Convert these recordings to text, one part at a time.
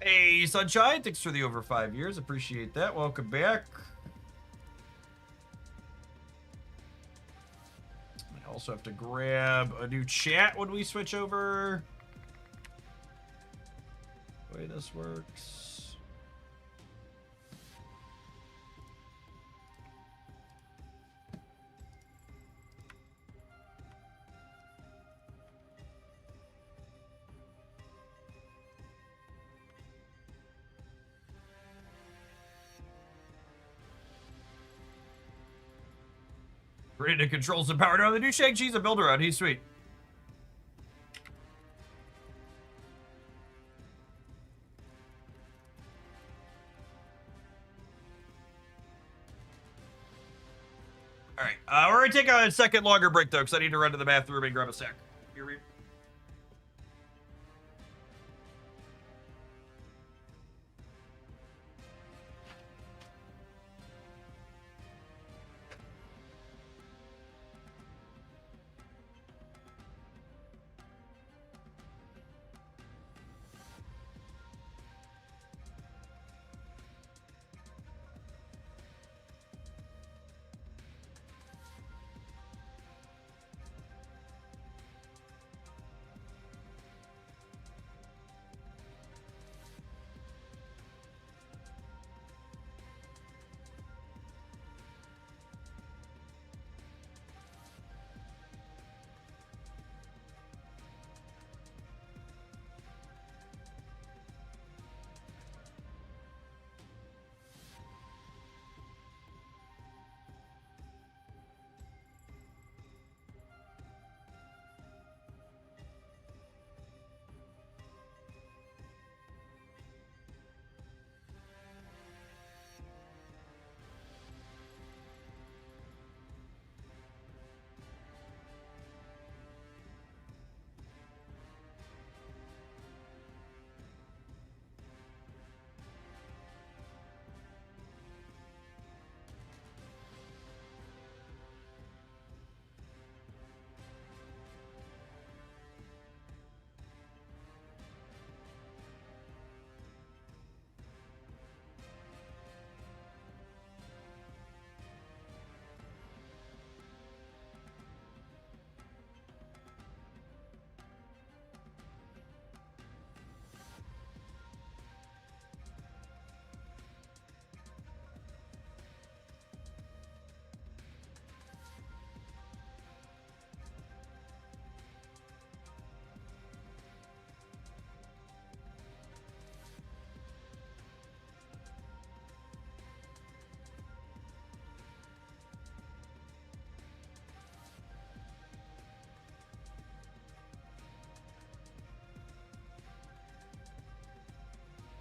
Hey, Sunshine, thanks for the over 5 years. Appreciate that. Welcome back. I also have to grab a new chat when we switch over. The way this works. Ready to control some power. No, the new Shang-Chi's a builder out. He's sweet. All right, we're gonna take a second longer break though, because I need to run to the bathroom and grab a sack. Here we.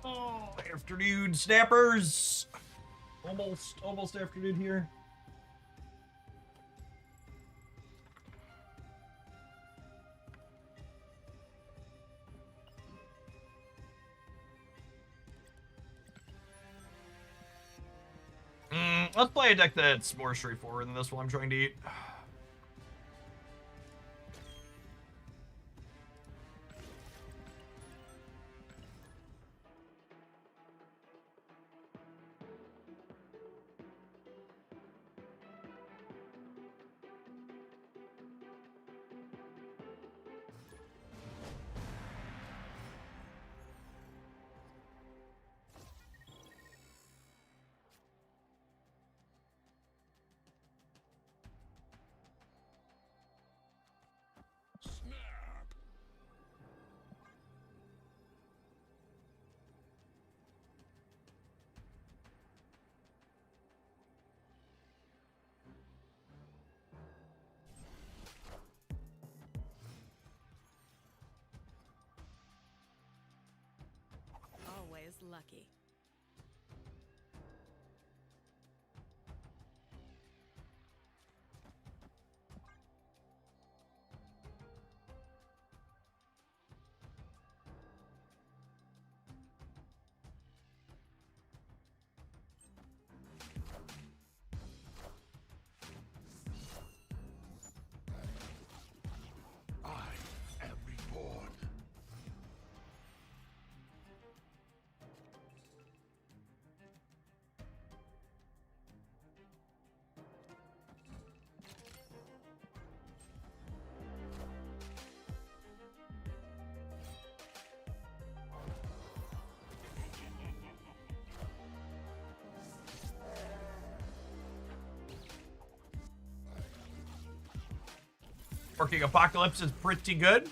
Oh, afternoon snappers. Almost afternoon here. Let's play a deck that's more straightforward than this one I'm trying to eat. Always lucky. Working Apocalypse is pretty good.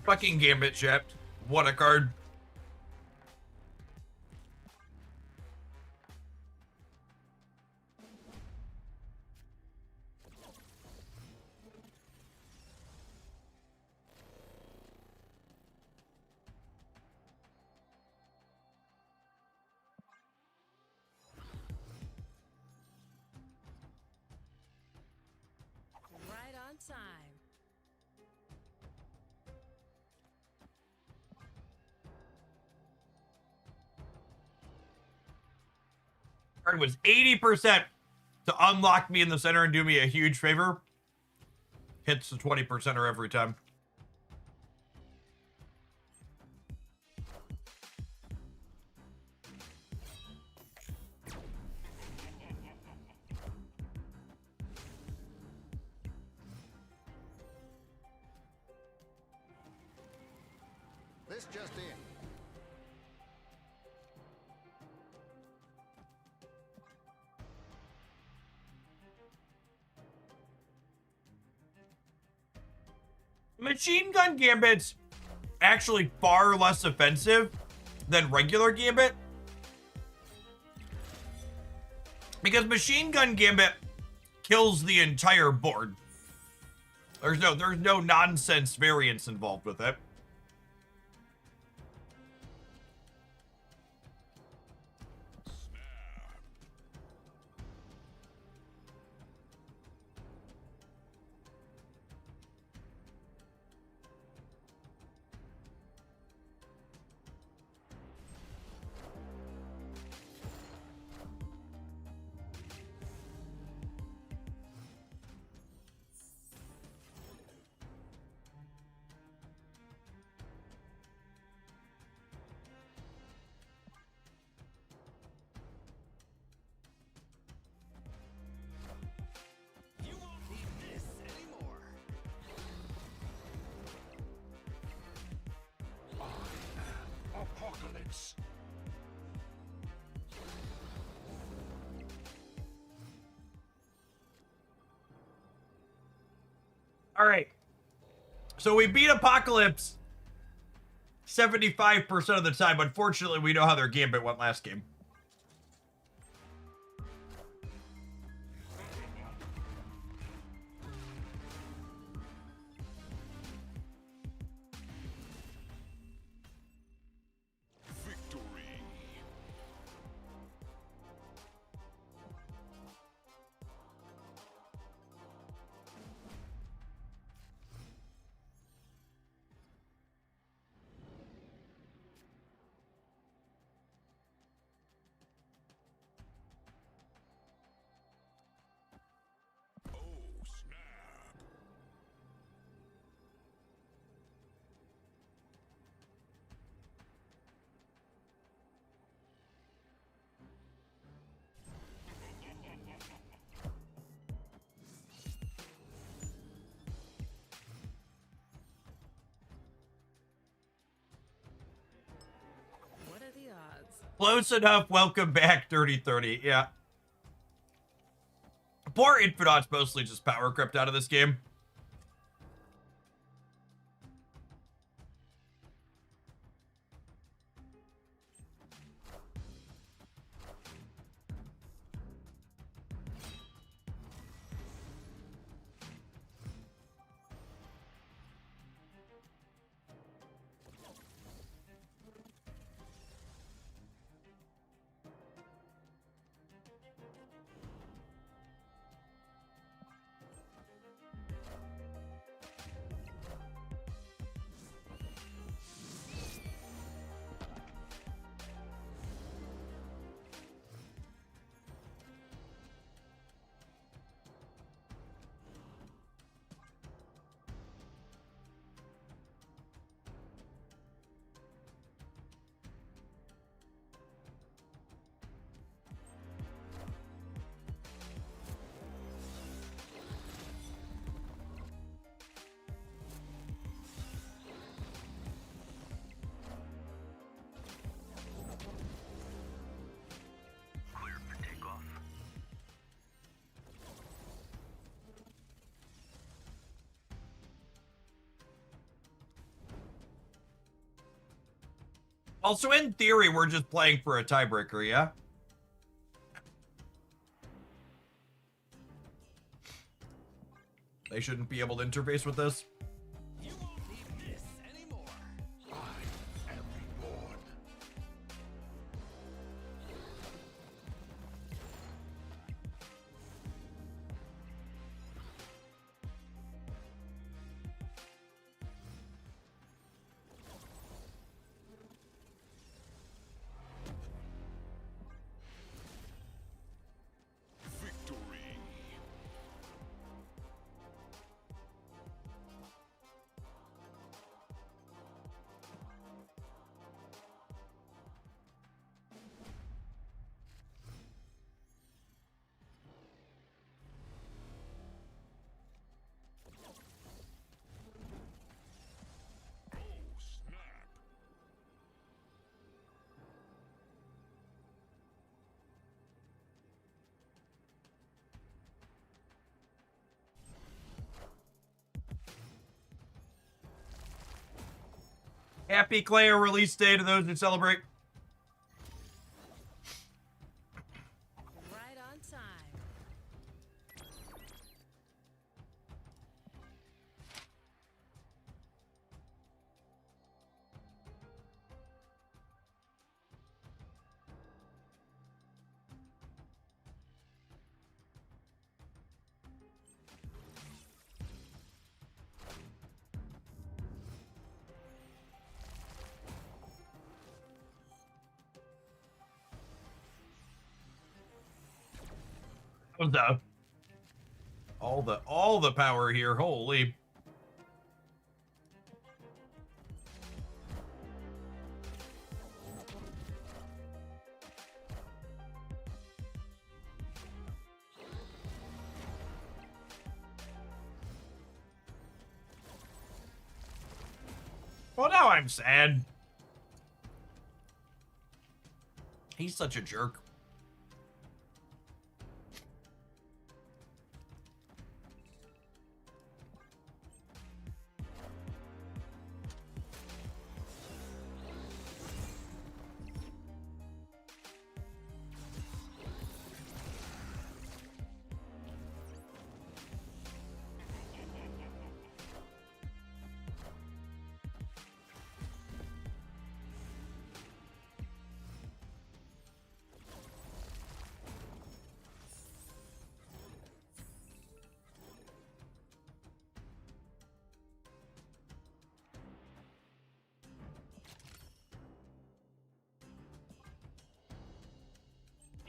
Fucking Gambit shipped. What a card. Right on time. Card was 80% to unlock me in the center and do me a huge favor. Hits the 20%er every time. This just in. Machine Gun Gambit's actually far less offensive than regular Gambit. Because Machine Gun Gambit kills the entire board. There's no nonsense variance involved with it. You won't need this anymore. Apocalypse. All right. So we beat Apocalypse 75% of the time. Unfortunately, we know how their Gambit went last game. Victory. Oh, snap. What are the odds? Close enough. Welcome back, Dirty 30. Yeah. Poor Infidot's mostly just power crept out of this game. Also, in theory, we're just playing for a tiebreaker, yeah? They shouldn't be able to interface with this. You won't need this anymore. I am reborn. Victory. Oh, snap. Happy Clea release day to those who celebrate. Right on time. All the power here. Holy. Well, now I'm sad. He's such a jerk.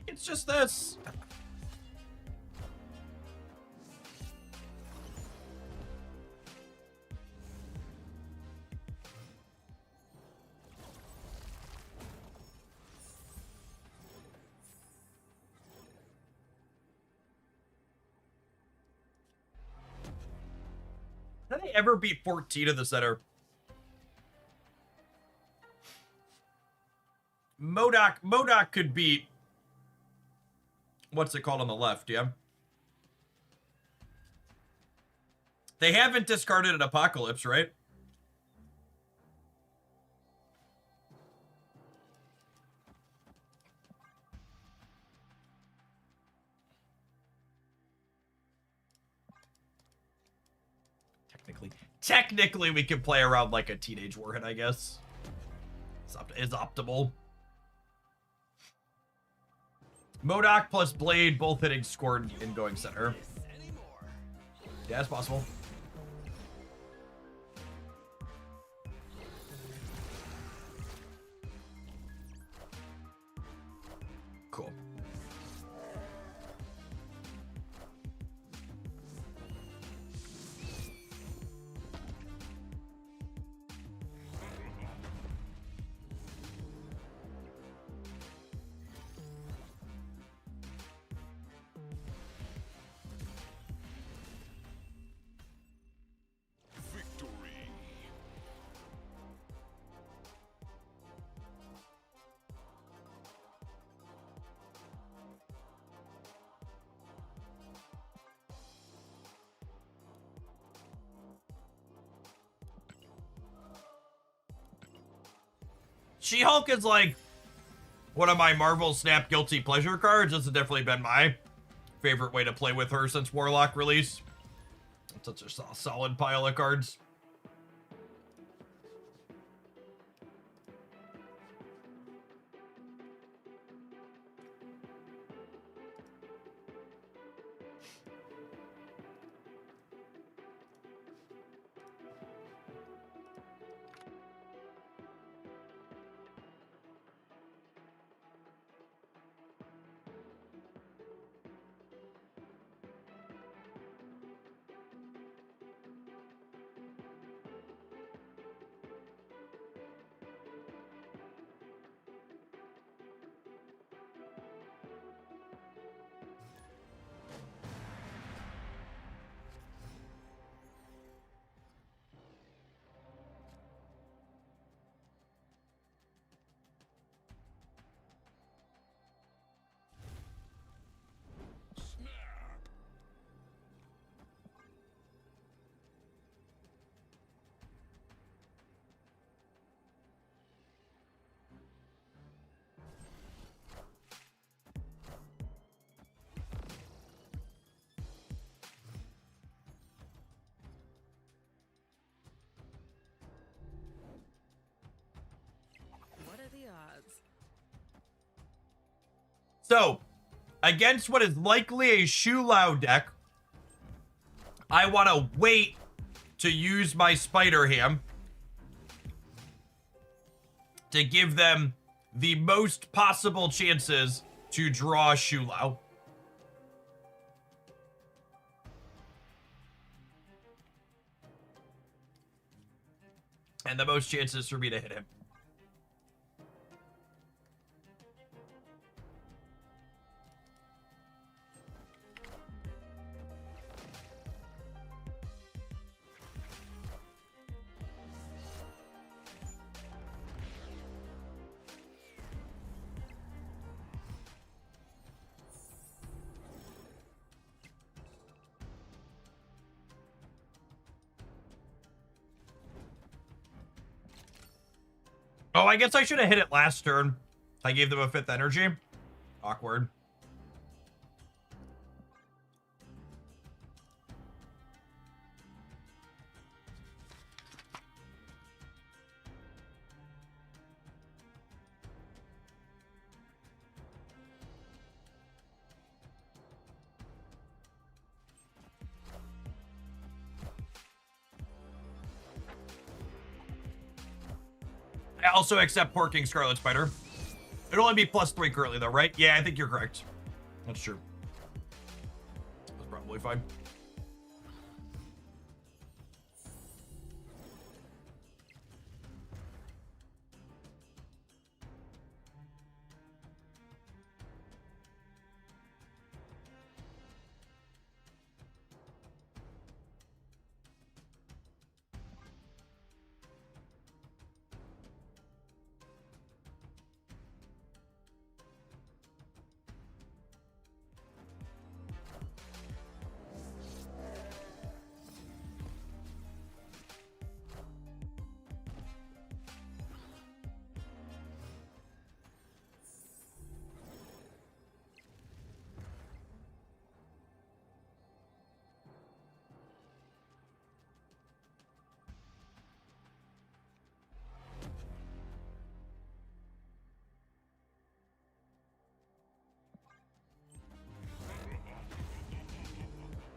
It's just this. Did they ever beat 14 in the center? Modok could beat, what's it called on the left, yeah? They haven't discarded an Apocalypse, right? Technically, we can play around like a Teenage Warhead, I guess. Is optimal. Modok plus Blade, both hitting scored and going center. Yeah, it's possible. Cool. Victory. She-Hulk is like one of my Marvel Snap guilty pleasure cards. This has definitely been my favorite way to play with her since Warlock release. It's such a solid pile of cards. What are the odds? So, against what is likely a Shulao deck, I want to wait to use my Spider Ham to give them the most possible chances to draw Shulao. And the most chances for me to hit him. Oh, I guess I should have hit it last turn. I gave them a 5th energy. Awkward. I also accept Porking Scarlet Spider. It'll only be +3 currently, though, right? Yeah, I think you're correct. That's true. That's probably fine.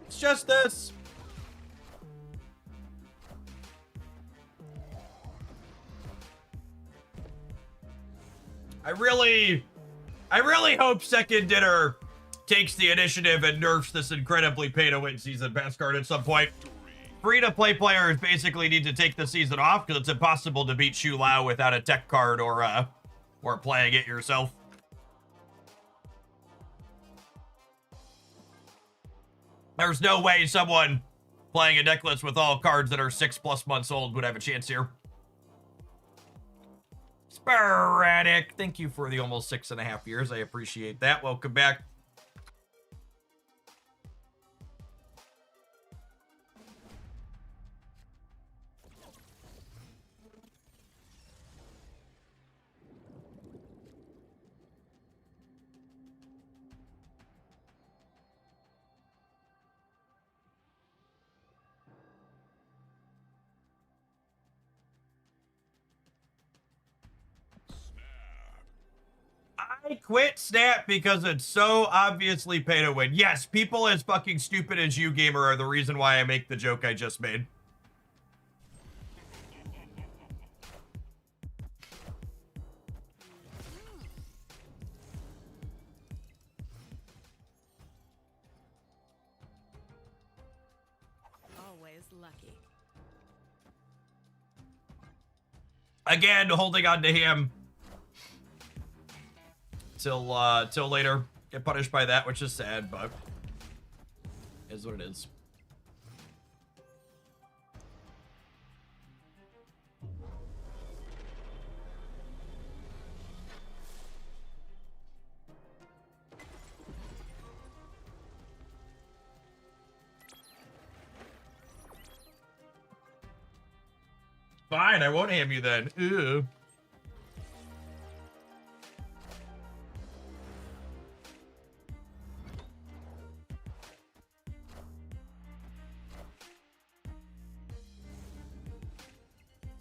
It's just this. I really hope Second Dinner takes the initiative and nerfs this incredibly pay-to-win season pass card at some point. Free-to-play players basically need to take the season off because it's impossible to beat Shu Lao without a tech card or playing it yourself. There's no way someone playing a deck list with all cards that are 6+ months old would have a chance here. Sporadic, thank you for the almost 6.5 years. I appreciate that. Welcome back. I quit Snap because it's so obviously pay to win. Yes, people as fucking stupid as you, gamer, are the reason why I make the joke I just made. Always lucky. Again, holding on to him till later. Get punished by that, which is sad, but is what it is. Fine, I won't ham you then. Ew.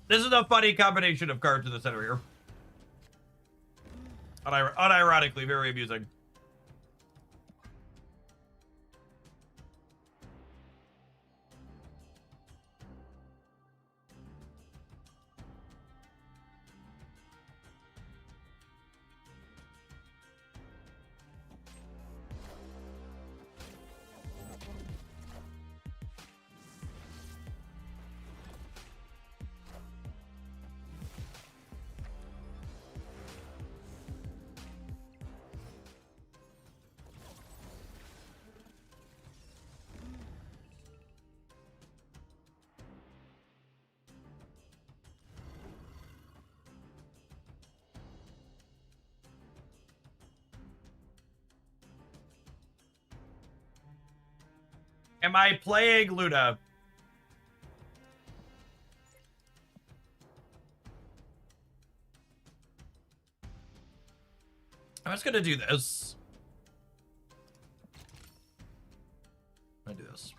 This is a funny combination of cards in the center here. Unironically, very amusing. Am I playing Luna? I'm just gonna do this. I'm gonna do this.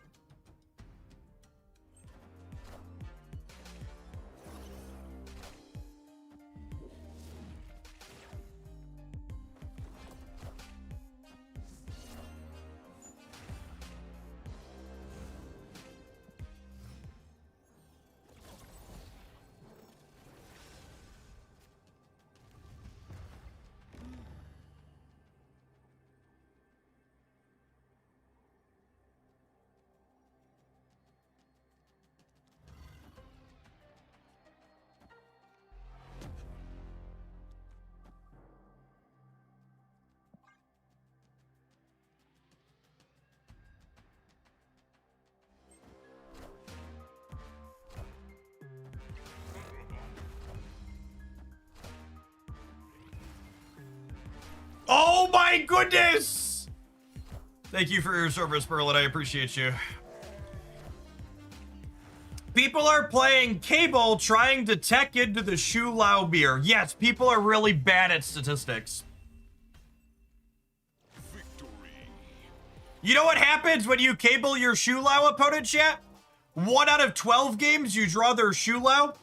Oh my goodness! Thank you for your service, Berlin. I appreciate you. People are playing Cable trying to tech into the Shu Lao beer. Yes, people are really bad at statistics. Victory. You know what happens when you Cable your Shu Lao opponent, chat? 1 out of 12 games, you draw their Shu Lao.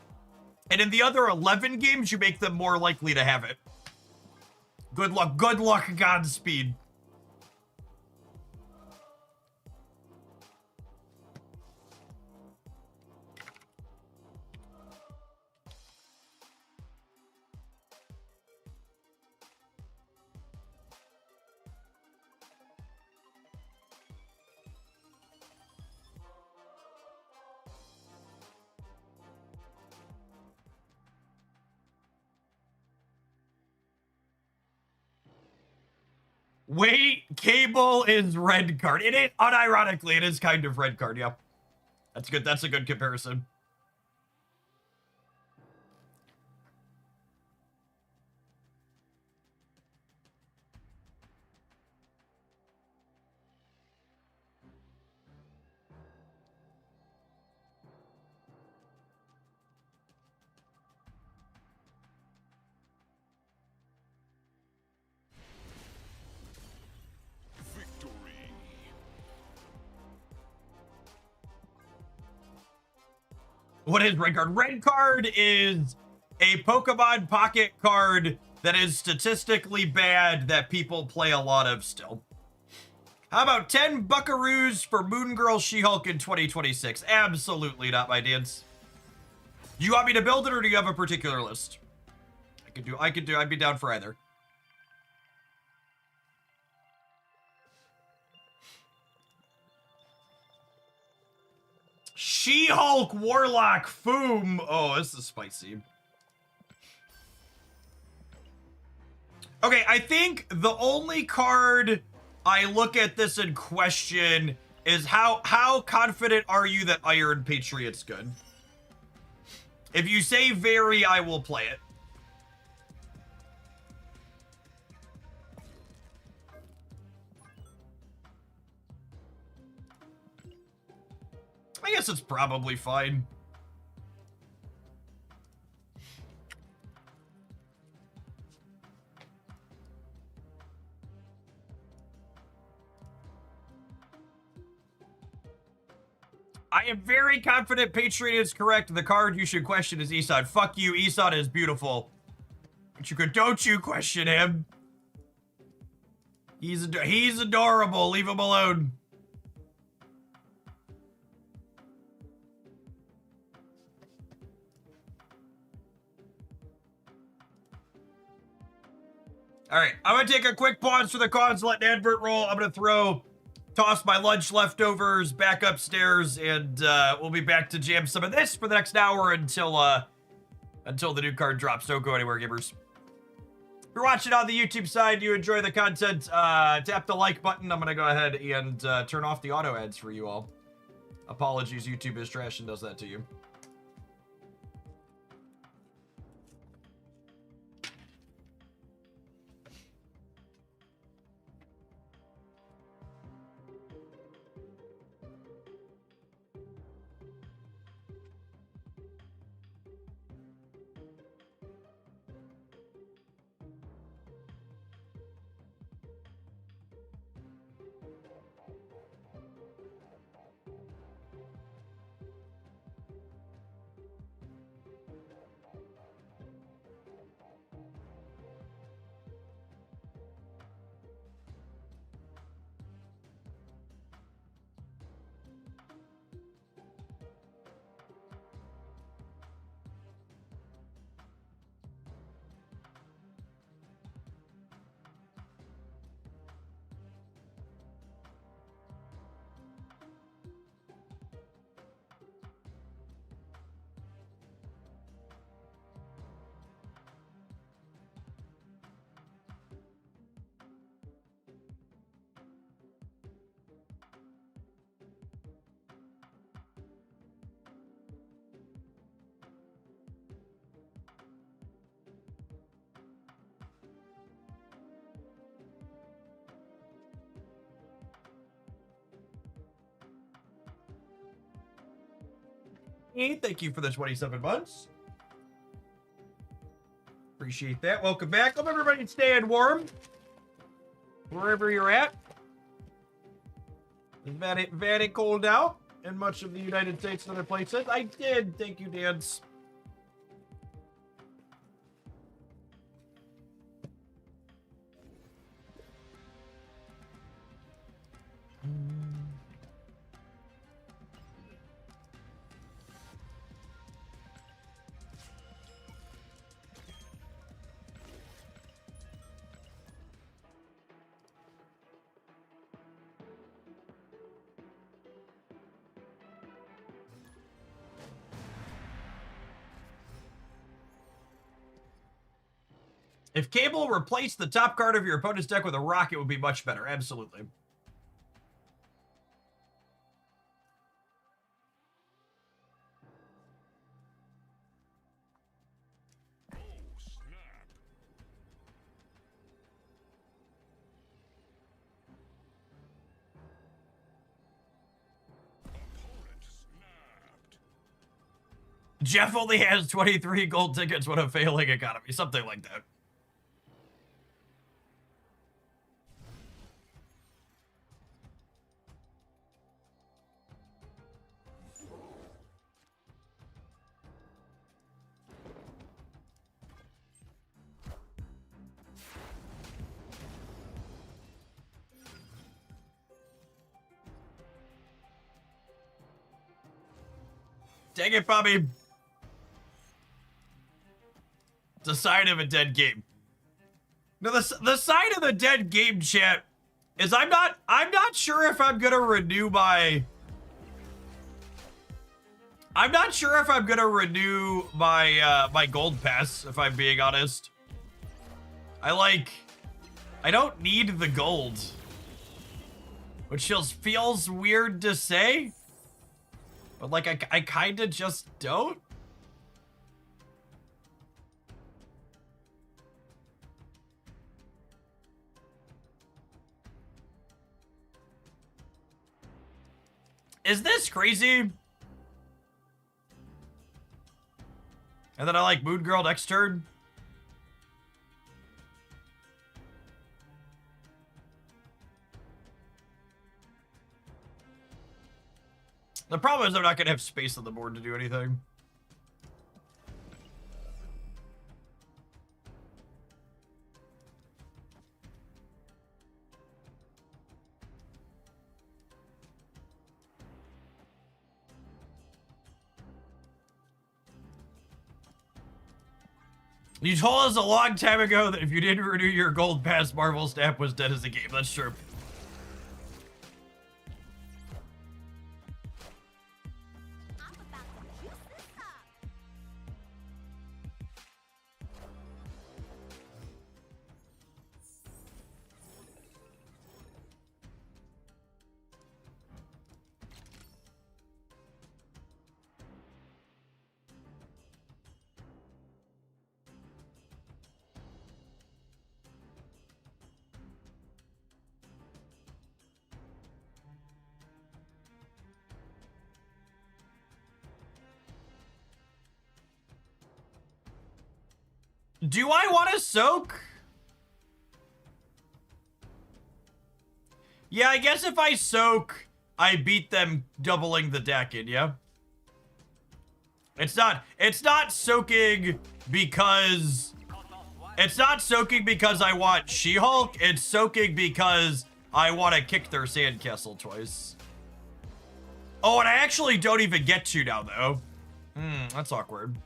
And in the other 11 games, you make them more likely to have it. Good luck, Godspeed. Wait, Cable is red card. It is, unironically, it is kind of red card, yeah. That's good. That's a good comparison. Victory. What is red card? Red card is a Pokemon pocket card that is statistically bad that people play a lot of still. How about 10 buckaroos for Moon Girl She-Hulk in 2026? Absolutely not, my dudes. Do you want me to build it, or do you have a particular list? I'd be down for either. She-Hulk Warlock Foom. Oh, this is spicy. Okay, I think the only card I look at this in question is how confident are you that Iron Patriot's good? If you say very, I will play it. I guess it's probably fine. I am very confident Patriot is correct. The card you should question is Esad. Fuck you, Esad is beautiful. Don't you question him. He's adorable. Leave him alone. All right, I'm gonna take a quick pause for the cons, let an advert roll. I'm gonna toss my lunch leftovers back upstairs, and we'll be back to jam some of this for the next hour until the new card drops. Don't go anywhere, gamers. If you're watching on the YouTube side, you enjoy the content, tap the like button. I'm gonna go ahead and turn off the auto ads for you all. Apologies, YouTube is trash and does that to you. Thank you for the 27 months. Appreciate that. Welcome back. Hope everybody's staying warm wherever you're at. It's very cold out in much of the United States and other places. I did. Thank you, Dance. If Cable replaced the top card of your opponent's deck with a rock, it would be much better. Absolutely. Jeff only has 23 gold tickets with a failing economy. Something like that. Dang it, Bobby. It's a sign of a dead game. No, the sign of the dead game, chat, is I'm not sure if I'm gonna renew my my gold pass, if I'm being honest. I don't need the gold. Which feels weird to say. But like I kinda just don't. Is this crazy? And then I like Moon Girl next turn. The problem is I'm not gonna have space on the board to do anything. You told us a long time ago that if you didn't renew your gold pass, Marvel Snap was dead as a game. That's true. Do I want to soak? Yeah, I guess if I soak, I beat them doubling the deck in, yeah? It's not soaking because... It's not soaking because I want She-Hulk. It's soaking because I want to kick their sandcastle twice. Oh, and I actually don't even get to now, though. That's awkward.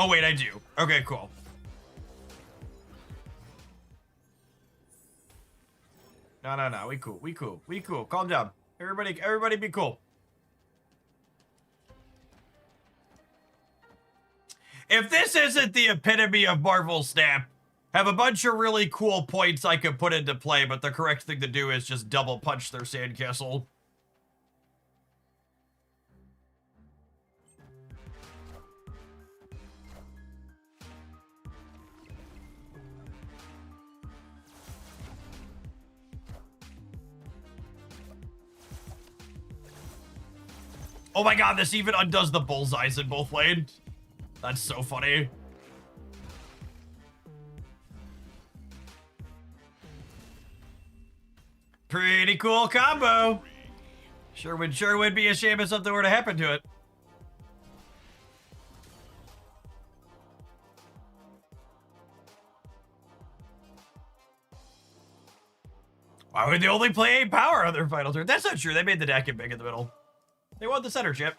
Oh, wait, I do. Okay, cool. No. We cool. Calm down. Everybody be cool. If this isn't the epitome of Marvel Snap, have a bunch of really cool points I could put into play, but the correct thing to do is just double punch their sandcastle. Oh my god, this even undoes the bullseyes in both lanes. That's so funny. Pretty cool combo. Sure would be a shame if something were to happen to it. Why would they only play 8 power on their final turn? That's not true. They made the deck get big in the middle. They want the center chip.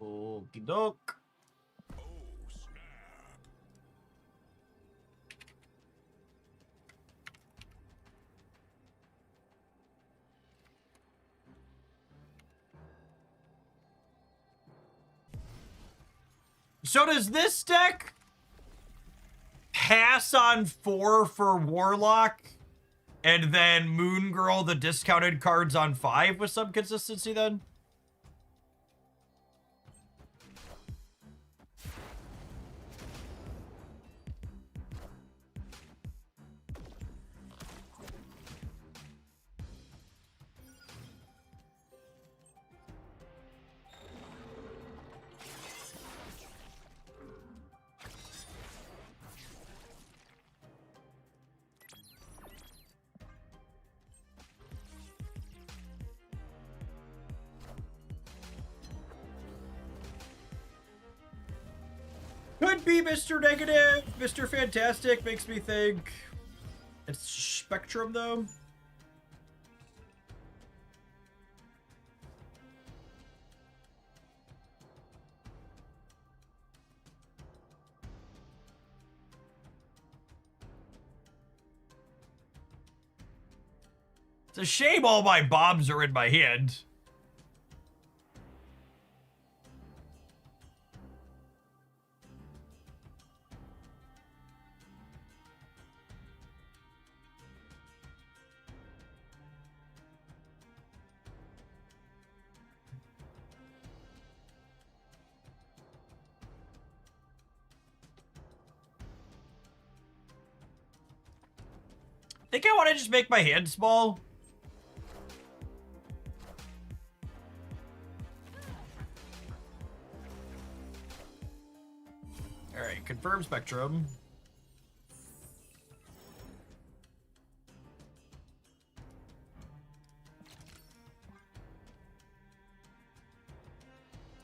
Okie doke. So does this deck pass on 4 for Warlock and then Moon Girl the discounted cards on 5 with some consistency then? Could be Mr. Negative. Mr. Fantastic makes me think it's Spectrum, though. It's a shame all my bombs are in my hand. I think I want to just make my hand small. All right, confirm Spectrum.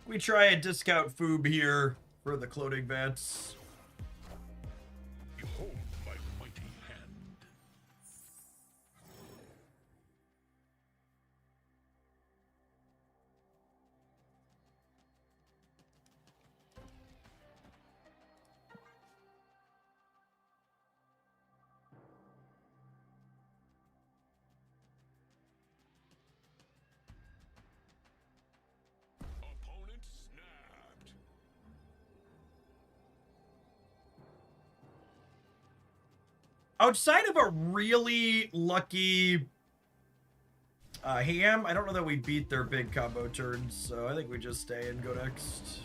We try a discount Foob here for the cloning vets. Behold my mighty hand. Opponent snapped. Outside of a really lucky Ham, I don't know that we beat their big combo turns, so I think we just stay and go next.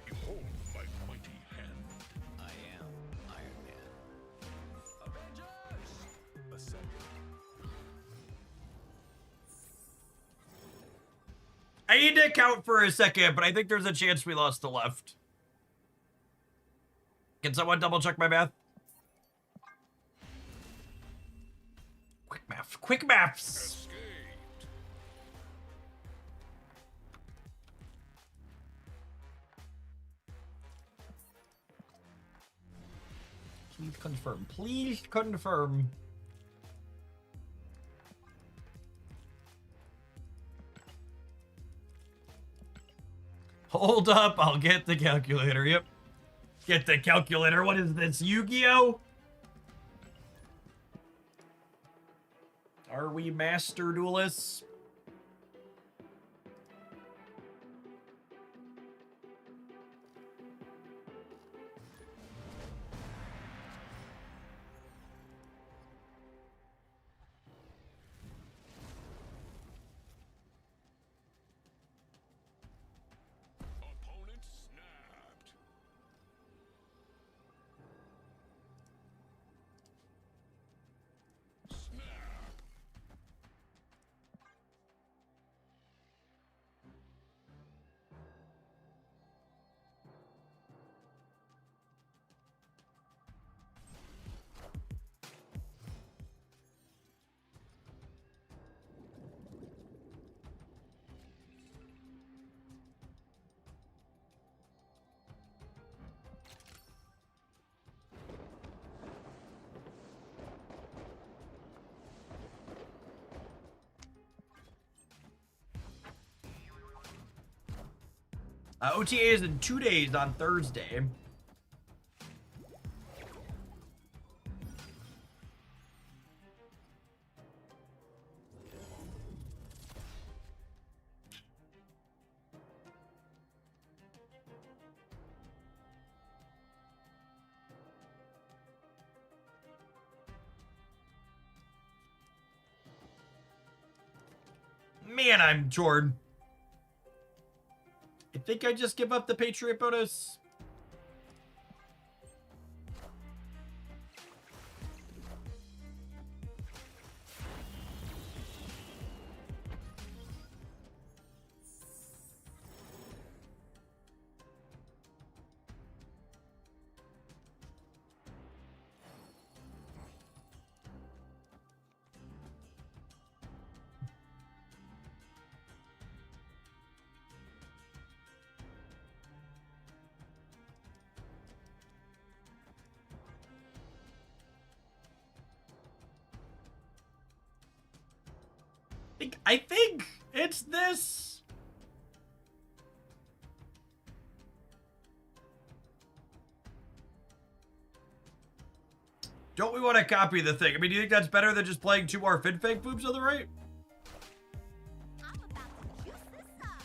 Behold my mighty hand. I am Iron Man. Avengers! Ascend. I need to count for a second, but I think there's a chance we lost the left. Can someone double check my math? Quick math. Quick maths. Escaped. Please confirm. Please confirm. Hold up. I'll get the calculator. Yep. Get the calculator. What is this? Yu-Gi-Oh? Are we master duelists? Opponent snapped. Snap. OTA is in 2 days on Thursday. Man, I'm torn. I think I just give up the Patriot bonus. I think it's this. Don't we want to copy the thing? I mean, do you think that's better than just playing 2 more FinFake boobs on the right? I'm about to juice this up.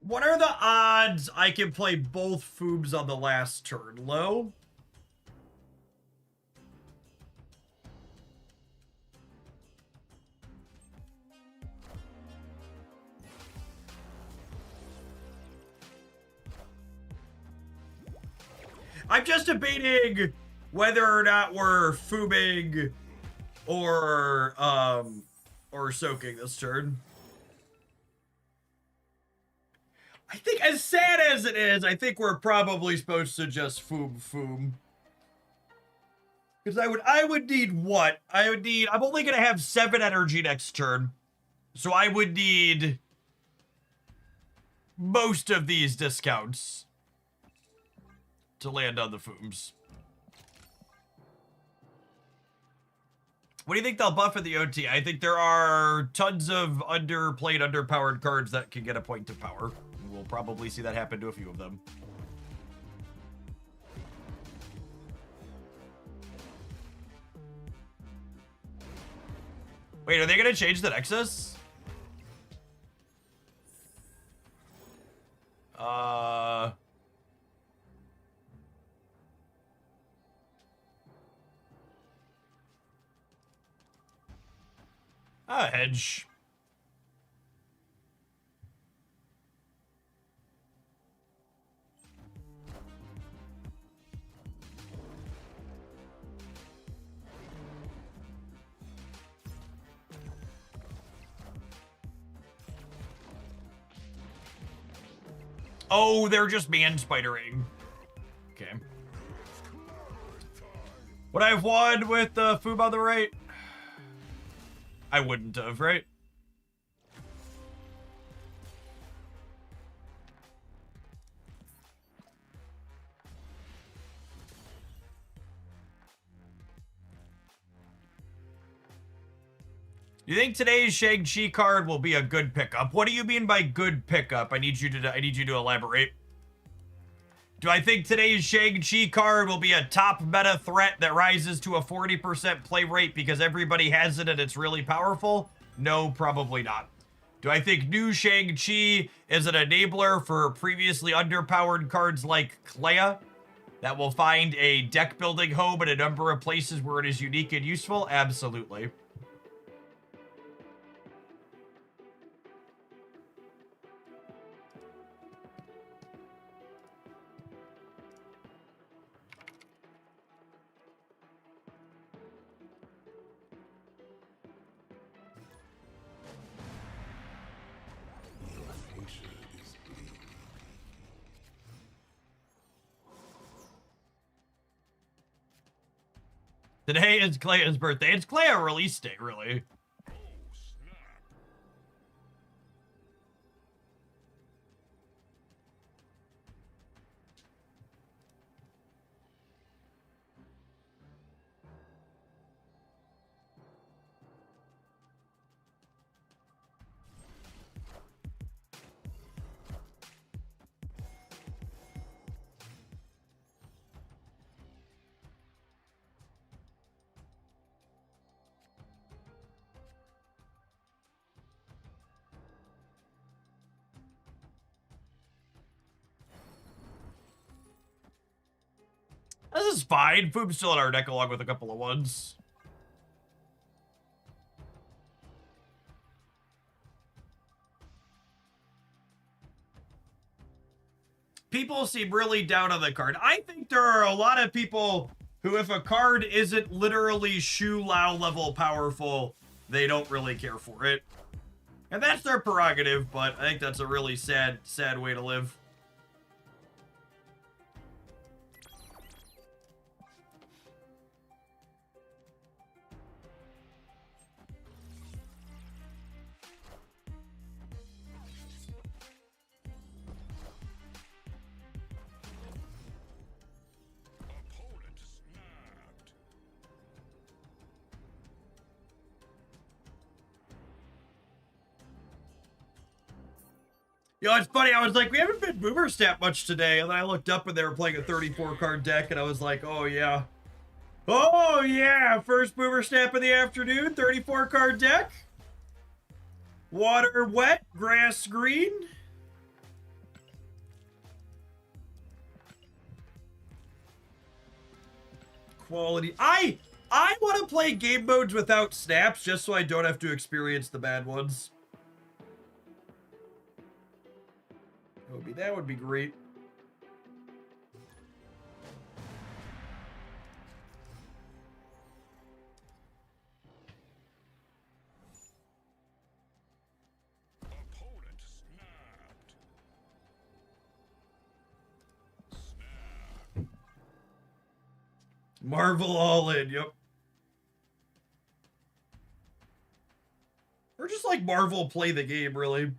What are the odds I can play both Foobs on the last turn? Low? I'm just debating whether or not we're Foobing or soaking this turn. I think, as sad as it is, I think we're probably supposed to just Foom. Because I would need what? I'm only going to have 7 energy next turn. So I would need most of these discounts to land on the Fooms. What do you think they'll buff in the OT? I think there are tons of underplayed, underpowered cards that can get a point of power. We'll probably see that happen to a few of them. Wait, are they going to change the Nexus? Hedge. Oh, they're just man-spidering. Okay. Would I have won with the Foob on the right? I wouldn't have, right? You think today's Shang-Chi card will be a good pickup? What do you mean by good pickup? I need you to elaborate. Do I think today's Shang-Chi card will be a top meta threat that rises to a 40% play rate because everybody has it and it's really powerful? No, probably not. Do I think new Shang-Chi is an enabler for previously underpowered cards like Clea that will find a deck building home in a number of places where it is unique and useful? Absolutely. Today is Clea's birthday. It's Clea release day, really. This is fine. Foob's still in our deck along with a couple of ones. People seem really down on the card. I think there are a lot of people who, if a card isn't literally Shu Lao level powerful, they don't really care for it. And that's their prerogative, but I think that's a really sad way to live. You know, it's funny, I was like, we haven't been Boomer Snap much today, and then I looked up and they were playing a 34-card deck, and I was like, oh yeah. Oh yeah, first Boomer Snap of the afternoon, 34-card deck. Water wet, grass green. Quality. I want to play game modes without snaps, just so I don't have to experience the bad ones. That would be great. Opponent snapped. Snap. Marvel all in, yep. Or just like Marvel play the game, really.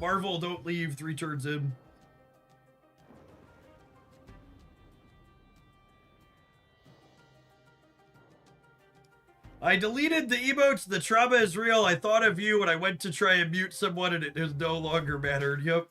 Marvel, don't leave 3 turns in. I deleted the emotes. The trauma is real. I thought of you when I went to try and mute someone and it has no longer mattered. Yep.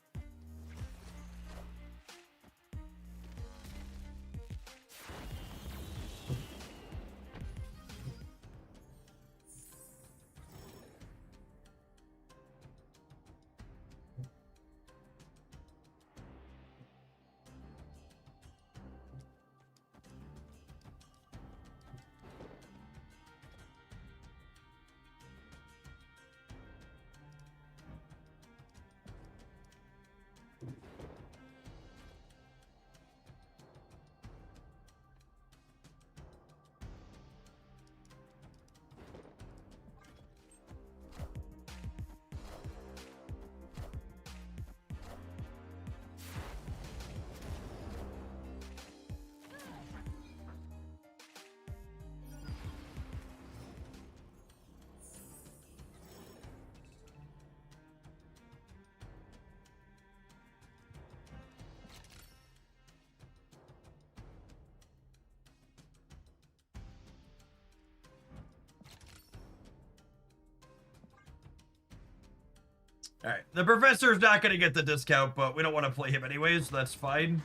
All right, the professor's not going to get the discount, but we don't want to play him anyways, so that's fine.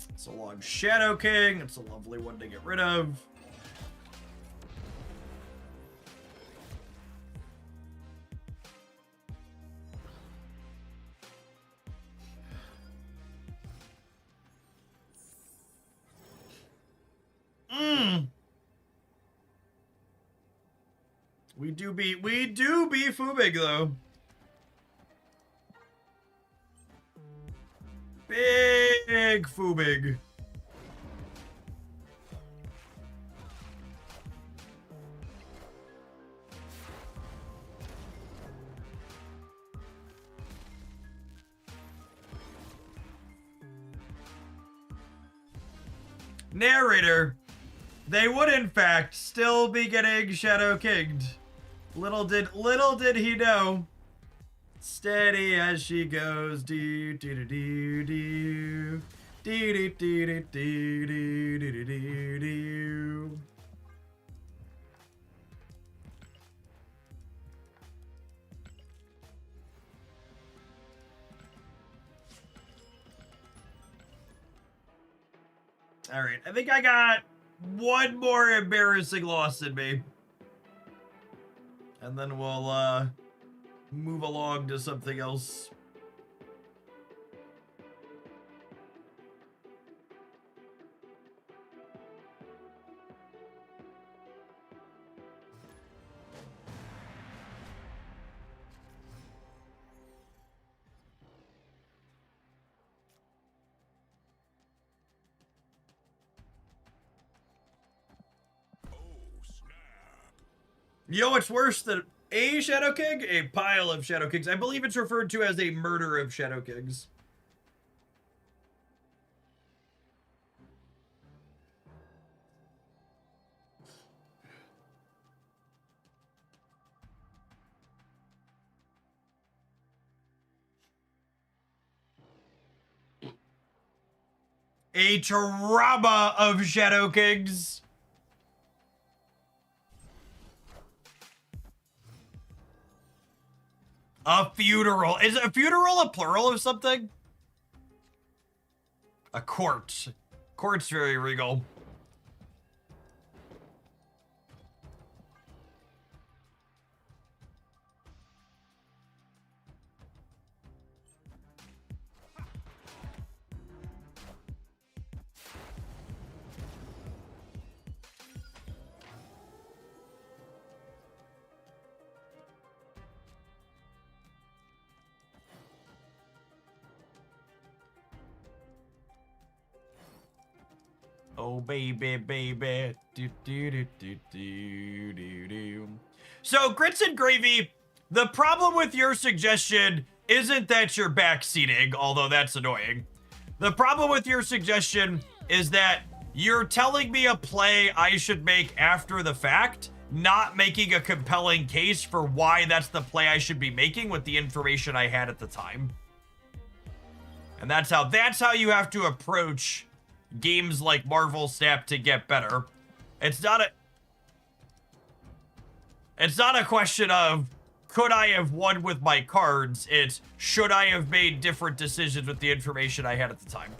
It's a long Shadow King. It's a lovely one to get rid of. We do be Fubig though. Big foobig. Narrator, they would in fact still be getting Shadow Kinged. Little did he know. Steady as she goes, do do do do do do do do do do do do do. All right, I think I got one more embarrassing loss in me. And then we'll move along to something else. You know what's worse than a Shadow King? A pile of Shadow Kings. I believe it's referred to as a murder of Shadow Kings. A trauma of Shadow Kings. A funeral. Is a funeral a plural of something? A court. Court's very regal. Oh, baby, baby. Do, do, do, do, do, do, do. So, Grits and Gravy, the problem with your suggestion isn't that you're backseating, although that's annoying. The problem with your suggestion is that you're telling me a play I should make after the fact, not making a compelling case for why that's the play I should be making with the information I had at the time. And that's how you have to approach games like Marvel Snap to get better. It's not a question of could I have won with my cards, it's should I have made different decisions with the information I had at the time.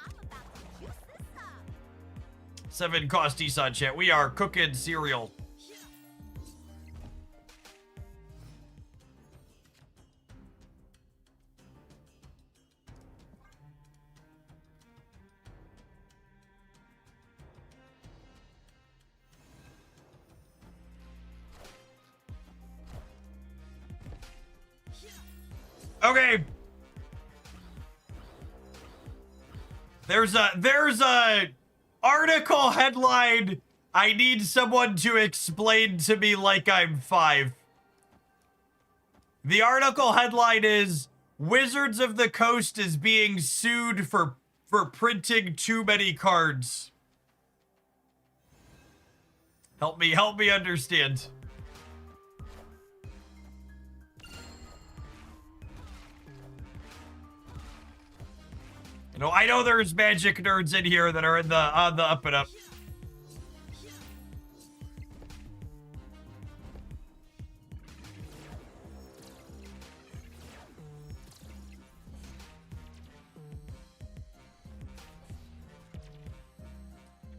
I'm about to juice this up. 7 cost Eson chat. We are cooking cereal. Okay. There's a article headline I need someone to explain to me like I'm 5. The article headline is Wizards of the Coast is being sued for printing too many cards. Help me understand. You know, I know there's Magic nerds in here that are on the up and up.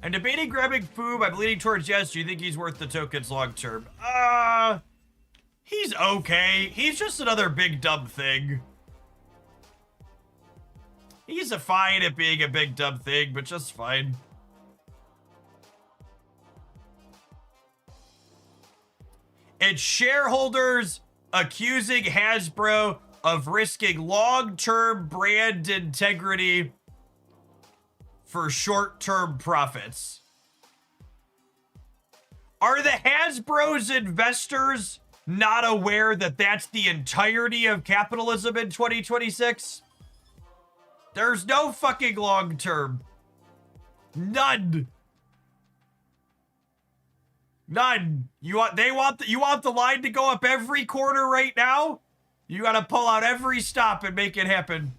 I'm debating grabbing Foob. I'm leaning towards yes. Do you think he's worth the tokens long term? He's okay. He's just another big dumb thing. He's fine at being a big dumb thing, but just fine. It's shareholders accusing Hasbro of risking long-term brand integrity for short-term profits. Are the Hasbro's investors not aware that that's the entirety of capitalism in 2026? There's no fucking long-term. None. None. You want the line to go up every quarter right now? You gotta pull out every stop and make it happen.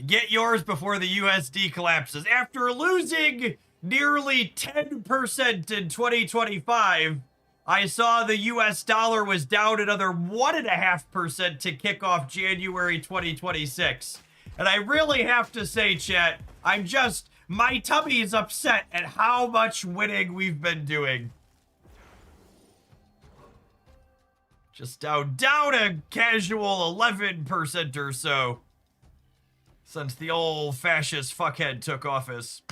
Get yours before the USD collapses. After losing nearly 10% in 2025, I saw the US dollar was down another 1.5% to kick off January 2026. And I really have to say, chat, my tummy is upset at how much winning we've been doing. Just down a casual 11% or so since the old fascist fuckhead took office.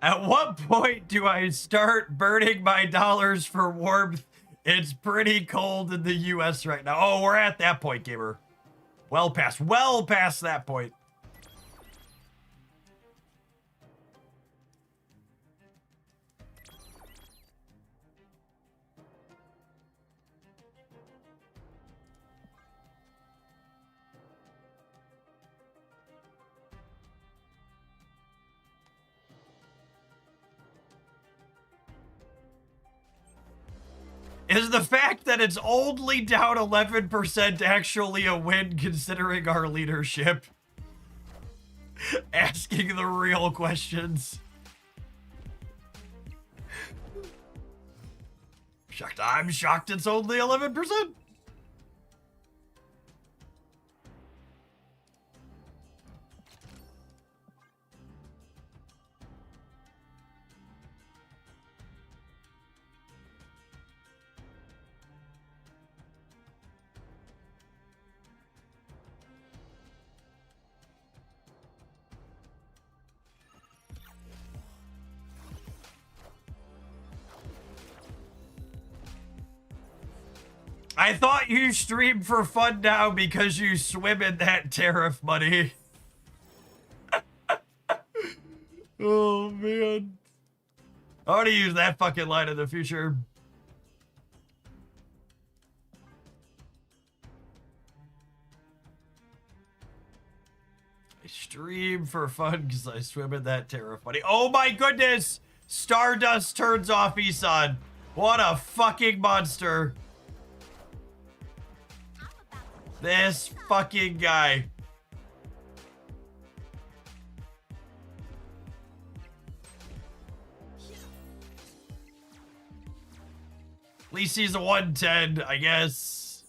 At what point do I start burning my dollars for warmth? It's pretty cold in the US right now. Oh, we're at that point, gamer. Well past that point. Is the fact that it's only down 11% actually a win considering our leadership? Asking the real questions. Shocked. I'm shocked it's only 11%. I thought you streamed for fun now because you swim in that tariff money. Oh, man. I want to use that fucking line in the future. I stream for fun because I swim in that tariff money. Oh my goodness! Stardust turns off Isan. What a fucking monster. This fucking guy. At least he's a 110, I guess.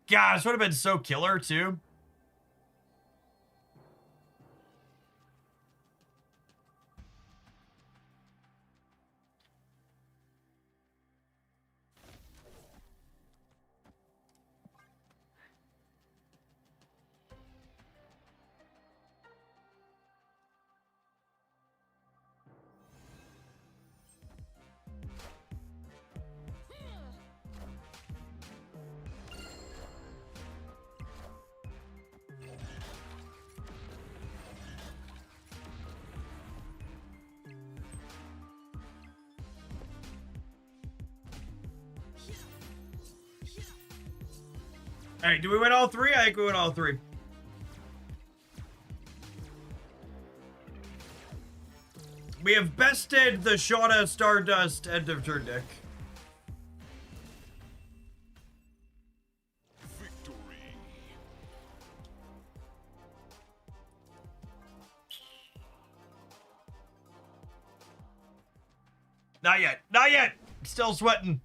Gosh, would have been so killer too. All right, do we win all three? I think we win all three. We have bested the Shauna Stardust end of turn deck. Not yet. Not yet. Still sweating.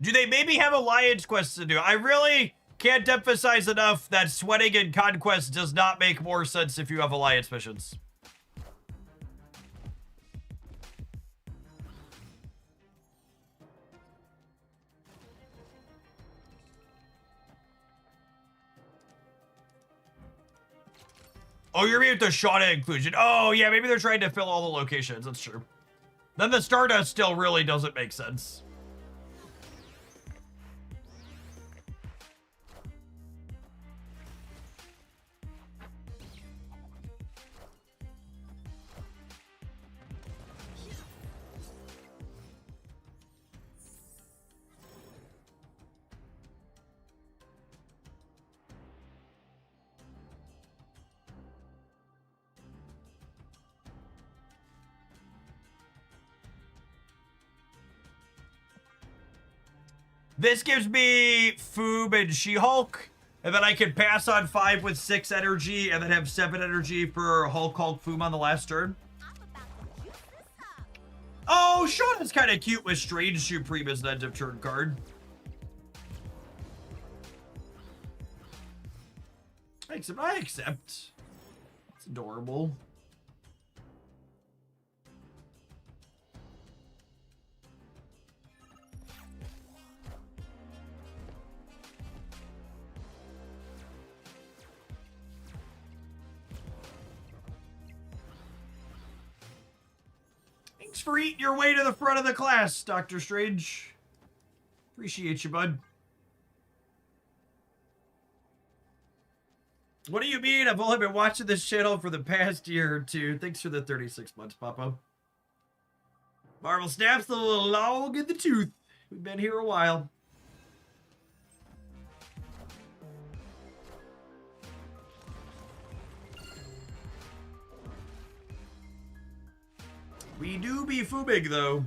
Do they maybe have alliance quests to do? I really can't emphasize enough that sweating in conquest does not make more sense if you have alliance missions. Oh, you're meaning the Shauna inclusion. Oh, yeah, maybe they're trying to fill all the locations. That's true. Then the Stardust still really doesn't make sense. This gives me Foob and She-Hulk, and then I can pass on 5 with 6 energy, and then have 7 energy for Hulk, Foom on the last turn. I'm about to juice this up. Oh, Shauna's kind of cute with Strange Supreme as an end of turn card. I accept. It's adorable. Thanks for eating your way to the front of the class, Dr. Strange. Appreciate you, bud. What do you mean? I've only been watching this channel for the past year or two. Thanks for the 36 months, Papa. Marvel Snap's a little long in the tooth. We've been here a while. We do be foobig, though.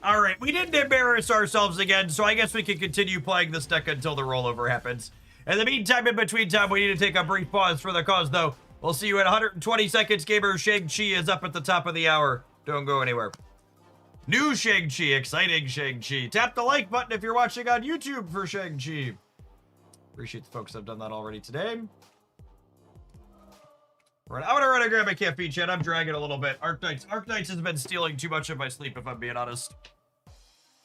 All right, we didn't embarrass ourselves again, so I guess we can continue playing this deck until the rollover happens. In the meantime, in between time, we need to take a brief pause for the cause, though. We'll see you in 120 seconds. Gamer Shang-Chi is up at the top of the hour. Don't go anywhere. New Shang-Chi, exciting Shang-Chi. Tap the like button if you're watching on YouTube for Shang-Chi. Appreciate the folks that have done that already today. Right, I'm gonna run and grab my caffeine, chat. I'm dragging a little bit. Arknights has been stealing too much of my sleep, if I'm being honest.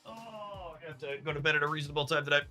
Oh, I have to go to bed at a reasonable time tonight.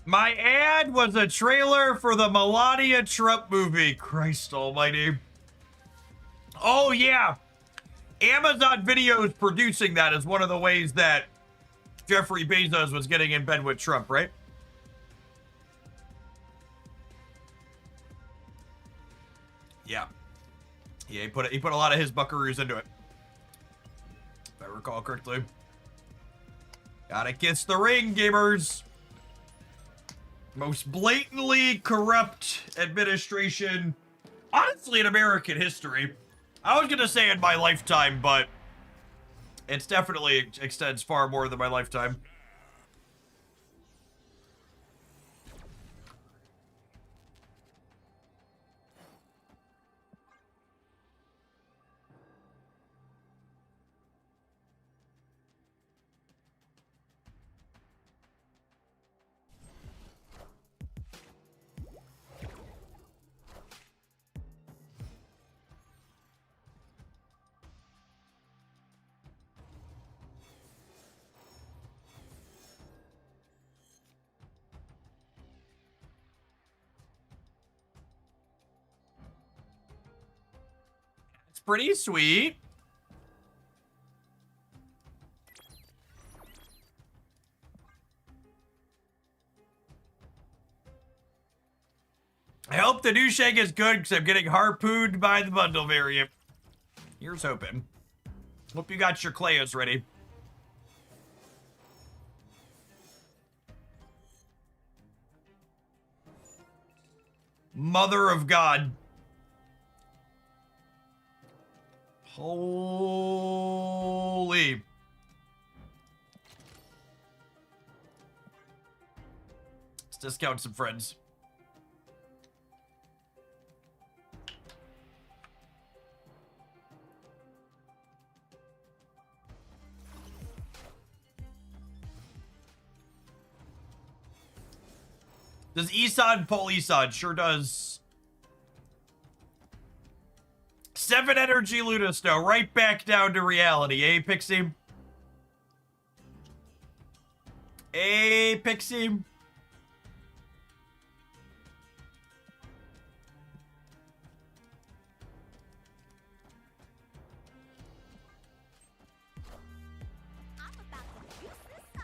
My ad was a trailer for the Melania Trump movie. Christ almighty. Oh, yeah. Amazon Video is producing that as one of the ways that Jeffrey Bezos was getting in bed with Trump, right? Yeah. Yeah, he put a lot of his buckaroos into it. If I recall correctly. Gotta kiss the ring, gamers. Most blatantly corrupt administration, honestly, in American history. I was gonna say in my lifetime, but it's definitely extends far more than my lifetime. It's pretty sweet. I hope the new Shang is good because I'm getting harpooned by the bundle variant. Here's hoping. Hope you got your Cleas ready. Mother of God. Holy. Let's discount some friends. Does Isan pull Isan? Sure does. 7 energy Lunasto, right back down to reality, eh, Pixie? Eh, Pixie? I'm about to juice this up.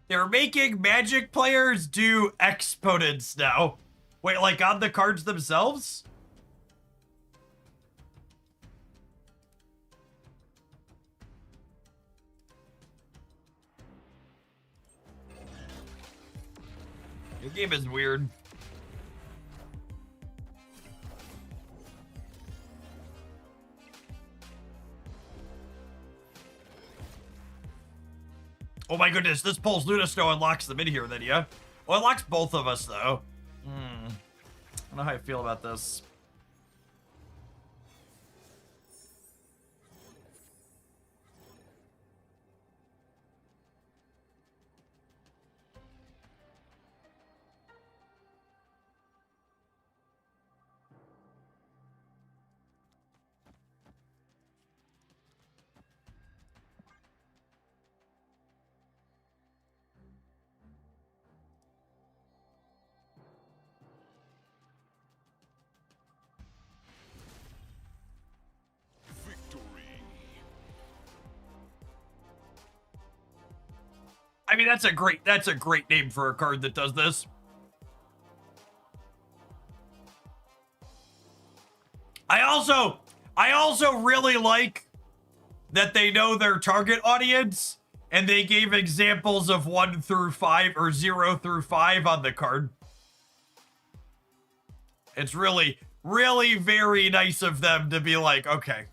They're making Magic players do exponents now. Wait, like on the cards themselves? Your game is weird. Oh my goodness, this pulls Lunasto unlocks them in here then, yeah? Well, it unlocks both of us, though. I don't know how I feel about this. I mean, that's a great name for a card that does this. I also really like that they know their target audience and they gave examples of 1 through 5 or 0 through 5 on the card. It's really, really very nice of them to be like, okay.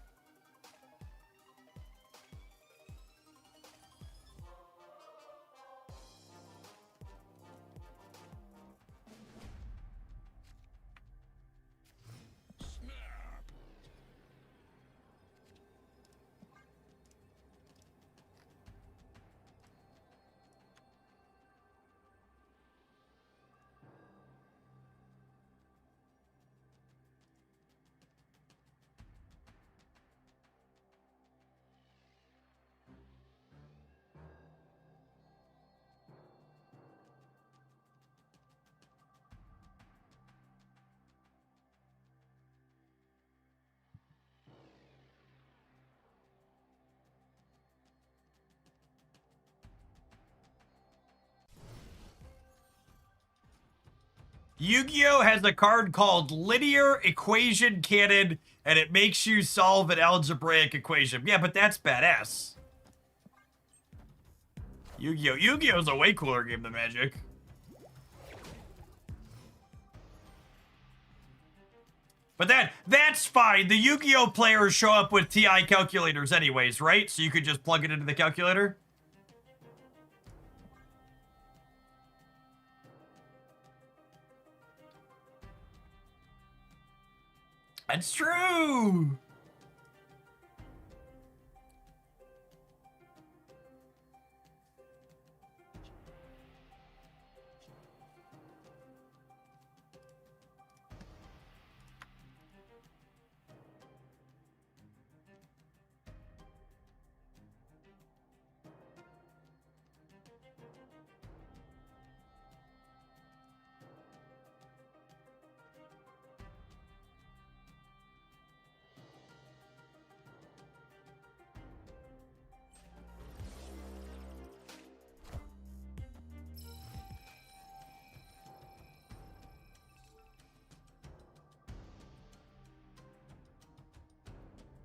Yu-Gi-Oh! Has a card called Linear Equation Cannon, and it makes you solve an algebraic equation. Yeah, but that's badass. Yu-Gi-Oh! Yu-Gi-Oh's a way cooler game than Magic. But that's fine. The Yu-Gi-Oh! Players show up with TI calculators anyways, right? So you could just plug it into the calculator? That's true!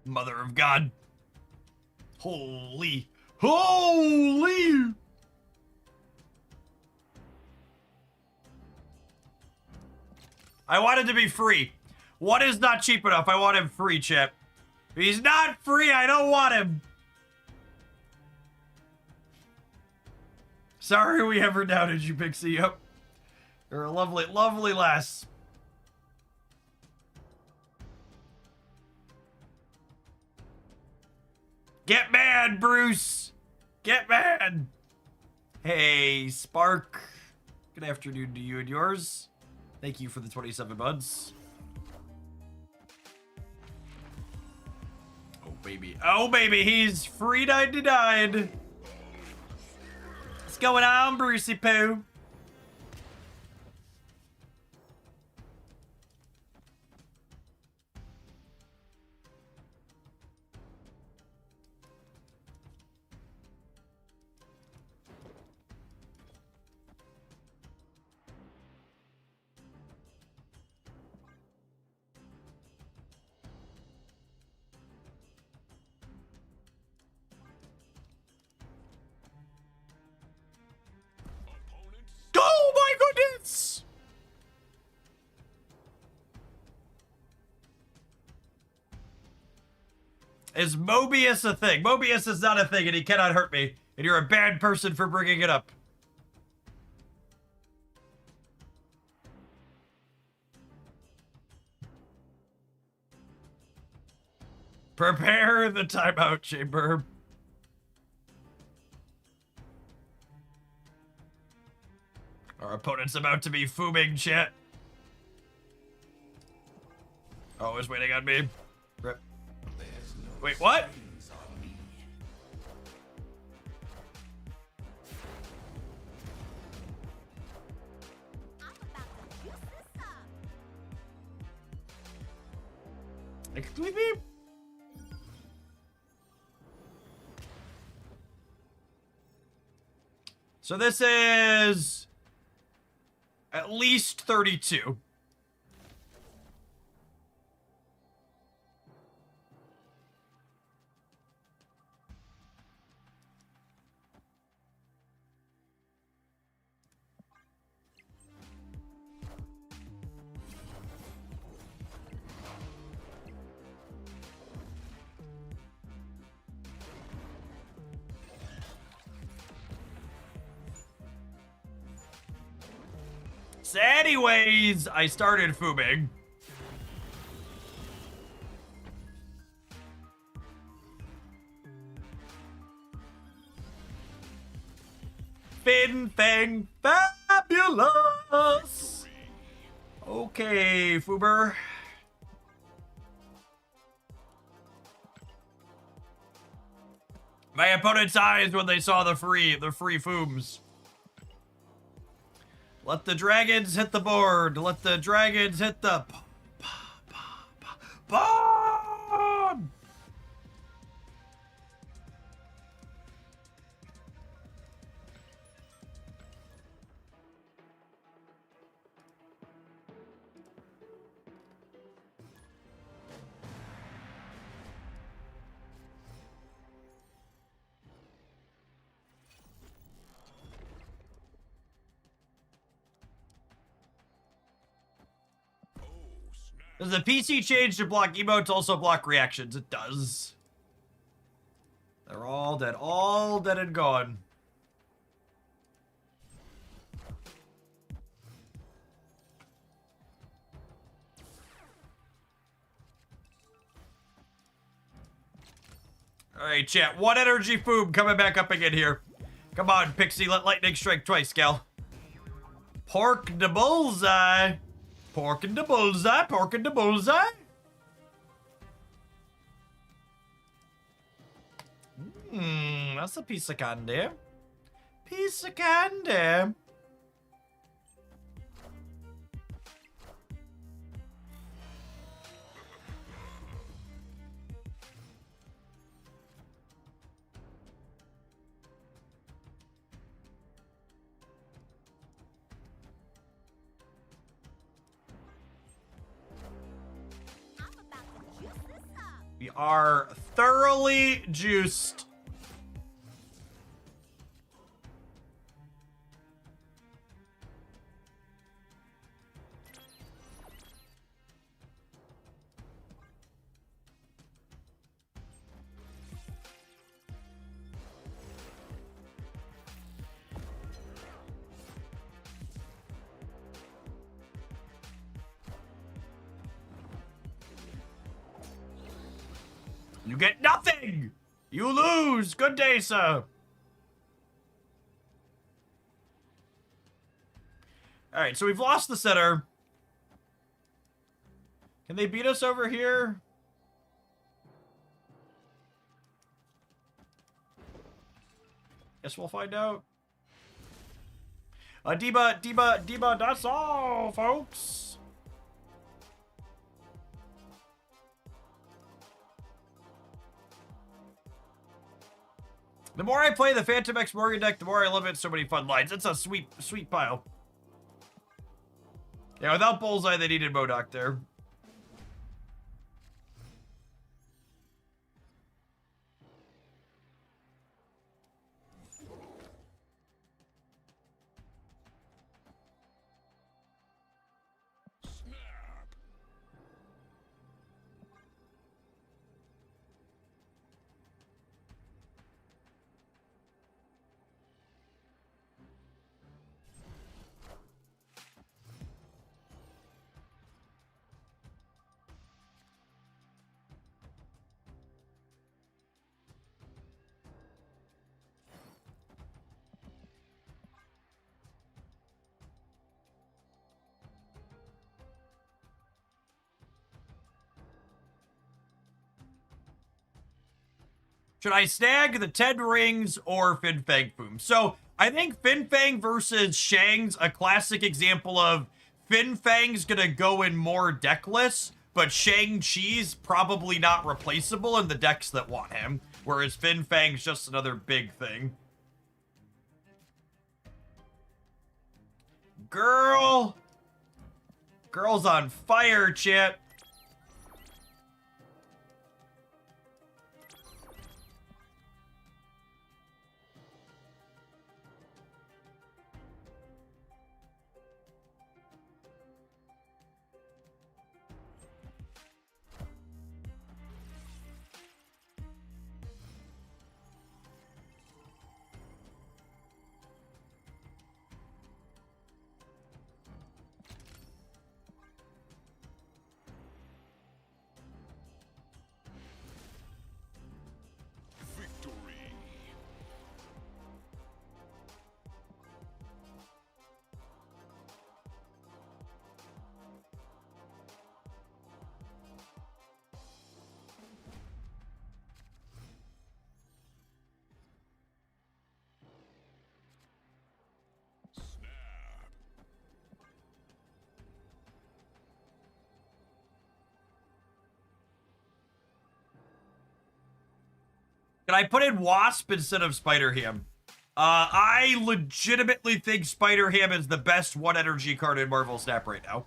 Mother of God. Holy. Holy! I want it to be free. What is not cheap enough? I want him free, Chip. If he's not free, I don't want him. Sorry we ever doubted you, Pixie. Yep. You're a lovely, lovely lass. Get mad, Bruce! Get mad! Hey, Spark. Good afternoon to you and yours. Thank you for the 27 buds. Oh, baby. Oh, baby, he's free 99. What's going on, Brucey Poo? Oh my goodness! Is Mobius a thing? Mobius is not a thing and he cannot hurt me. And you're a bad person for bringing it up. Prepare the timeout chamber. Our opponent's about to be fooming, chat. Oh, he's waiting on me. Rip. Wait, what? I'm about to juice this up. Excuse me? So this is at least 32. So anyways, I started fooming. Fin Fang Fabulous. Okay, Foober. My opponent's eyes when they saw the free fooms. Let the dragons hit the board. Let the dragons hit the board. Does the PC change to block emotes also block reactions? It does. They're all dead. All dead and gone. Alright, chat. One energy food coming back up again here. Come on, Pixie. Let lightning strike twice, gal. Pork the bullseye. Pork in the bullseye. Pork in the bullseye. That's a piece of candy. Piece of candy. I'm about to juice this up. We are thoroughly juiced. You get nothing! You lose! Good day, sir! Alright, so we've lost the center. Can they beat us over here? Guess we'll find out. Deba, that's all, folks! The more I play the Phantom X Morgan deck, the more I love it. So many fun lines. It's a sweet, sweet pile. Yeah, without Bullseye, they needed Modok there. Should I snag the 10 rings or Fin Fang Foom? So, I think Fin Fang versus Shang's a classic example of Fin Fang's gonna go in more deckless, but Shang-Chi's probably not replaceable in the decks that want him, whereas Fin Fang's just another big thing. Girl! Girl's on fire, chat. Can I put in Wasp instead of Spider-Ham? I legitimately think Spider-Ham is the best one energy card in Marvel Snap right now.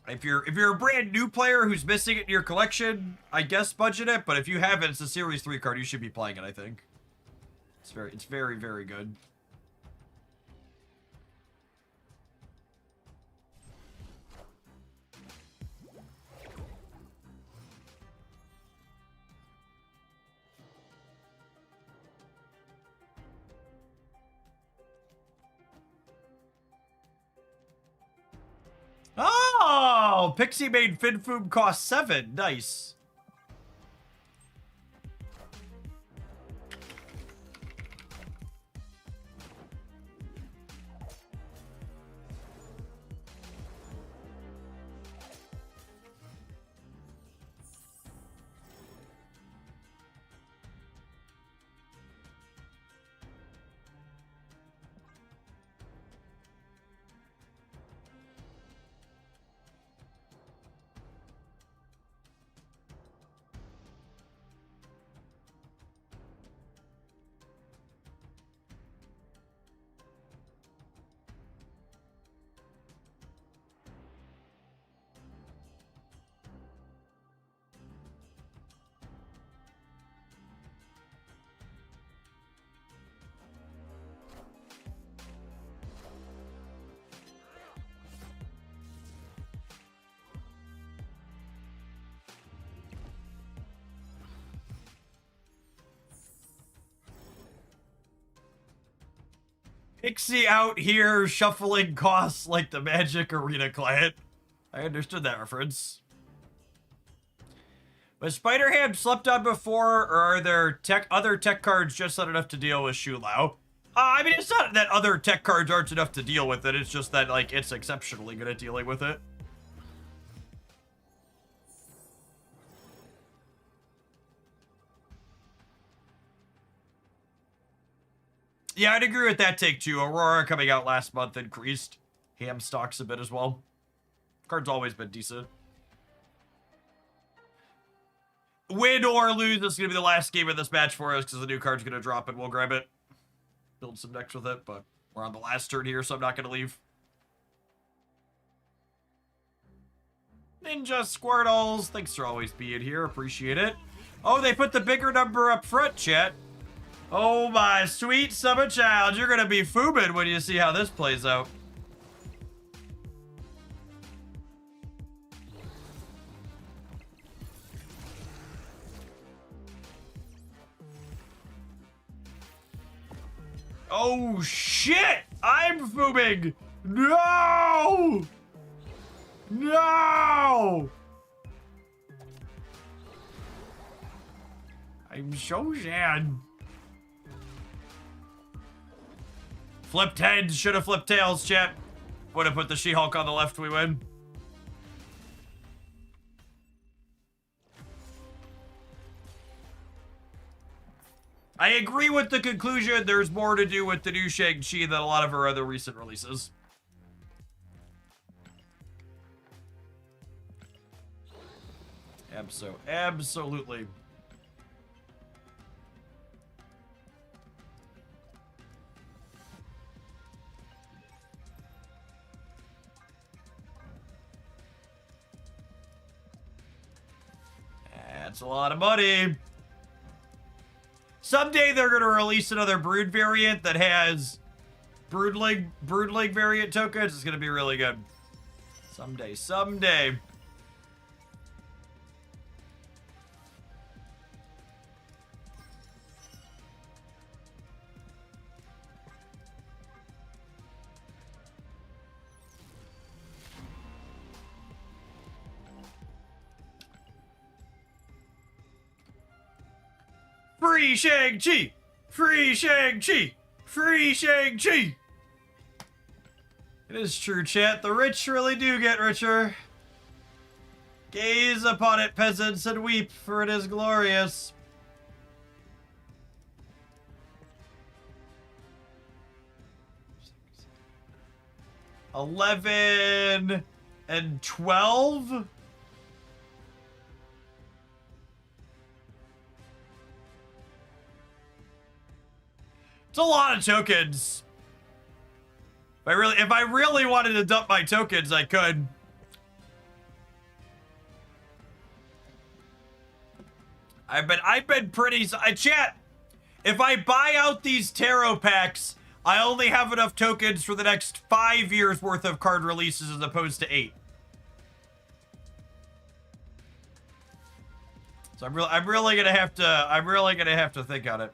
If you're a brand new player who's missing it in your collection, I guess budget it, but if you have it, it's a Series 3 card, you should be playing it, I think. It's very, very good. Wow, Pixie made FinFoom cost 7. Nice. Pixie out here shuffling costs like the Magic Arena client. I understood that reference. Was Spider-Ham slept on before, or are there other tech cards just not enough to deal with Shu Lao? I mean, it's not that other tech cards aren't enough to deal with it. It's just that, like, it's exceptionally good at dealing with it. Yeah, I'd agree with that take, too. Aurora coming out last month increased ham stocks a bit as well. Card's always been decent. Win or lose, this is going to be the last game of this match for us because the new card's going to drop and we'll grab it. Build some decks with it, but we're on the last turn here, so I'm not going to leave. Ninja Squirtles, thanks for always being here. Appreciate it. Oh, they put the bigger number up front, chat. Oh my sweet summer child, you're gonna be foobing when you see how this plays out. Oh shit! I'm foobing! No! No! I'm so sad. Flipped heads, should have flipped tails, chat. Would have put the She-Hulk on the left, we win. I agree with the conclusion. There's more to do with the new Shang-Chi than a lot of her other recent releases. Absolutely. That's a lot of money. Someday they're going to release another Brood variant that has Broodling variant tokens. It's going to be really good. Someday. Free Shang-Chi! Free Shang-Chi! Free Shang-Chi! It is true, chat. The rich really do get richer. Gaze upon it, peasants, and weep, for it is glorious. $11 and $12? It's a lot of tokens. If I really wanted to dump my tokens, I could. I've been pretty. Chat. If I buy out these tarot packs, I only have enough tokens for the next 5 years worth of card releases as opposed to 8. So I'm really gonna have to think on it.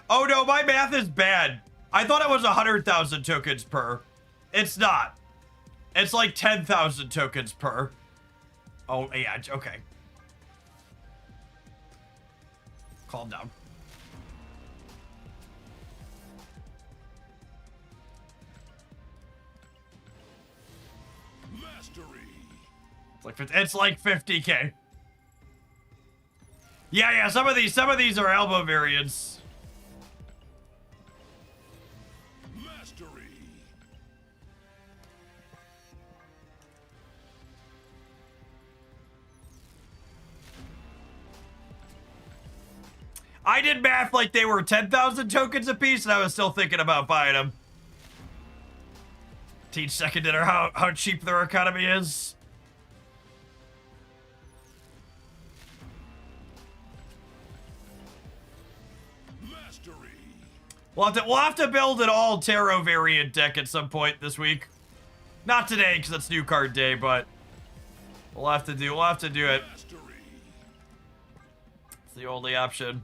Oh no, my math is bad. I thought it was 100,000 tokens per. It's not. It's like 10,000 tokens per. Oh, yeah, okay. Calm down. Mastery. It's like 50K. Yeah, some of these are elbow variants. Mastery. I did math like they were 10,000 tokens apiece, and I was still thinking about buying them. Teach second dinner how cheap their economy is. Mastery. We'll have to build an all tarot variant deck at some point this week. Not today, because it's new card day, but we'll have to do it. Mastery. It's the only option.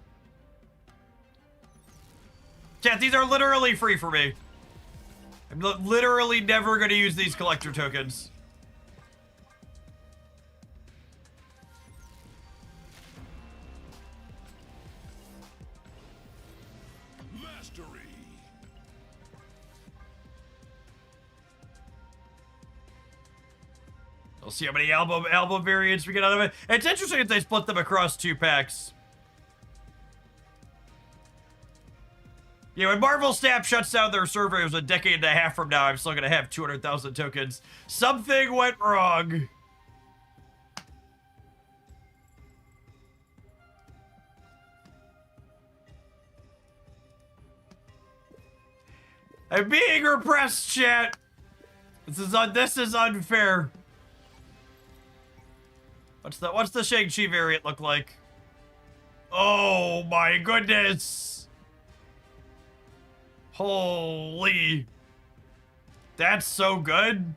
Chat, these are literally free for me. I'm literally never going to use these collector tokens. Mastery. We'll see how many album variants we get out of it. It's interesting that they split them across 2 packs. Yeah, when Marvel Snap shuts down their servers a decade and a half from now, I'm still gonna have 200,000 tokens. Something went wrong. I'm being repressed, chat. This is unfair. What's the Shang-Chi variant look like? Oh my goodness. Holy. That's so good.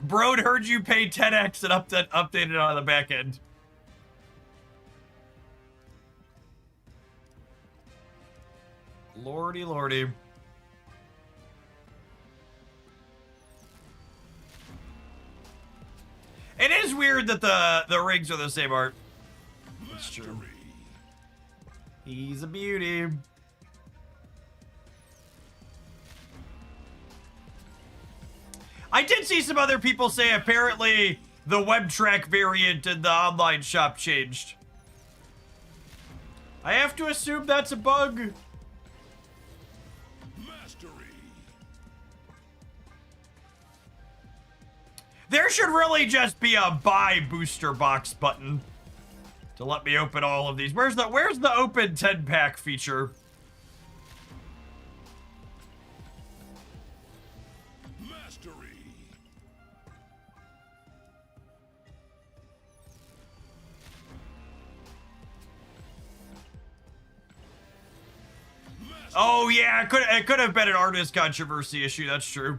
Broad heard you pay 10x and updated on the back end. Lordy, lordy. It is weird that the rings are the same art. That's true. He's a beauty. I did see some other people say apparently the web track variant in the online shop changed. I have to assume that's a bug. Mastery. There should really just be a buy booster box button to let me open all of these. Where's the open 10-pack feature? Mastery. Oh yeah, it could have been an artist controversy issue. That's true.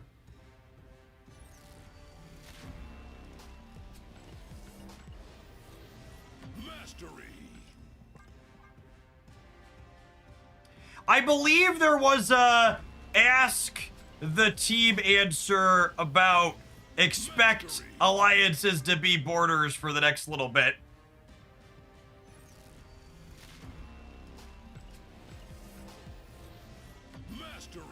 I believe there was a ask the team answer about expect alliances to be borders for the next little bit. Mastery.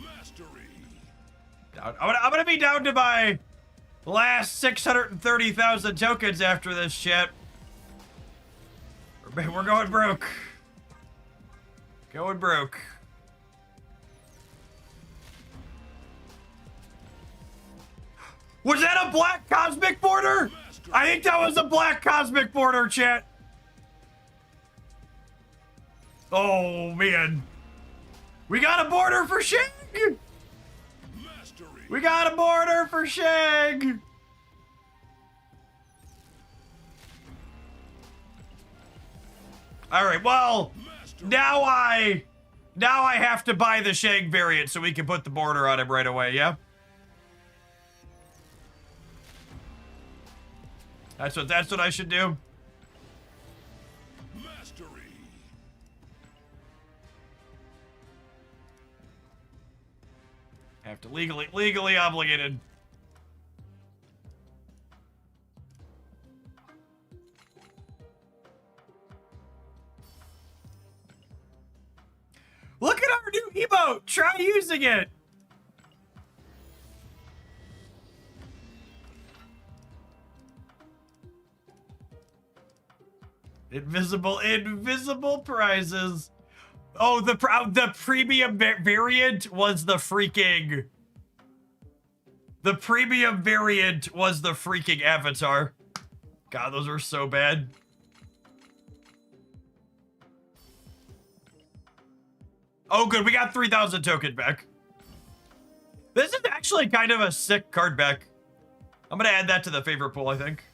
Mastery. I'm gonna be down to my last 630,000 tokens after this shit. We're going broke. Going broke. Was that a black cosmic border? I think that was a black cosmic border, chat. Oh, man. We got a border for Shang! We got a border for Shang! Alright, well, now I have to buy the Shang variant so we can put the border on him right away, yeah? That's what I should do. Mastery. I have to legally obligated. Look at our new emote. Try using it. Invisible prizes. Oh, the premium variant was the freaking. The premium variant was the freaking avatar. God, those are so bad. Oh, good. We got 3,000 token back. This is actually kind of a sick card back. I'm going to add that to the favorite pool, I think.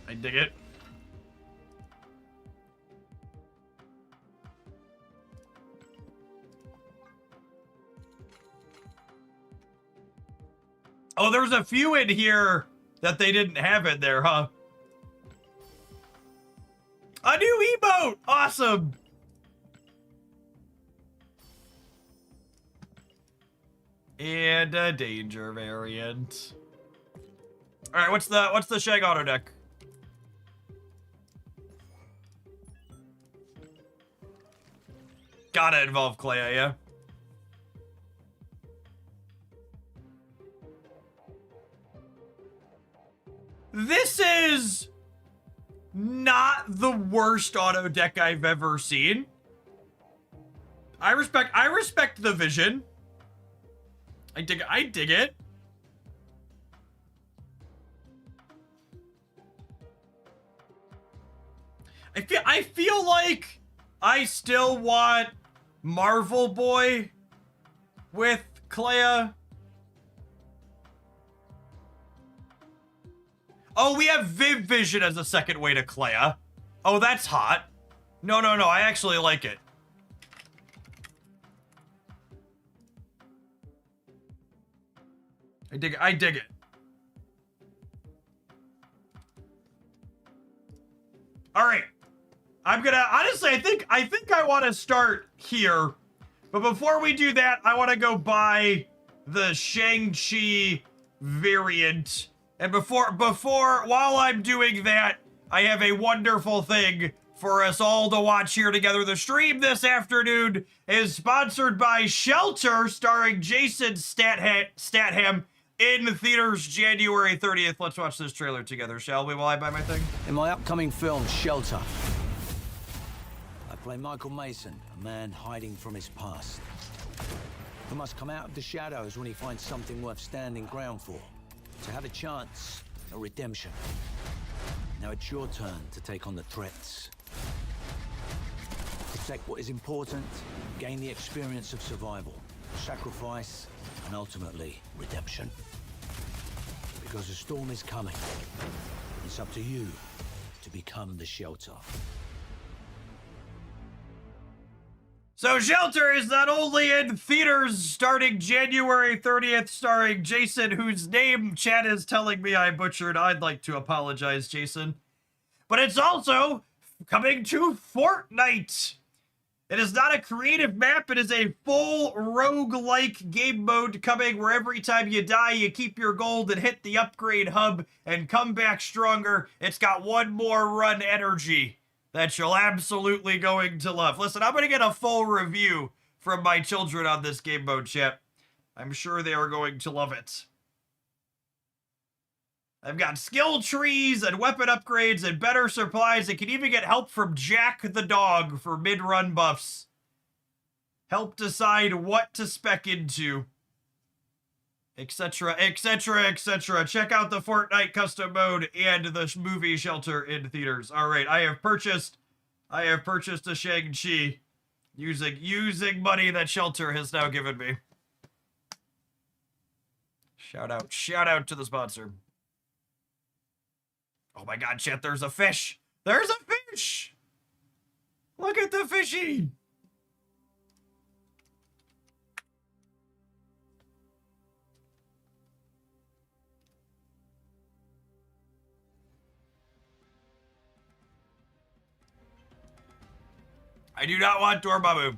I dig it. Oh, there's a few in here that they didn't have in there, huh? A new emote! Awesome! And a danger variant. Alright, what's the Shag auto deck? Gotta involve Clea, yeah? This is not the worst auto deck I've ever seen. I respect the vision. I dig it. I feel like I still want Marvel Boy with Clea. Oh, we have Viv Vision as a second way to Clea. Oh, that's hot. No, I actually like it. I dig it. All right. I'm gonna, honestly, I think I want to start here. But before we do that, I want to go buy the Shang-Chi variant. And while I'm doing that, I have a wonderful thing for us all to watch here together. The stream this afternoon is sponsored by Shelter, starring Jason Statham, in theaters January 30th. Let's watch this trailer together, shall we, while I buy my thing? In my upcoming film, Shelter, I play Michael Mason, a man hiding from his past, who must come out of the shadows when he finds something worth standing ground for, to have a chance, a redemption. Now it's your turn to take on the threats. Protect what is important, gain the experience of survival, sacrifice, and ultimately, redemption. Because a storm is coming. It's up to you to become the shelter. So Shelter is not only in theaters starting January 30th, starring Jason, whose name chat is telling me I butchered. I'd like to apologize, Jason. But it's also coming to Fortnite. It is not a creative map. It is a full rogue-like game mode coming where every time you die, you keep your gold and hit the upgrade hub and come back stronger. It's got one more run energy that you're absolutely going to love. Listen, I'm going to get a full review from my children on this game mode, chat. I'm sure they are going to love it. I've got skill trees and weapon upgrades and better supplies. It can even get help from Jack the dog for mid-run buffs. Help decide what to spec into. Etc, etc, etc. Check out the Fortnite custom mode and the movie Shelter in theaters. All right, I have purchased a Shang-Chi using money that Shelter has now given me. Shout out to the sponsor. Oh my god, chat, there's a fish. There's a fish. Look at the fishy. I do not want Dormammu.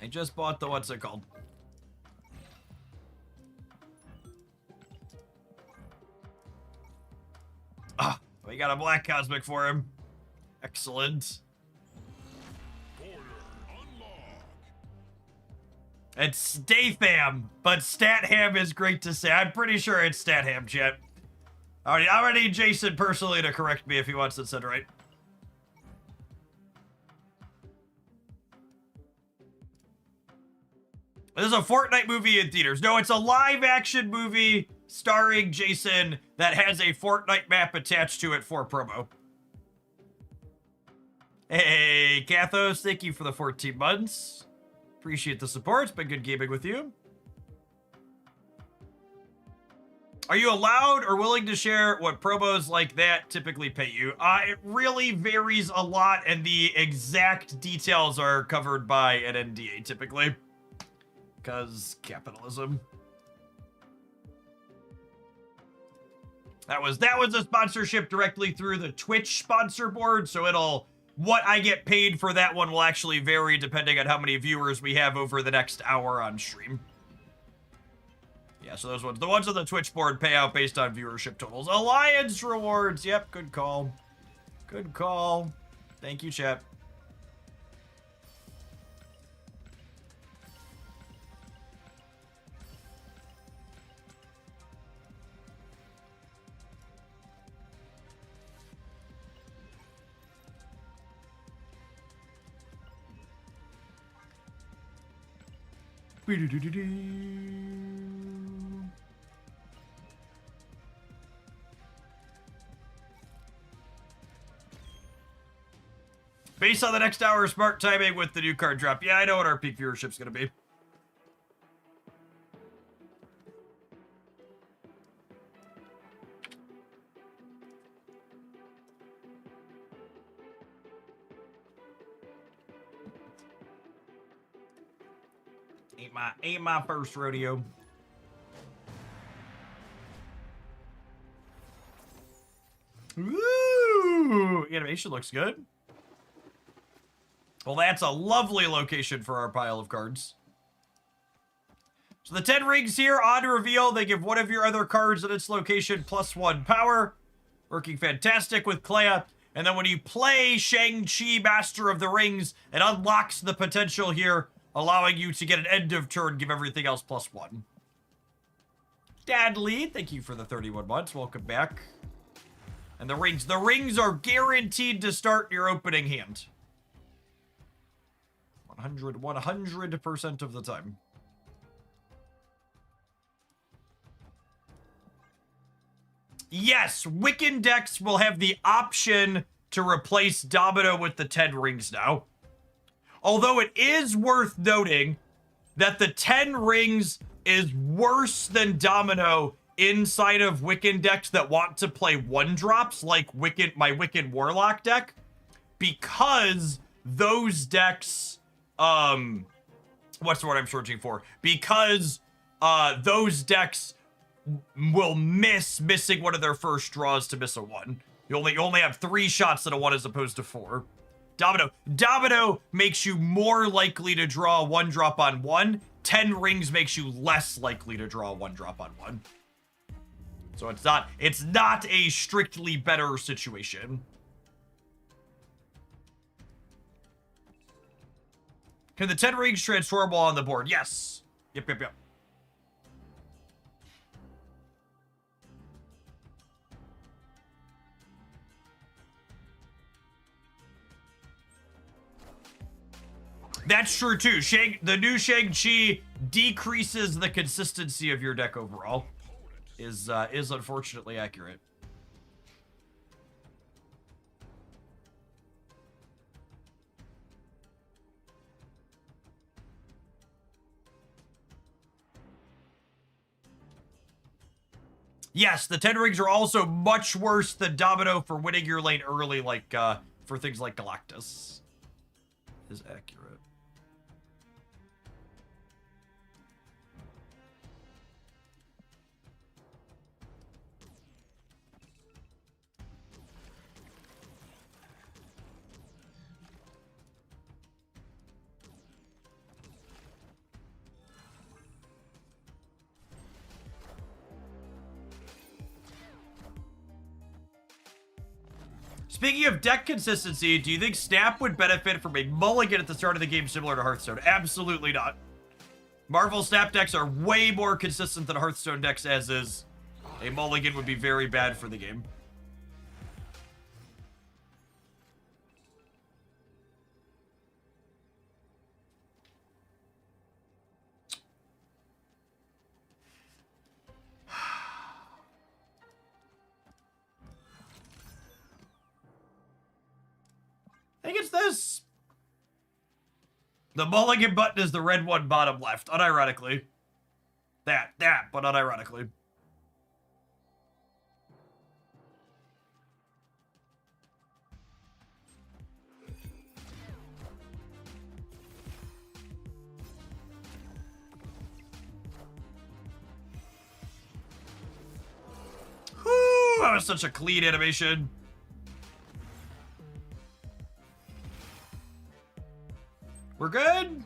I just bought the, what's it called? Ah, we got a black cosmic for him. Excellent. It's Statham, but Statham is great to say. I'm pretty sure it's Statham, chat. I already need Jason personally to correct me if he wants it said right. This is a Fortnite movie in theaters. No, it's a live-action movie starring Jason that has a Fortnite map attached to it for promo. Hey, Kathos, thank you for the 14 months. Appreciate the support. It's been good gaming with you. Are you allowed or willing to share what promos like that typically pay you? It really varies a lot, and the exact details are covered by an NDA typically. Because capitalism. That was a sponsorship directly through the Twitch sponsor board, so what I get paid for that one will actually vary depending on how many viewers we have over the next hour on stream. Yeah, so those ones, the ones on the Twitch board pay out based on viewership totals. Alliance rewards, yep, good call. Good call. Thank you, chat. Based on the next hour, smart timing with the new card drop. Yeah, I know what our peak viewership's gonna be. Ain't my first rodeo. Ooh, animation looks good. Well, that's a lovely location for our pile of cards. So the 10 rings here, on reveal, they give one of your other cards at its location +1 power. Working fantastic with Clea. And then when you play Shang-Chi, Master of the Rings, it unlocks the potential here, allowing you to get an end of turn, give everything else +1. Dadley, thank you for the 31 months. Welcome back. And the rings are guaranteed to start your opening hand. 100% of the time. Yes, Wiccan decks will have the option to replace Domino with the 10 rings now. Although it is worth noting that the 10 rings is worse than Domino inside of Wiccan decks that want to play 1-drops like my Wiccan Warlock deck, because those decks, what's the word I'm searching for? Because those decks will missing one of their first draws to miss a 1. You only have 3 shots at a 1 as opposed to 4. Domino makes you more likely to draw a 1-drop on 1. 10 rings makes you less likely to draw a 1-drop on 1. So it's not a strictly better situation. Can the 10 rings transform while on the board? Yes. Yep. That's true too. The new Shang-Chi decreases the consistency of your deck overall. Is unfortunately accurate. Yes, the 10 rings are also much worse than Domino for winning your lane early, like for things like Galactus. Is accurate. Speaking of deck consistency, do you think Snap would benefit from a mulligan at the start of the game similar to Hearthstone? Absolutely not. Marvel Snap decks are way more consistent than Hearthstone decks as is. A mulligan would be very bad for the game. I think it's this. The mulligan button is the red one bottom left, unironically. That, but unironically. Whew, that was such a clean animation. We're good?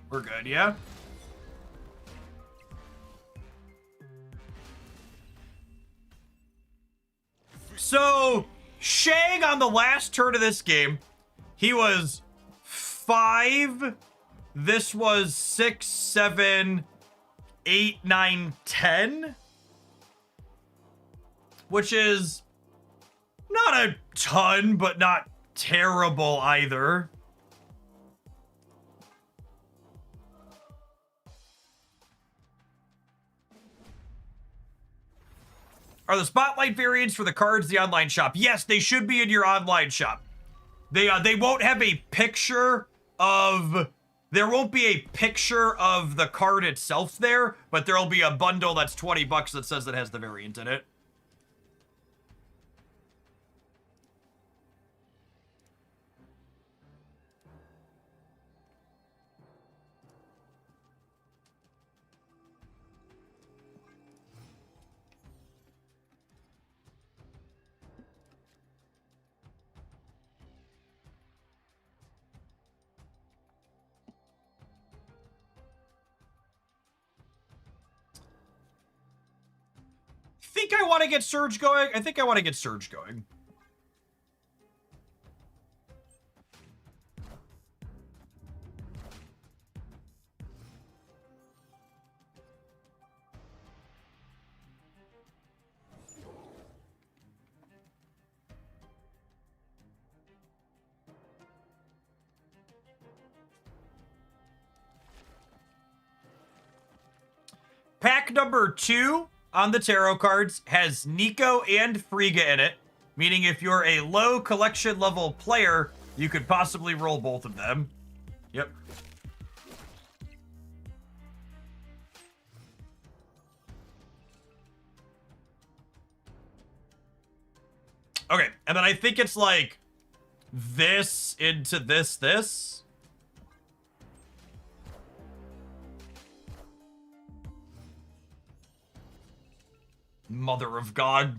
We're good, yeah? So, Shang on the last turn of this game, he was 5. This was 6, 7, 8, 9, 10. Which is not a ton, but not terrible either. Are the spotlight variants for the cards the online shop? Yes, they should be in your online shop. They won't have a picture of... There won't be a picture of the card itself there, but there'll be a bundle that's $20 that says it has the variant in it. Think I want to get Surge going? I think I want to get Surge going. Pack number 2 on the tarot cards has Nico and Frigga in it, meaning if you're a low collection level player, you could possibly roll both of them. Yep. Okay, and then I think it's like this into this. Mother of God.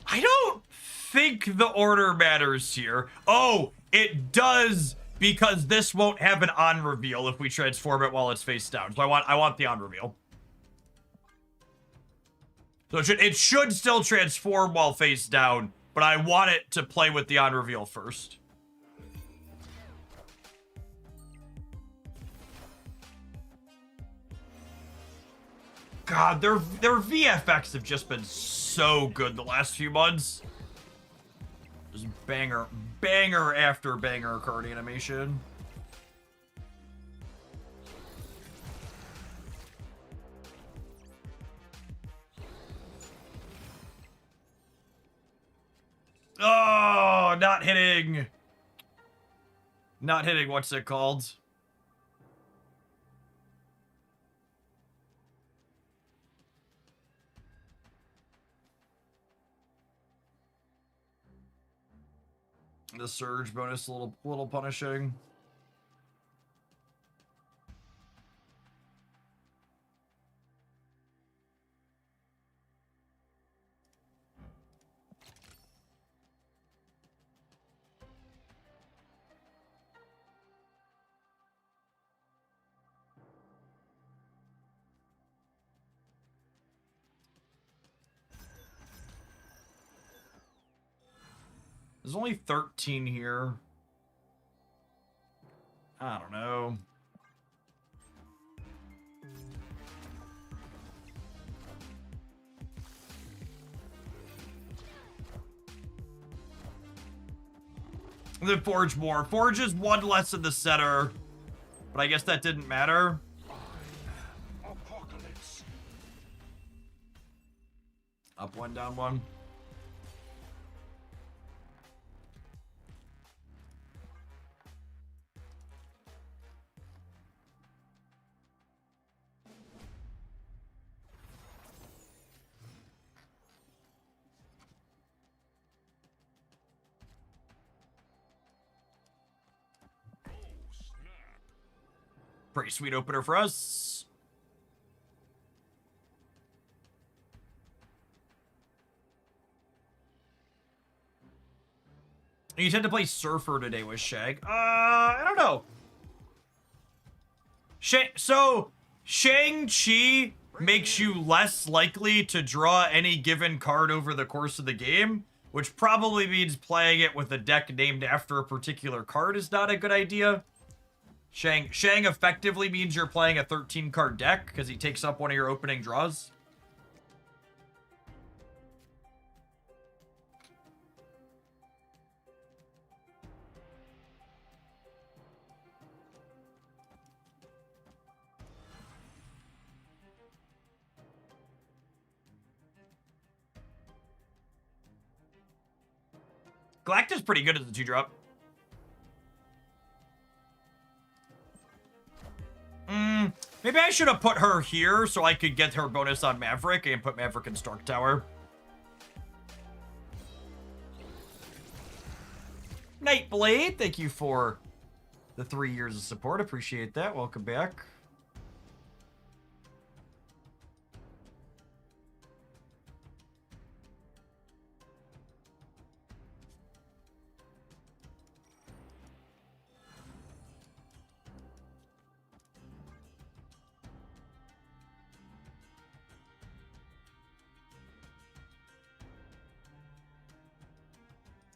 I don't think the order matters here. Oh, it does, because this won't have an on reveal if we transform it while it's face down. So I want the on reveal. So it should still transform while face down, but I want it to play with the on reveal first. God, their VFX have just been so good the last few months. Just banger after banger card animation. Oh, not hitting. Not hitting, what's it called? The surge bonus, a little punishing. There's only 13 here. I don't know. Then Forge more. Forge is one less in the center, but I guess that didn't matter. Apocalypse. Up one, down one. Pretty sweet opener for us. You tend to play Surfer today with Shag. I don't know. So, Shang-Chi makes you less likely to draw any given card over the course of the game, which probably means playing it with a deck named after a particular card is not a good idea. Shang effectively means you're playing a 13-card deck because he takes up one of your opening draws. Galacta's pretty good as a 2-drop. Maybe I should have put her here so I could get her bonus on Maverick and put Maverick in Stark Tower. Nightblade, thank you for the 3 years of support. Appreciate that. Welcome back.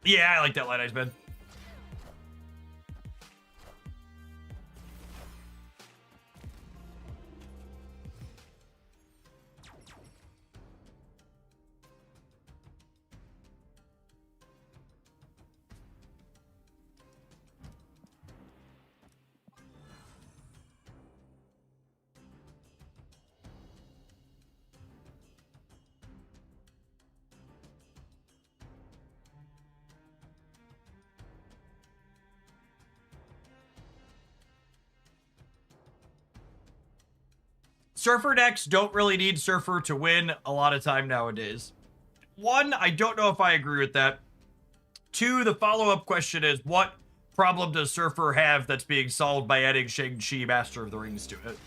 Yeah, I like that Light Eyes bed. Surfer decks don't really need Surfer to win a lot of time nowadays. One, I don't know if I agree with that. Two, the follow-up question is, what problem does Surfer have that's being solved by adding Shang-Chi Master of the Rings to it?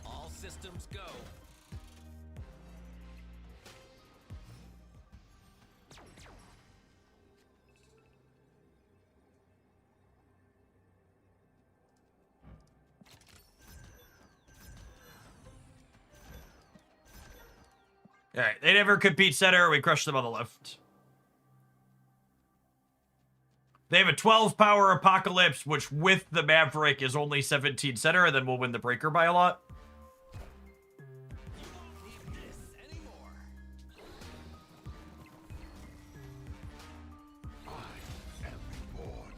All systems go. All right, they never compete center. We crush them on the left. They have a 12 power Apocalypse, which with the Maverick is only 17 center, and then we'll win the Breaker by a lot. You won't need this anymore. I am reborn.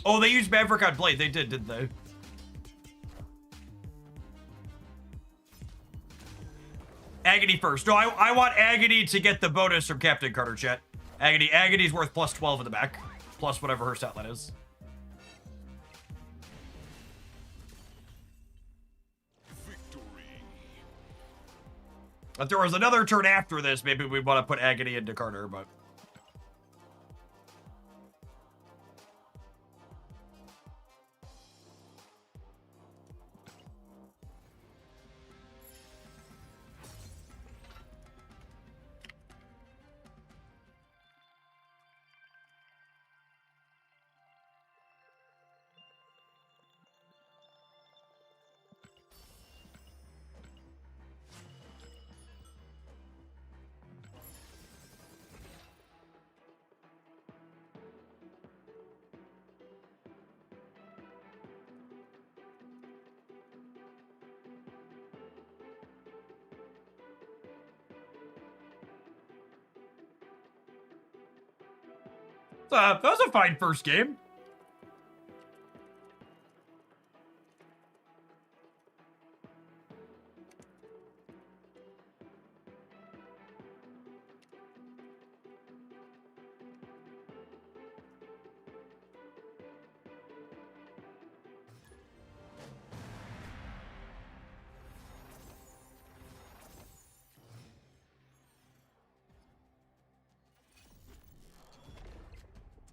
Oh, they used Maverick on Blade. They did, didn't they? Agony first. No, I want Agony to get the bonus from Captain Carter, chat. Agony's worth plus 12 in the back. Plus whatever her stat line is. Victory. If there was another turn after this, maybe we'd want to put Agony into Carter, but... That was a fine first game.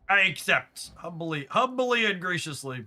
I accept, humbly and graciously.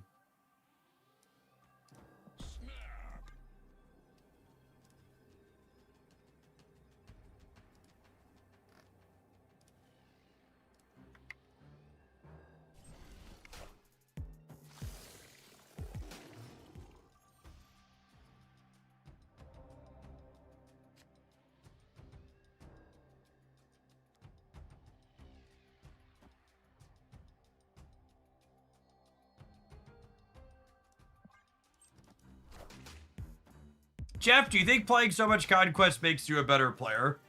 Jeff, do you think playing so much Conquest makes you a better player?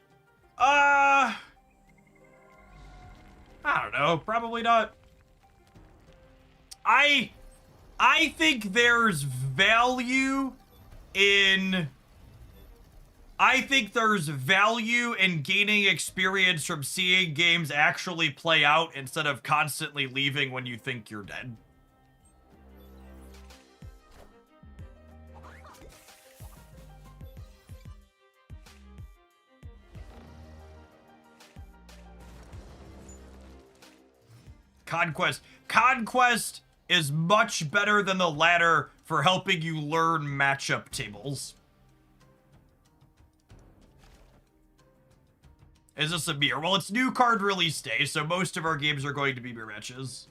I don't know. Probably not. I think there's value in... I think there's value in gaining experience from seeing games actually play out instead of constantly leaving when you think you're dead. Conquest is much better than the latter for helping you learn matchup tables. Is this a mirror? Well, it's new card release day, so most of our games are going to be mirror matches.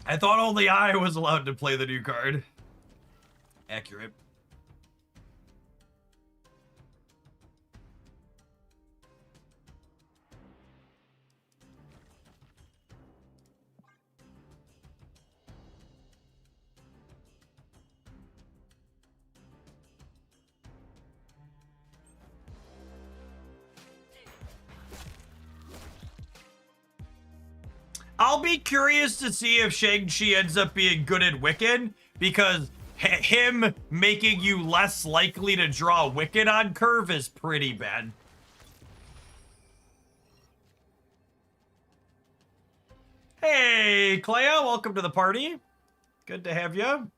I thought only I was allowed to play the new card. Accurate. I'll be curious to see if Shang-Chi ends up being good at Wiccan, because him making you less likely to draw Wiccan on curve is pretty bad. Hey, Clea, welcome to the party. Good to have you.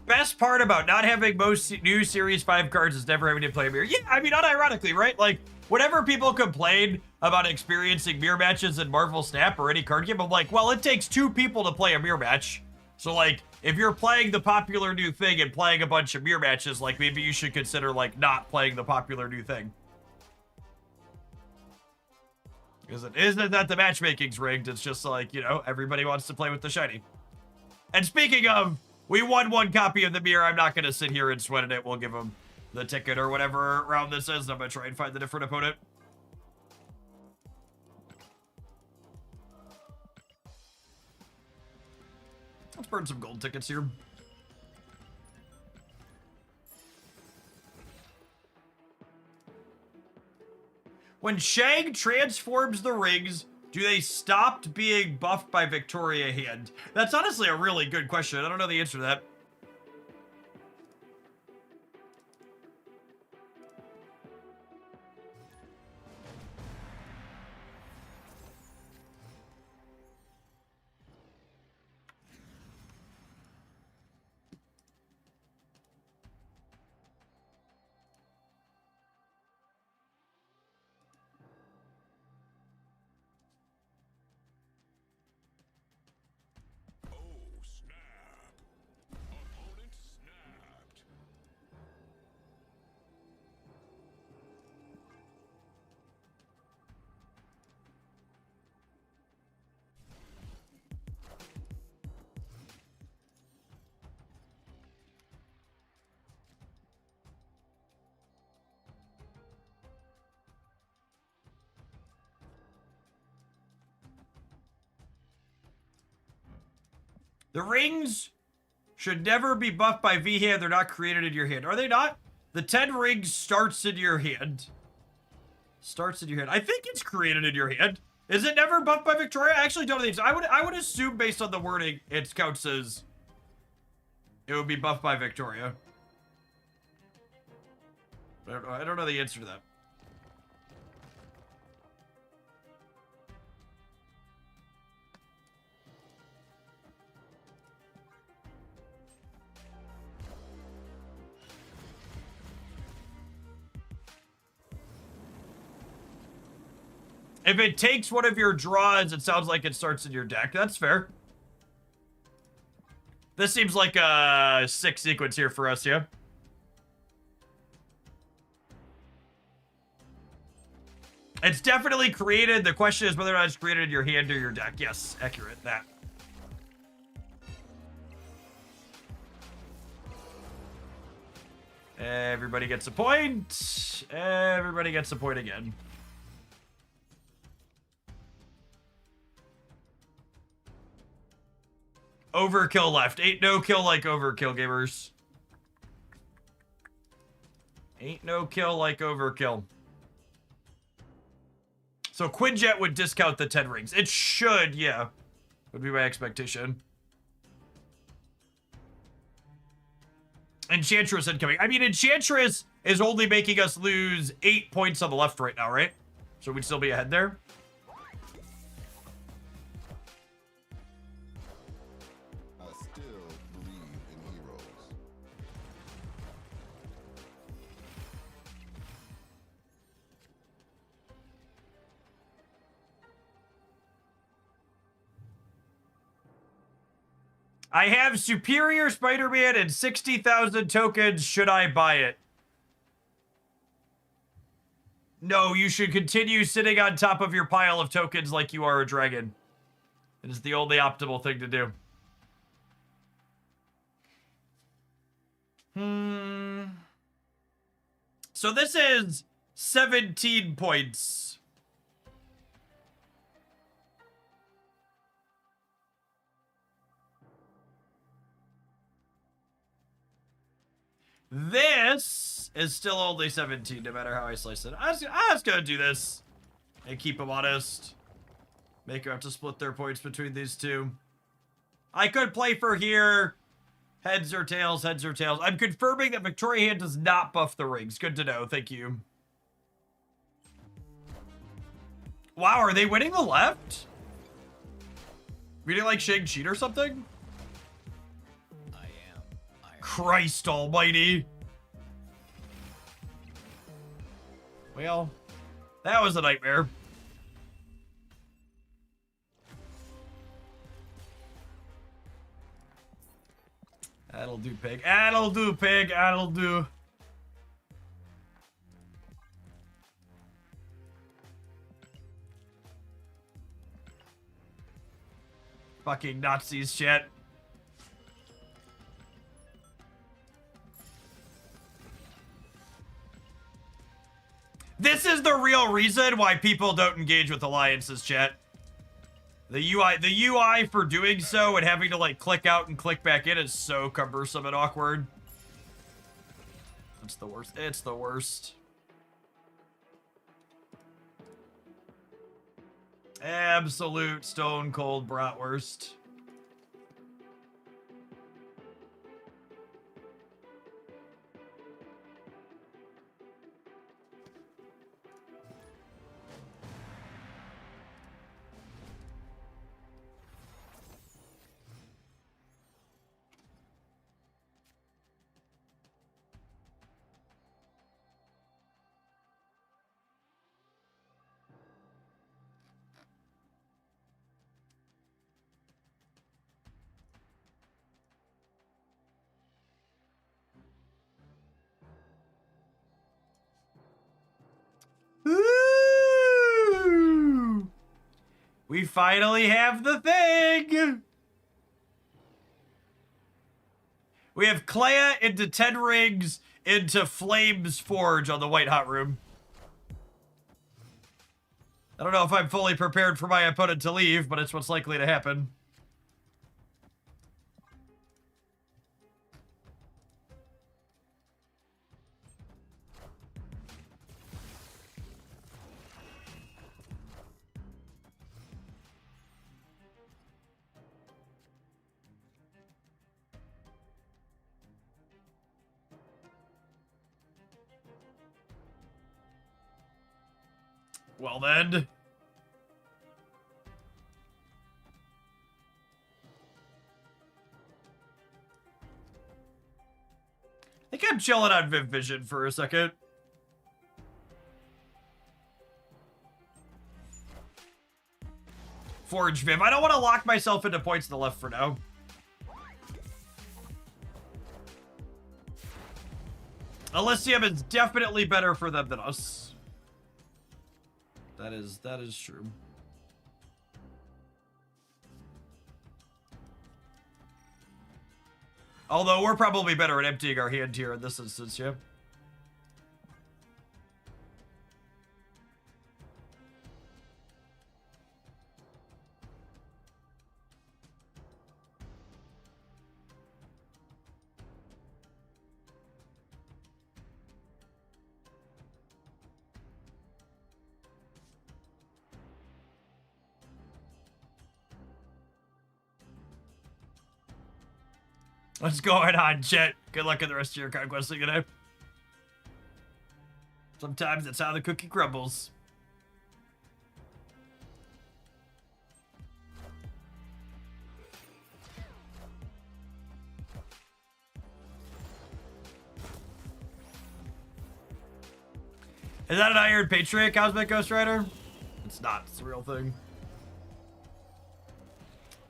Best part about not having most new Series 5 cards is never having to play a mirror. Yeah, I mean, unironically, right? Like, whenever people complain about experiencing mirror matches in Marvel Snap or any card game, I'm like, well, it takes 2 people to play a mirror match. So, like, if you're playing the popular new thing and playing a bunch of mirror matches, like, maybe you should consider, like, not playing the popular new thing. Because it isn't that the matchmaking's rigged, it's just like, you know, everybody wants to play with the shiny. And speaking of, we won 1 copy of the mirror. I'm not going to sit here and sweat it. We'll give him the ticket or whatever round this is. I'm going to try and find the different opponent. Let's burn some gold tickets here. When Shang transforms the rings, do they stop being buffed by Victoria Hand? That's honestly a really good question. I don't know the answer to that. The rings should never be buffed by V-hand. They're not created in your hand. Are they not? The 10 rings starts in your hand. Starts in your hand. I think it's created in your hand. Is it never buffed by Victoria? I actually don't think so. I would assume based on the wording, it counts as it would be buffed by Victoria. I don't know the answer to that. If it takes one of your draws, it sounds like it starts in your deck. That's fair. This seems like a sick sequence here for us, yeah? It's definitely created. The question is whether or not it's created in your hand or your deck. Yes, accurate. That. Everybody gets a point. Everybody gets a point again. Overkill left. Ain't no kill like overkill, gamers. Ain't no kill like overkill. So Quinjet would discount the 10 rings. It should, yeah. Would be my expectation. Enchantress incoming. I mean, Enchantress is only making us lose 8 points on the left right now, right? So we'd still be ahead there. I have Superior Spider-Man and 60,000 tokens. Should I buy it? No, you should continue sitting on top of your pile of tokens like you are a dragon. It is the only optimal thing to do. So this is 17 points. This is still only 17, no matter how I slice it. I was gonna do this and keep them honest. Make them have to split their points between these two. I could play for here. Heads or tails, heads or tails. I'm confirming that Victoria Hand does not buff the rings. Good to know, thank you. Wow, are they winning the left? Reading like Shang-Chi or something? Christ almighty. Well, that was a nightmare. That'll do, pig. That'll do, pig. That'll do. Fucking Nazis, shit. This is the real reason why people don't engage with alliances, chat. The UI for doing so and having to like click out and click back in is so cumbersome and awkward. It's the worst. It's the worst. Absolute stone cold bratwurst. Ooh. We finally have the thing. We have Clea into 10 rings into Flames Forge on the White Hot Room. I don't know if I'm fully prepared for my opponent to leave, but it's what's likely to happen. Well then. I think I'm chilling on Viv Vision for a second. Forge Viv. I don't want to lock myself into points to the left for now. Elysium is definitely better for them than us. That is true. Although we're probably better at emptying our hand here in this instance, yeah. What's going on, Chet? Good luck in the rest of your conquesting today. Sometimes that's how the cookie crumbles. Is that an Iron Patriot, Cosmic Ghost Rider? It's not. It's the real thing.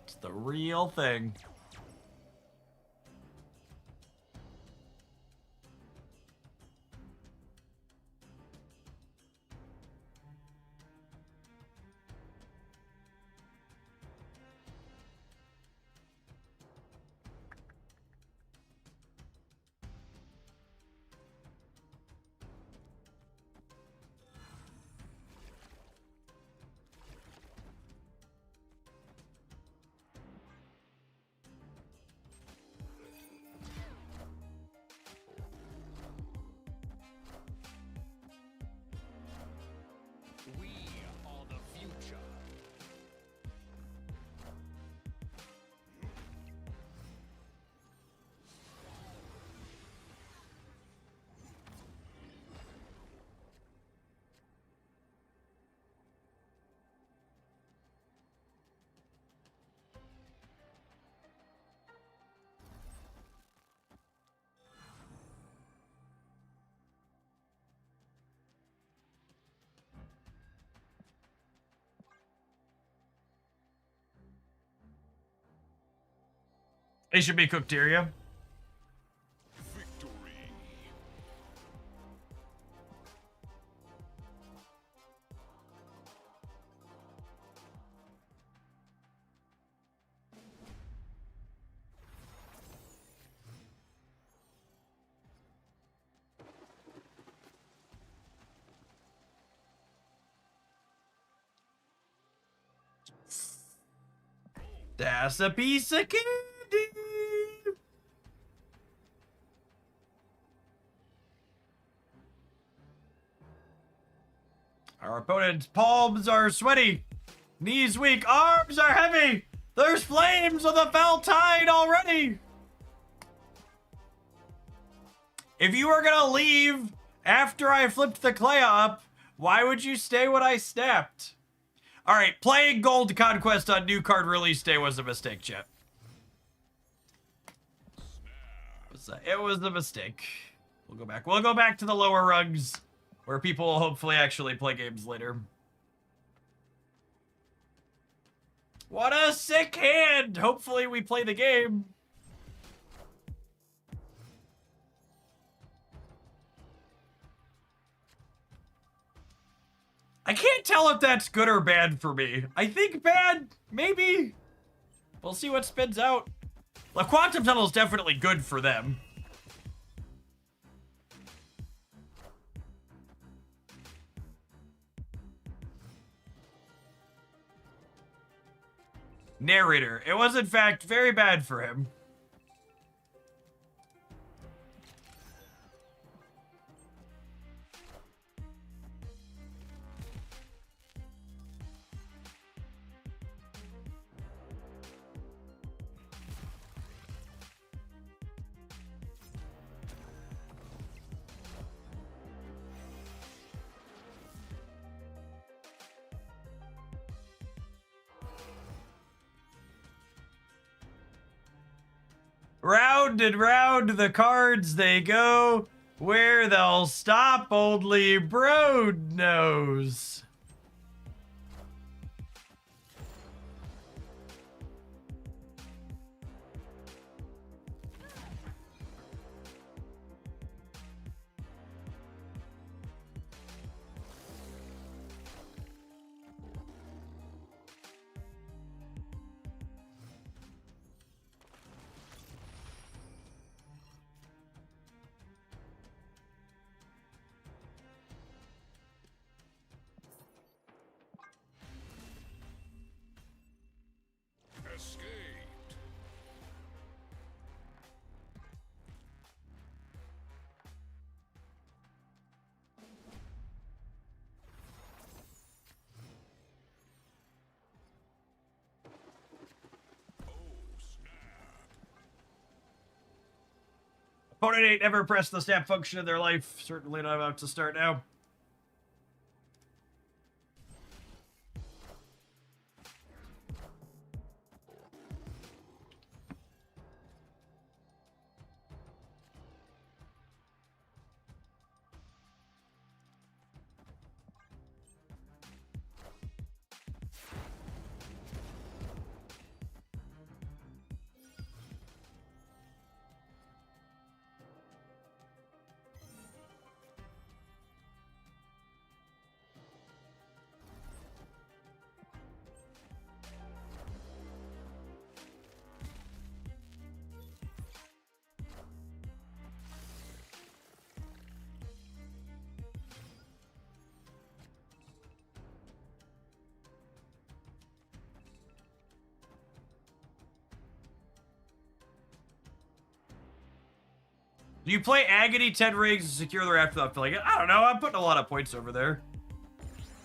It's the real thing. We are the future. It should be Cookteria. Victory. That's a piece of candy. Our opponent's palms are sweaty, knees weak, arms are heavy. There's flames on the fell tide already. If you were gonna leave after I flipped the Clea up, why would you stay when I snapped? All right, playing Gold Conquest on new card release day was a mistake, chat. It was a mistake. We'll go back. We'll go back to the lower rungs where people will hopefully actually play games later. What a sick hand! Hopefully we play the game. I can't tell if that's good or bad for me. I think bad, maybe. We'll see what spins out. The Quantum Tunnel is definitely good for them. Narrator. It was in fact very bad for him. Round and round the cards they go. Where they'll stop, only Brode knows. Escaped. Oh, snap. Opponent ain't ever pressed the snap function in their life. Certainly not about to start now. Do you play Agony 10 rings to secure the raft without filling it? I don't know. I'm putting a lot of points over there.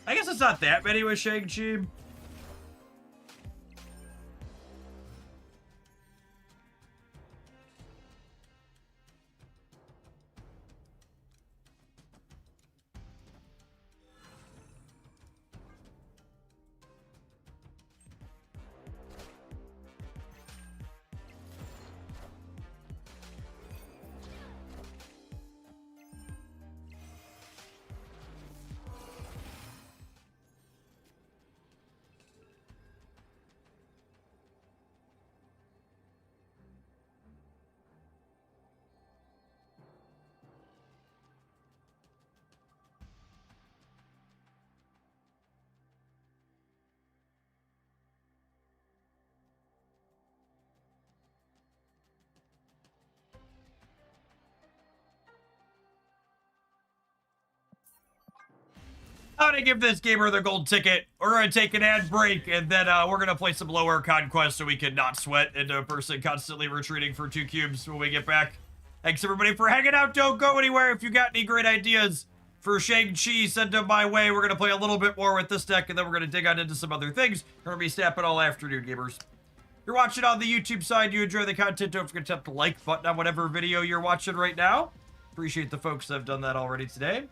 I guess it's not that many with Shang-Chi. I'm gonna give this gamer the gold ticket. We're gonna take an ad break, and then we're gonna play some lower conquest so we can not sweat into a person constantly retreating for 2 cubes when we get back. Thanks everybody for hanging out. Don't go anywhere. If you got any great ideas for Shang-Chi, send them my way. We're gonna play a little bit more with this deck, and then we're gonna dig on into some other things. We're gonna be snapping all afternoon, gamers. If you're watching on the YouTube side, you enjoy the content, don't forget to hit the like button on whatever video you're watching right now. Appreciate the folks that have done that already today.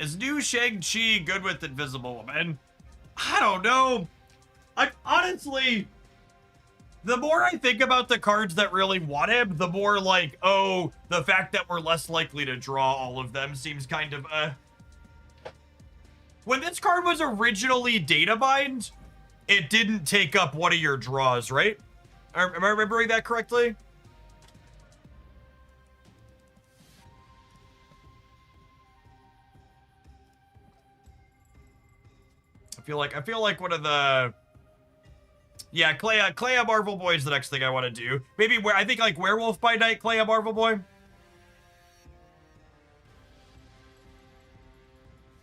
Is new Shang-Chi good with Invisible Woman? I don't know. Honestly, the more I think about the cards that really want him, the more like, oh, the fact that we're less likely to draw all of them seems kind of, When this card was originally data bind, it didn't take up one of your draws, right? Am I remembering that correctly? I feel like one of the, yeah, Clea Marvel Boy is the next thing I want to do. Maybe I think like Werewolf by Night, Clea Marvel Boy. I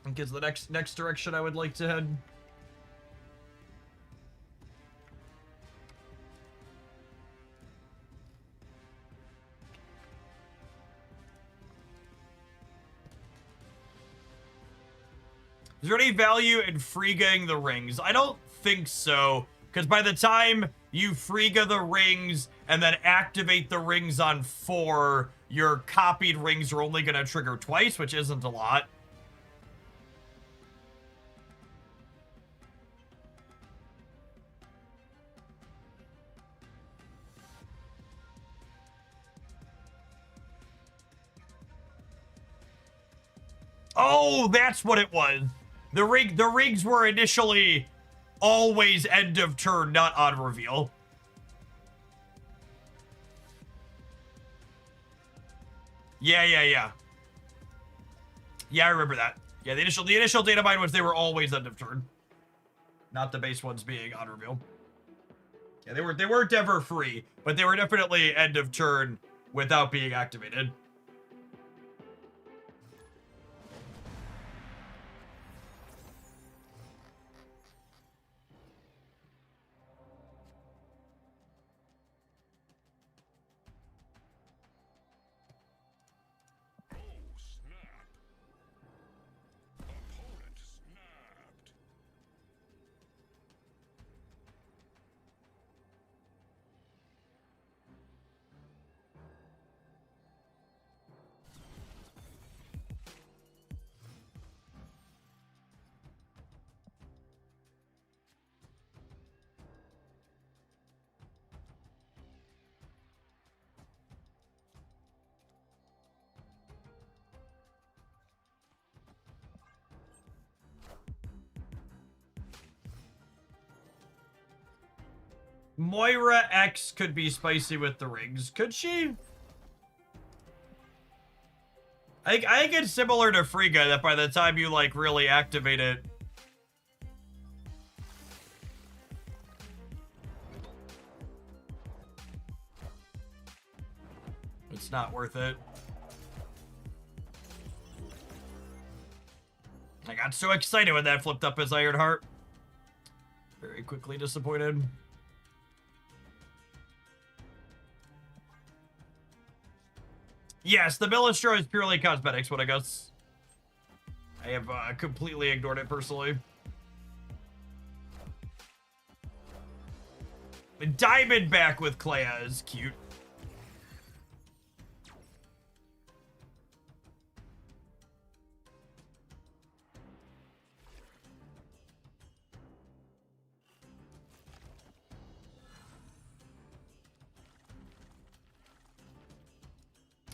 think is the next direction I would like to head. Is there any value in freeing the rings? I don't think so, because by the time you Frigga the rings and then activate the rings on 4, your copied rings are only going to trigger twice, which isn't a lot. Oh, that's what it was. The rigs were initially always end of turn, not on reveal. Yeah. Yeah, I remember that. Yeah, the initial data mine was they were always end of turn. Not the base ones being on reveal. Yeah, they weren't ever free, but they were definitely end of turn without being activated. Moira X could be spicy with the rings. Could she? I think it's similar to Frigga, that by the time you, like, really activate it... it's not worth it. I got so excited when that flipped up as Iron Heart. Very quickly disappointed. Yes, the Billistro is purely cosmetics, what I guess. I have completely ignored it personally. The Diamondback with Clea is cute.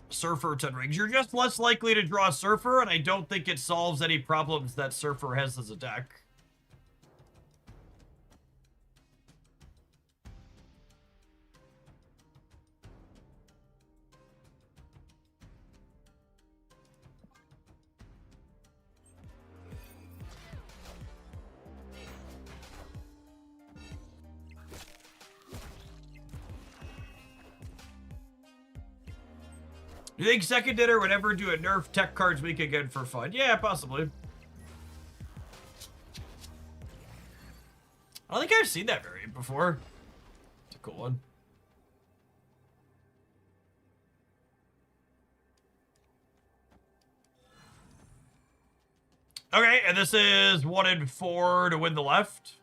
Surfer 10 rings. You're just less likely to draw Surfer, and I don't think it solves any problems that Surfer has as a deck. Do you think second dinner would ever do a nerf tech cards week again for fun? Yeah, possibly. I don't think I've seen that variant before. It's a cool one. Okay, and this is 1 and 4 to win the left.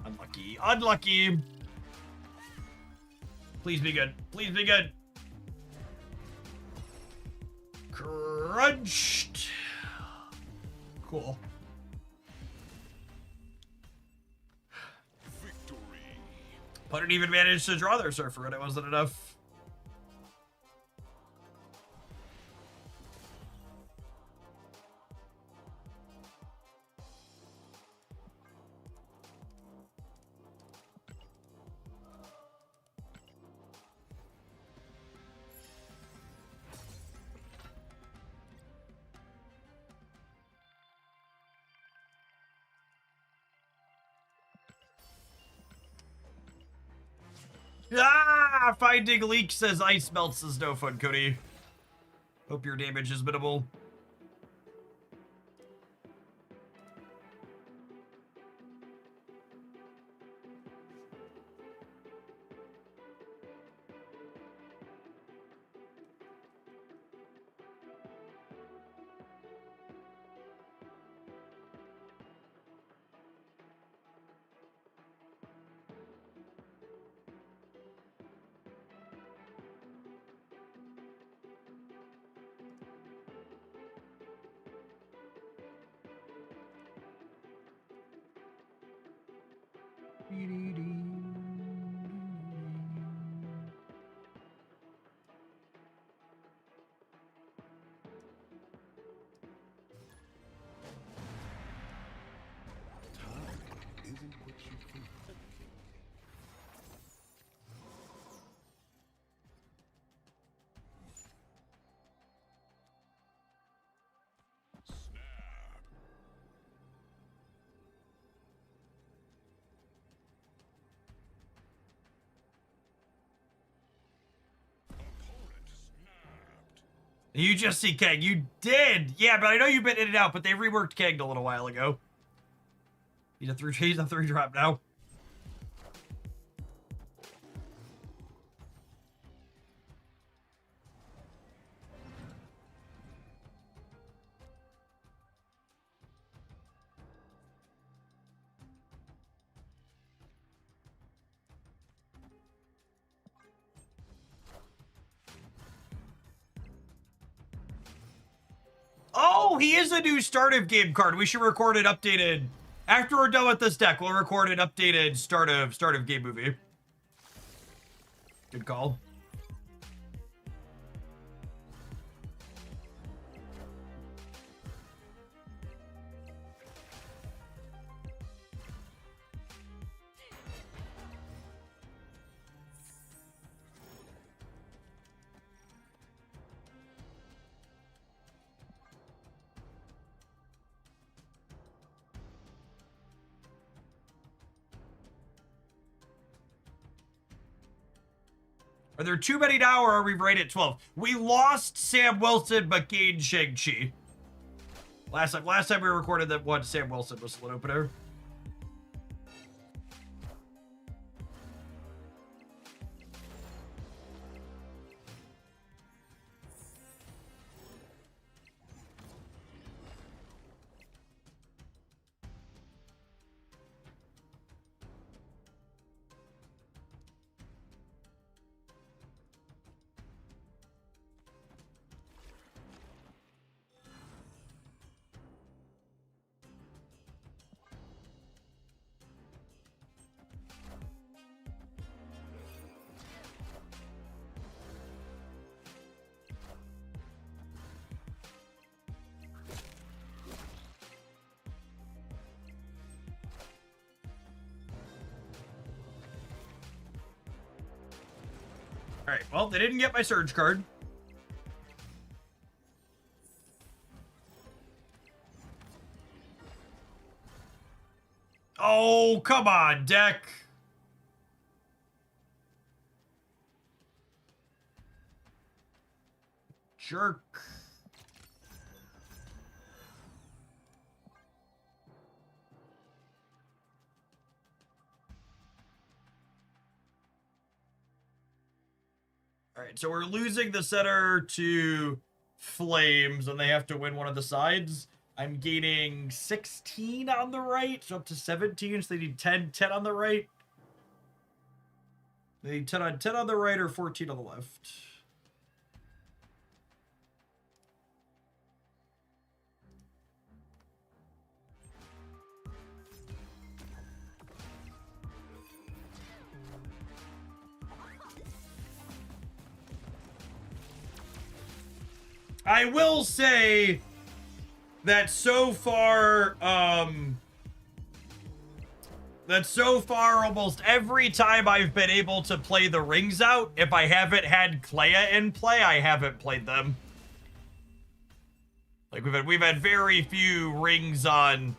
Unlucky. Unlucky. Please be good. Please be good. Crunched. Cool. Victory. But it even managed to draw their Surfer, and it wasn't enough. Ah! Finding leaks says ice melts is no fun, Cody. Hope your damage is minimal. You just see Kang. You did. Yeah, but I know you've been in and out, but they reworked Kang a little while ago. He's a 3 drop now. Oh, he is a new start of game card. We should record an updated. After we're done with this deck, we'll record an updated start of game movie. Good call. Are there too many now, or are we right at 12? We lost Sam Wilson, but gained Shang-Chi. Last time we recorded that one, Sam Wilson was split opener. All right, well, they didn't get my Surge card. Oh, come on, deck. Jerk. All right, so we're losing the center to Flames, and they have to win one of the sides. I'm gaining 16 on the right, so up to 17, so they need 10 on the right. They need 10 on the right or 14 on the left. I will say that so far, almost every time I've been able to play the rings out, if I haven't had Clea in play, I haven't played them. Like we've had very few rings on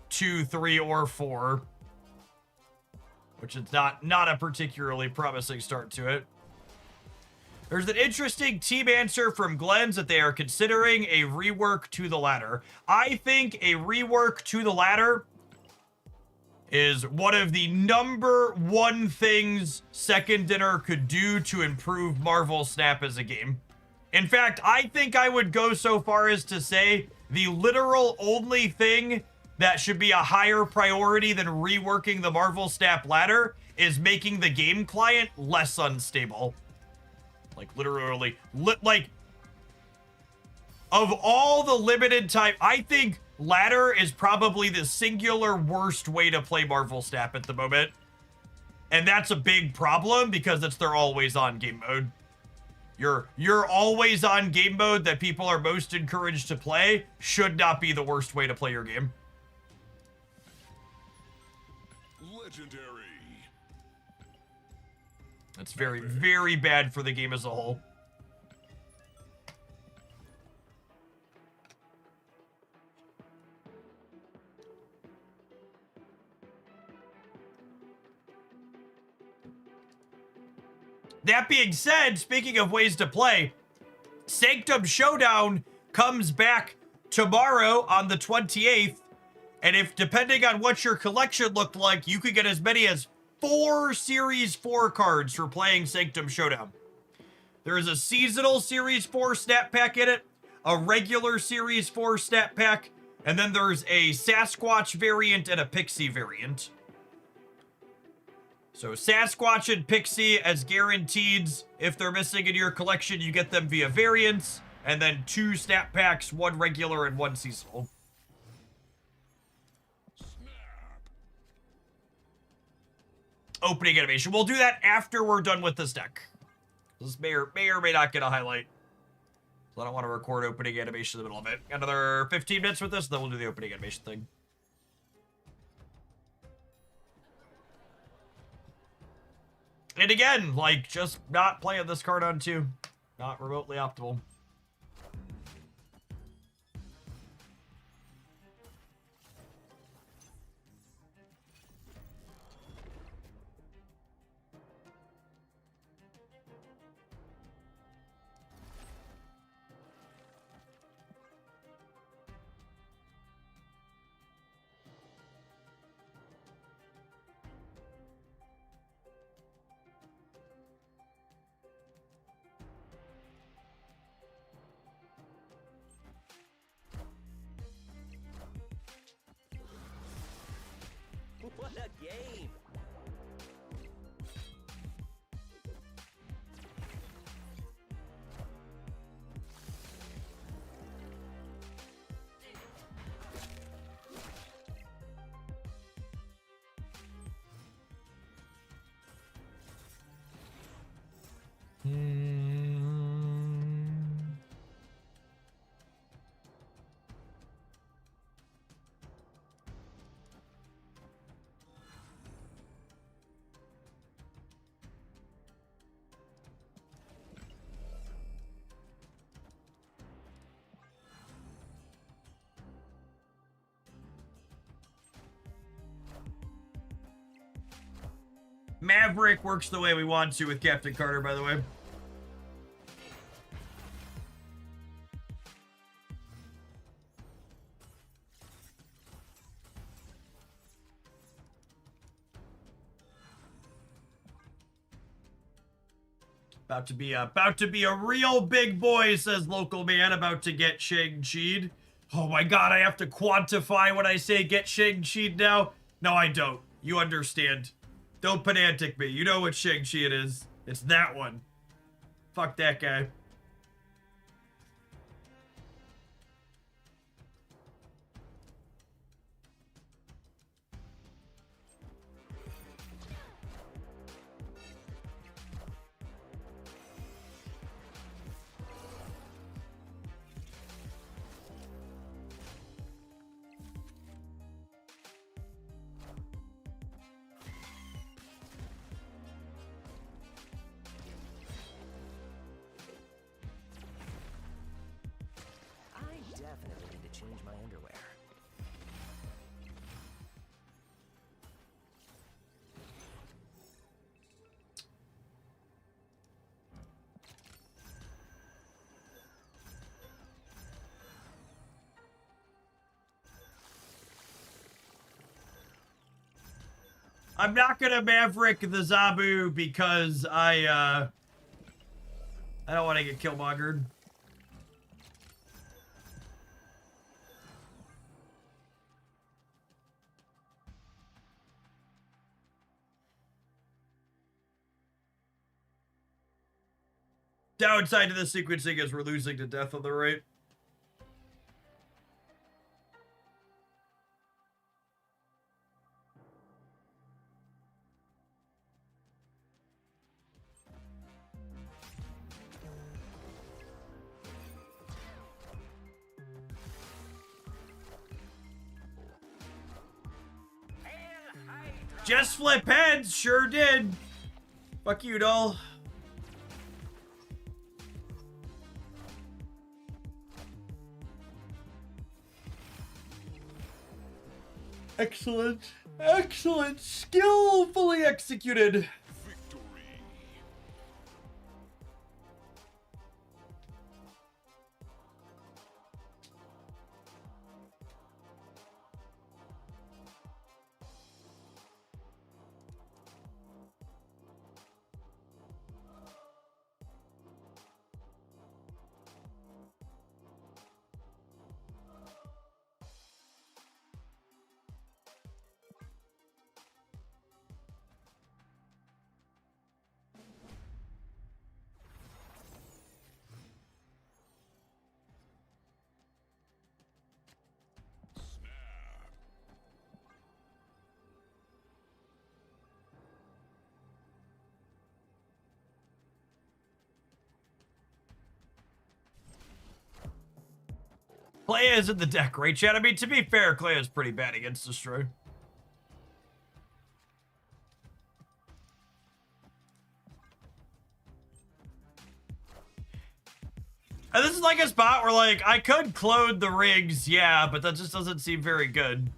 2, 3, or 4, which is not a particularly promising start to it. There's an interesting team answer from Glenn's that they are considering a rework to the ladder. I think a rework to the ladder is one of the #1 things Second Dinner could do to improve Marvel Snap as a game. In fact, I think I would go so far as to say the literal only thing that should be a higher priority than reworking the Marvel Snap ladder is making the game client less unstable. Like, literally, like, of all the limited time, I think ladder is probably the singular worst way to play Marvel Snap at the moment. And that's a big problem because it's their always on game mode. Your always on game mode that people are most encouraged to play should not be the worst way to play your game. Legendary. That's very, very bad for the game as a whole. That being said, speaking of ways to play, Sanctum Showdown comes back tomorrow on the 28th. And if, depending on what your collection looked like, you could get as many as 4 Series 4 cards for playing Sanctum Showdown. There is a seasonal Series 4 snap pack in it, a regular Series 4 snap pack, and then there's a Sasquatch variant and a Pixie variant. So Sasquatch and Pixie as guaranteeds. If they're missing in your collection, you get them via variants. And then 2 snap packs, 1 regular and 1 seasonal. Opening animation. We'll do that after we're done with this deck. This may or may not get a highlight. So I don't want to record opening animation in the middle of it. Another 15 minutes with this, then we'll do the opening animation thing. And again, like, just not playing this card on 2. Not remotely optimal. What a game! Maverick works the way we want to with Captain Carter, by the way. About to be a real big boy, says local man, about to get Shang-Chi'd. Oh my god, I have to quantify when I say get Shang-Chi'd now? No, I don't. You understand. Don't pedantic me. You know what Shang-Chi it is. It's that one. Fuck that guy. Definitely need to change my underwear. I'm not gonna Maverick the Zabu because I don't want to get Killmongered. Downside to this sequencing is we're losing to death on the right. Just flip heads, sure did. Fuck you, doll. Excellent. Excellent. Skillfully executed. Clea is in the deck, right, chat? I mean, to be fair, Clea is pretty bad against Destroy. And this is like a spot where, like, I could clone the rigs, yeah, but that just doesn't seem very good.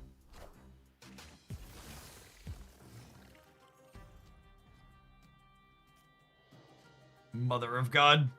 Mother of God.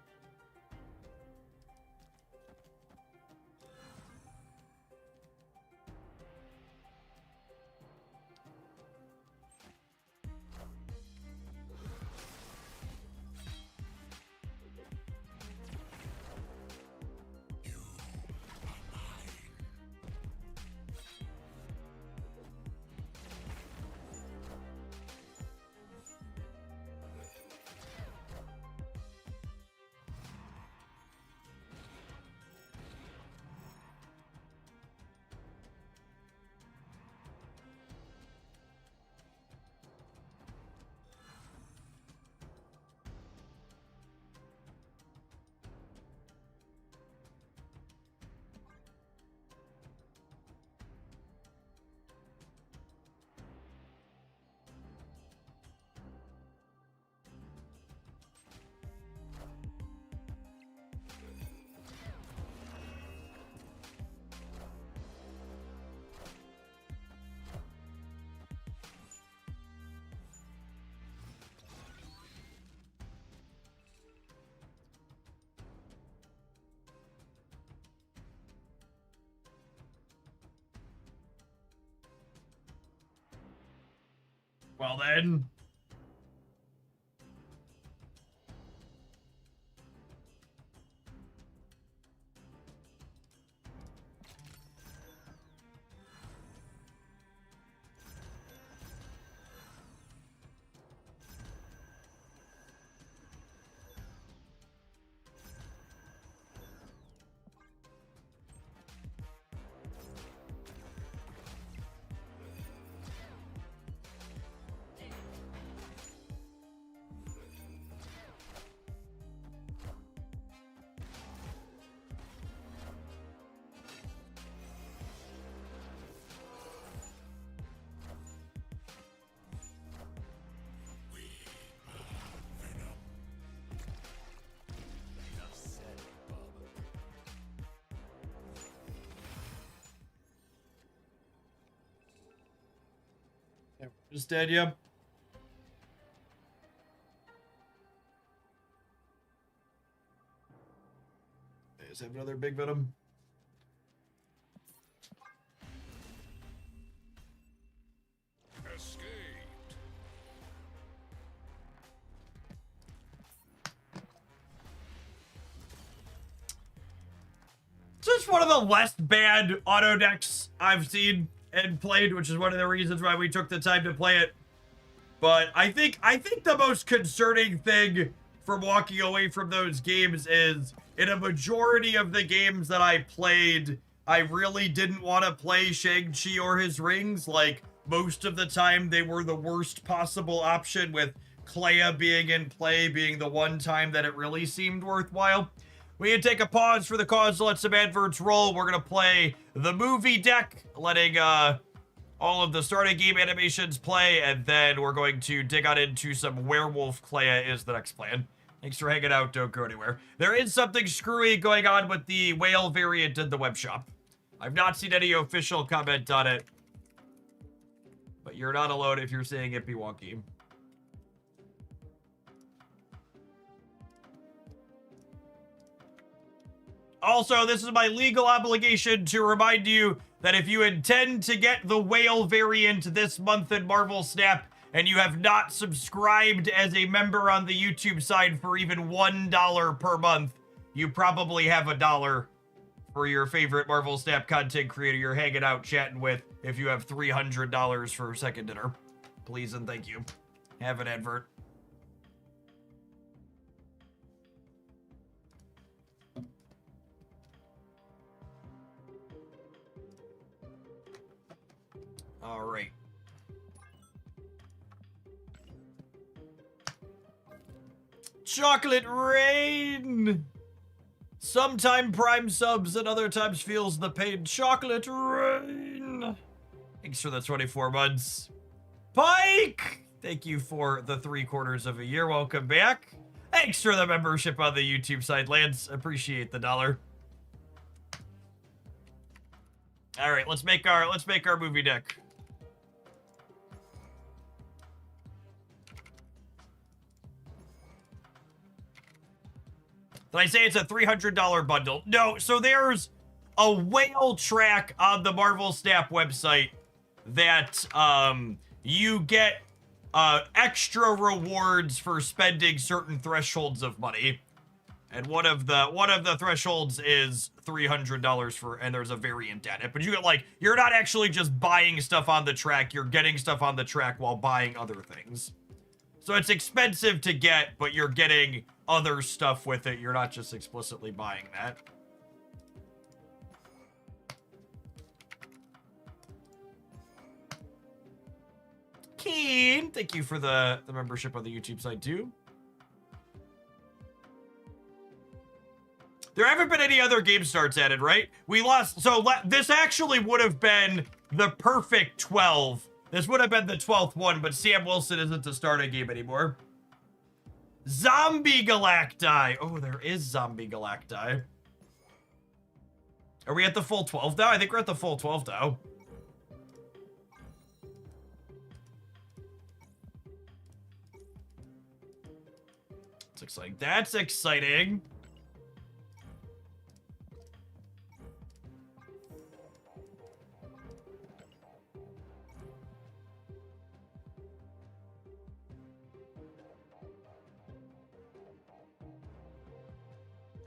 Well then. Just dead, yep. Let's have another big venom. Escaped. Just one of the less bad auto decks I've seen and played, which is one of the reasons why we took the time to play it. But I think the most concerning thing from walking away from those games is in a majority of the games that I played, I really didn't want to play Shang-Chi or his rings. Like, most of the time they were the worst possible option, with Clea being in play being the one time that it really seemed worthwhile. We can take a pause for the cause to let some adverts roll. We're going to play the movie deck, letting all of the starting game animations play, and then we're going to dig on into some werewolf Clea is the next plan. Thanks for hanging out. Don't go anywhere. There is something screwy going on with the whale variant in the web shop. I've not seen any official comment on it, but you're not alone if you're seeing it be wonky. Also, this is my legal obligation to remind you that if you intend to get the whale variant this month in Marvel Snap, and you have not subscribed as a member on the YouTube side for even $1 per month, you probably have $1 for your favorite Marvel Snap content creator you're hanging out chatting with if you have $300 for second dinner. Please and thank you. Have an advert. All right. Chocolate Rain! Sometime Prime subs and other times feels the pain. Chocolate Rain! Thanks for the 24 months. Pike! Thank you for the 3/4 of a year. Welcome back. Thanks for the membership on the YouTube side, Lance. Appreciate the $1. All right, let's make our movie deck. Did I say it's a $300 bundle? No, so there's a whale track on the Marvel Snap website that you get extra rewards for spending certain thresholds of money. And one of the thresholds is $300 for, and there's a variant at it. But you get, like, you're not actually just buying stuff on the track, you're getting stuff on the track while buying other things. So it's expensive to get, but you're getting other stuff with it. You're not just explicitly buying that. Keen, thank you for the membership on the YouTube side too. There haven't been any other game starts added, right? We lost, so this actually would have been the perfect 12. This would have been the 12th one, but Sam Wilson isn't the starting game anymore. Zombie Galacti. Oh, there is Zombie Galacti. Are we at the full 12 now? I think we're at the full 12 now. It's exciting. That's exciting.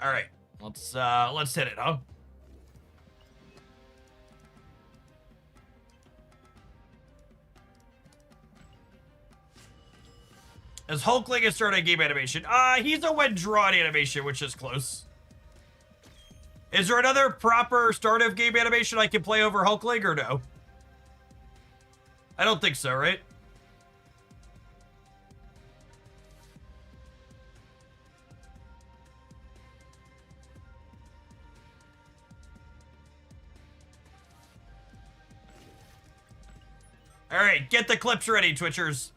All right, let's hit it, huh? Is Hulkling a starting game animation? He's a when drawn animation, which is close. Is there another proper start of game animation I can play over Hulkling or no? I don't think so, right? All right, get the clips ready, Twitchers.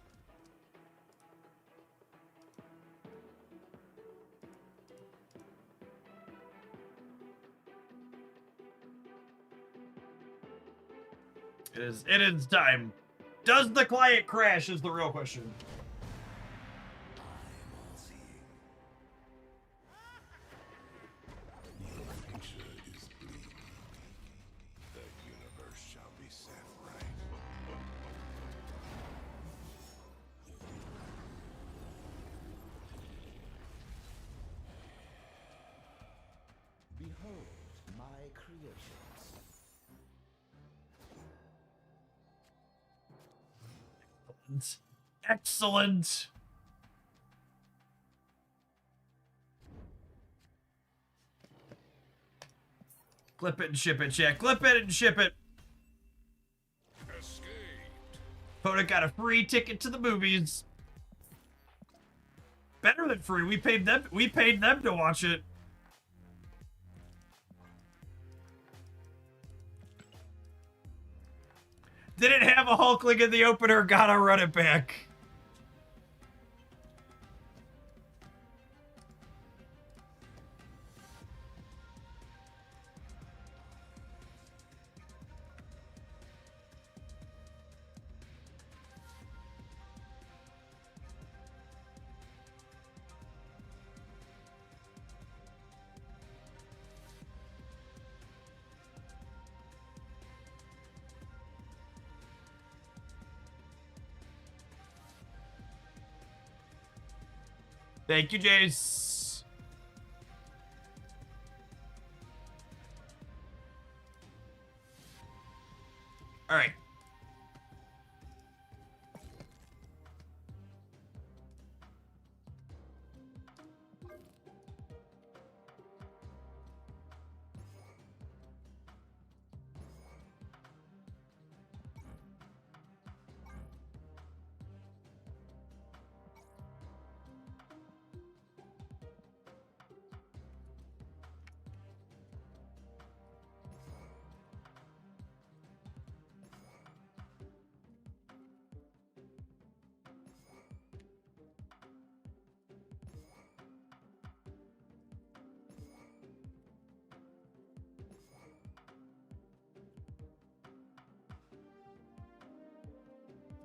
It is time. Does the client crash is the real question. Excellent. Clip it and ship it, chat. Clip it and ship it. Podok got a free ticket to the movies. Better than free. We paid them to watch it. Didn't have a Hulkling in the opener, gotta run it back. Thank you, Jace. All right.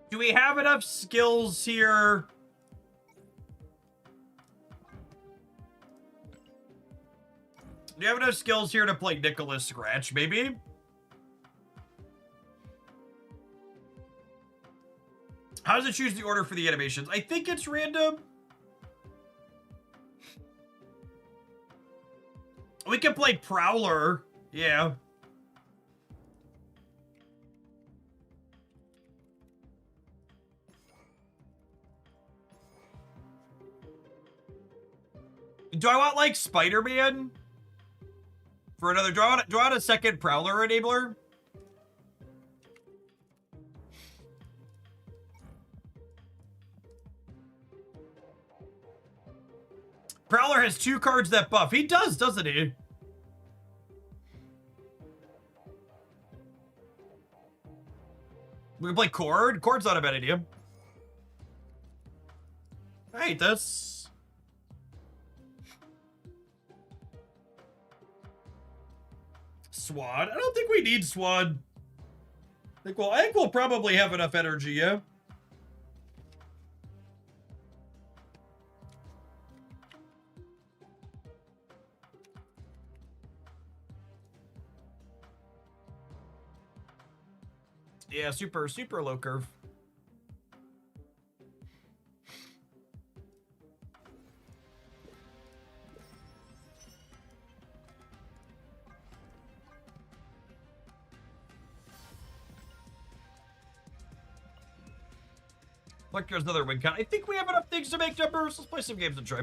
Do we have enough skills here? Do you have enough skills here to play Nicholas Scratch, maybe? How does it choose the order for the animations? I think it's random. We can play Prowler. Yeah. Do I want, like, Spider-Man? For another... Do I want a second Prowler enabler? Prowler has 2 cards that buff. He does, doesn't he? We can play Cord. Cord's not a bad idea. I hate this. Swan. I don't think we need Swan. I think we'll probably have enough energy, yeah? Yeah, super low curve. Like there's another win count. I think we have enough things to make numbers. Let's play some games and try.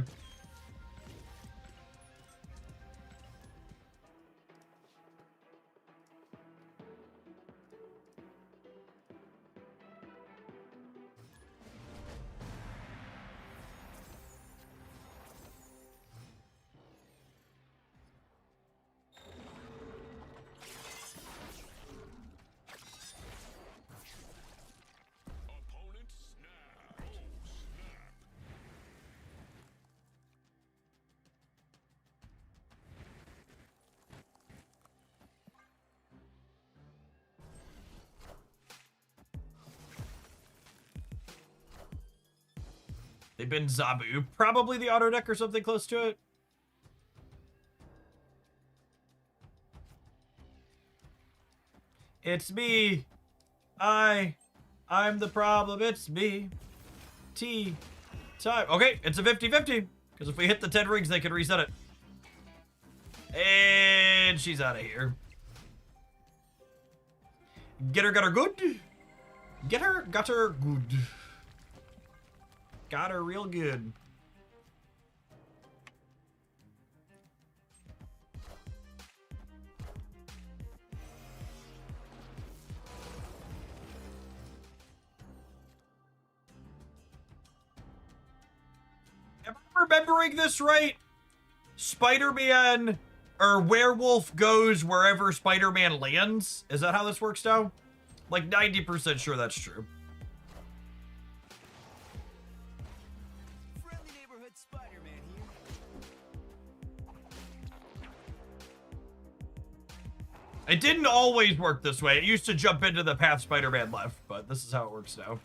They've been Zabu. Probably the auto deck or something close to it. It's me. I'm the problem. It's me. T. Time. Okay, it's a 50-50. Because if we hit the 10 rings, they can reset it. And she's out of here. Get her, got her good. Get her, got her good. Got her real good. Am I remembering this right? Spider-Man or Werewolf goes wherever Spider-Man lands? Is that how this works now? Like 90% sure that's true. Friendly neighborhood Spider-Man here. It didn't always work this way. It used to jump into the path Spider-Man left, but this is how it works now.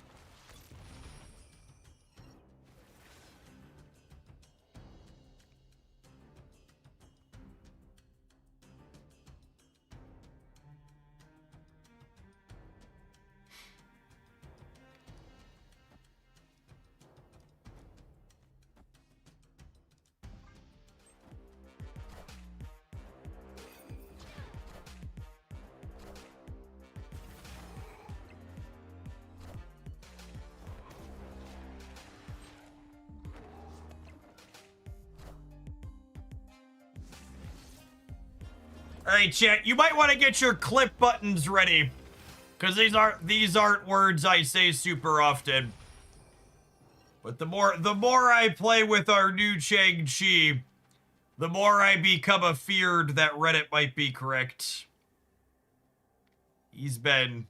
All right, chat, you might want to get your clip buttons ready, because these aren't words I say super often. But the more I play with our new Shang-Chi, the more I become afeared that Reddit might be correct. He's been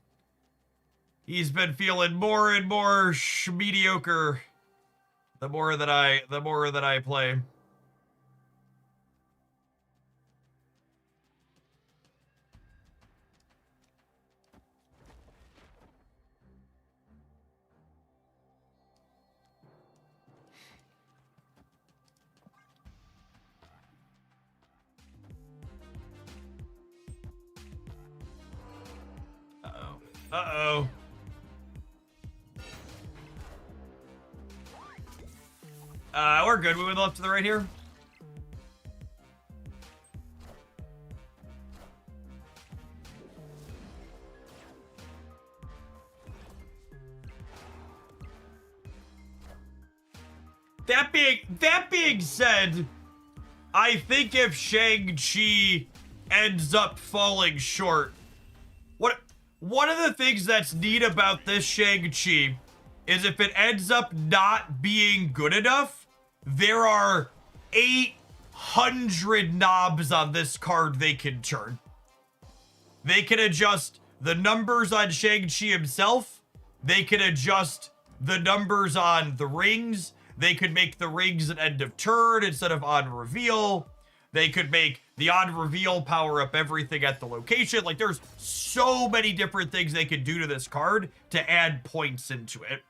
feeling more and more mediocre the more that I play. Uh-oh. We're good. We went left to the right here. That being said, I think if Shang-Chi ends up falling short, one of the things that's neat about this Shang-Chi is if it ends up not being good enough, there are 800 knobs on this card they can turn. They can adjust the numbers on Shang-Chi himself. They can adjust the numbers on the rings. They could make the rings an end of turn instead of on reveal. They could make the on reveal power up everything at the location. Like, there's so many different things they could do to this card to add points into it.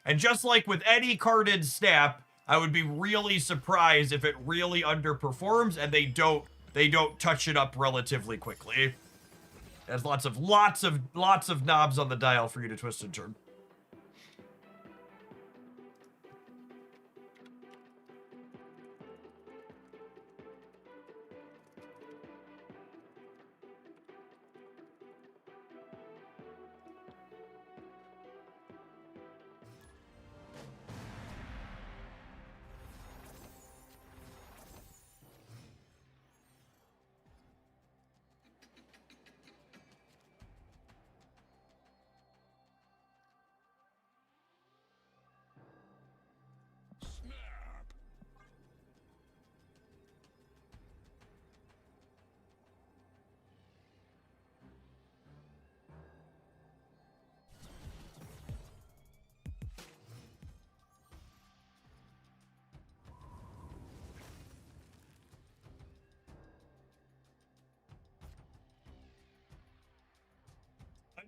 And just like with any card in Snap, I would be really surprised if it really underperforms and they don't touch it up relatively quickly. There's lots of knobs on the dial for you to twist and turn.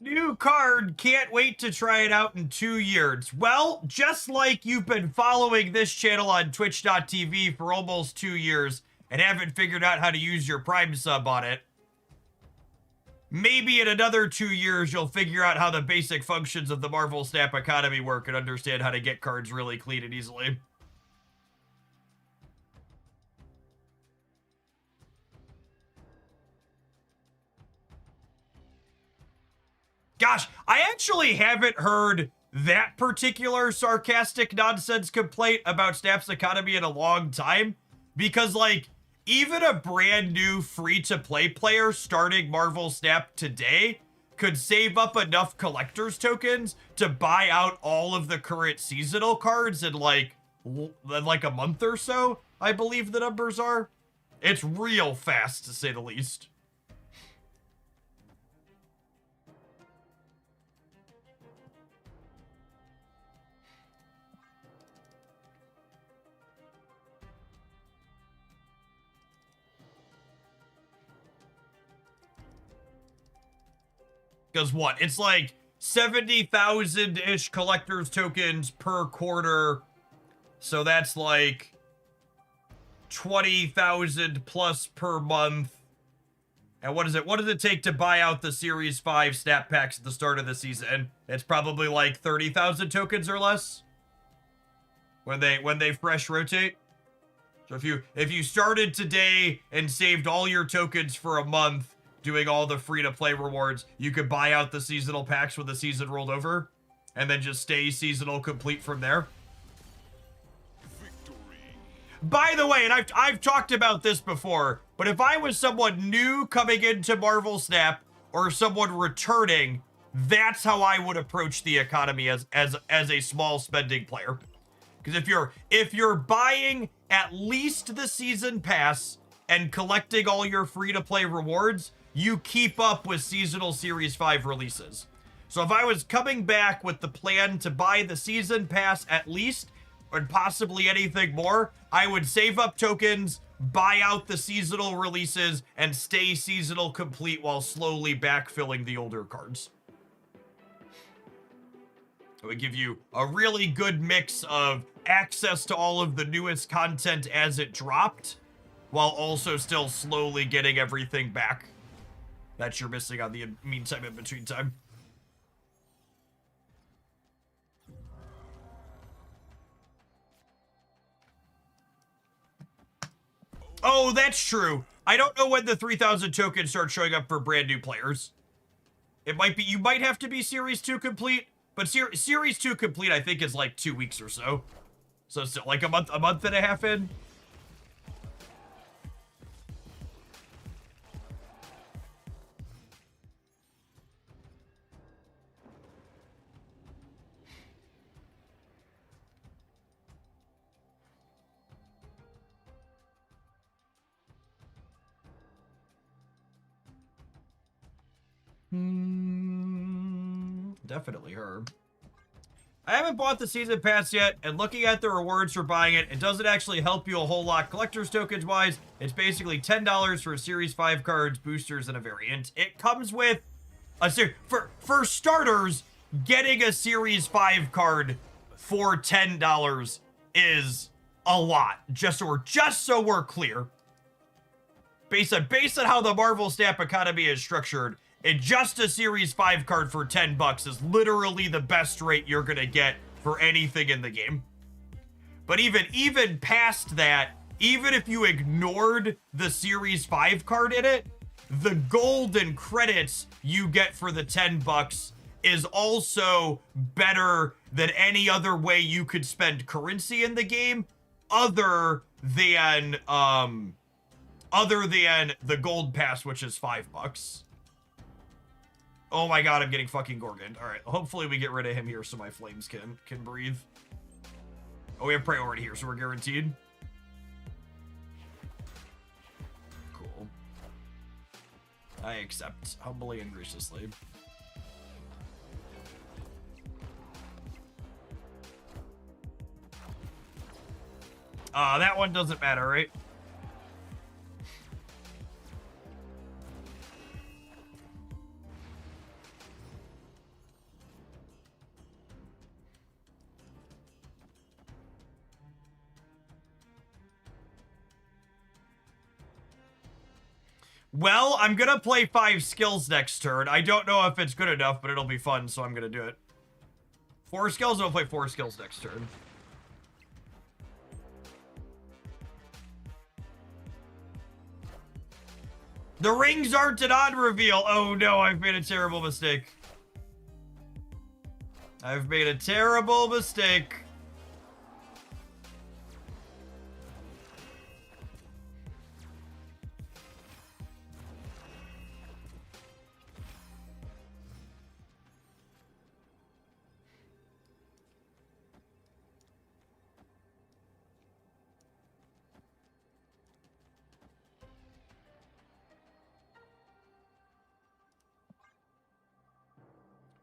New card, can't wait to try it out in 2 years. Well, just like you've been following this channel on twitch.tv for almost 2 years and haven't figured out how to use your Prime sub on it, maybe in another 2 years you'll figure out how the basic functions of the Marvel Snap economy work and understand how to get cards really clean and easily. Gosh, I actually haven't heard that particular sarcastic nonsense complaint about Snap's economy in a long time. Because, like, even a brand new free-to-play player starting Marvel Snap today could save up enough collector's tokens to buy out all of the current seasonal cards in, like a month or so, I believe the numbers are. It's real fast, to say the least. Because what? It's like 70,000-ish collector's tokens per quarter. So that's like 20,000 plus per month. And what is it? What does it take to buy out the Series 5 snap packs at the start of the season? It's probably like 30,000 tokens or less when they fresh rotate. So if you started today and saved all your tokens for a month doing all the free-to-play rewards, you could buy out the seasonal packs when the season rolled over and then just stay seasonal complete from there. By the way, and I've talked about this before, but if I was someone new coming into Marvel Snap or someone returning, that's how I would approach the economy as a small spending player. Because if you're buying at least the season pass and collecting all your free-to-play rewards, you keep up with seasonal Series 5 releases. So if I was coming back with the plan to buy the season pass at least, or possibly anything more, I would save up tokens, buy out the seasonal releases, and stay seasonal complete while slowly backfilling the older cards. It would give you a really good mix of access to all of the newest content as it dropped, while also still slowly getting everything back that you're missing on the meantime in between time. Oh, that's true. I don't know when the 3,000 tokens start showing up for brand new players. It might be, you might have to be Series 2 complete, but Series 2 complete I think is like 2 weeks or so. So it's like a month and a half in. Definitely her. I haven't bought the season pass yet, and looking at the rewards for buying it, it doesn't actually help you a whole lot collector's tokens wise. It's basically $10 for Series 5 cards, boosters, and a variant. It comes with a for starters, getting a Series 5 card for $10 is a lot. Just so we're clear. Based on how the Marvel Snap economy is structured, just a Series 5 card for $10 is literally the best rate you're gonna get for anything in the game. But even past that, even if you ignored the Series 5 card in it, the gold and credits you get for the $10 is also better than any other way you could spend currency in the game, other than the gold pass, which is $5. Oh my god, I'm getting fucking Gorgoned. All right, hopefully we get rid of him here so my flames can breathe. Oh, we have priority here, so we're guaranteed. Cool. I accept humbly and graciously. That one doesn't matter, right? Well, I'm gonna play 5 skills next turn. I don't know if it's good enough, but it'll be fun, so I'm gonna do it. 4 skills, I'll play 4 skills next turn. The rings aren't an on reveal. Oh no, I've made a terrible mistake. I've made a terrible mistake.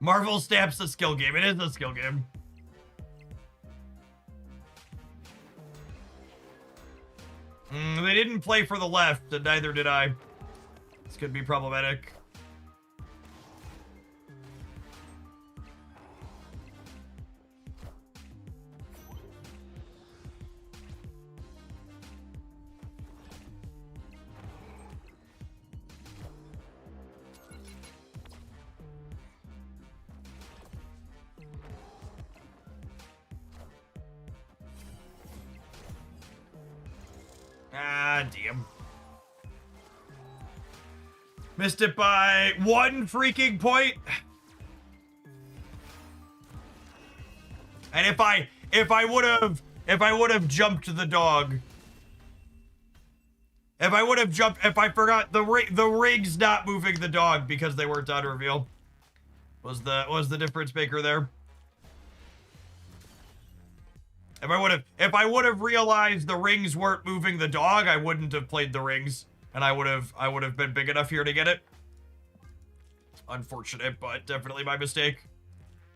Marvel Snap's a skill game. It is a skill game. They didn't play for the left, and neither did I. This could be problematic. Ah, damn. Missed it by 1 freaking point. And if I would have jumped the dog, if I forgot the rings not moving the dog because they weren't on reveal, was the difference maker there. If I would have realized the rings weren't moving the dog, I wouldn't have played the rings, and I would have been big enough here to get it. Unfortunate, but definitely my mistake.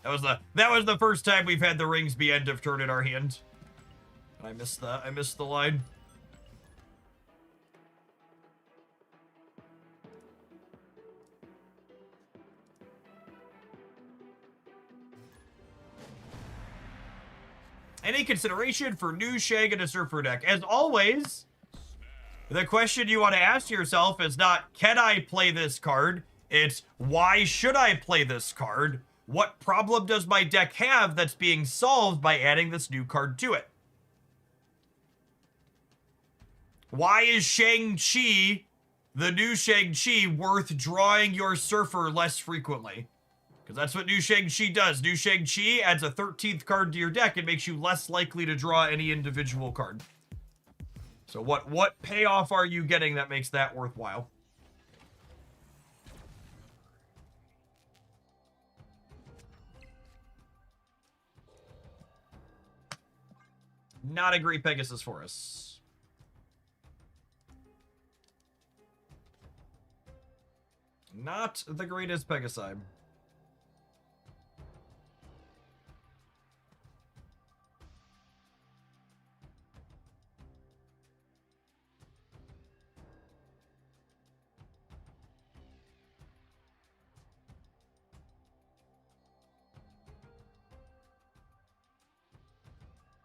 That was the first time we've had the rings be end of turn in our hand. I missed the line. Any consideration for new Shang in a Surfer deck? As always, the question you want to ask yourself is not, can I play this card? It's, why should I play this card? What problem does my deck have that's being solved by adding this new card to it? Why is Shang-Chi, the new Shang-Chi, worth drawing your Surfer less frequently? Because that's what new Shang-Chi does. New Shang-Chi adds a 13th card to your deck and makes you less likely to draw any individual card. So what payoff are you getting that makes that worthwhile? Not a great Pegasus for us. Not the greatest Pegasi.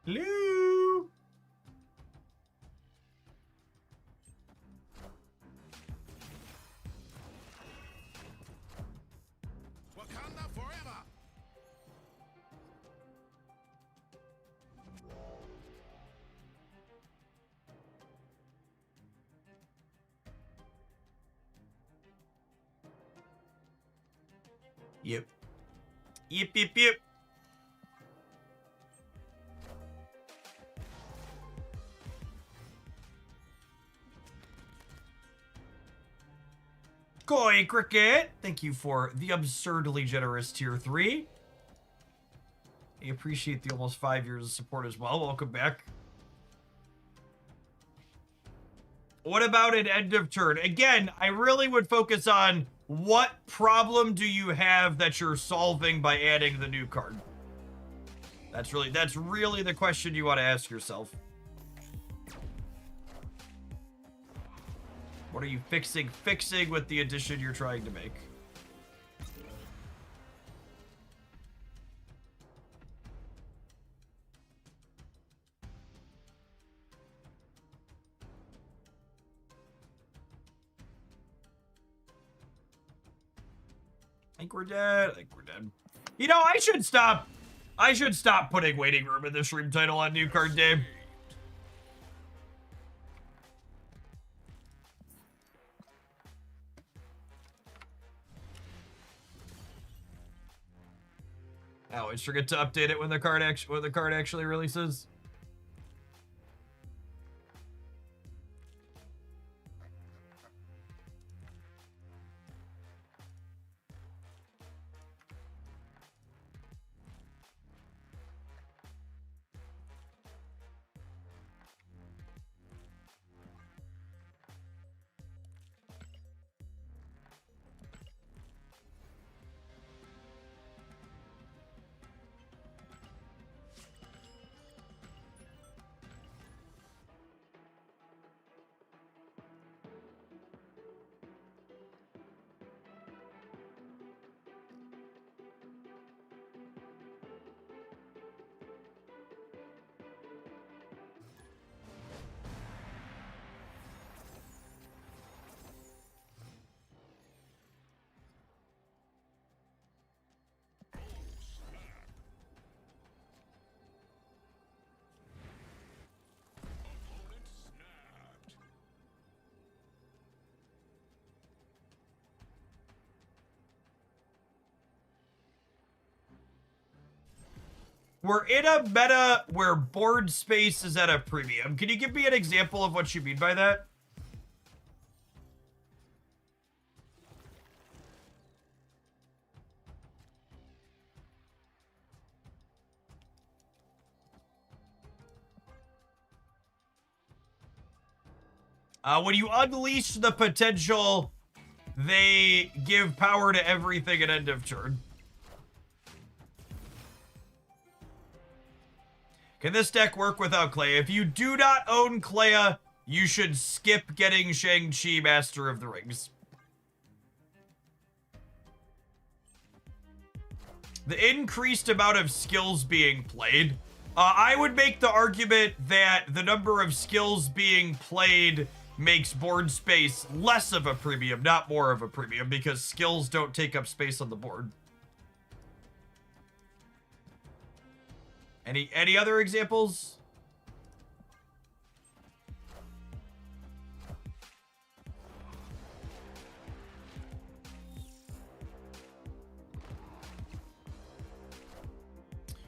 Hello? Wakanda forever. Yep. Yep. Koi Cricket, thank you for the absurdly generous tier 3. I appreciate the almost 5 years of support as well. Welcome back. What about an end of turn? Again, I really would focus on what problem do you have that you're solving by adding the new card. That's really the question you want to ask yourself. What are you fixing with the addition you're trying to make? I think we're dead. You know, I should stop putting waiting room in the stream title on new card day. I always forget to update it when the card actually releases. We're in a meta where board space is at a premium. Can you give me an example of what you mean by that? When you unleash the potential, they give power to everything at end of turn. Can this deck work without Clea? If you do not own Clea, you should skip getting Shang-Chi Master of the Rings. The increased amount of skills being played. I would make the argument that the number of skills being played makes board space less of a premium, not more of a premium, because skills don't take up space on the board. Any other examples?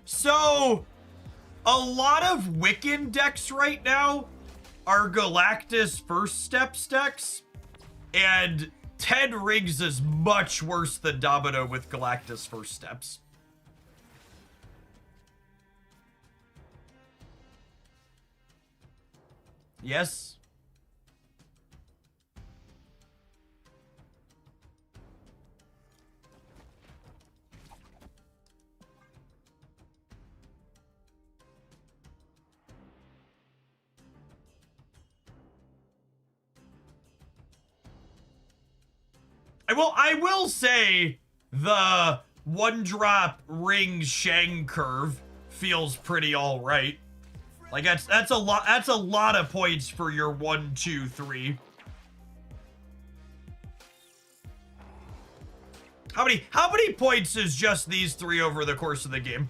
So, a lot of Wiccan decks right now are Galactus First Steps decks, and 10 Rings is much worse than Domino with Galactus First Steps. Yes? I will say the one-drop ring Shang curve feels pretty all right. Like that's a lot of points for your 1, 2, 3. How many points is just these 3 over the course of the game?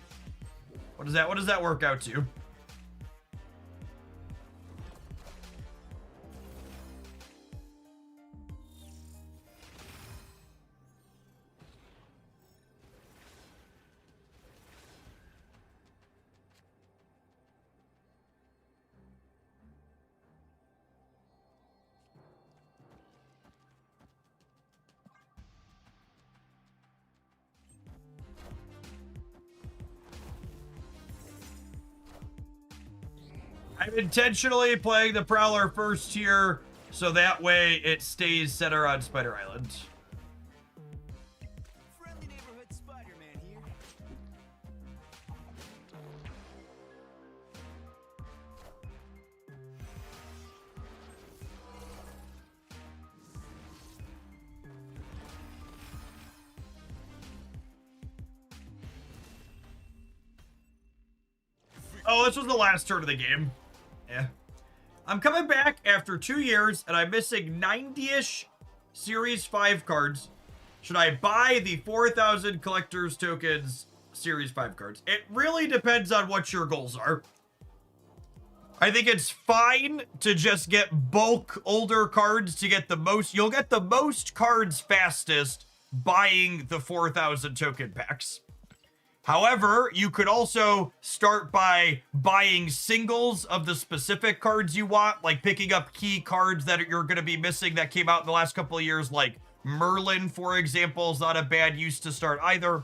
What does that work out to? I'm intentionally playing the Prowler first here, so that way it stays center on Spider Island. Friendly neighborhood Spider-Man here. Oh, this was the last turn of the game. Yeah. I'm coming back after 2 years, and I'm missing 90-ish Series 5 cards. Should I buy the 4,000 collector's tokens Series 5 cards? It really depends on what your goals are. I think it's fine to just get bulk older cards to get the most. You'll get the most cards fastest buying the 4,000 token packs. However, you could also start by buying singles of the specific cards you want, like picking up key cards that you're going to be missing that came out in the last couple of years, like Merlin, for example, is not a bad use to start either.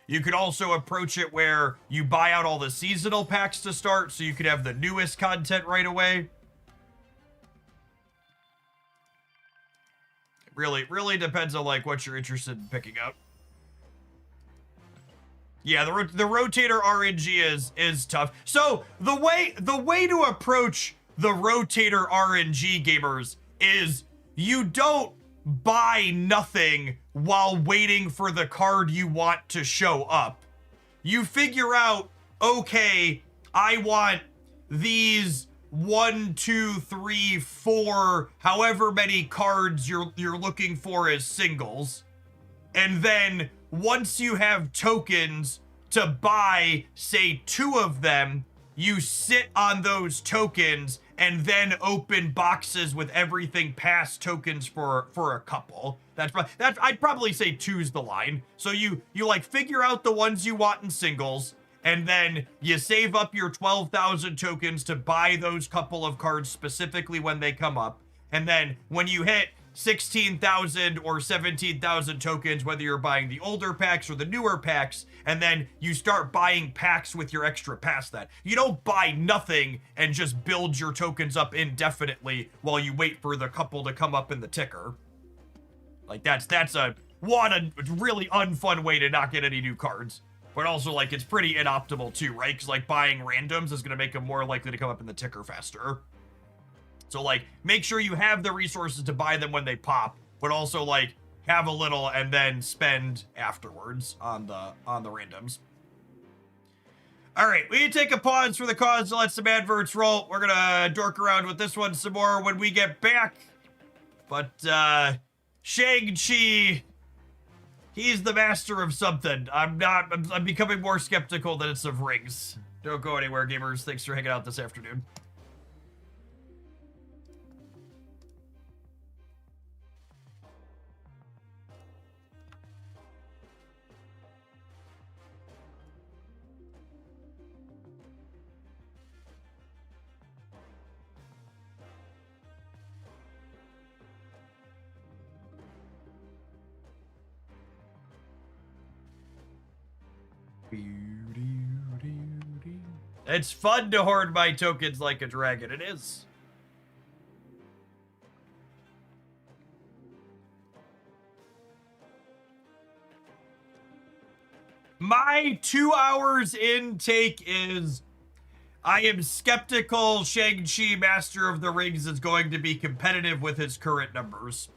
You could also approach it where you buy out all the seasonal packs to start, so you could have the newest content right away. It really depends on like what you're interested in picking up. Yeah, the rotator RNG is tough. So the way to approach the rotator RNG gamers is you don't buy nothing while waiting for the card you want to show up. You figure out, okay, I want these 1, 2, 3, 4, however many cards you're looking for as singles. And then once you have tokens to buy, say, 2 of them, you sit on those tokens and then open boxes with everything past tokens for a couple. That's I'd probably say 2's the line. So you like figure out the ones you want in singles, and then you save up your 12,000 tokens to buy those couple of cards specifically when they come up. And then when you hit 16,000 or 17,000 tokens, whether you're buying the older packs or the newer packs, and then you start buying packs with your extra past that. You don't buy nothing and just build your tokens up indefinitely while you wait for the couple to come up in the ticker. Like, that's a really unfun way to not get any new cards. But also, like, it's pretty inoptimal too, right? Because, like, buying randoms is going to make them more likely to come up in the ticker faster. So, like, make sure you have the resources to buy them when they pop, but also, like, have a little and then spend afterwards on the randoms. All right, we can take a pause for the cause to let some adverts roll. We're gonna dork around with this one some more when we get back. But, Shang-Chi, he's the master of something. I'm becoming more skeptical that it's of rings. Don't go anywhere, gamers. Thanks for hanging out this afternoon. It's fun to hoard my tokens like a dragon. It is. My 2 hours intake is I am skeptical Shang-Chi Master of the Rings is going to be competitive with his current numbers.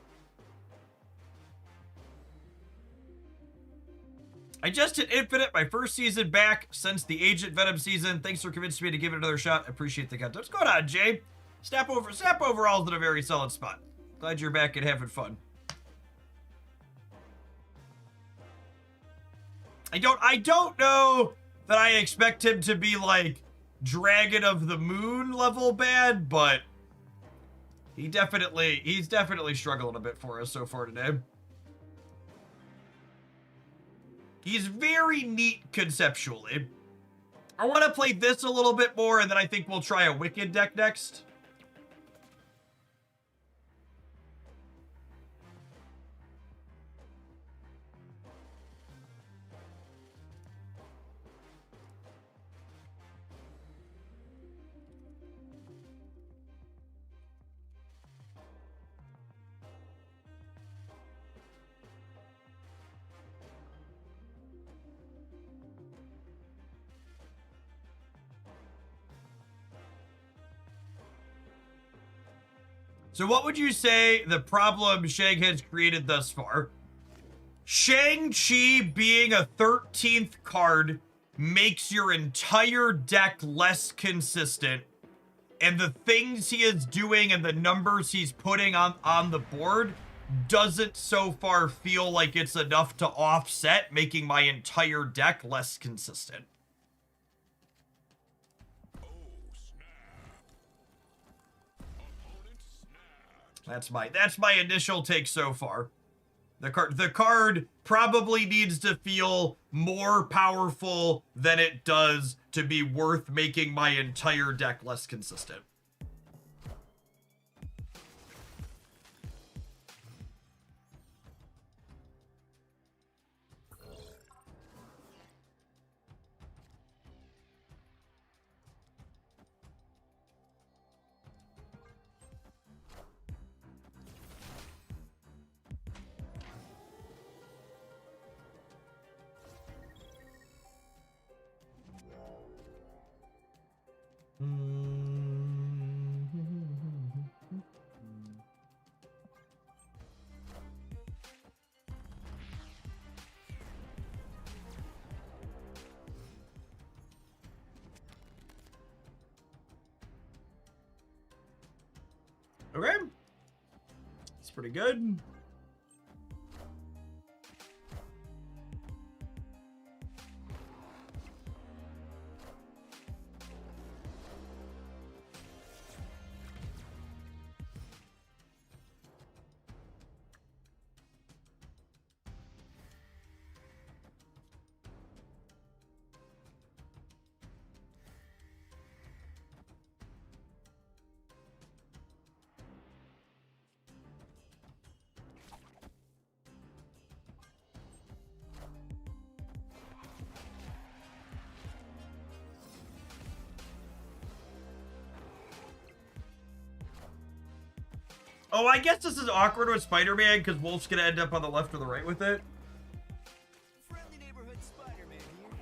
I just hit Infinite, my first season back since the Agent Venom season. Thanks for convincing me to give it another shot. I appreciate the content. What's going on, Jay? Snap overall's in a very solid spot. Glad you're back and having fun. I don't know that I expect him to be like Dragon of the Moon level bad, but he's definitely struggling a bit for us so far today. He's very neat conceptually. I want to play this a little bit more, and then I think we'll try a Wicked deck next. So what would you say the problem Shang has created thus far? Shang-Chi being a 13th card makes your entire deck less consistent, and the things he is doing and the numbers he's putting on the board doesn't so far feel like it's enough to offset making my entire deck less consistent. That's my initial take so far. The card probably needs to feel more powerful than it does to be worth making my entire deck less consistent. Okay. It's pretty good. Oh, I guess this is awkward with Spider-Man because Wolf's gonna end up on the left or the right with it. Friendly neighborhood Spider-Man here.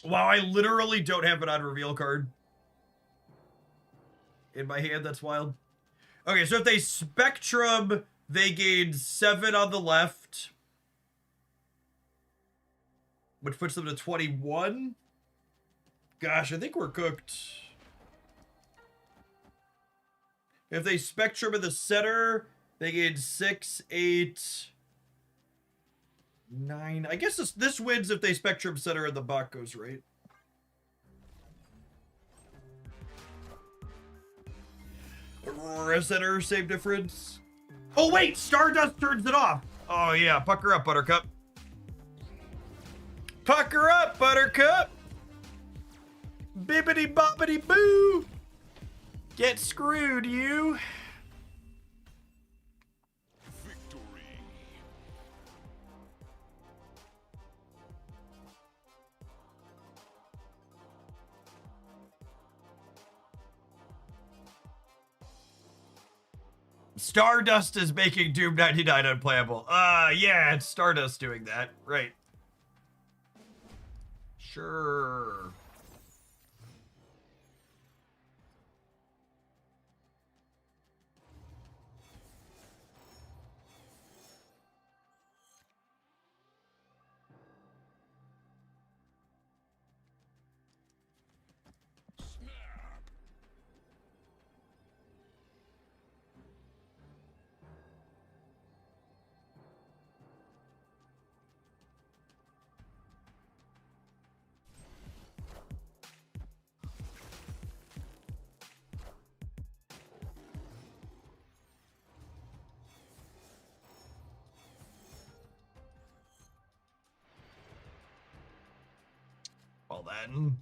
Wow, I literally don't have an on-reveal card in my hand. That's wild. Okay, so if they Spectrum, they gain 7 on the left, which puts them to 21. Gosh, I think we're cooked. If they Spectrum in the center, they gain 6, 8, 9. I guess this wins if they Spectrum center and the bot goes right. Center, same difference. Oh wait, Stardust turns it off. Oh yeah, pucker up, Buttercup. Pucker up, Buttercup. Bibbity bobbity boo. Get screwed, you. Stardust is making Doom 99 unplayable. Yeah, it's Stardust doing that. Right. Sure. Well then.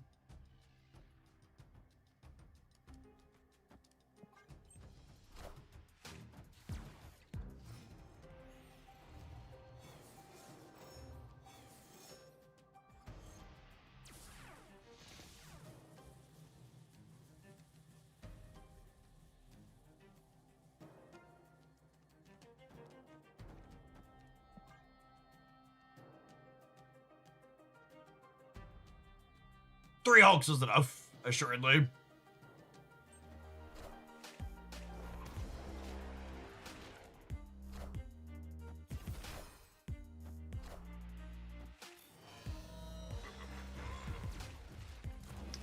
Three Hulks is enough, assuredly.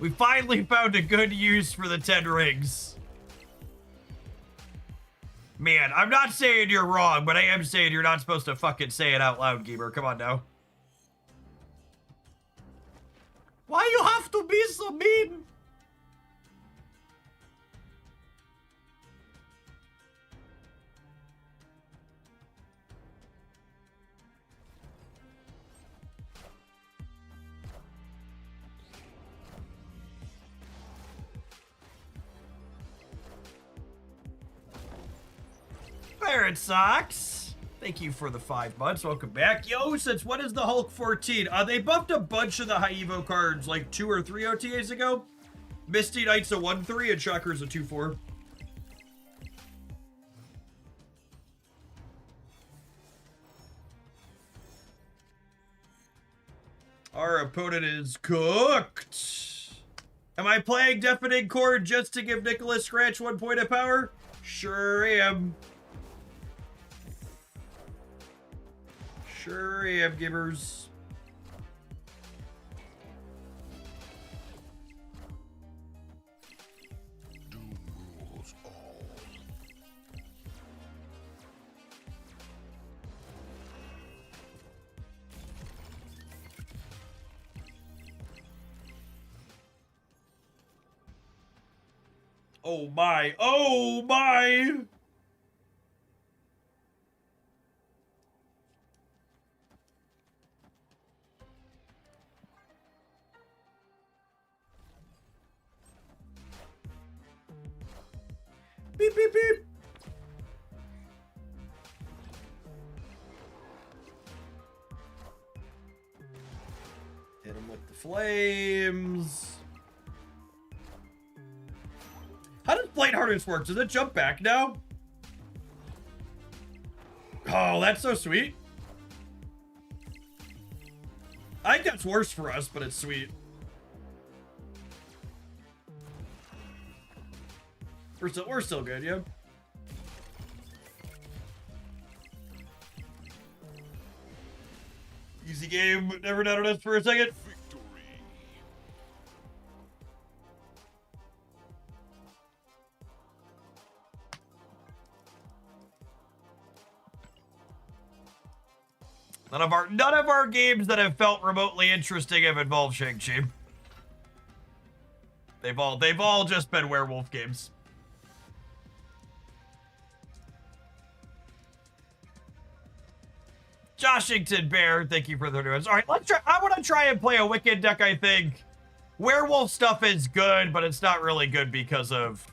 We finally found a good use for the 10 rings. Man, I'm not saying you're wrong, but I am saying you're not supposed to fucking say it out loud, Gamer. Come on now. Why you have to be so mean? Pirate Socks, thank you for the 5 months. Welcome back. Yo, since when is the Hulk 14? They buffed a bunch of the high Evo cards like 2 or 3 OTAs ago. Misty Knight's a 1-3 and Shocker's a 2-4. Our opponent is cooked. Am I playing Deafening Chord just to give Nicholas Scratch 1 point of power? Sure am. Sure am, givers. Doom rules all. Oh my. Oh my. Beep, beep, beep. Hit him with the flames. How does Blade Harness work? Does it jump back now? Oh, that's so sweet. I think that's worse for us, but it's sweet. We're still good, yeah. Easy game, never doubted us for a second. None of our games that have felt remotely interesting have involved Shang-Chi. They've all just been werewolf games. Joshington Bear, thank you for the news. All right, let's try. I want to try and play a Wicked deck. I think werewolf stuff is good, but it's not really good because of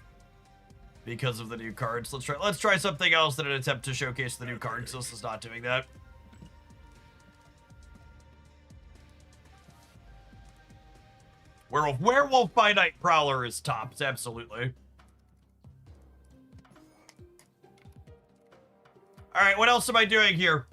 the new cards. Let's try something else in an attempt to showcase the new cards. This is not doing that. Werewolf by Night Prowler is tops, absolutely. All right, what else am I doing here?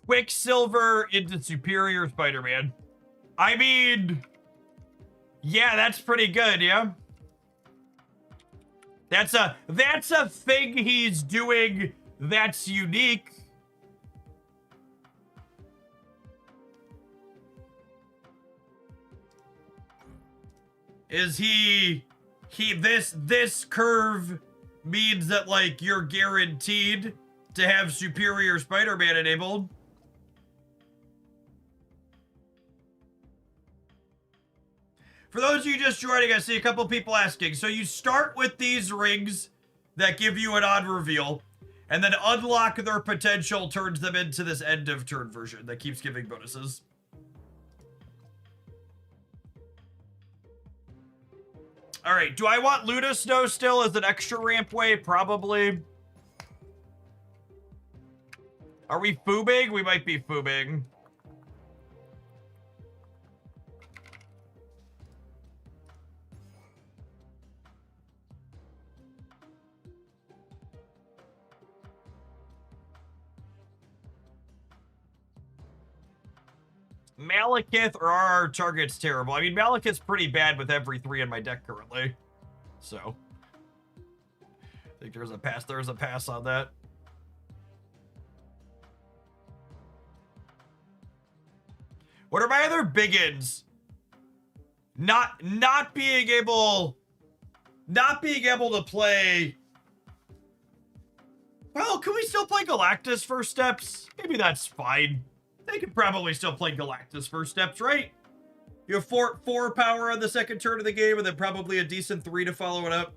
Quicksilver into Superior Spider-Man. I mean, yeah, that's pretty good, yeah. That's a thing he's doing that's unique. Is this curve means that, like, you're guaranteed to have Superior Spider-Man enabled. For those of you just joining, I see a couple people asking. So you start with these rings that give you an odd reveal, and then unlock their potential turns them into this end of turn version that keeps giving bonuses. All right, do I want Luna Snow still as an extra ramp way? Probably. Are we foobing? We might be foobing. Malekith or are our targets terrible? I mean, Malekith's pretty bad with every 3 in my deck currently. So, I think there's a pass on that. What are my other biggins? Not being able to play. Well, can we still play Galactus First Steps? Maybe that's fine. They could probably still play Galactus First Steps, right? You have four power on the second turn of the game, and then probably a decent 3 to follow it up.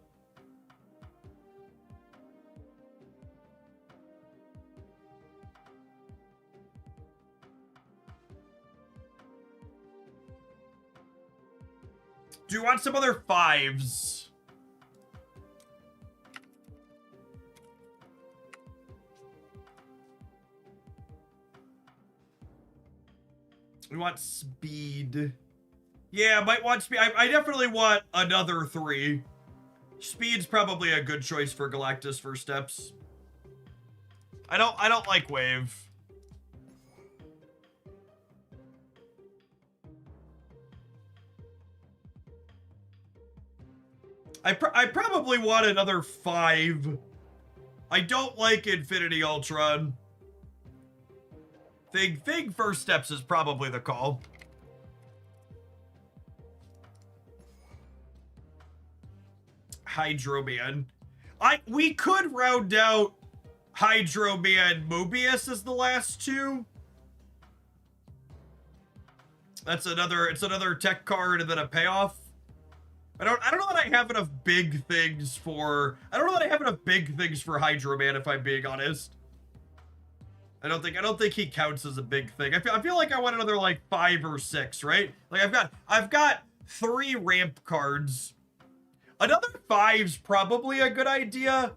Do you want some other 5s? We want speed. Yeah, might want speed. I definitely want another 3. Speed's probably a good choice for Galactus First Steps. I don't like wave. I probably want another 5. I don't like Infinity Ultron. Think First Steps is probably the call. Hydro Man. We could round out Hydro Man Mobius as the last two. It's another tech card and then a payoff. I don't know that I have enough big things for Hydro Man, if I'm being honest. I don't think he counts as a big thing. I feel like I want another like 5 or 6, right? Like I've got 3 ramp cards. Another 5's probably a good idea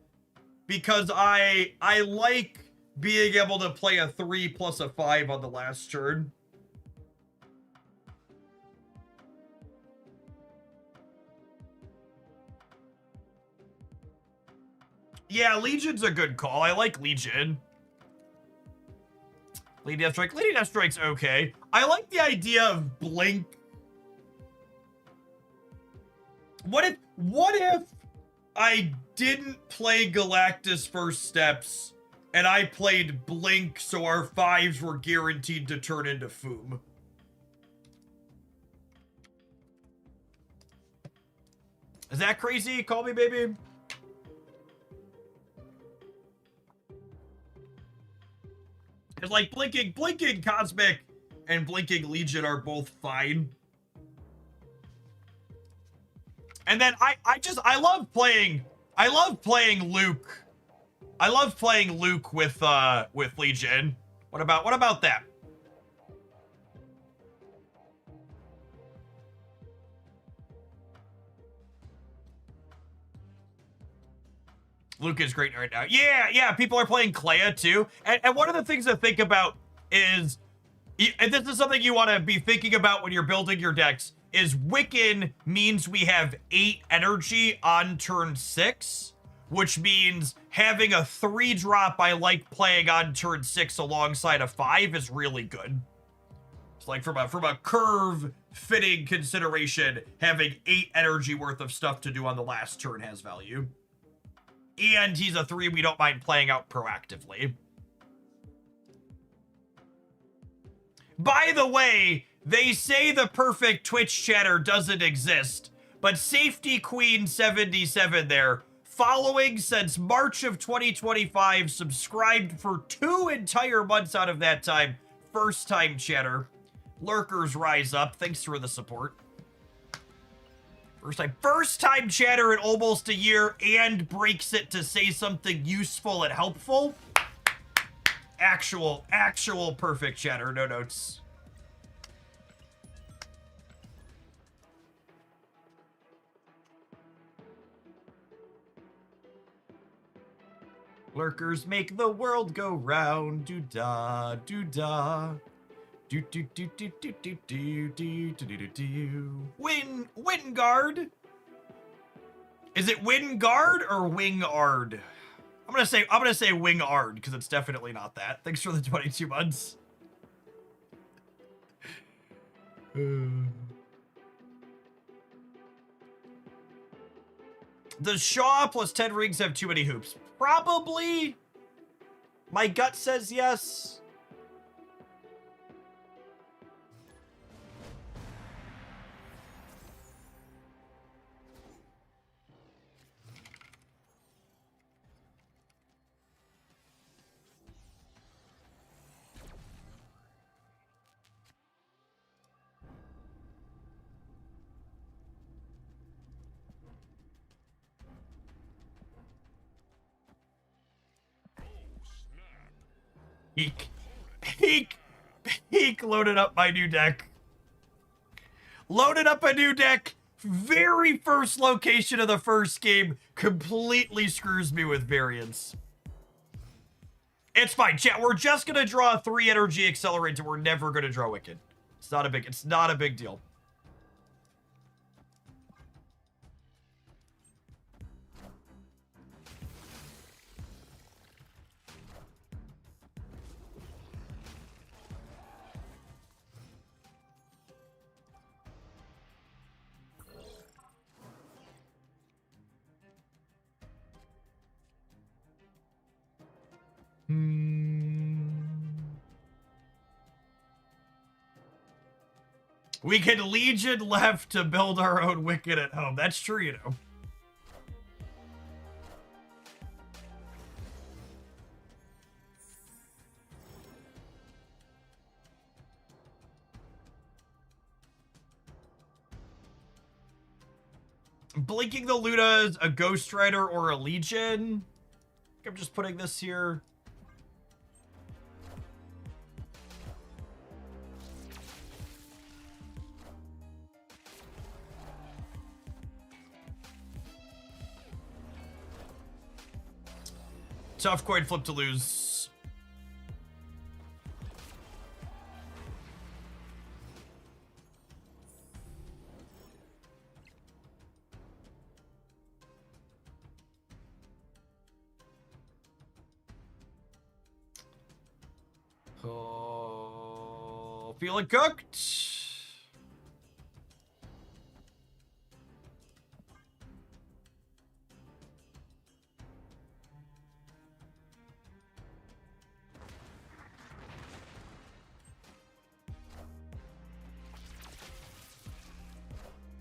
because I like being able to play a 3 plus a 5 on the last turn. Yeah, Legion's a good call. I like Legion. Lady Deathstrike. Lady Deathstrike's okay. I like the idea of Blink. What if I didn't play Galactus First Steps and I played Blink so our 5s were guaranteed to turn into Foom? Is that crazy? Call me, baby. It's like blinking Cosmic and blinking Legion are both fine. And then I love playing Luke. I love playing Luke with Legion. What about that? Luke is great right now. Yeah, people are playing Clea too. And one of the things to think about is, and this is something you want to be thinking about when you're building your decks, is Wiccan means we have 8 energy on turn 6, which means having a 3-drop I like playing on turn 6 alongside a 5 is really good. It's like from a curve fitting consideration, having 8 energy worth of stuff to do on the last turn has value. And he's a 3 we don't mind playing out proactively. By the way, they say the perfect Twitch chatter doesn't exist, but Safety Queen 77 there, following since March of 2025, subscribed for 2 entire months out of that time. First time chatter. Lurkers rise up. Thanks for the support. First time chatter in almost a year and breaks it to say something useful and helpful. Actual perfect chatter, no notes. Lurkers make the world go round, doo-da, doo-da. Wingard. Is it Wingard or Wingard? I'm gonna say Wingard because it's definitely not that. Thanks for the 22 months. Does Shaw plus 10 rings have too many hoops? Probably. My gut says yes. Peek loaded up my new deck. Loaded up a new deck. Very first location of the first game. Completely screws me with variance. It's fine, chat. We're just gonna draw a 3 energy accelerator. We're never gonna draw Wicked. It's not a big deal. We can Legion left to build our own Wicked at home. That's true, you know. Blinking the Lunas, a Ghost Rider, or a Legion. I'm just putting this here. Tough coin flip to lose. Oh, feeling cooked.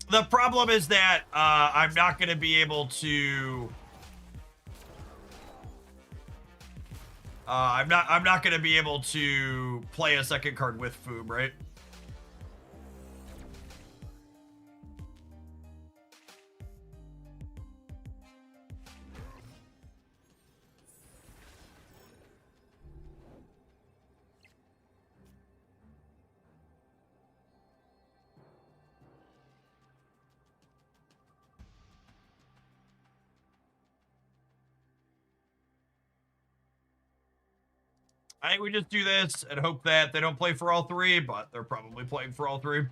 The problem is that I'm not going to be able to. I'm not going to be able to play a second card with Foob, right? I think we just do this and hope that they don't play for all three, but they're probably playing for all three.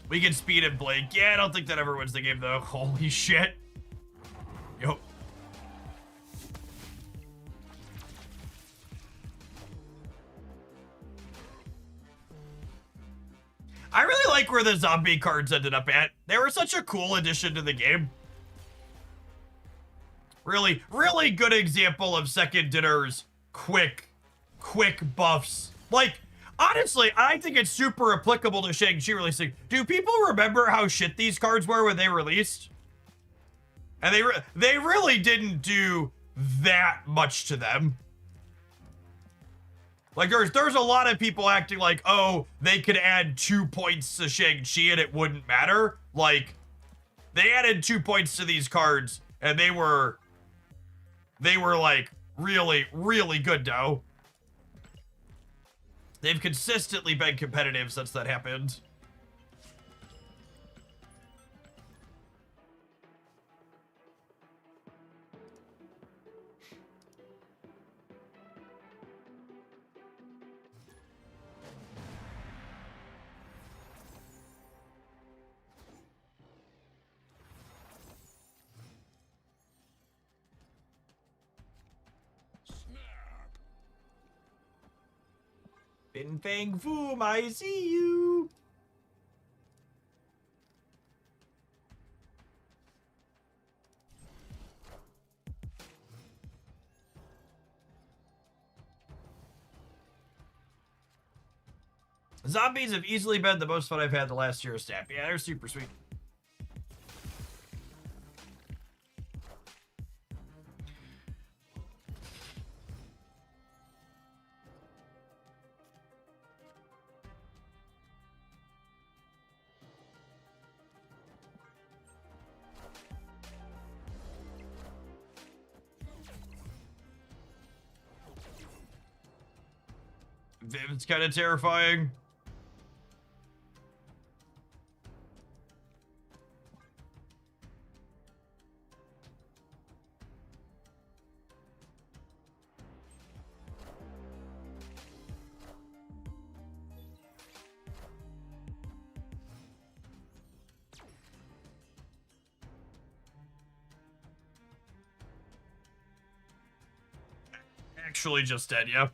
We can speed and blink. Yeah, I don't think that ever wins the game, though. Holy shit. Yup. I really like where the zombie cards ended up at. They were such a cool addition to the game. Really, really good example of Second Dinner's quick buffs. Like, honestly, I think it's super applicable to Shang-Chi releasing. Do people remember how shit these cards were when they released? And they really didn't do that much to them. Like, there's a lot of people acting like, oh, they could add 2 points to Shang-Chi and it wouldn't matter. Like, they added 2 points to these cards and they were like really, really good now. They've consistently been competitive since that happened. Bin Fang Foom, I see you. Zombies have easily been the most fun I've had the last year of Snap. Yeah, they're super sweet. It's kind of terrifying. Actually just dead, yeah.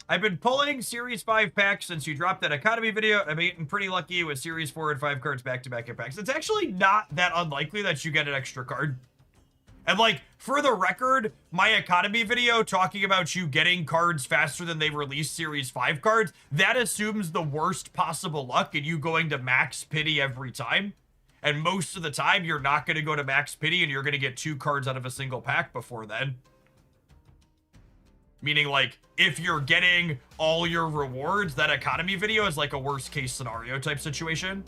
I've been pulling Series 5 packs since you dropped that Economy video. I'm getting pretty lucky with Series 4 and 5 cards back-to-back in packs. It's actually not that unlikely that you get an extra card. And, like, for the record, my Economy video talking about you getting cards faster than they release Series 5 cards, that assumes the worst possible luck and you going to max pity every time. And most of the time, you're not going to go to max pity and you're going to get 2 cards out of a single pack before then. Meaning, like, if you're getting all your rewards, that Economy video is like a worst case scenario type situation.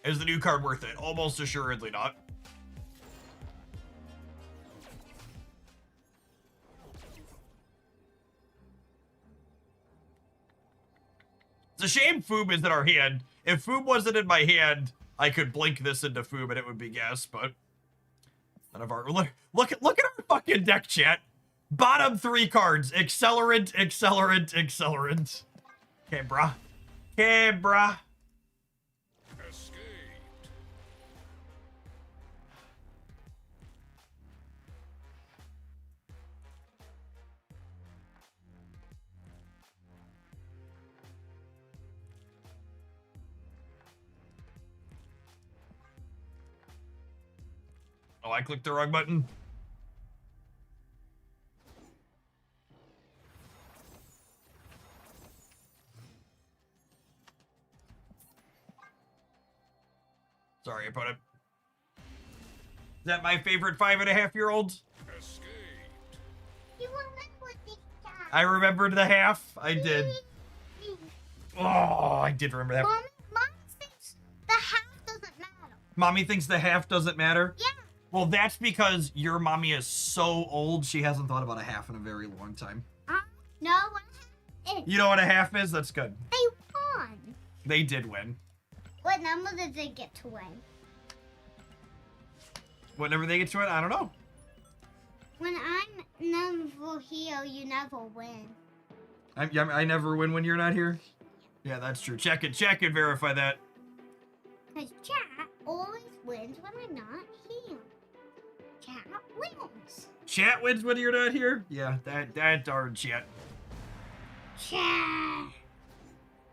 Is the new card worth it? Almost assuredly not. It's a shame Foob is in our hand. If Foob wasn't in my hand, I could blink this into Foob and it would be guess, but none of our look at our fucking deck, chat. Bottom 3 cards. Accelerant, Accelerant, Accelerant. Okay, brah. Okay, brah. Escaped. Oh, I clicked the wrong button. Sorry, opponent. Is that my favorite 5.5-year-old? Escaped. You remember this time? I remembered the half. I did. Oh, I did remember that. Mom thinks the half doesn't matter. Mommy thinks the half doesn't matter? Yeah. Well, that's because your mommy is so old, she hasn't thought about a half in a very long time. No, what happened? You know what a half is? That's good. They won. They did win. What number did they get to win? Whenever they get to it, I don't know. When I'm never here, you never win. I never win when you're not here? Yeah, that's true. Check and verify that. Because chat always wins when I'm not here. Chat wins. Chat wins when you're not here? Yeah, that darn chat. Chat.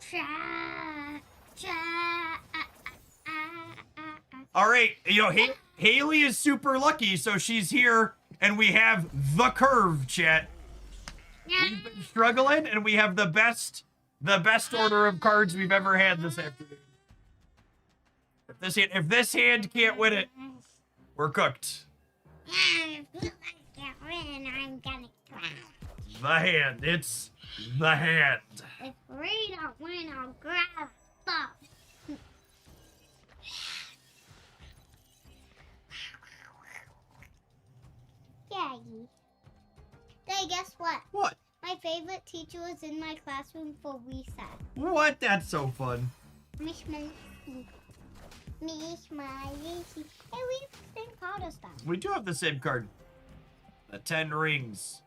Chat. Chat. All right, you know, Haley is super lucky, so she's here, and we have the curve, chat. We've been struggling, and we have the best order of cards we've ever had this afternoon. If this hand can't win it, we're cooked. If I can't win, I'm gonna cry. The hand. It's the hand. If we don't win, I'll grab stuff. Yay. Hey, guess what? What? My favorite teacher was in my classroom for recess. What? That's so fun. Miss Melissy. Miss Melissy. Hey, we have the same card as them. We do have the same card. The 10 rings.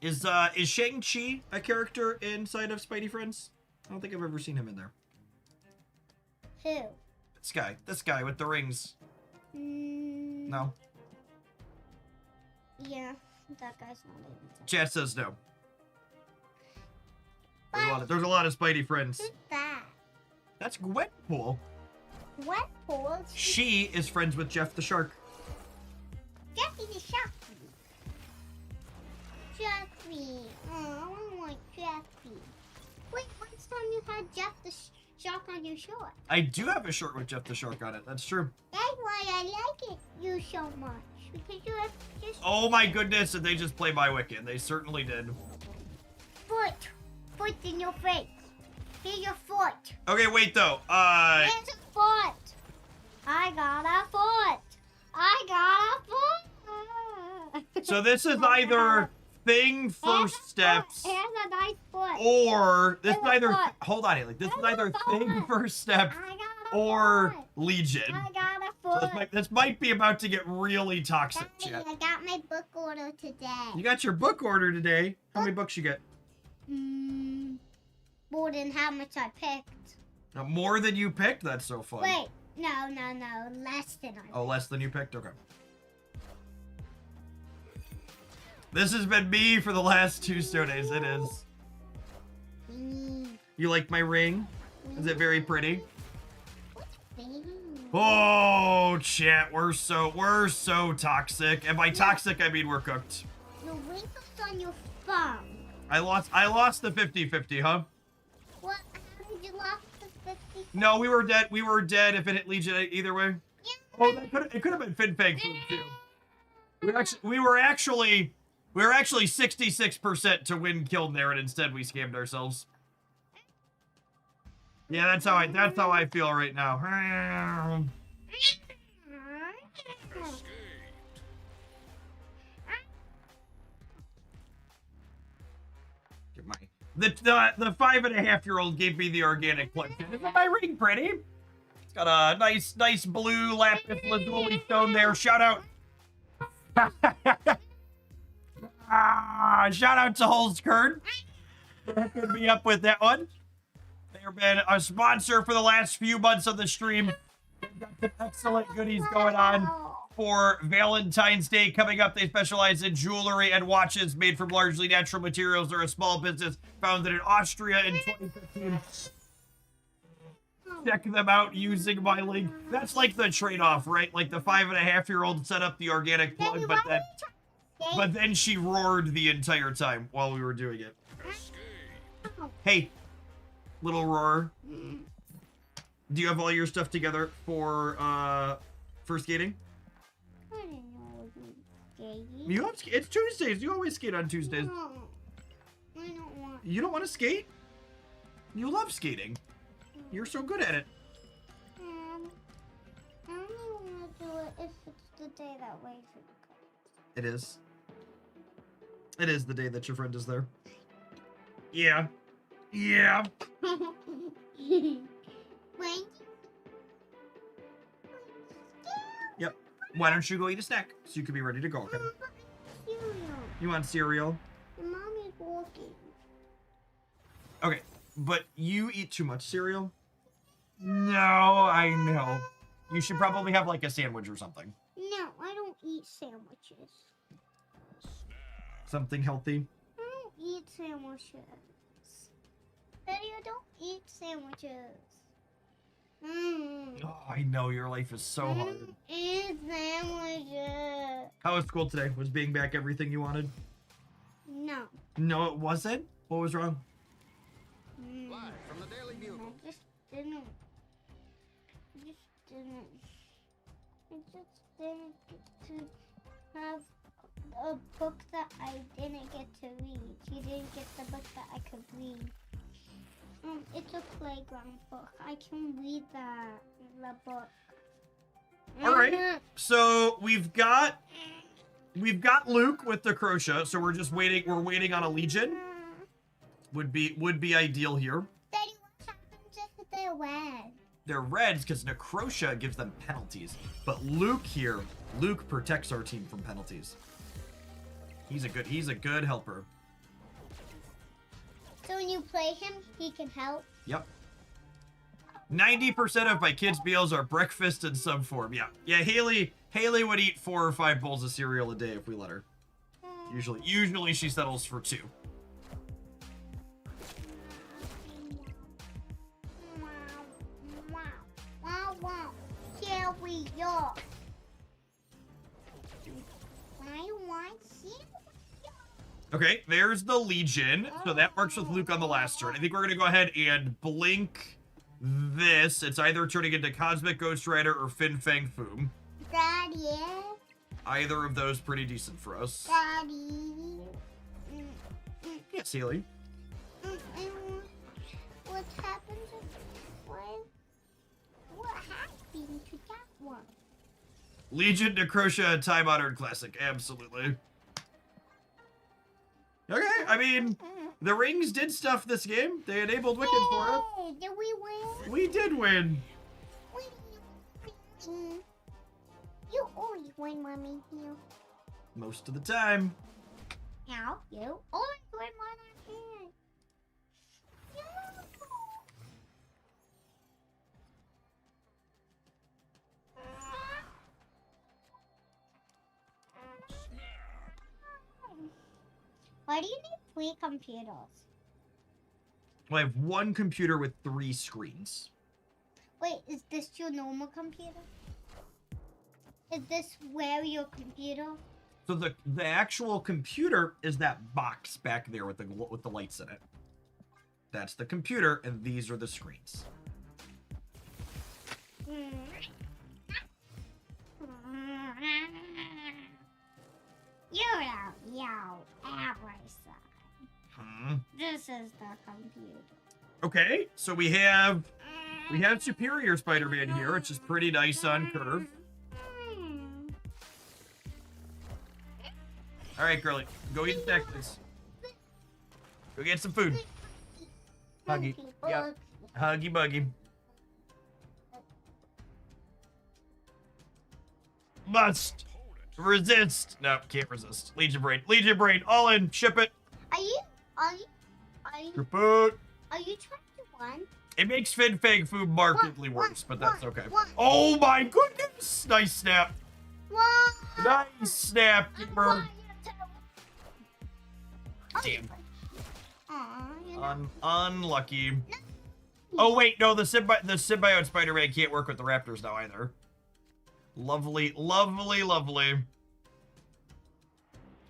Is Shang-Chi a character inside of Spidey Friends? I don't think I've ever seen him in there. Who? This guy with the rings. No. Yeah, that guy's not in it. Chat says no. But There's a lot of Spidey Friends. who's that? That's Gwenpool. What pools? She is friends with Jeff the Shark. Jeffy the Shark. Jeffy. Oh, I don't like Jeffy. Wait, last time you had Jeff the Shark on your shirt. I do have a shirt with Jeff the Shark on it. That's true. That's why I like you so much. Because you have just Oh my goodness, did they just play my Wiccan? They certainly did. foot in your face. Here's your foot. Okay, wait though. Here's a foot. I got a foot. I got a foot. So this is either thing first steps Here's a nice foot. or this is Here's a either foot. hold on, Haley. This is Here's a either foot. thing first steps I got a or foot. Legion. I got a So foot. this might be about to get really toxic, Daddy, chat. I got my book order today. You got your book order today. How many books you get? More than how much I picked. More than you picked? That's so fun. Wait, no. Less than I Oh, less than you picked? Okay. This has been me for the last 2 snow days. It is. You like my ring? Is it very pretty? Oh, chat, we're so toxic. And by toxic, I mean we're cooked. The wrinkles on your thumb. I lost the 50-50, huh? What? How did you lost the 50? No, we were dead. We were dead if it hit Legion either way. Yeah. Oh, it could have been Fin Fang Food too. We were actually 66% to win kill there, and instead we scammed ourselves. Yeah, that's how I feel right now. Get my the 5.5-year-old gave me the organic plug. Isn't my ring pretty? It's got a nice blue lapis lazuli stone there. Shout out. Shout out to Holzkern. Hooking me up with that one. They've been a sponsor for the last few months of the stream. They've got some excellent goodies going on for Valentine's Day coming up. They specialize in jewelry and watches made from largely natural materials. They're a small business founded in Austria in 2015. Check them out using my link. That's like the trade-off, right? Like the 5.5-year-old set up the organic plug, but then she roared the entire time while we were doing it. Hey, little roar. Do you have all your stuff together for skating? I didn't know it was skating. You have it's Tuesdays. You always skate on Tuesdays. No, I don't want. You don't want to skate? You love skating. You're so good at it. I only want to do it if it's the day that Wayford comes. It is. It is the day that your friend is there. Yeah. Yeah. Wait. Yep. Why don't you go eat a snack so you can be ready to go, okay? Cereal. You want cereal? And Mommy's walking. Okay, but you eat too much cereal? No, I know. You should probably have like a sandwich or something. No, I don't eat sandwiches. Something healthy. I don't eat sandwiches. Daddy, I don't eat sandwiches. Oh, I know, your life is so hard. Eat sandwiches. How was school today? Was being back everything you wanted? No. No, it wasn't? What was wrong? Live from the Daily Bugle. I just didn't. I just didn't get to have a book that I didn't get to read. You didn't get the book that I could read. It's a playground book. I can read the book. All right. So we've got Luke with the crochet. So we're just waiting. We're waiting on a Legion. Would be ideal here. Daddy, what happens if they're red? They're reds because Necrotia gives them penalties. But Luke here, Luke protects our team from penalties. He's a good helper. So when you play him, he can help. Yep. 90% of my kids' meals are breakfast in some form. Yeah. Haley would eat 4 or 5 bowls of cereal a day if we let her. Usually she settles for 2. Wow. Here we go. I want cereal. Okay, there's the Legion. So that works with Luke on the last turn. I think we're going to go ahead and blink this. It's either turning into Cosmic Ghost Rider or Fin Fang Foom. Daddy. Either of those pretty decent for us. Daddy. Yes, Haley. What happened to what happened to that one? Legion Necrotia, Time Honored Classic. Absolutely. Okay, I mean, the rings did stuff this game. They enabled Wicked for us. Hey, did we win? We did win. You always win, Mommy. You. Most of the time. How? You always win when I'm here. Why do you need 3 computers? Well, I have one computer with 3 screens. Wait, is this your normal computer? Is this where your computer? So the actual computer is that box back there with the lights in it. That's the computer, and these are the screens. You're out, everything. This is the computer. Okay, so we have Superior Spider-Man here, which is pretty nice on curve. All right, girlie, go eat a snack, please. Go get some food. Huggy, yeah, huggy buggy. Must resist. No, can't resist. Legion Brain, all in. Ship it. Are you Ship it. are you trying to run? It makes Fin Fang food markedly One, worse, but that's okay. one. Oh my goodness! Nice snap. One. Nice snap, Keeper. Damn. Unlucky. Oh wait, no, the symbiote Spider-Man can't work with the Raptors now either. Lovely, lovely, lovely.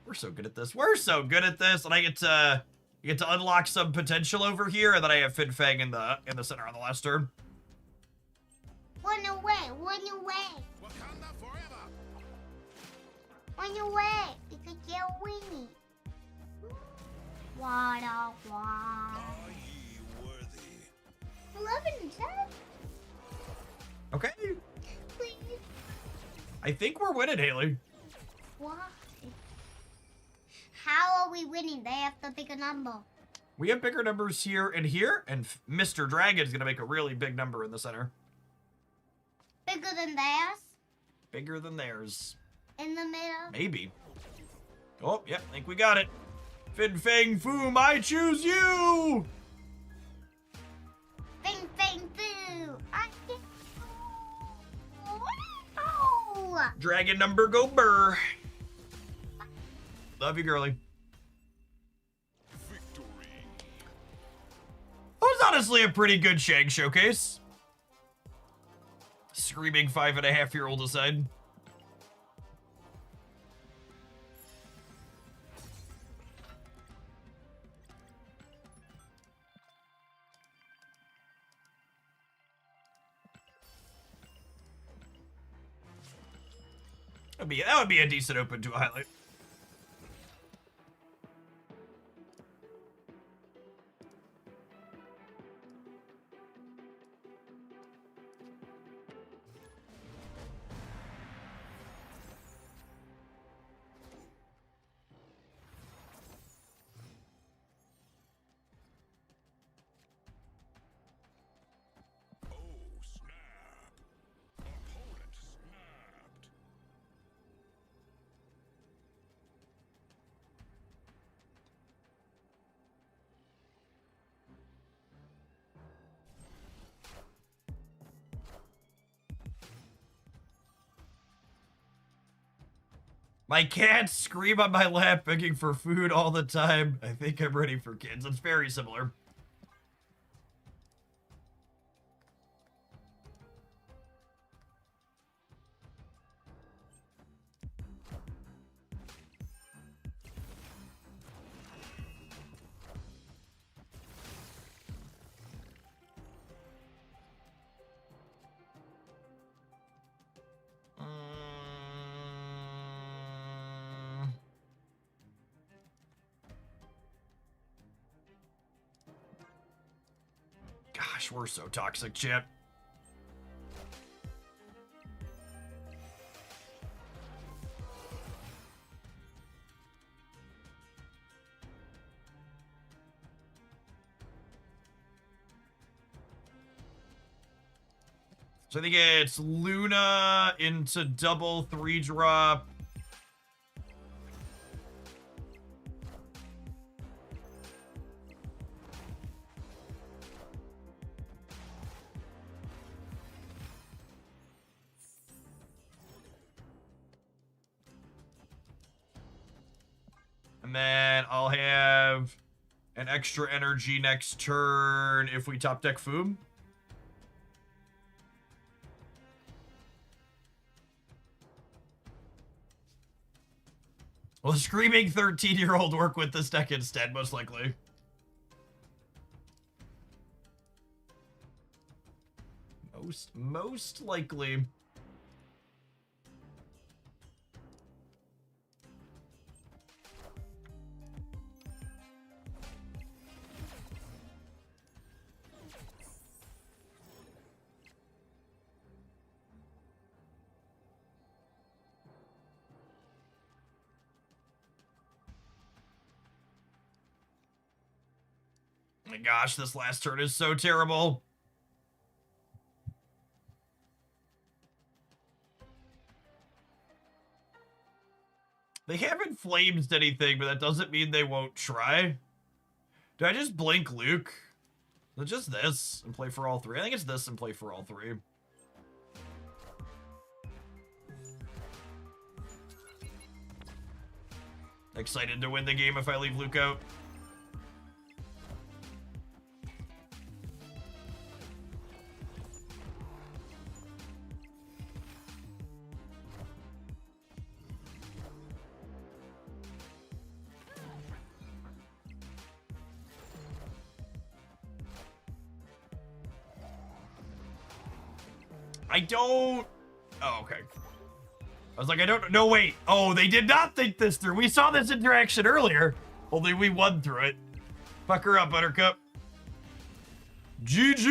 We're so good at this. We're so good at this, and I get to unlock some potential over here, and then I have Fin Fang in the center on the last turn. Run away. Wakanda forever. Run away, because you're winning. What a wow. Are ye worthy? 11 and 7, Okay. please. I think we're winning, Haley. Why? How are we winning? They have the bigger number. We have bigger numbers here, and Mr. Dragon is going to make a really big number in the center. Bigger than theirs? Bigger than theirs. In the middle? Maybe. Oh, yeah, I think we got it. Fin Fang Foom, I choose you! Bing, bing, boo! I get wow! Dragon number go burr. Love you, girly. Victory. That was honestly a pretty good Shang showcase. Screaming 5.5-year-old aside. That would be a decent open to a highlight. Oh, snap. Opponent snapped. My cats scream on my lap begging for food all the time. I think I'm ready for kids. It's very similar. Gosh, we're so toxic, chat. So I think it's Luna into double 3-drop. And then I'll have an extra energy next turn if we top deck Foom. Will screaming 13-year-old work with this deck instead, most likely. Most likely. Oh my gosh, this last turn is so terrible. They haven't flamed anything, but that doesn't mean they won't try. Do I just blink Luke? Is it just this and play for all three? I think it's this and play for all three. Excited to win the game if I leave Luke out. I don't... Oh, okay. I was like, I don't... No, wait. Oh, they did not think this through. We saw this interaction earlier. Only we won through it. Fuck her up, Buttercup. GG!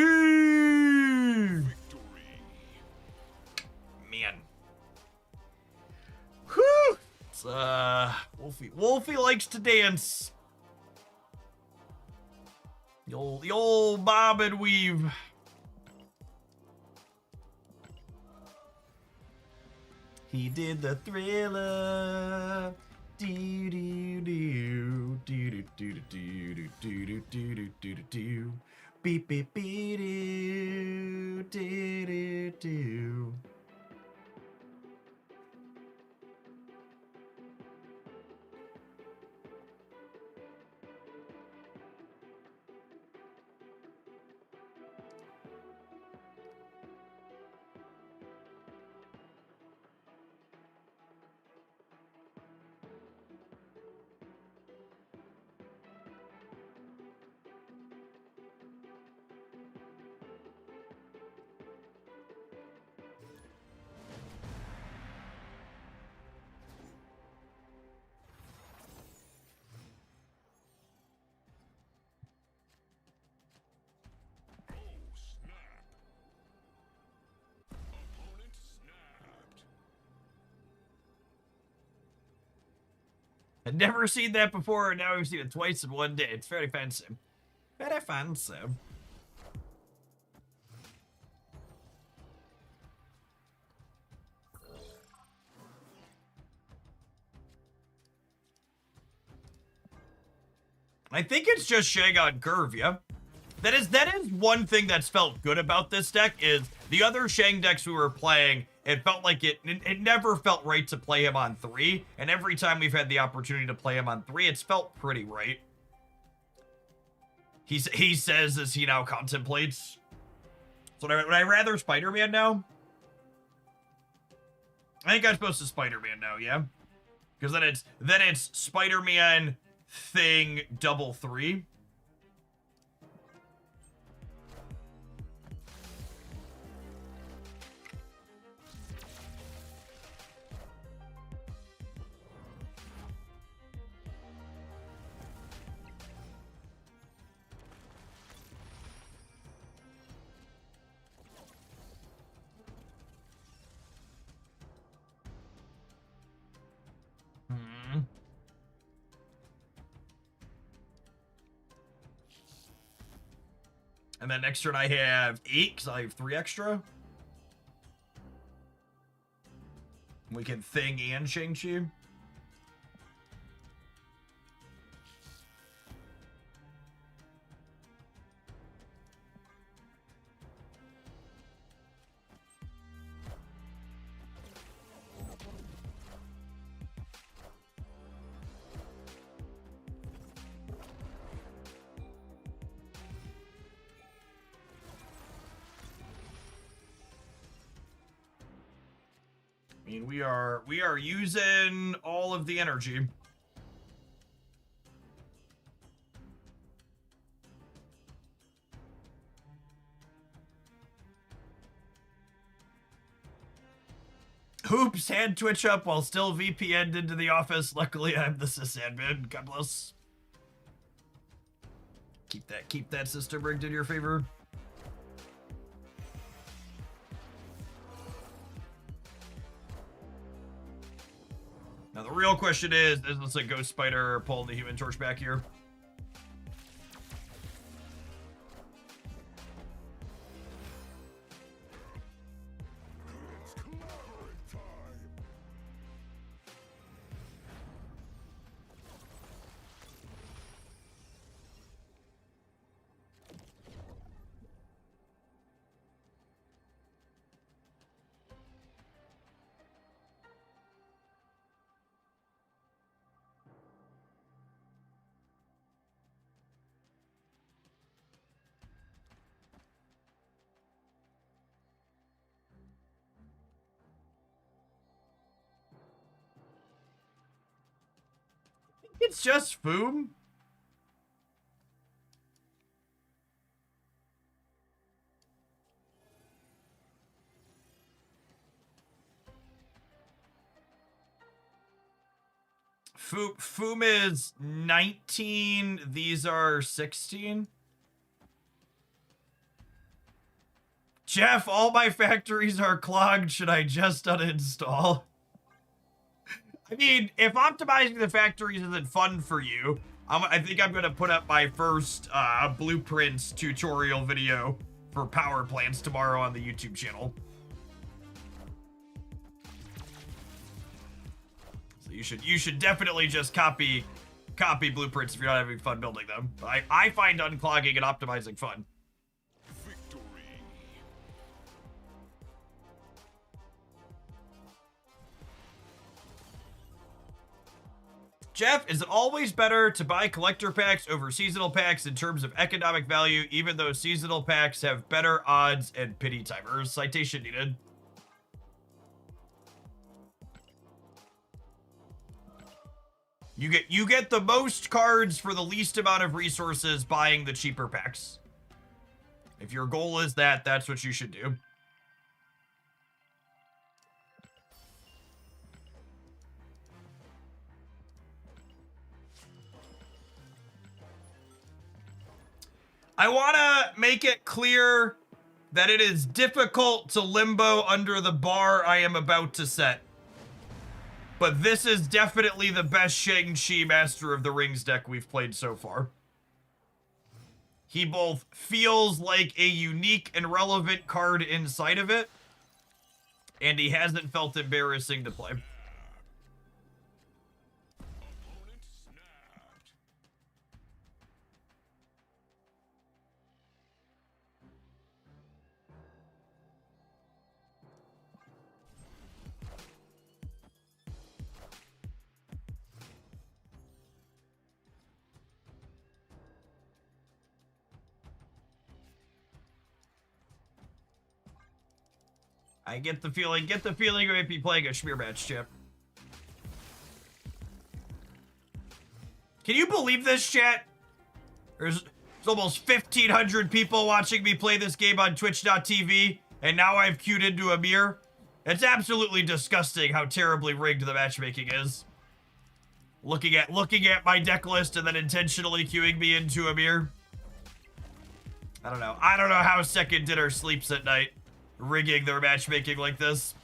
Man. Whew! It's, Wolfie likes to dance. The old bob and weave. He did the Thriller. Do do do do do do do do do do do do. Beep beep beep do do do do. I'd never seen that before, and now we've seen it twice in one day. It's very fancy. Very fancy. I think it's just Shang on curve, yeah? That is one thing that's felt good about this deck is the other Shang decks we were playing, it felt like it never felt right to play him on 3, and every time we've had the opportunity to play him on 3, it's felt pretty right. He says as he now contemplates. So would I rather Spider-Man now? I think I'm supposed to Spider-Man now, yeah? Because then it's Spider-Man thing double 3. And then next turn I have 8, because I have 3 extra. We can Thing and Shang-Chi. I mean, we are using all of the energy. Hoops hand Twitch up while still VPN'd into the office. Luckily, I'm the sysadmin. God bless. Keep that system rigged in your favor. Now the real question is this a ghost spider pulling the Human Torch back here? It's clobbering time. It's just Foom. Foom is 19. These are 16. Jeff, all my factories are clogged. Should I just uninstall? I mean, if optimizing the factories isn't fun for you, I think I'm going to put up my first blueprints tutorial video for power plants tomorrow on the YouTube channel. So you should definitely just copy blueprints if you're not having fun building them. I find unclogging and optimizing fun. Victory. Jeff, is it always better to buy collector packs over seasonal packs in terms of economic value, even though seasonal packs have better odds and pity timers? Citation needed. You get the most cards for the least amount of resources buying the cheaper packs. If your goal is that, that's what you should do. I want to make it clear that it is difficult to limbo under the bar I am about to set. But this is definitely the best Shang-Chi Master of the Rings deck we've played so far. He both feels like a unique and relevant card inside of it, and he hasn't felt embarrassing to play. Opponent snapped. I get the feeling we might be playing a schmear match, Chip. Can you believe this, chat? There's almost 1,500 people watching me play this game on twitch.tv, and now I've queued into a mirror. It's absolutely disgusting how terribly rigged the matchmaking is. Looking at my deck list and then intentionally queuing me into a mirror. I don't know how Second Dinner sleeps at night, rigging their matchmaking like this.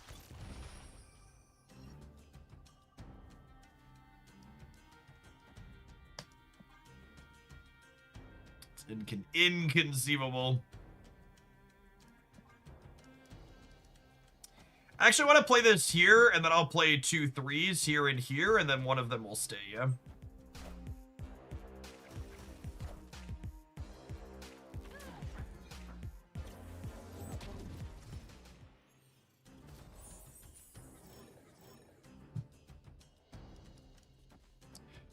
It's inconceivable. I actually want to play this here, and then I'll play 2 3s here and here, and then one of them will stay, yeah?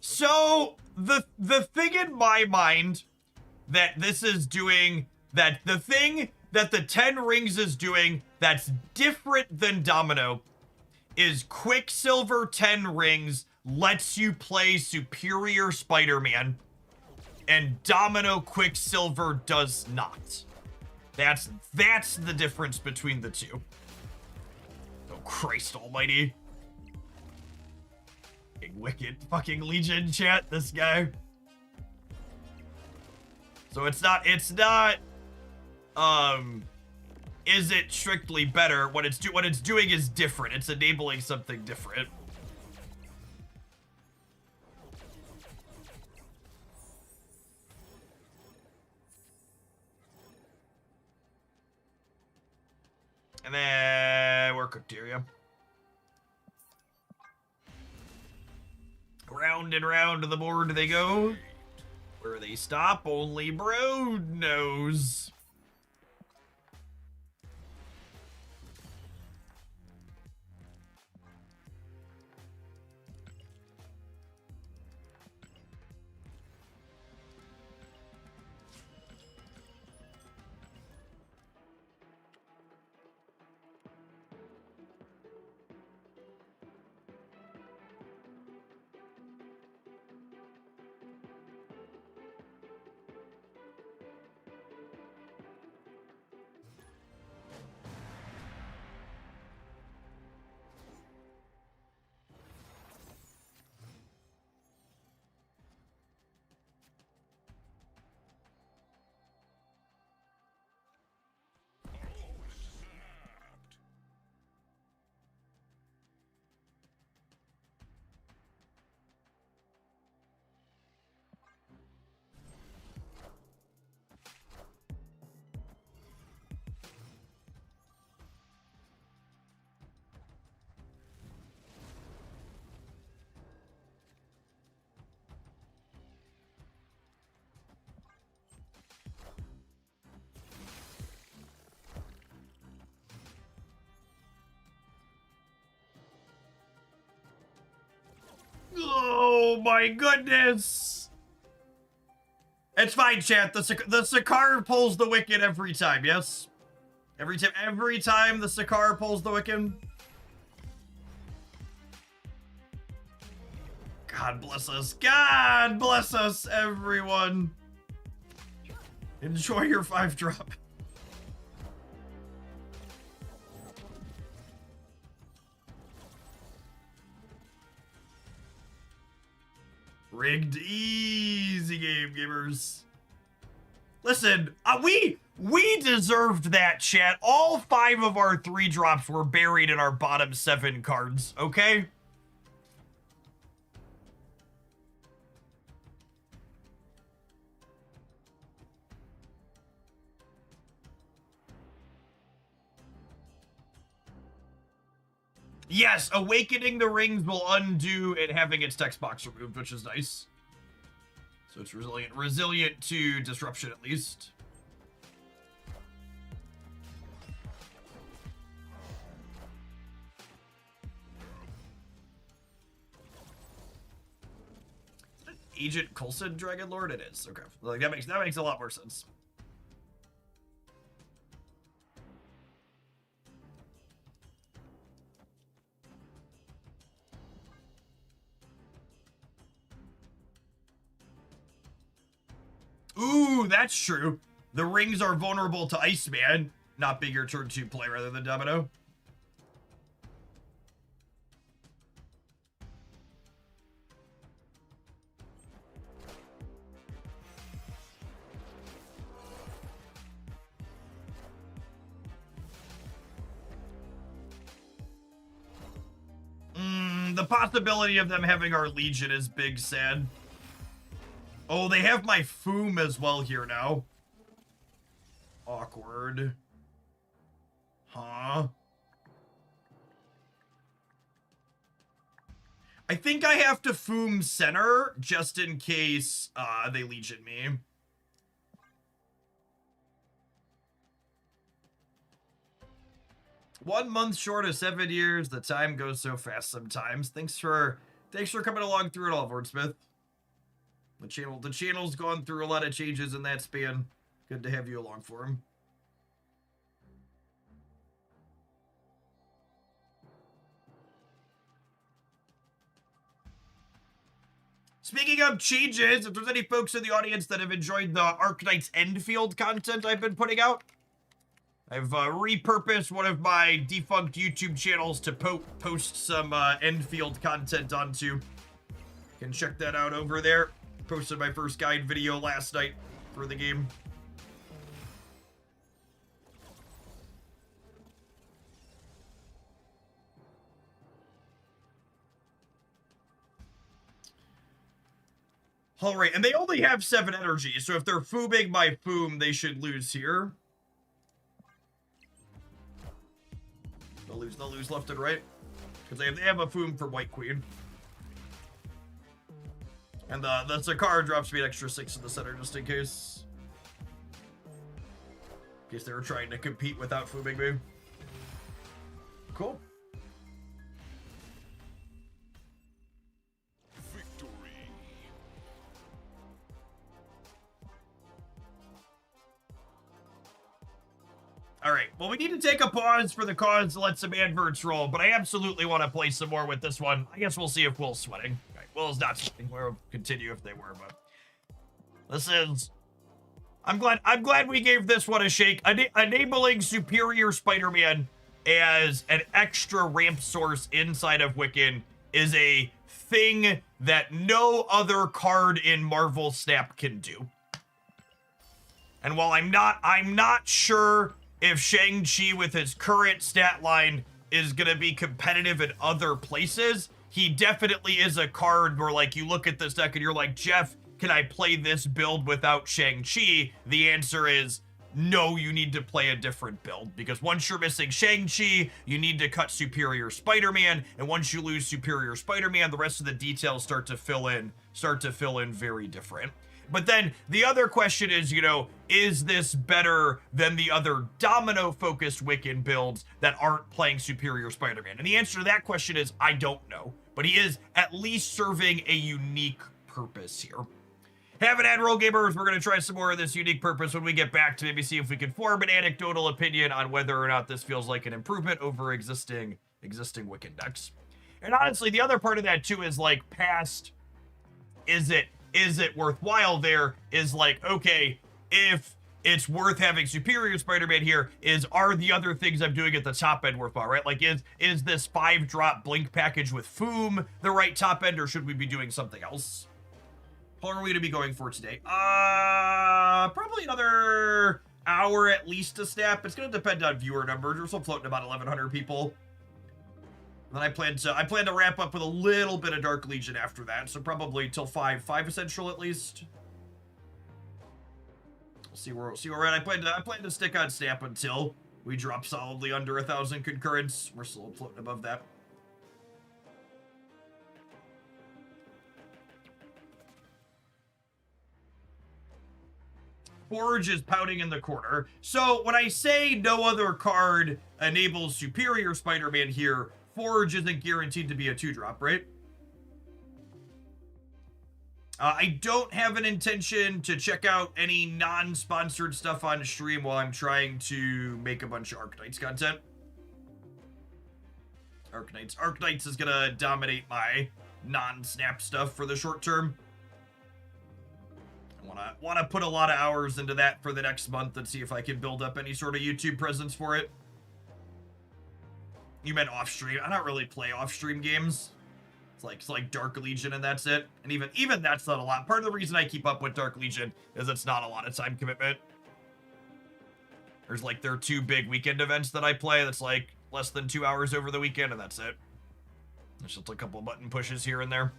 So, the thing in my mind that this is doing, that the thing that the 10 Rings is doing that's different than Domino is Quicksilver 10 rings lets you play Superior Spider-Man, and Domino Quicksilver does not. That's the difference between the two. Oh, Christ almighty. Wicked fucking Legion chat, this guy. So it's not, is it strictly better? What it's doing is different. It's enabling something different. And then we're cooked here, yeah. Round and round to the board they go. Where they stop, only bro knows. Oh my goodness! It's fine, chat. The Sakaar pulls the wicked every time. Yes, every time the Sakaar pulls the wicked. God bless us. God bless us, everyone. Enjoy your 5-drop. Rigged. Easy game, gamers. Listen, we deserved that, chat. All 5 of our 3-drops were buried in our bottom 7 cards, okay? Yes, awakening the rings will undo it having its text box removed, which is nice. So it's resilient to disruption at least. Agent Coulson Dragon Lord? It is. Okay. Like that makes a lot more sense. Ooh, that's true. The rings are vulnerable to Iceman, not being your turn 2 play rather than Domino. The possibility of them having our Legion is big sad. Oh, they have my Foom as well here now. Awkward. Huh? I think I have to Foom center just in case they Legion me. One month short of 7 years. The time goes so fast sometimes. Thanks for coming along through it all, Wordsmith. The channel's gone through a lot of changes in that span. Good to have you along for him. Speaking of changes, if there's any folks in the audience that have enjoyed the Arknights Endfield content I've been putting out, I've repurposed one of my defunct YouTube channels to post some Endfield content onto. You can check that out over there. Posted my first guide video last night for the game. All right, and they only have 7 energy, so if they're fooming my foom, they should lose here. They'll lose left and right. Because they have a foom for White Queen. And the Zakar drops me an extra 6 in the center just in case. In case they were trying to compete without fooming me. Cool. All right, well, we need to take a pause for the cause to let some adverts roll, but I absolutely want to play some more with this one. I guess we'll see if Will's sweating. All right, Will's not sweating. We'll continue if they were, but this is... I'm glad we gave this one a shake. Enabling Superior Spider-Man as an extra ramp source inside of Wiccan is a thing that no other card in Marvel Snap can do. And while I'm not sure if Shang-Chi with his current stat line is going to be competitive in other places, he definitely is a card where, like, you look at this deck and you're like, Jeff, can I play this build without Shang-Chi? The answer is no, you need to play a different build, because once you're missing Shang-Chi, you need to cut Superior Spider-Man, and once you lose Superior Spider-Man, the rest of the details start to fill in very different. But then the other question is, you know, is this better than the other domino-focused Wiccan builds that aren't playing Superior Spider-Man? And the answer to that question is, I don't know. But he is at least serving a unique purpose here. Have an ad roll, gamers. We're going to try some more of this unique purpose when we get back to maybe see if we can form an anecdotal opinion on whether or not this feels like an improvement over existing Wiccan decks. And honestly, the other part of that too is like past, is it worthwhile there, is like, okay, if it's worth having Superior Spider-Man here, are the other things I'm doing at the top end worthwhile, right? Like, is this 5-drop Blink package with Foom the right top end, or should we be doing something else? How long are we going to be going for today? Probably another hour at least to snap. It's going to depend on viewer numbers. We're still floating about 1,100 people. And then I plan to wrap up with a little bit of Dark Legion after that, so probably till 5 Essential at least. We'll see where we're at. I plan to stick on snap until we drop solidly under 1,000 concurrents. We're still floating above that. Forge is pouting in the corner. So when I say no other card enables Superior Spider-Man here, Forge isn't guaranteed to be a 2-drop, right? I don't have an intention to check out any non-sponsored stuff on stream while I'm trying to make a bunch of Arknights content. Arknights is gonna dominate my non-snap stuff for the short term. I wanna put a lot of hours into that for the next month and see if I can build up any sort of YouTube presence for it. You meant off-stream. I don't really play off-stream games. It's like Dark Legion and that's it. And even that's not a lot. Part of the reason I keep up with Dark Legion is it's not a lot of time commitment. There are 2 big weekend events that I play that's like less than 2 hours over the weekend, and that's it. There's just a couple of button pushes here and there.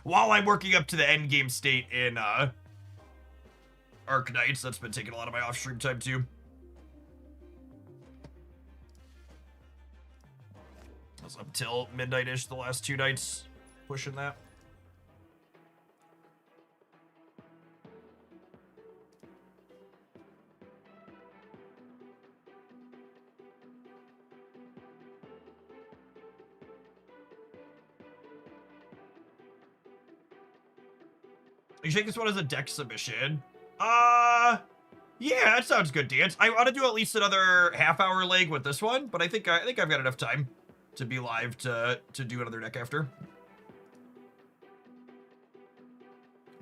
While I'm working up to the end game state in Arknights, that's been taking a lot of my off-stream time too. I was up till midnight-ish the last 2 nights, pushing that. You think this one is a deck submission? Yeah, that sounds good, Dance. I want to do at least another half-hour leg with this one, but I think I've got enough time to be live to do another deck after.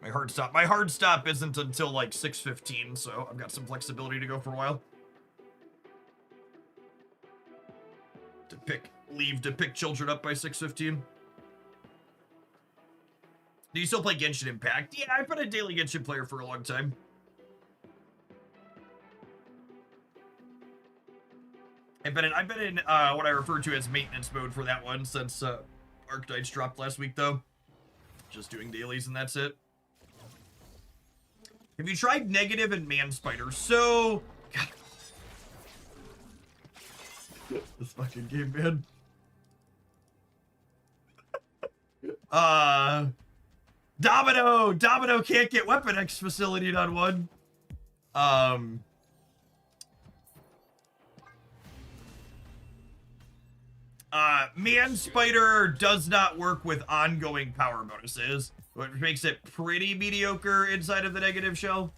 My hard stop isn't until like 6:15, so I've got some flexibility to go for a while. Leave to pick children up by 6:15. Do you still play Genshin Impact? Yeah, I've been a daily Genshin player for a long time. I've been in what I refer to as maintenance mode for that one since Archetypes dropped last week, though. Just doing dailies and that's it. Have you tried Negative and Man Spider? So, God. This fucking game, man. Domino can't get Weapon X facility on one. Man Spider does not work with ongoing power bonuses, which makes it pretty mediocre inside of the negative shell.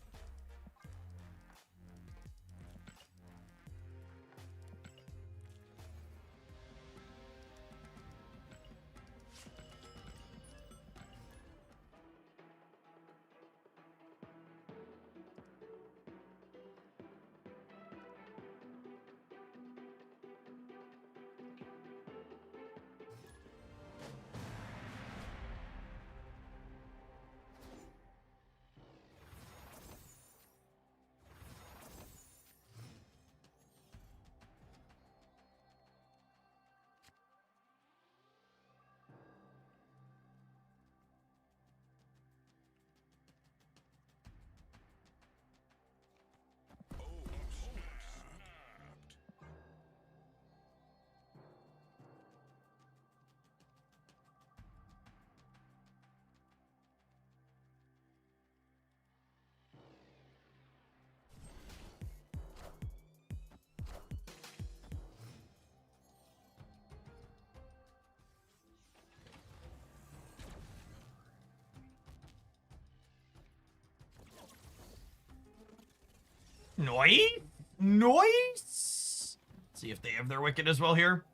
Noise. See if they have their Wicked as well here.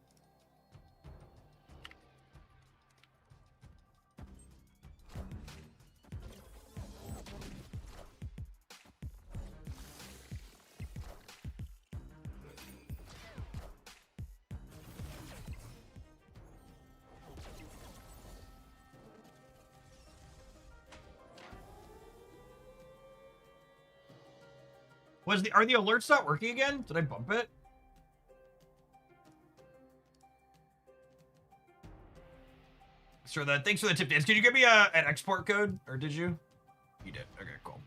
Are the alerts not working again? Did I bump it? Sure. Thanks for the tip, Dance. Could you give me an export code, or did you? You did. Okay, cool.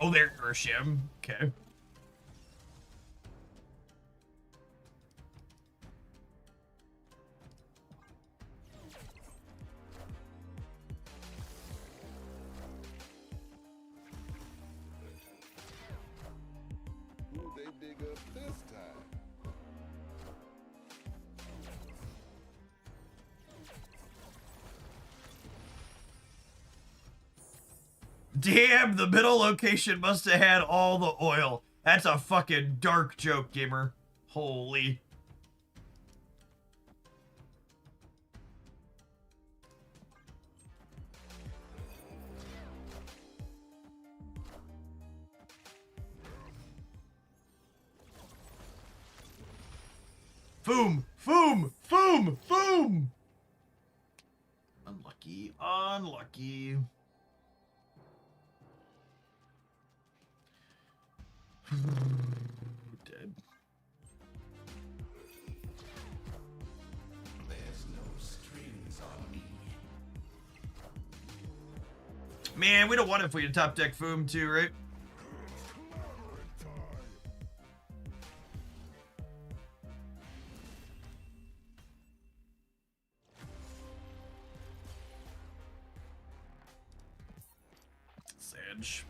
Oh, there, Urshim. Okay. Who they dig up this time? Damn, the middle location must have had all the oil. That's a fucking dark joke, gamer. Holy. Boom, boom, boom, boom. Unlucky, unlucky. Dead. There's no strings on me. Man, we don't want it if we top deck Foom too, right? bridge.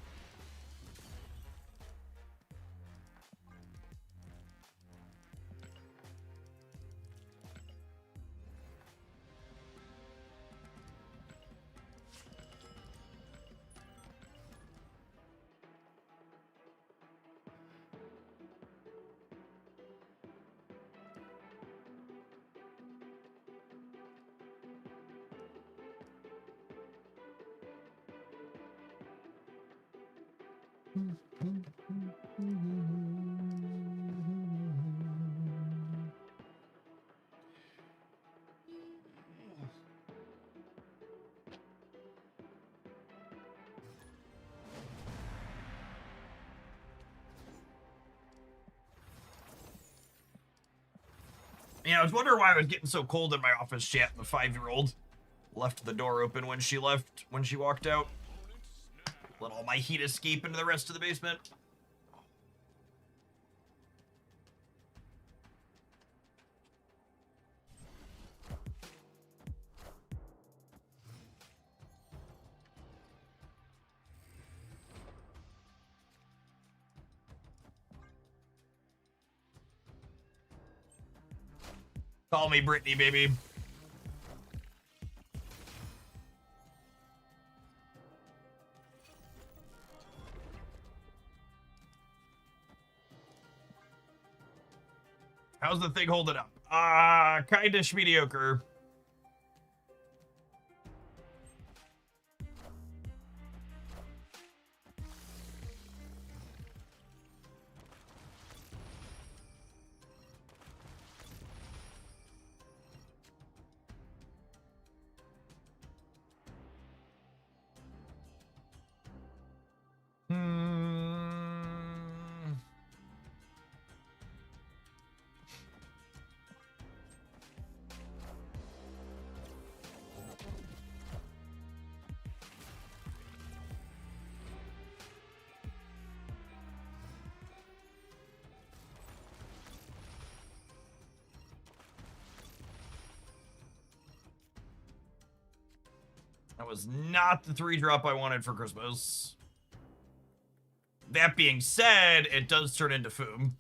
Yeah, I was wondering why I was getting so cold in my office chat. The 5-year-old left the door open when she walked out. Let all my heat escape into the rest of the basement. Call me Brittany, baby. How's the thing holding up? Kinda mediocre. That was not the 3-drop I wanted for Christmas. That being said, it does turn into Foom.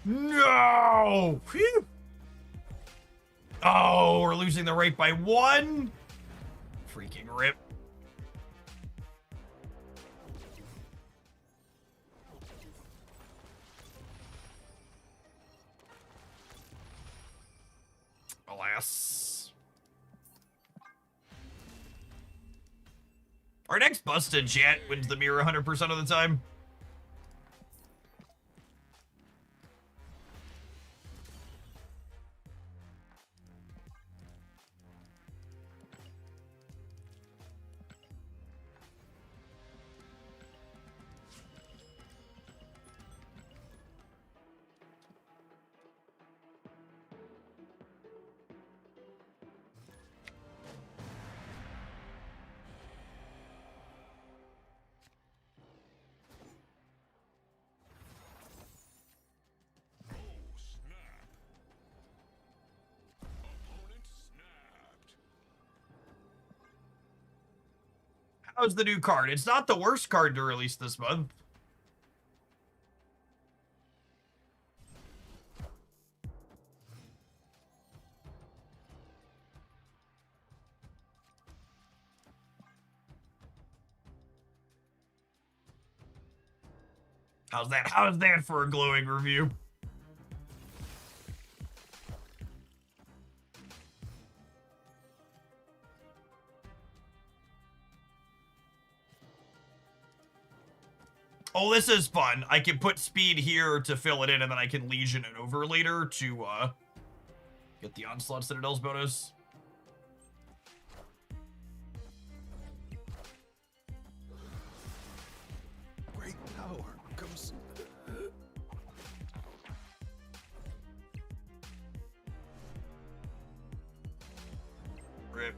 No! Phew. Oh, we're losing the rate by 1? Freaking rip. Alas. Our next busted chat wins the mirror 100% of the time. How's the new card? It's not the worst card to release this month. How's that? How's that for a glowing review? Oh, this is fun. I can put speed here to fill it in, and then I can Legion it over later to get the Onslaught Citadel's bonus. Great power comes. Rip.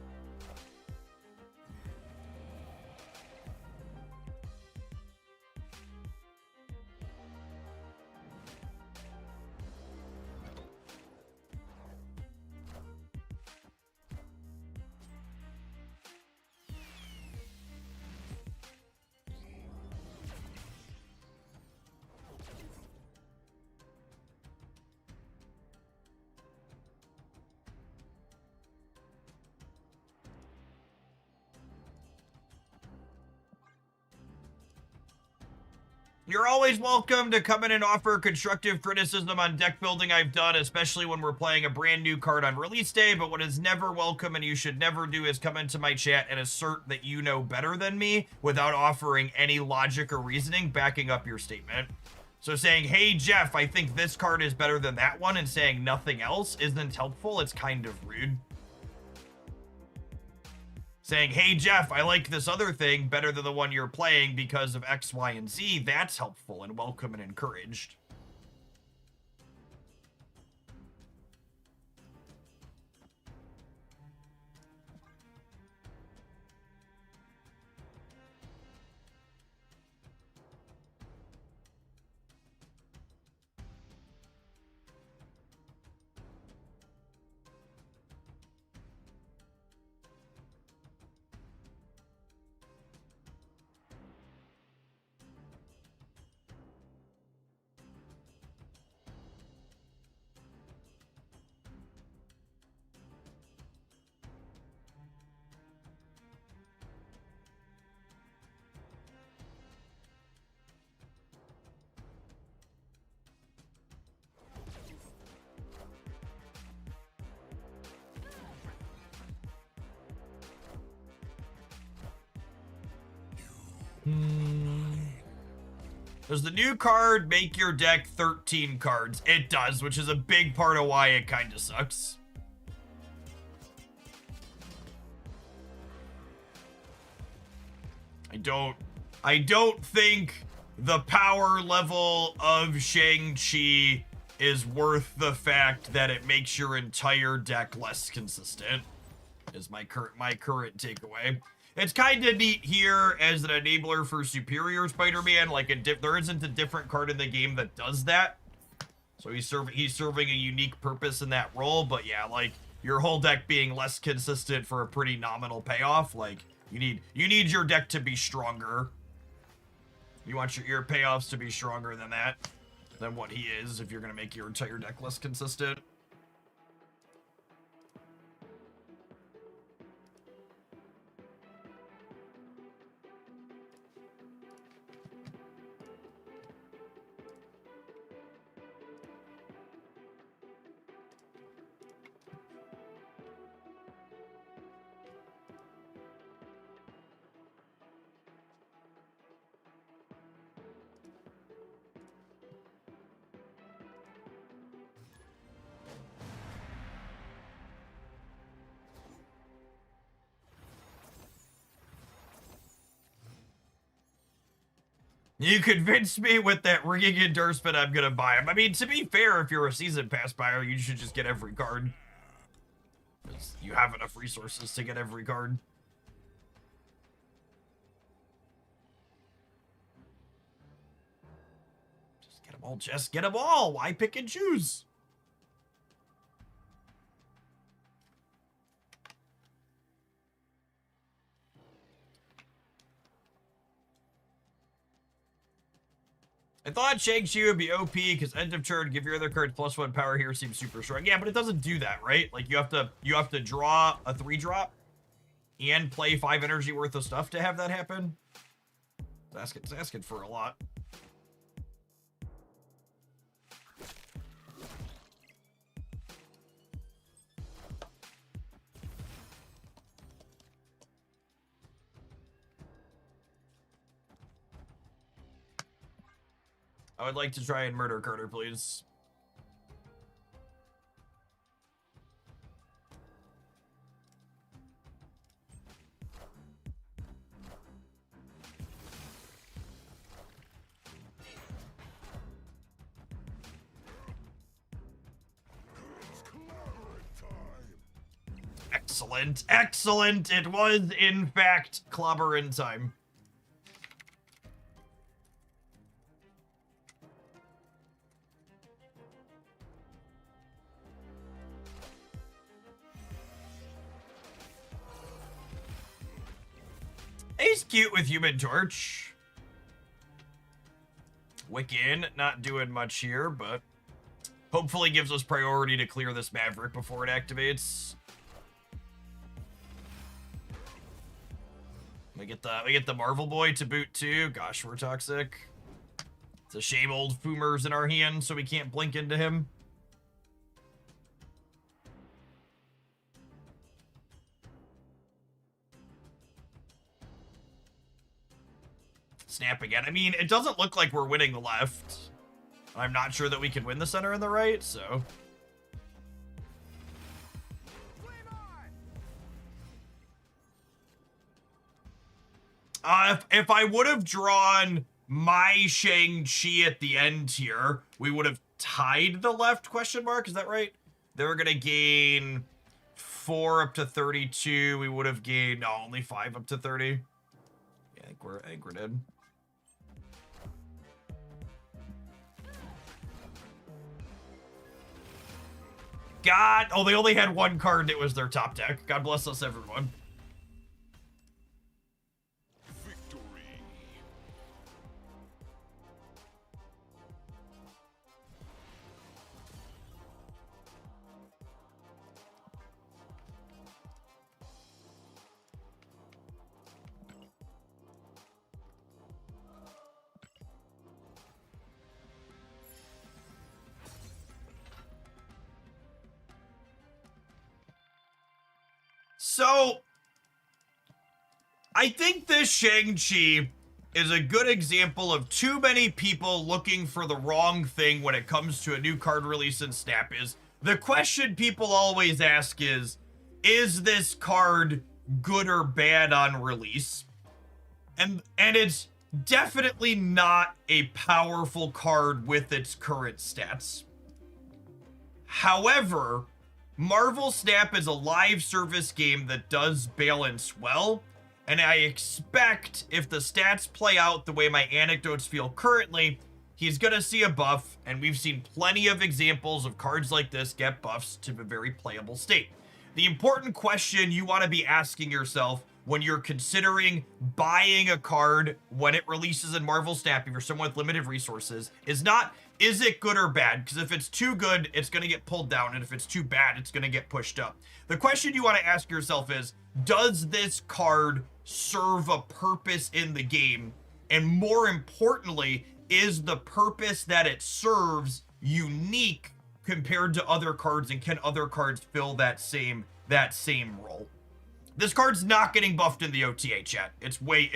You're always welcome to come in and offer constructive criticism on deck building I've done, especially when we're playing a brand new card on release day, but what is never welcome and you should never do is come into my chat and assert that you know better than me without offering any logic or reasoning backing up your statement. So saying, hey, Jeff, I think this card is better than that one, and saying nothing else isn't helpful. It's kind of rude. Saying, hey, Jeff, I like this other thing better than the one you're playing because of X, Y, and Z, that's helpful and welcome and encouraged. Does the new card make your deck 13 cards? It does, which is a big part of why it kind of sucks. I don't think the power level of Shang-Chi is worth the fact that it makes your entire deck less consistent, is my current takeaway. It's kind of neat here as an enabler for Superior Spider-Man. Like, there isn't a different card in the game that does that. So he's serving a unique purpose in that role. But yeah, like, your whole deck being less consistent for a pretty nominal payoff. Like, you need your deck to be stronger. You want your payoffs to be stronger than that, than what he is, if you're going to make your entire deck less consistent. You convinced me with that ringing endorsement, I'm gonna buy him. I mean, to be fair, if you're a season pass buyer, you should just get every card. You have enough resources to get every card. Just get them all, just get them all. Why pick and choose? I thought Shang-Chi would be OP because end of turn, give your other cards +1 power here seems super strong. Yeah, but it doesn't do that, right? Like, you have to draw a 3-drop and play 5 energy worth of stuff to have that happen. It's asking for a lot. I would like to try and murder Carter, please. Excellent, excellent. It was, in fact, clobberin' time. He's cute with Human Torch. Wiccan, not doing much here, but hopefully gives us priority to clear this Maverick before it activates. We get the Marvel Boy to boot too. Gosh, we're toxic. It's a shame old Foomer's in our hand, so we can't blink into him. Snap again. I mean, it doesn't look like we're winning the left. I'm not sure that we can win the center and the right, so... If I would have drawn my Shang-Chi at the end here, we would have tied the left, question mark, is that right? They were gonna gain 4 up to 32. We would have gained, no, only 5 up to 30. Yeah, I think we're dead. God, oh, they only had one card that was their top deck. God bless us, everyone. So, I think this Shang-Chi is a good example of too many people looking for the wrong thing when it comes to a new card release in Snap. Is the question people always ask is this card good or bad on release? And it's definitely not a powerful card with its current stats. However, Marvel Snap is a live service game that does balance well, and I expect if the stats play out the way my anecdotes feel currently, he's gonna see a buff, and we've seen plenty of examples of cards like this get buffs to a very playable state. The important question you want to be asking yourself when you're considering buying a card when it releases in Marvel Snap, if you're someone with limited resources, is not, is it good or bad? Because if it's too good, it's going to get pulled down, and if it's too bad, it's going to get pushed up. The question you want to ask yourself is, does this card serve a purpose in the game? And more importantly, is the purpose that it serves unique compared to other cards, and can other cards fill that same role? This card's not getting buffed in the OTA, chat. It's way,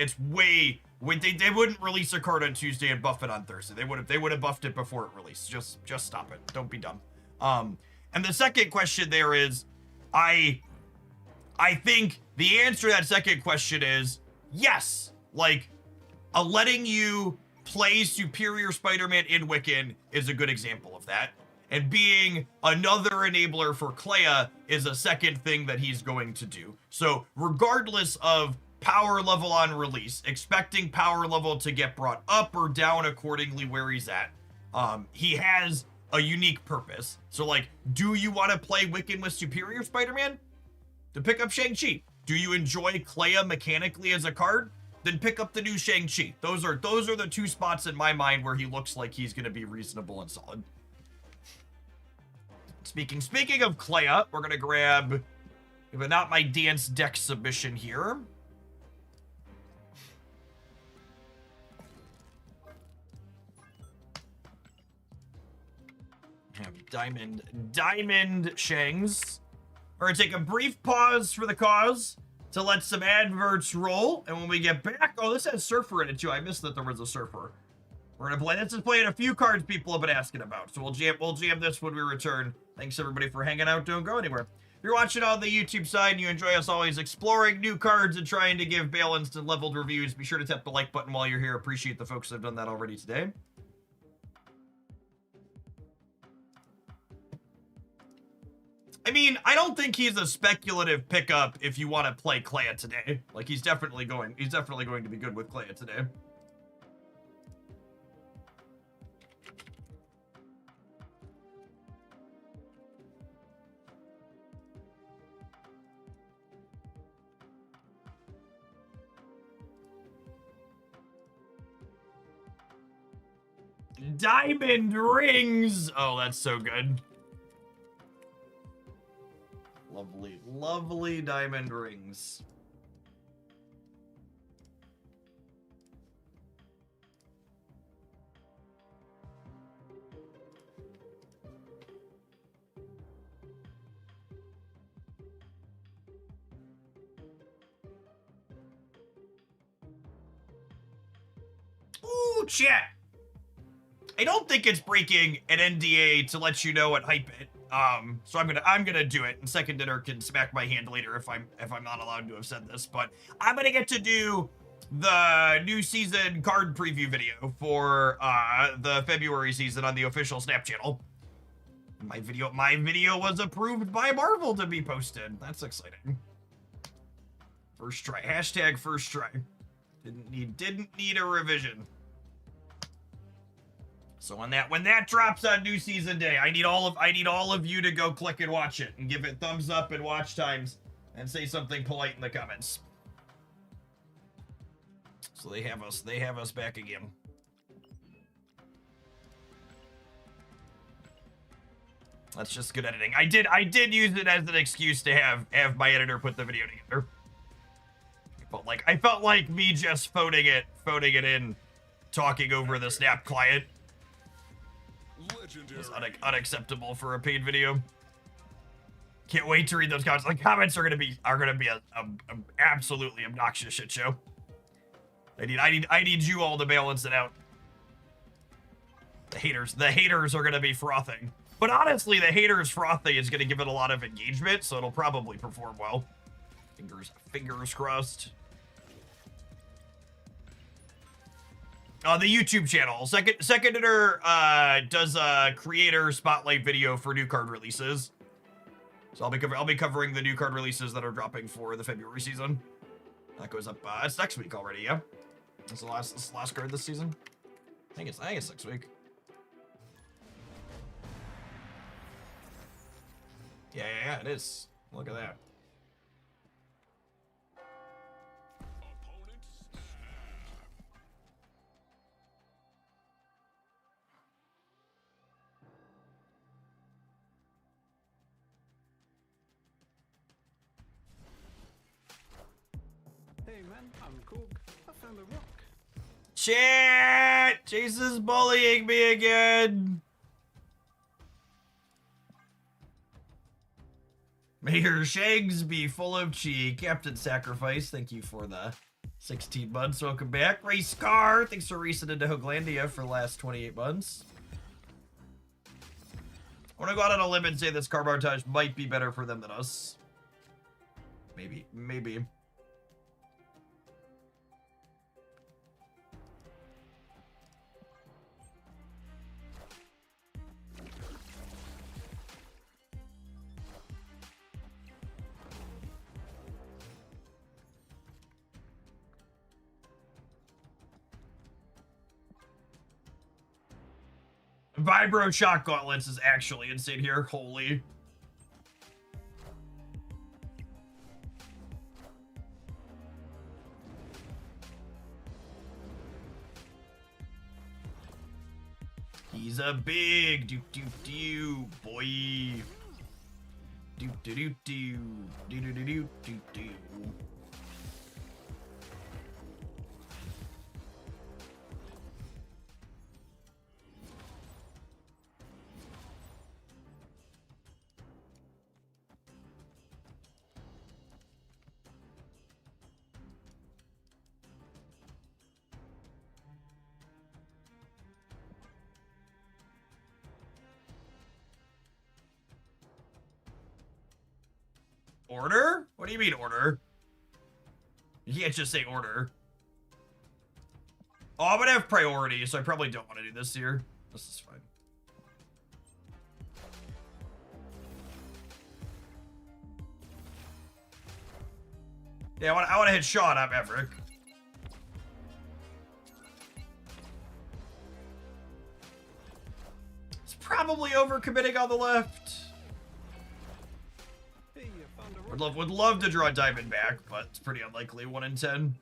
they wouldn't release a card on Tuesday and buff it on Thursday. They would have buffed it before it released. Just stop it. Don't be dumb. And the second question there is, I think the answer to that second question is yes. Like, letting you play Superior Spider-Man in Wiccan is a good example of that. And being another enabler for Clea is a second thing that he's going to do. So regardless of power level on release, expecting power level to get brought up or down accordingly where he's at, he has a unique purpose. So like, do you want to play Wiccan with Superior Spider-Man? To pick up Shang-Chi. Do you enjoy Clea mechanically as a card? Then pick up the new Shang-Chi. Those are the two spots in my mind where he looks like he's going to be reasonable and solid. Speaking of Clea, we're going to grab, but not my dance deck submission here. Have diamond Shangs. We're going to take a brief pause for the cause to let some adverts roll. And when we get back, oh, this has Surfer in it too. I missed that there was a Surfer. We're going to play, this is playing a few cards people have been asking about. So we'll jam this when we return. Thanks everybody for hanging out. Don't go anywhere. If you're watching on the YouTube side and you enjoy us always exploring new cards and trying to give balanced and leveled reviews, be sure to tap the like button while you're here. Appreciate the folks that have done that already today. I mean, I don't think he's a speculative pickup if you want to play Clea today. Like, he's definitely going to be good with Clea today. Diamond rings. Oh, that's so good. Lovely, lovely diamond rings. Ooh, chat. I don't think it's breaking an NDA to let you know and hype it. So I'm gonna do it, and Second Dinner can smack my hand later if I'm not allowed to have said this, but I'm gonna get to do the new season card preview video for the February season on the official Snap channel. My video was approved by Marvel to be posted. That's exciting. First try. Hashtag first try. Didn't need a revision. So when that drops on new season day, I need all of you to go click and watch it and give it thumbs up and watch times and say something polite in the comments. So they have us back again. That's just good editing. I did use it as an excuse to have my editor put the video together. I felt like me just phoning it in, talking over the Snap client. Legendary. It's unacceptable for a paid video. Can't wait to read those comments. The comments are gonna be a absolutely obnoxious shit show. I need you all to balance it out. The haters are gonna be frothing. But honestly, the haters frothing is gonna give it a lot of engagement, so it'll probably perform well. Fingers crossed. The YouTube channel. Second Dinner does a creator spotlight video for new card releases. So I'll be covering the new card releases that are dropping for the February season. That goes up. It's next week already. Yeah, that's the last card this season. I think it's next week. Yeah, it is. Look at that. Hey man, I'm Cork. I found a rock. Chat! Jason's bullying me again. May your shanks be full of chi. Captain Sacrifice, thank you for the 16 months. Welcome back. Ray Scar, thanks for racing into Hooglandia for the last 28 months. I want to go out on a limb and say this Carbartage might be better for them than us. Maybe. Vibro Shock Gauntlets is actually insane here. Holy. He's a big do boy. Do. Order? What do you mean order? You can't just say order. Oh, I'm gonna have priority, so I probably don't want to do this here. This is fine. Yeah, I want to hit Shaw, not Maverick. It's probably overcommitting on the left. Hey, I found a rock. Would love to draw Diamond back, but it's pretty unlikely. 1 in 10.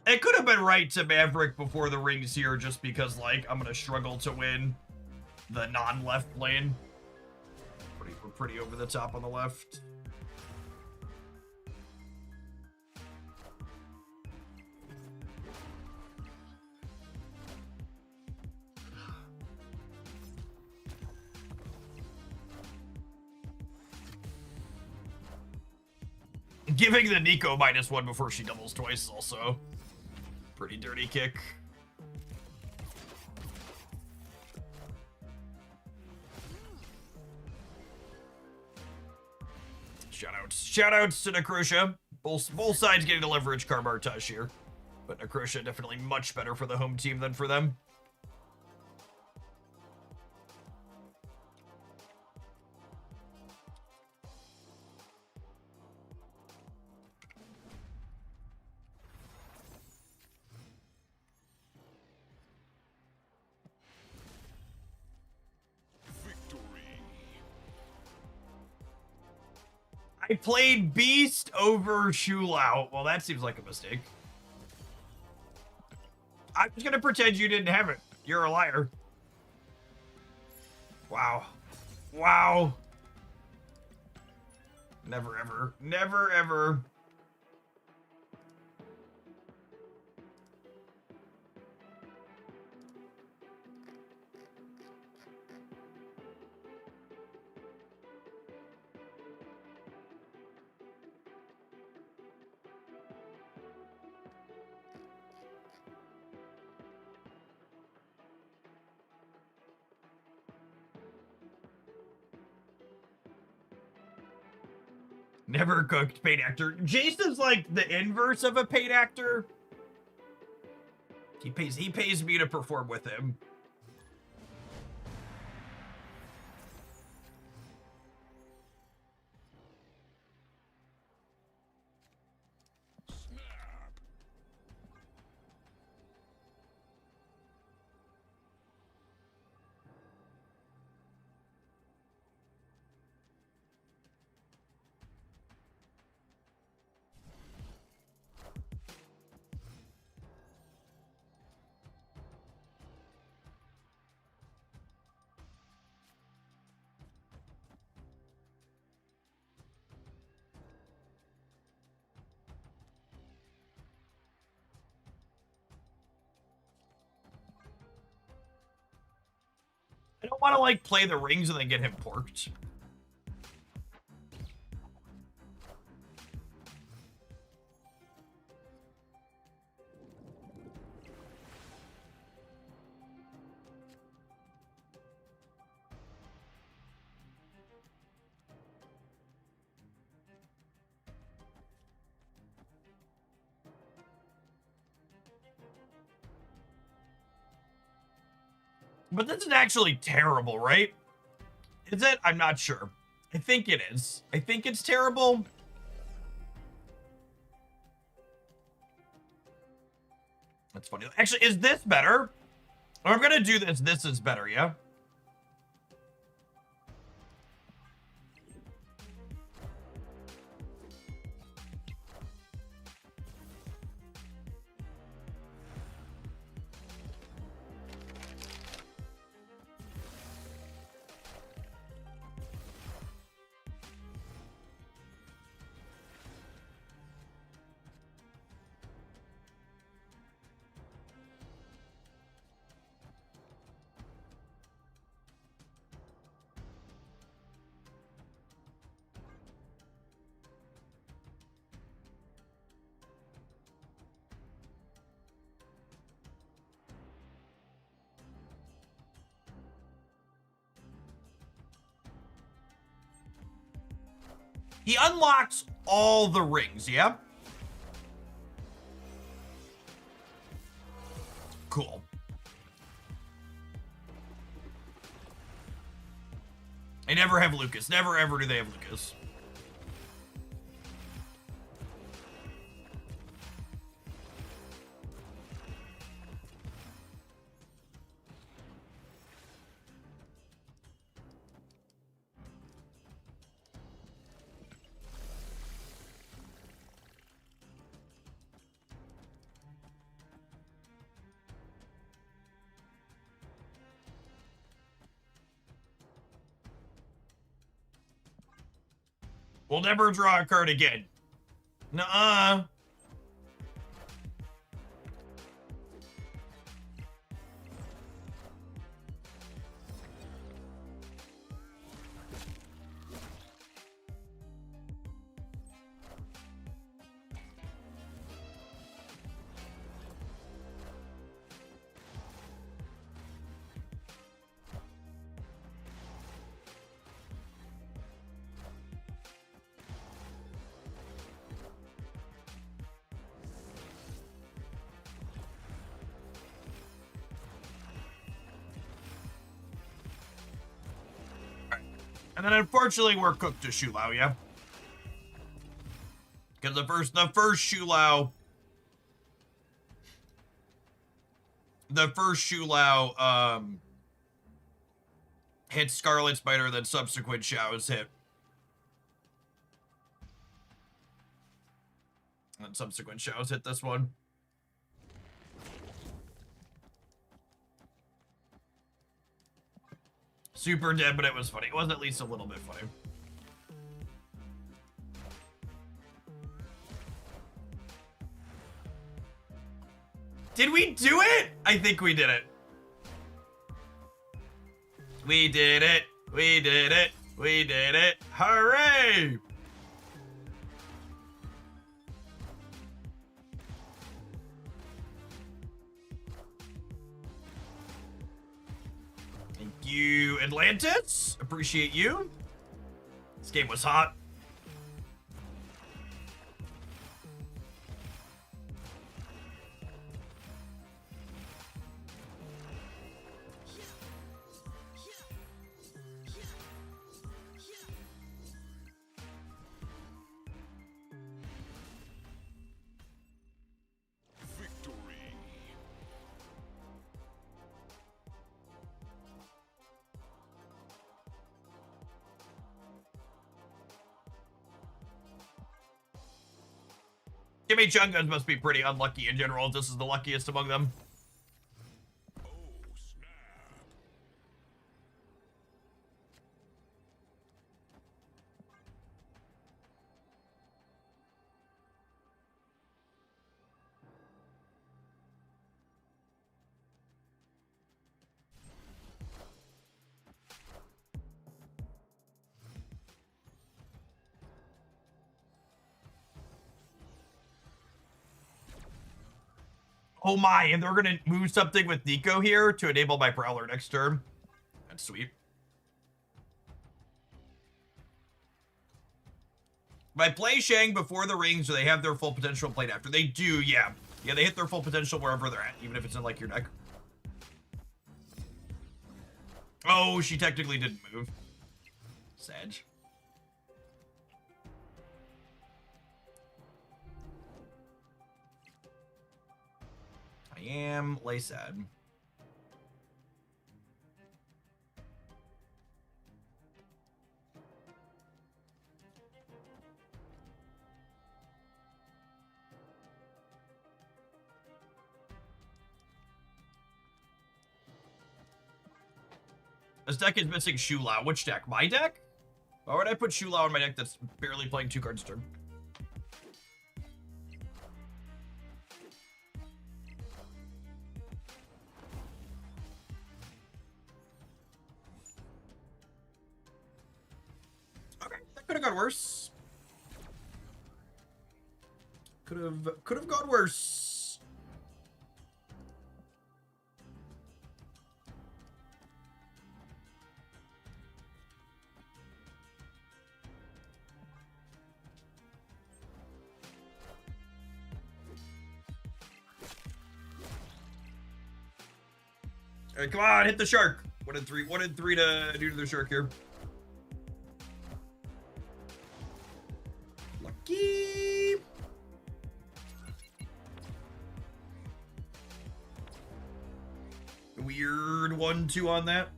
It could have been right to Maverick before the rings here, just because, like, I'm gonna struggle to win the non-left lane. We're pretty over the top on the left. Giving the Nico -1 before she doubles twice is also pretty dirty kick. Shoutouts to Necrotia. Both sides getting to leverage Karmartage here. But Necrotia definitely much better for the home team than for them. I played Beast over Shulao. Well, that seems like a mistake. I'm just gonna pretend you didn't have it. You're a liar. Wow. Wow. Never ever. Never ever. Never cooked paid actor. Jason's like the inverse of a paid actor. He pays me to perform with him. I don't want to like play the rings and then get him porked. But this is actually terrible, right? Is it? I'm not sure. I think it is. I think it's terrible. That's funny. Actually, is this better? I'm gonna do this. This is better, yeah? He unlocks all the rings, yeah? Cool. I never have Lucas. Never ever do they have Lucas. We'll never draw a card again. Nuh-uh. And then unfortunately we're cooked to Shulao, yeah. Because the first Shulao hit Scarlet Spider, then subsequent Xiaos hit. And subsequent Xiaos hit this one. Super dead, but it was funny. It was at least a little bit funny. Did we do it? I think we did it. We did it. We did it. We did it. Hooray! Thank you, Atlantis. Appreciate you. This game was hot. Jimmy Chungas must be pretty unlucky in general. This is the luckiest among them. Oh my, and they're gonna move something with Nico here to enable my Prowler next turn. That's sweet. If I play Shang before the rings, do they have their full potential played after? They do, yeah. Yeah, they hit their full potential wherever they're at, even if it's in like your deck. Oh, she technically didn't move. Sag. I am Laysad. This deck is missing Shulao. Which deck? My deck? Why would I put Shulao in my deck that's barely playing 2 cards a turn? Okay, that could have gone worse. Could have gone worse. All right, come on, hit the shark. 1 and 3. 1 and 3 to do to the shark here. Lucky. Weird 1-2 on that.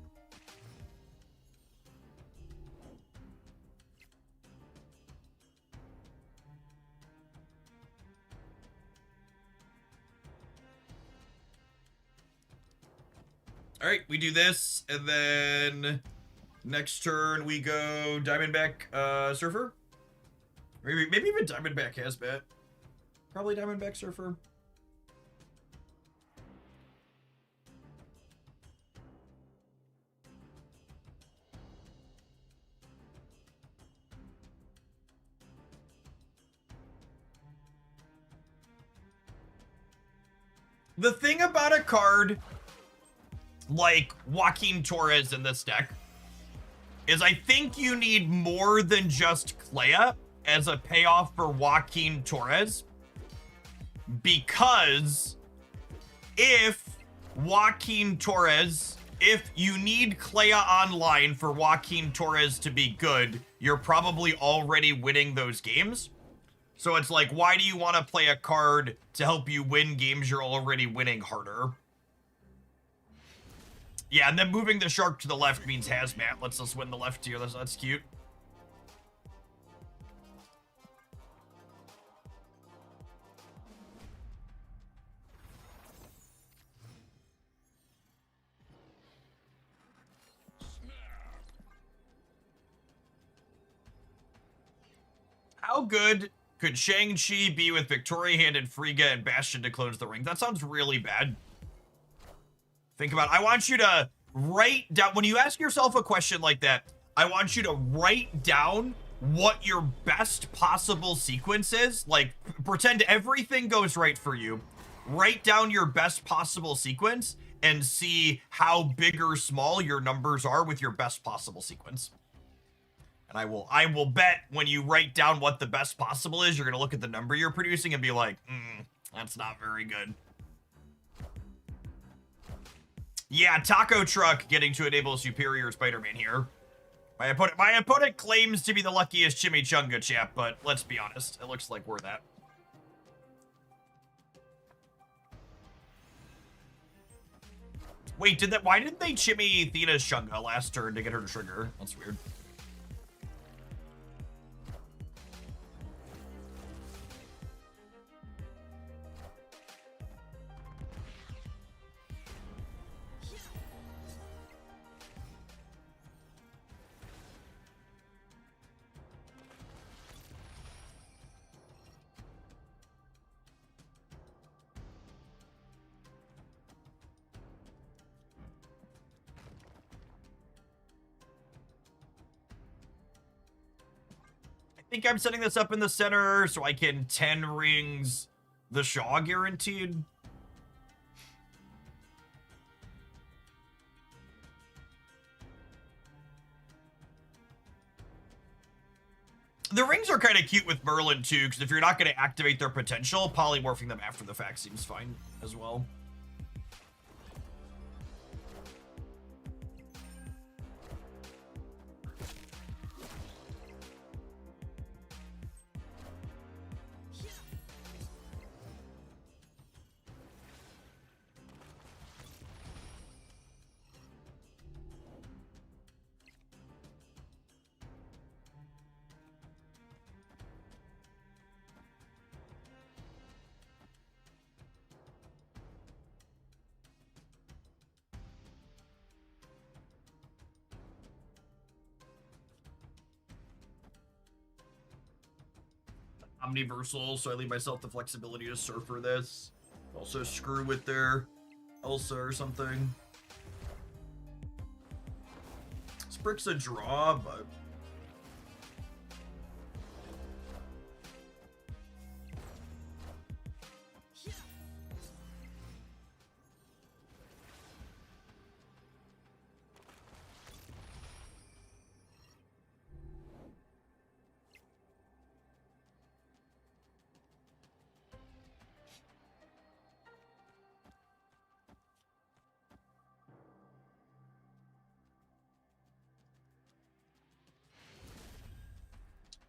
All right, we do this, and then next turn we go Diamondback Surfer. Maybe even Diamondback has bet. Probably Diamondback Surfer. The thing about a card like Joaquin Torres in this deck is I think you need more than just Clea as a payoff for Joaquin Torres, because if Joaquin Torres if you need Clea online for Joaquin Torres to be good, you're probably already winning those games. So it's like, why do you want to play a card to help you win games you're already winning harder? Yeah, and then moving the shark to the left means Hazmat lets us win the left tier. That's cute. How good could Shang-Chi be with Victoria Hand and Frigga and Bastion to close the ring? That sounds really bad. Think about it. I want you to write down, when you ask yourself a question like that, I want you to write down what your best possible sequence is. Like, pretend everything goes right for you. Write down your best possible sequence and see how big or small your numbers are with your best possible sequence. And I will bet when you write down what the best possible is, you're going to look at the number you're producing and be like, that's not very good. Yeah, Taco Truck getting to enable Superior Spider-Man here. My opponent claims to be the luckiest chimichanga chap, but let's be honest, it looks like we're that. Wait, why didn't they chimmy Thena's Shunga last turn to get her to trigger? That's weird. I think I'm setting this up in the center so I can 10 rings the Shaw guaranteed. The rings are kind of cute with Merlin too, because if you're not going to activate their potential, polymorphing them after the fact seems fine as well. Omniversal, so I leave myself the flexibility to surfer this. Also screw with their Elsa or something. Sprick's a draw, but...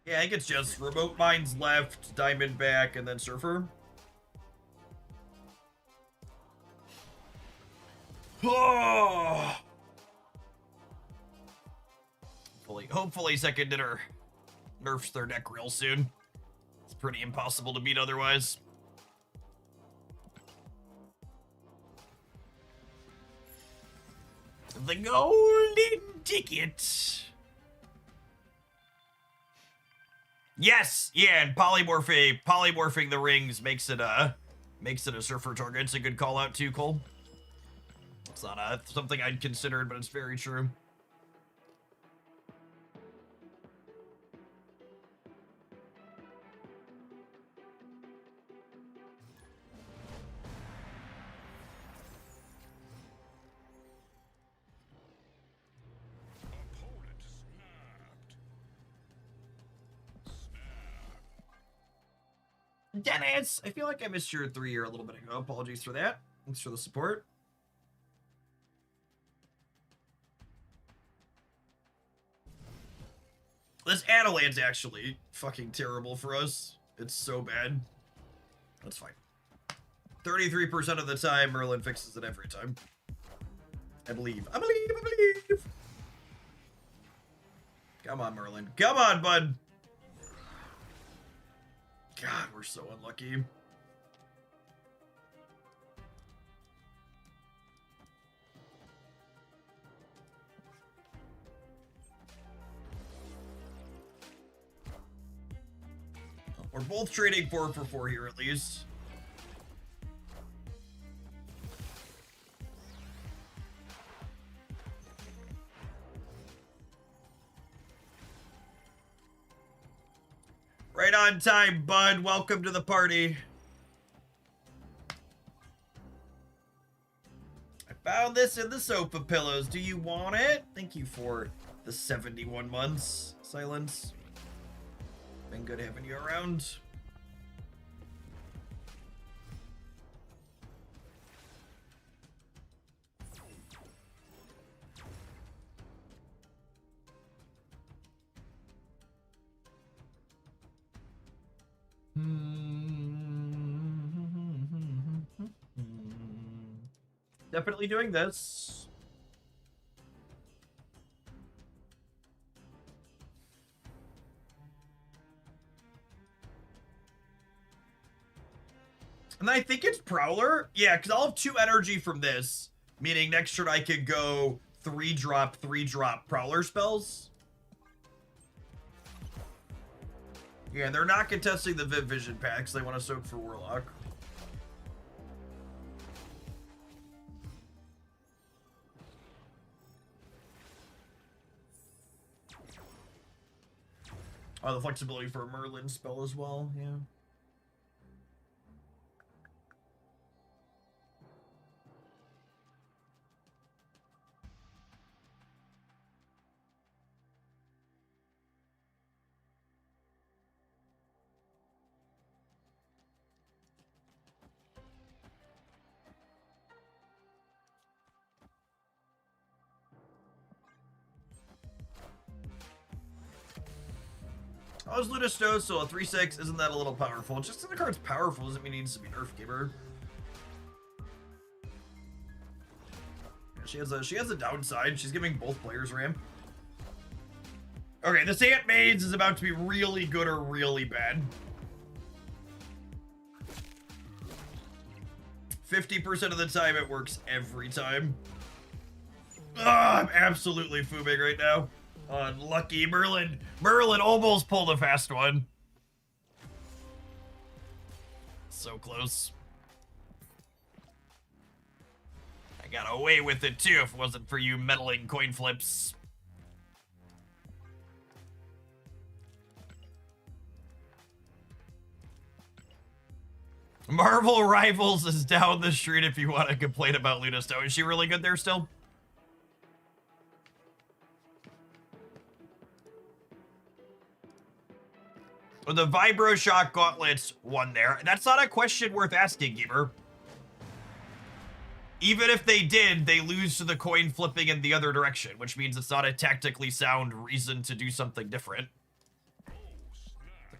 yeah, I think it's just Remote Mines left, Diamond back, and then Surfer. Oh! Hopefully Second Dinner nerfs their deck real soon. It's pretty impossible to beat otherwise. The golden ticket. Yes, yeah, and polymorphing the rings makes it a surfer target. It's a good call out too, Cole. It's not something I'd considered, but it's very true. Dennis, I feel like I missed your 3-year a little bit ago. Apologies for that. Thanks for the support. This Adelante's actually fucking terrible for us. It's so bad. That's fine. 33% of the time, Merlin fixes it every time. I believe. I believe. I believe. Come on, Merlin. Come on, bud. God, we're so unlucky. We're both trading 4 for 4 here, at least. Right on time, bud. Welcome to the party. I found this in the sofa pillows. Do you want it? Thank you for the 71 months. Silence. Been good having you around. Definitely doing this. And I think it's Prowler. Yeah, because I'll have 2 energy from this. Meaning next turn I could go 3-drop, 3-drop Prowler spells. Yeah, and they're not contesting the Viv Vision packs. They want to soak for Warlock. Oh, the flexibility for a Merlin spell as well, yeah. How's Luna Snow? So a 3/6, isn't that a little powerful? Just because the card's powerful doesn't mean it needs to be nerf gamer. Yeah, she has a downside. She's giving both players ramp. Okay, this Ant Maids is about to be really good or really bad. 50% of the time it works every time. Ugh, I'm absolutely foobing right now. Unlucky. Merlin almost pulled a fast one. So close. I got away with it too if it wasn't for you meddling coin flips. Marvel Rivals is down the street if you want to complain about Luna Snow. Is she really good there still? Well, the Vibro Shock Gauntlets won there. That's not a question worth asking, Gamer. Even if they did, they lose to the coin flipping in the other direction, which means it's not a tactically sound reason to do something different.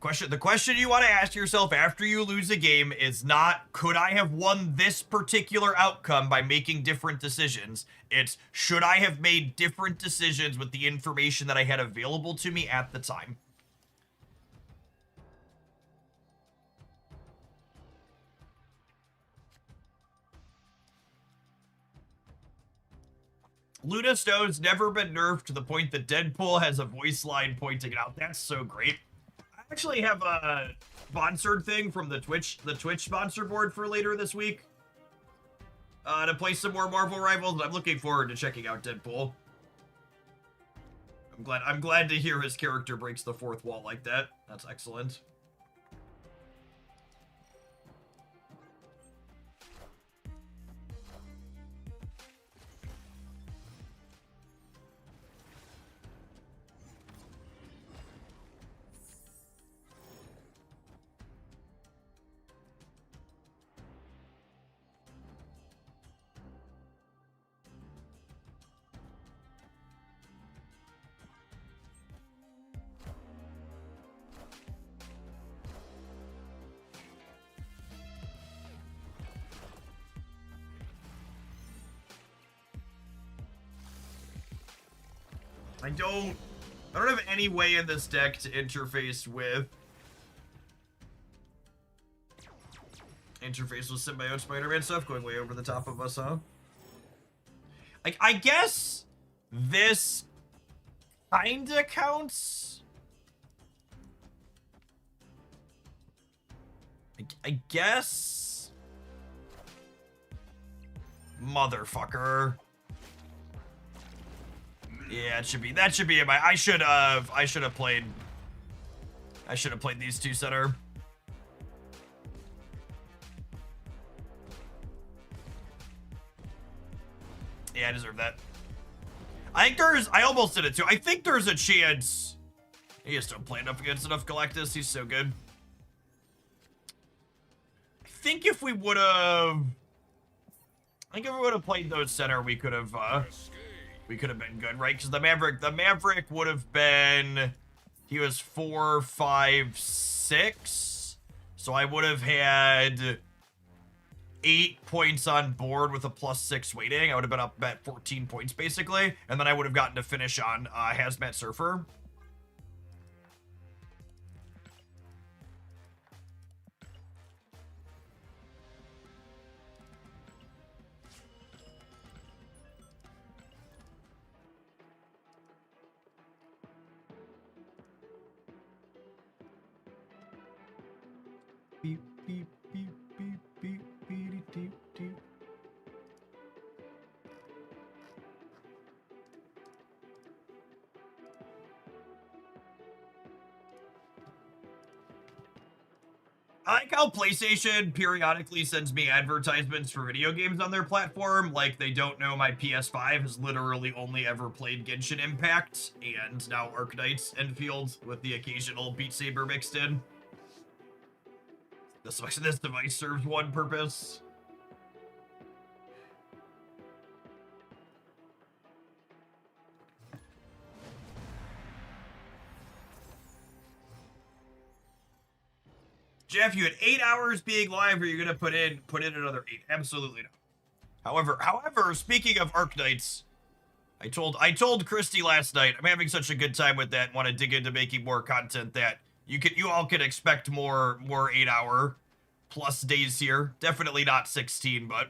The question you want to ask yourself after you lose a game is not, could I have won this particular outcome by making different decisions? It's, should I have made different decisions with the information that I had available to me at the time? Luna Snow's never been nerfed to the point that Deadpool has a voice line pointing it out. That's so great. I actually have a sponsored thing from the Twitch sponsor board for later this week. To play some more Marvel Rivals. I'm looking forward to checking out Deadpool. I'm glad to hear his character breaks the fourth wall like that. That's excellent. I don't have any way in this deck to interface with symbiote Spider-Man stuff, going way over the top of us, huh? Like, I guess this kinda counts. I guess. Motherfucker. Yeah, that should be in my. I should have played these two center. Yeah, I deserve that. I almost did it too. I think there's a chance. He just don't play enough against enough Galactus. He's so good. I think if we would have played those center, we could have been good, right? Because the Maverick would have been, he was 4, 5, 6. So I would have had 8 points on board with a +6 weighting. I would have been up at 14 points basically, and then I would have gotten to finish on Hazmat Surfer. Beep, beep, beep, beep, beep, beep, beep, beep. I like how PlayStation periodically sends me advertisements for video games on their platform, like they don't know my PS5 has literally only ever played Genshin Impact, and now Arknights Enfield with the occasional Beat Saber mixed in. This device serves one purpose. Jeff, you had 8 hours being live, or you're gonna put in another 8? Absolutely not. However, speaking of Arknights, I told Christy last night, I'm having such a good time with that and want to dig into making more content that you all can expect more 8-hour plus days here. Definitely not 16, but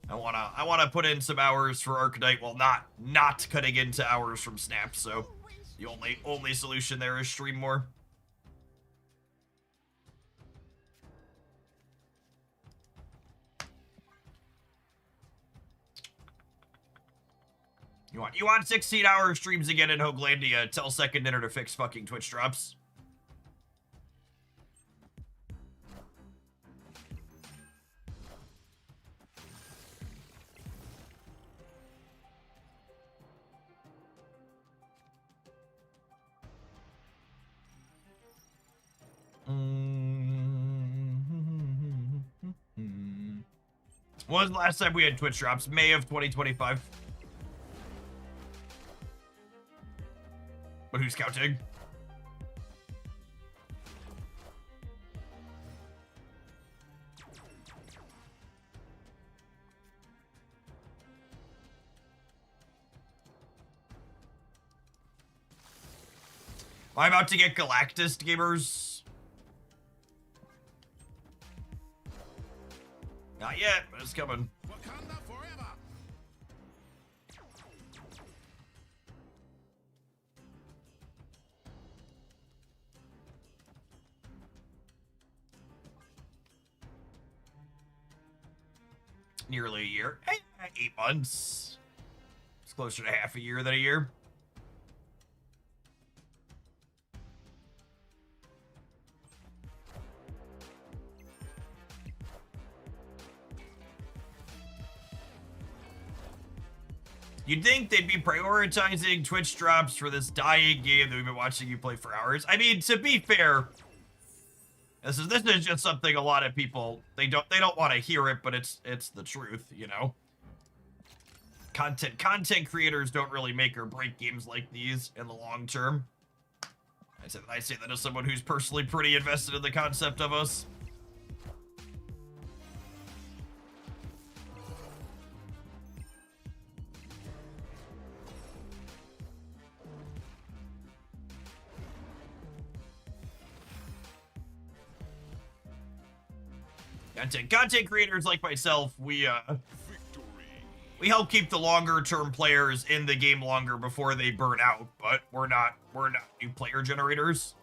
I wanna put in some hours for Arknight while not cutting into hours from Snap. So the only solution there is stream more. You want 16-hour streams again in Hoaglandia? Tell Second Dinner to fix fucking Twitch drops. When was the last time we had Twitch drops? May of 2025. But who's counting? Am I about to get Galactus, gamers? Not yet, but it's coming. Wakanda forever. Nearly a year. 8 months. It's closer to half a year than a year. You'd think they'd be prioritizing Twitch drops for this dying game that we've been watching you play for hours. I mean, to be fair, this is just something a lot of people they don't want to hear it, but it's the truth, you know. Content creators don't really make or break games like these in the long term. I say that as someone who's personally pretty invested in the concept of us. Content creators like myself, we help keep the longer term players in the game longer before they burn out, but we're not new player generators.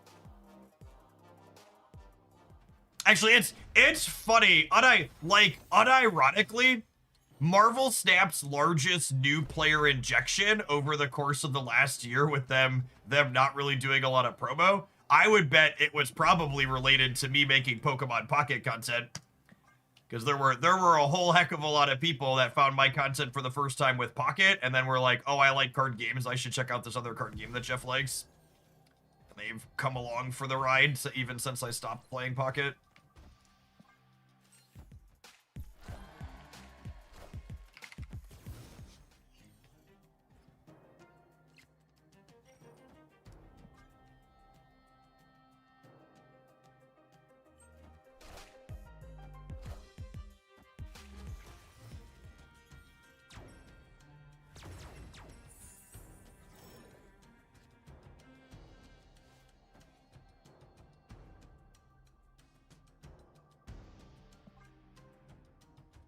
Actually, it's funny. Unironically, Marvel Snap's largest new player injection over the course of the last year, with them not really doing a lot of promo, I would bet it was probably related to me making Pokemon Pocket content. Because there were a whole heck of a lot of people that found my content for the first time with Pocket, and then were like, oh, I like card games, I should check out this other card game that Jeff likes. And they've come along for the ride, so even since I stopped playing Pocket.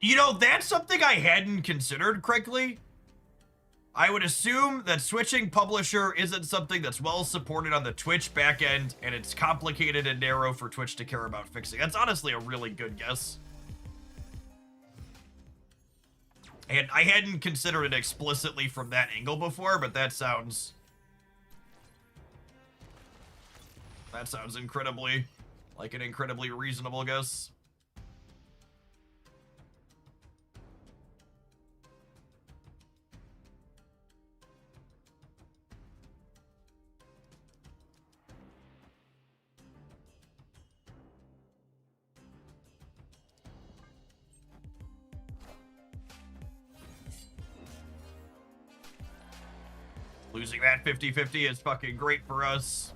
You know, that's something I hadn't considered correctly. I would assume that switching publisher isn't something that's well supported on the Twitch backend, and it's complicated and narrow for Twitch to care about fixing. That's honestly a really good guess. And I hadn't considered it explicitly from that angle before, but that sounds incredibly, like an incredibly reasonable guess. Losing that 50-50 is fucking great for us.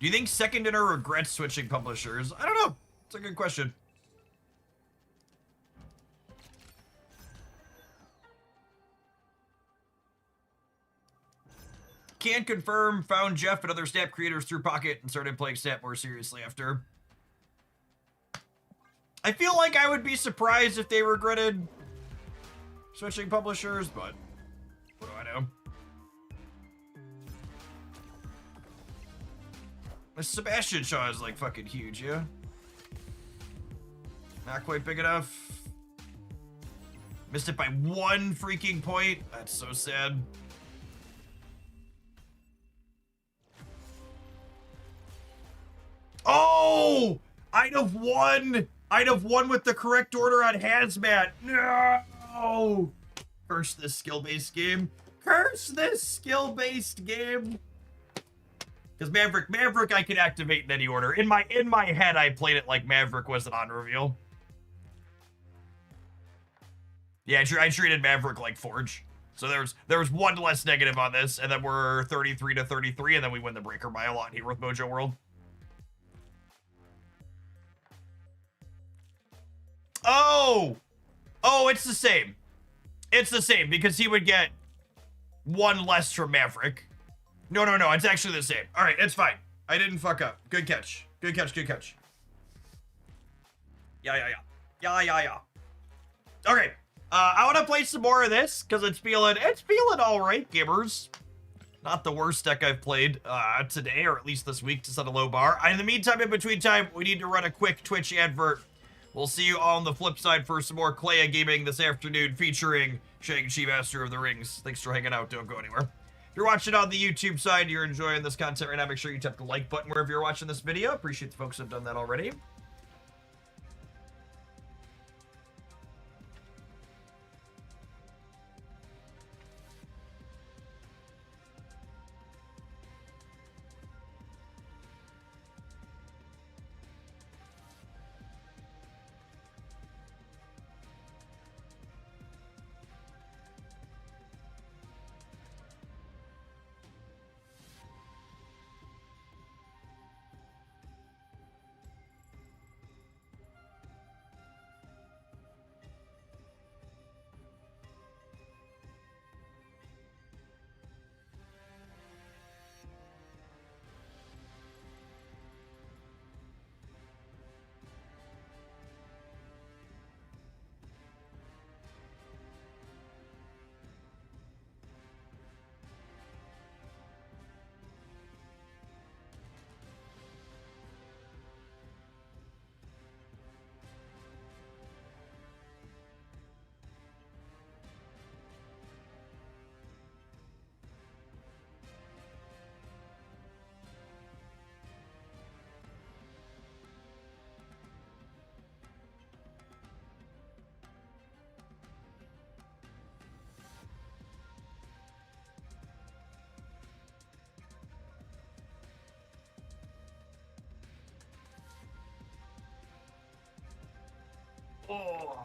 Do you think Second Dinner regrets switching publishers? I don't know. It's a good question. Can't confirm. Found Jeff and other Snap creators through Pocket and started playing Snap more seriously after. I feel like I would be surprised if they regretted switching publishers, but what do I know? Sebastian Shaw is like fucking huge, yeah? Not quite big enough. Missed it by 1 freaking point. That's so sad. Oh! I'd have won! I'd have won with the correct order on Hazmat. No! Curse this skill-based game. Curse this skill-based game. Because Maverick I can activate in any order. In my head, I played it like Maverick was an on-reveal. Yeah, I treated Maverick like Forge. So there was 1 less negative on this, and then we're 33-33, and then we win the breaker by a lot here with Mojo World. Oh! Oh, it's the same. It's the same, because he would get 1 less from Maverick. No, it's actually the same. All right, it's fine. I didn't fuck up. Good catch. Good catch. Yeah. Okay, I want to play some more of this, because it's feeling all right, gamers. Not the worst deck I've played today, or at least this week, to set a low bar. In the meantime, in between time, we need to run a quick Twitch advert. We'll see you on the flip side for some more Clea gaming this afternoon, featuring Shang-Chi, Master of the Rings. Thanks for hanging out. Don't go anywhere. If you're watching on the YouTube side, you're enjoying this content right now, make sure you tap the like button wherever you're watching this video. Appreciate the folks who have done that already. Oh.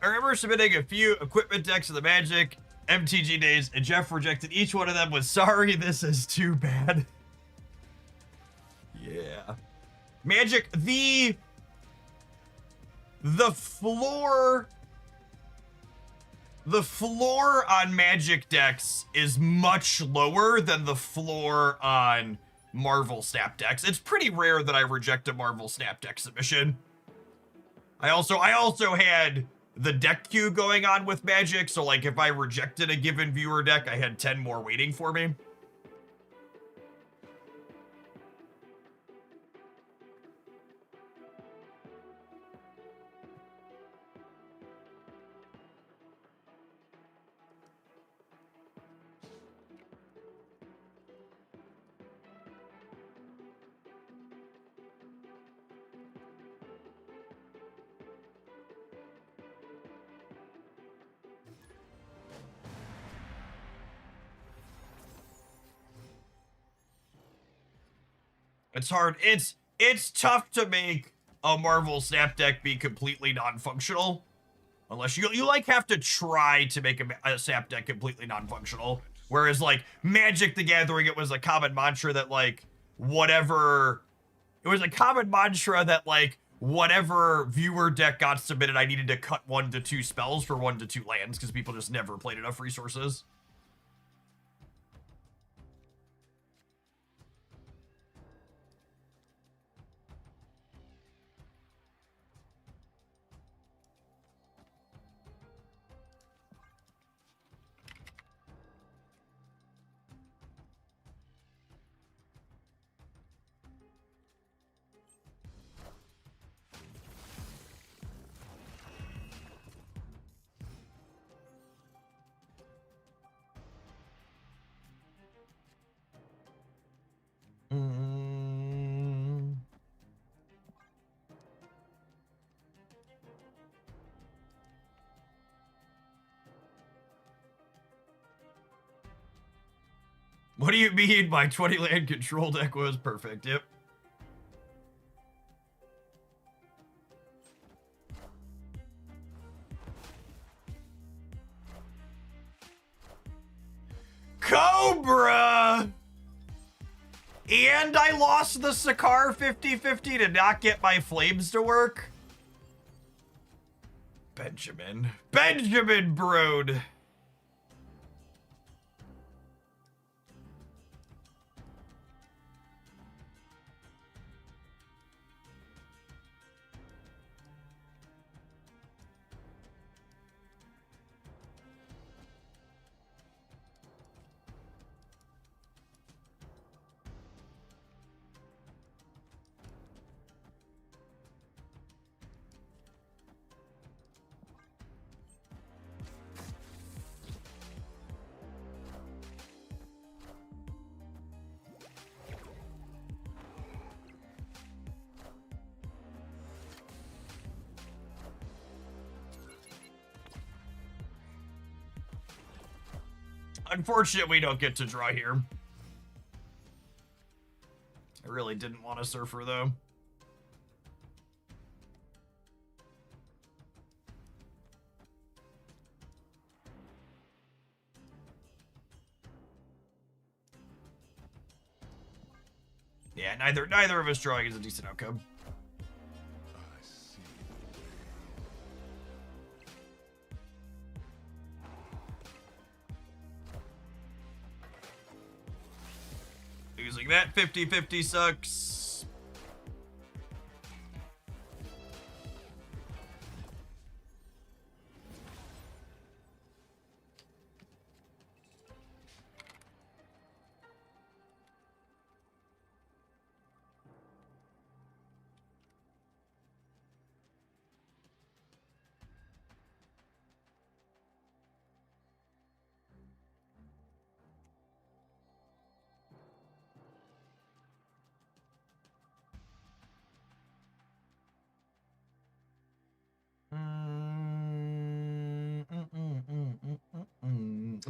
I remember submitting a few equipment decks of the Magic MTG days, and Jeff rejected each one of them with, sorry, this is too bad. Yeah. Magic, the floor on Magic decks is much lower than the floor on Marvel Snap decks. It's pretty rare that I reject a Marvel Snap deck submission. I also had the deck queue going on with Magic, so like if I rejected a given viewer deck, I had 10 more waiting for me. It's hard. It's tough to make a Marvel Snap deck be completely non-functional. Unless you like have to try to make a Snap deck completely non-functional. Whereas like Magic the Gathering, it was a common mantra that like whatever viewer deck got submitted, I needed to cut 1 to 2 spells for 1 to 2 lands because people just never played enough resources. What do you mean my 20 land control deck was perfect? Yep. Cobra! And I lost the Sakar 50-50 to not get my flames to work? Benjamin Broad. Unfortunately, we don't get to draw here. I really didn't want a Surfer, though. Yeah, neither of us drawing is a decent outcome. I see. Losing that 50-50 sucks.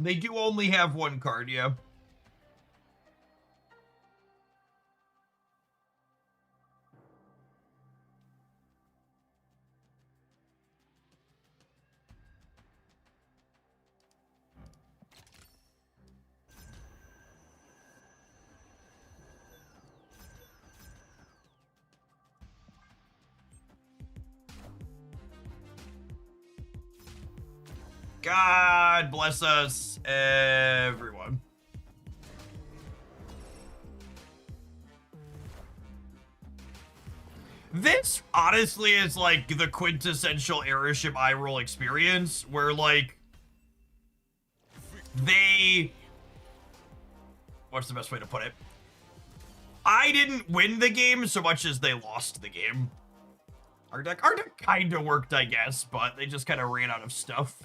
They do only have one card, yeah. God bless us, everyone. This honestly is like the quintessential airship eye roll experience where like what's the best way to put it? I didn't win the game so much as they lost the game. Our deck kind of worked, I guess, but they just kind of ran out of stuff.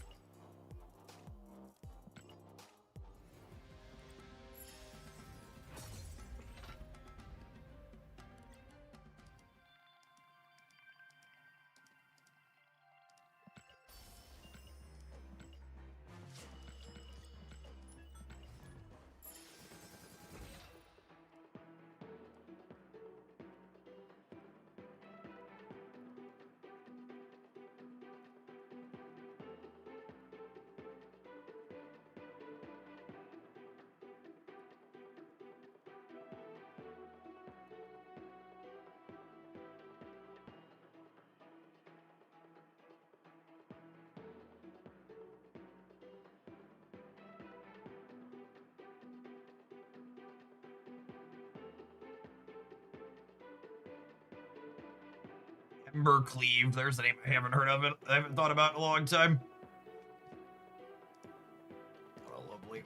Clea, there's a name I haven't heard of it. I haven't thought about in a long time.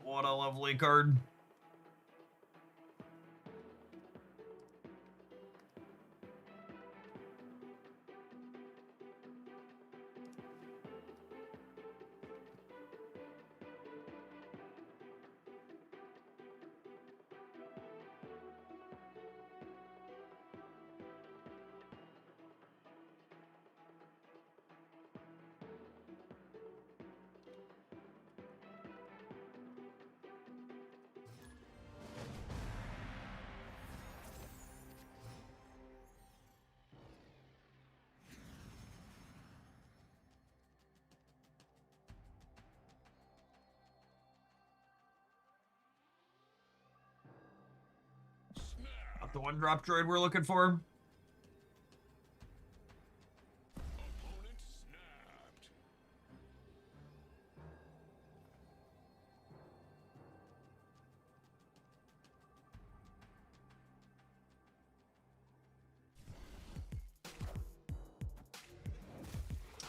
What a lovely card. Not the one drop droid we're looking for. Opponent snapped.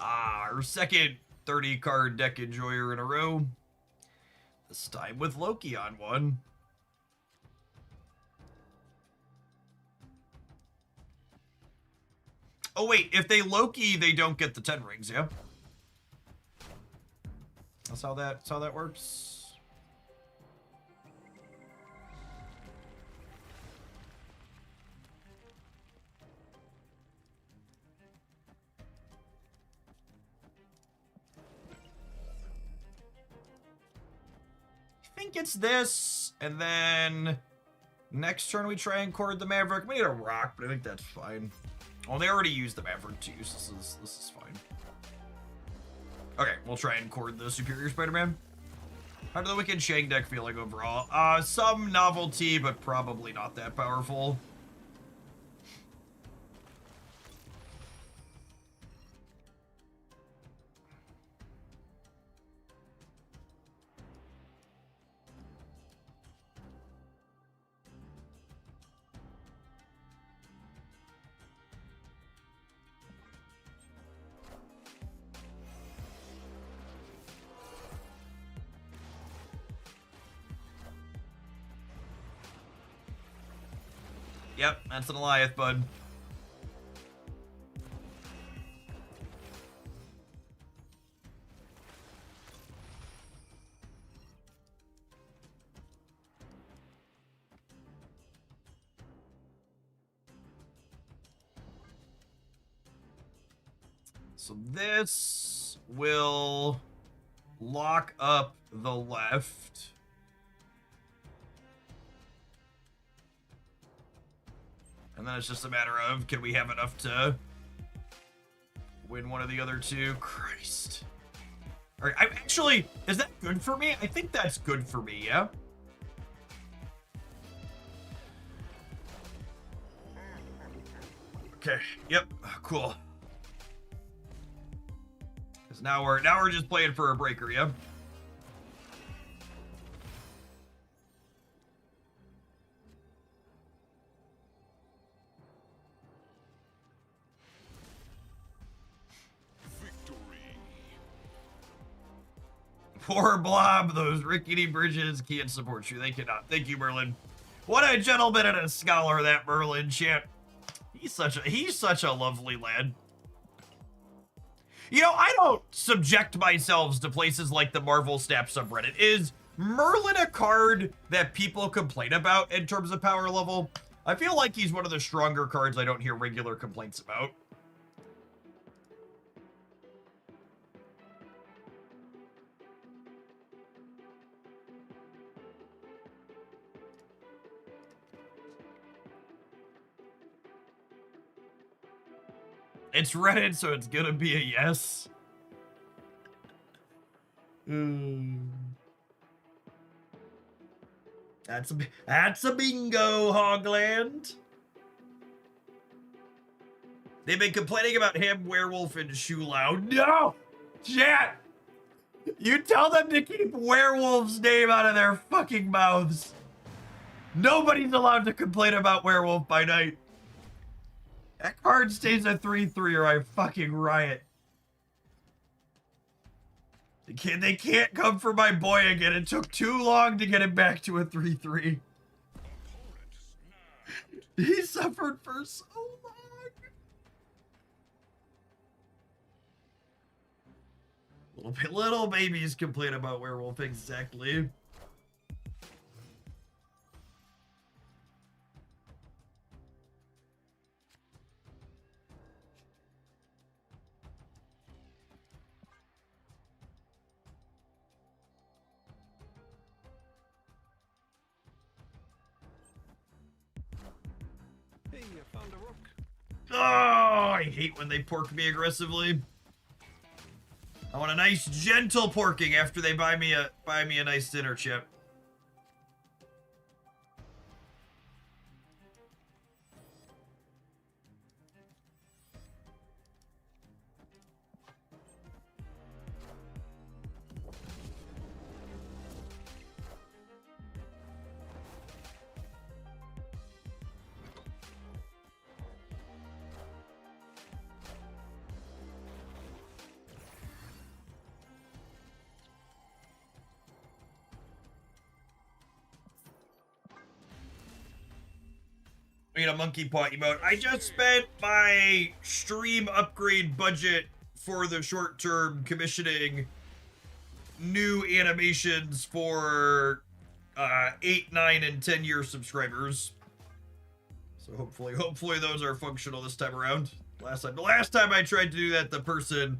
Our second 30 card deck enjoyer in a row. This time with Loki on one. Oh wait, if they Loki, they don't get the 10 rings, yeah? That's how that works. I think it's this, and then next turn we try and cord the Maverick. We need a rock, but I think that's fine. Well, they already used the Maverick too, so this is fine. Okay, we'll try and cord the Superior Spider-Man. How did the Wicked Shang deck feel like overall? Some novelty, but probably not that powerful. Yep, that's an Goliath, bud. So this will lock up the left. And then it's just a matter of, can we have enough to win one of the other two? Christ. All right, actually, is that good for me? I think that's good for me, yeah? Okay, yep, cool. Because now we're just playing for a breaker, yeah? Poor Blob, those rickety bridges can't support you. They cannot. Thank you, Merlin. What a gentleman and a scholar that Merlin, champ. He's such a lovely lad. You know, I don't subject myself to places like the Marvel Snap subreddit. Is Merlin a card that people complain about in terms of power level? I feel like he's one of the stronger cards I don't hear regular complaints about. It's Reddit, so it's gonna be a yes. That's a bingo, Hogland. They've been complaining about him, Werewolf, and Shulao. No! Chat! You tell them to keep Werewolf's name out of their fucking mouths. Nobody's allowed to complain about Werewolf by night. That card stays a 3/3 or I fucking riot. They can't come for my boy again. It took too long to get him back to a 3/3. He suffered for so long. Little babies complain about Werewolf, exactly. Hey, I found a rook. Oh, I hate when they pork me aggressively. I want a nice gentle porking after they buy me a nice dinner, Chip. A monkey paw emote. I just spent my stream upgrade budget for the short term commissioning new animations for 8, 9, and 10-year subscribers. So hopefully those are functional this time around. The last time I tried to do that, the person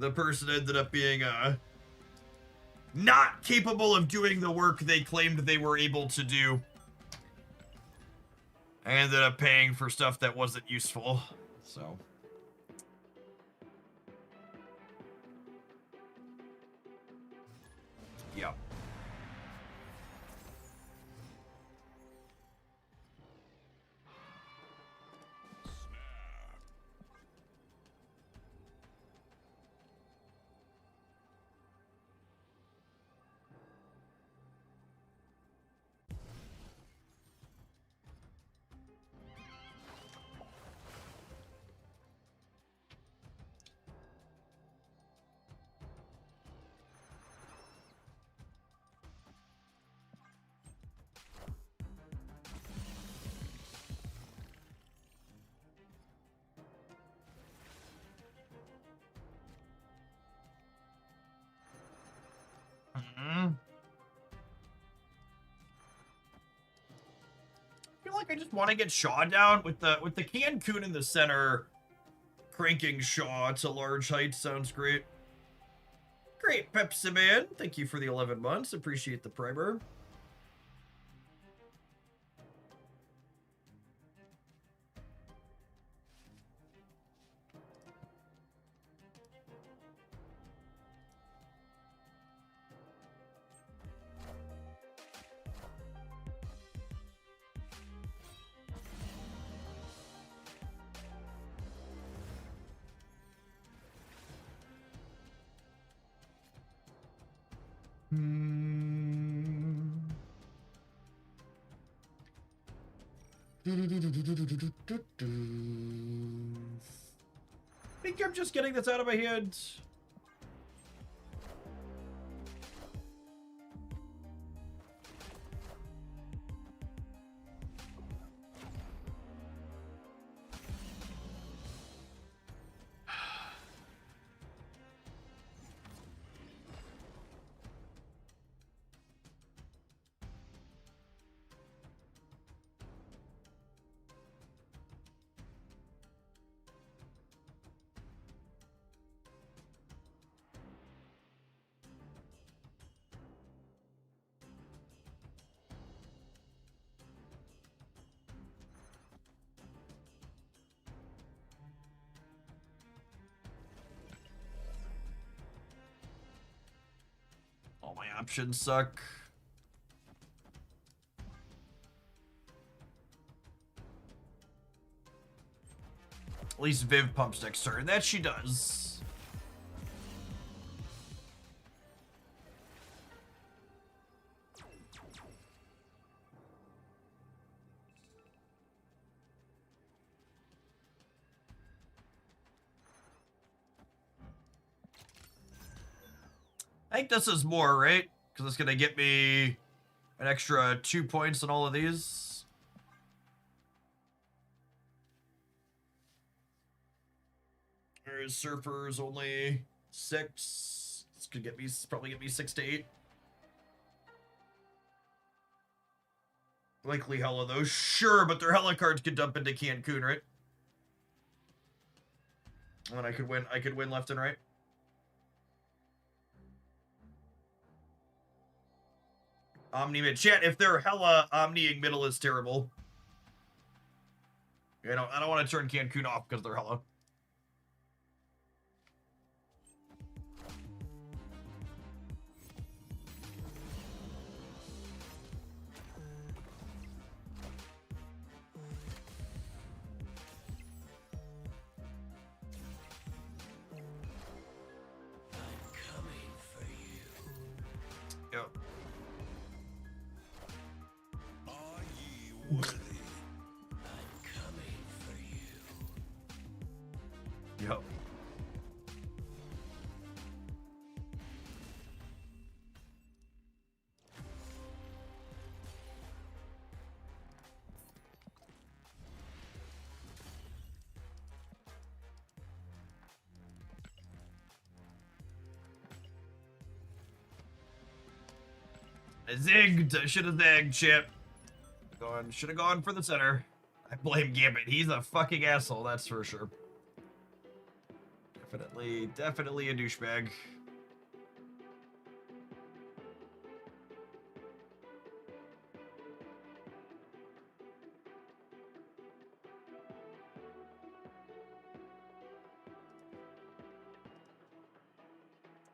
ended up being not capable of doing the work they claimed they were able to do. I ended up paying for stuff that wasn't useful, so. Yeah. I feel like I just want to get Shaw down with the Cancun in the center. Cranking Shaw to large height sounds great. Great, Pepsi Man. Thank you for the 11 months. Appreciate the primer. I think I'm just getting this out of my head. All my options suck. At least Viv pumps next turn. That she does. I think this is more, right? Because it's going to get me an extra 2 points on all of these. Whereas Surfer's only 6. This could get me, probably get me 6 to 8. Likely Hella though, sure, but their Hella cards could dump into Cancun, right? And then I could win left and right. Omni mid. Chat, if they're Hella, Omniing middle is terrible. You know, I don't want to turn Cancun off because they're Hella. Yep. Yep. I zigged. I should have zigged, Chip. Should have gone for the center. I blame Gambit. He's a fucking asshole, that's for sure. Definitely a douchebag.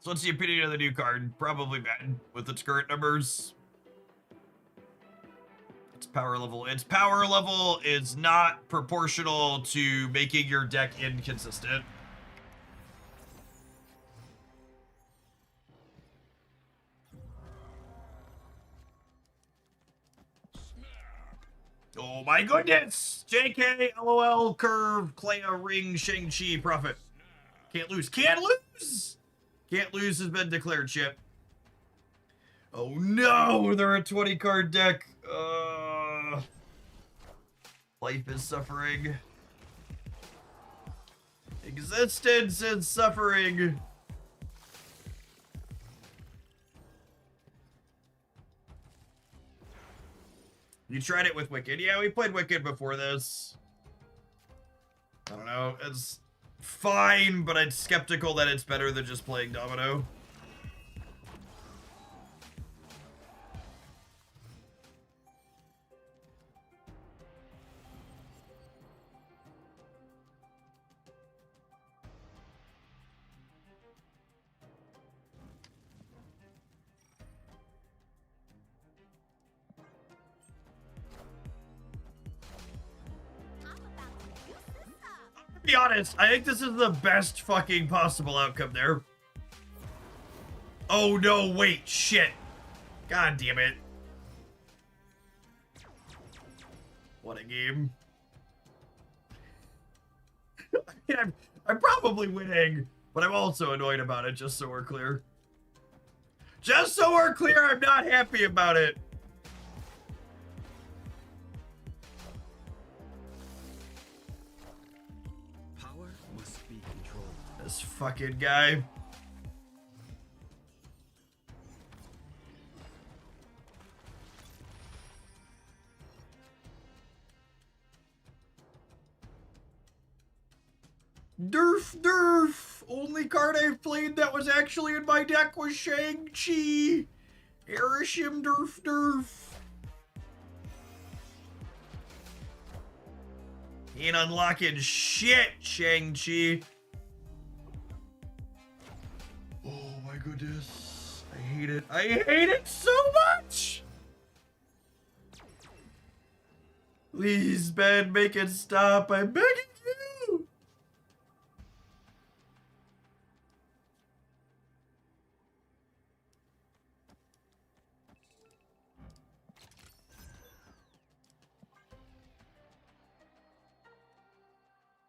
So what's the opinion of the new card? Probably bad with its current numbers. Its power level is not proportional to making your deck inconsistent. Oh my goodness! JK, LOL, Curve, Clea, Ring, Shang-Chi, Prophet. Can't lose. Can't lose! Can't lose has been declared, Chip. Oh no! They're a 20 card deck. Life is suffering. Existence is suffering. You tried it with Wicked. Yeah, we played Wicked before this. I don't know. It's fine, but I'm skeptical that it's better than just playing Domino. Be honest, I think this is the best fucking possible outcome there. Oh no, wait, shit. God damn it. What a game. I mean, I'm probably winning, but I'm also annoyed about it, just so we're clear. Just so we're clear, I'm not happy about it. Power must be controlled. This fucking guy. Derf, derf. Only card I've played that was actually in my deck was Shang-Chi. Erishim, derf, derf. Ain't unlocking shit, Shang-Chi. Oh my goodness. I hate it. I hate it so much. Please, Ben, make it stop. I'm begging you.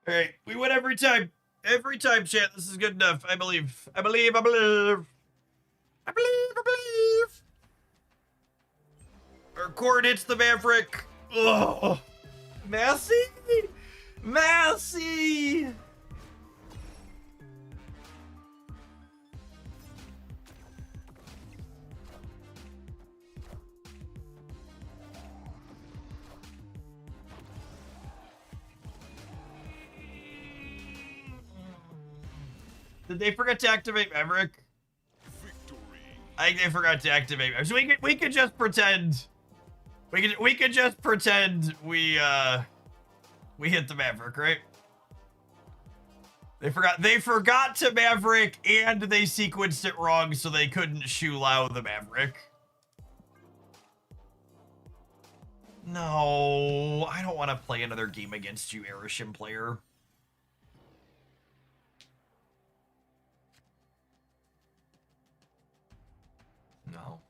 All right, we win every time. Every time, chat. This is good enough. I believe. I believe. I believe. I believe. I believe. Our cord hits the Maverick. Oh, Massey, Massey. Did they forget to activate Maverick? I think they forgot to activate Maverick. So we could just pretend. We could just pretend we hit the Maverick, right? They forgot to Maverick and they sequenced it wrong so they couldn't shoe-lao the Maverick. No, I don't want to play another game against you, Erishim player. No.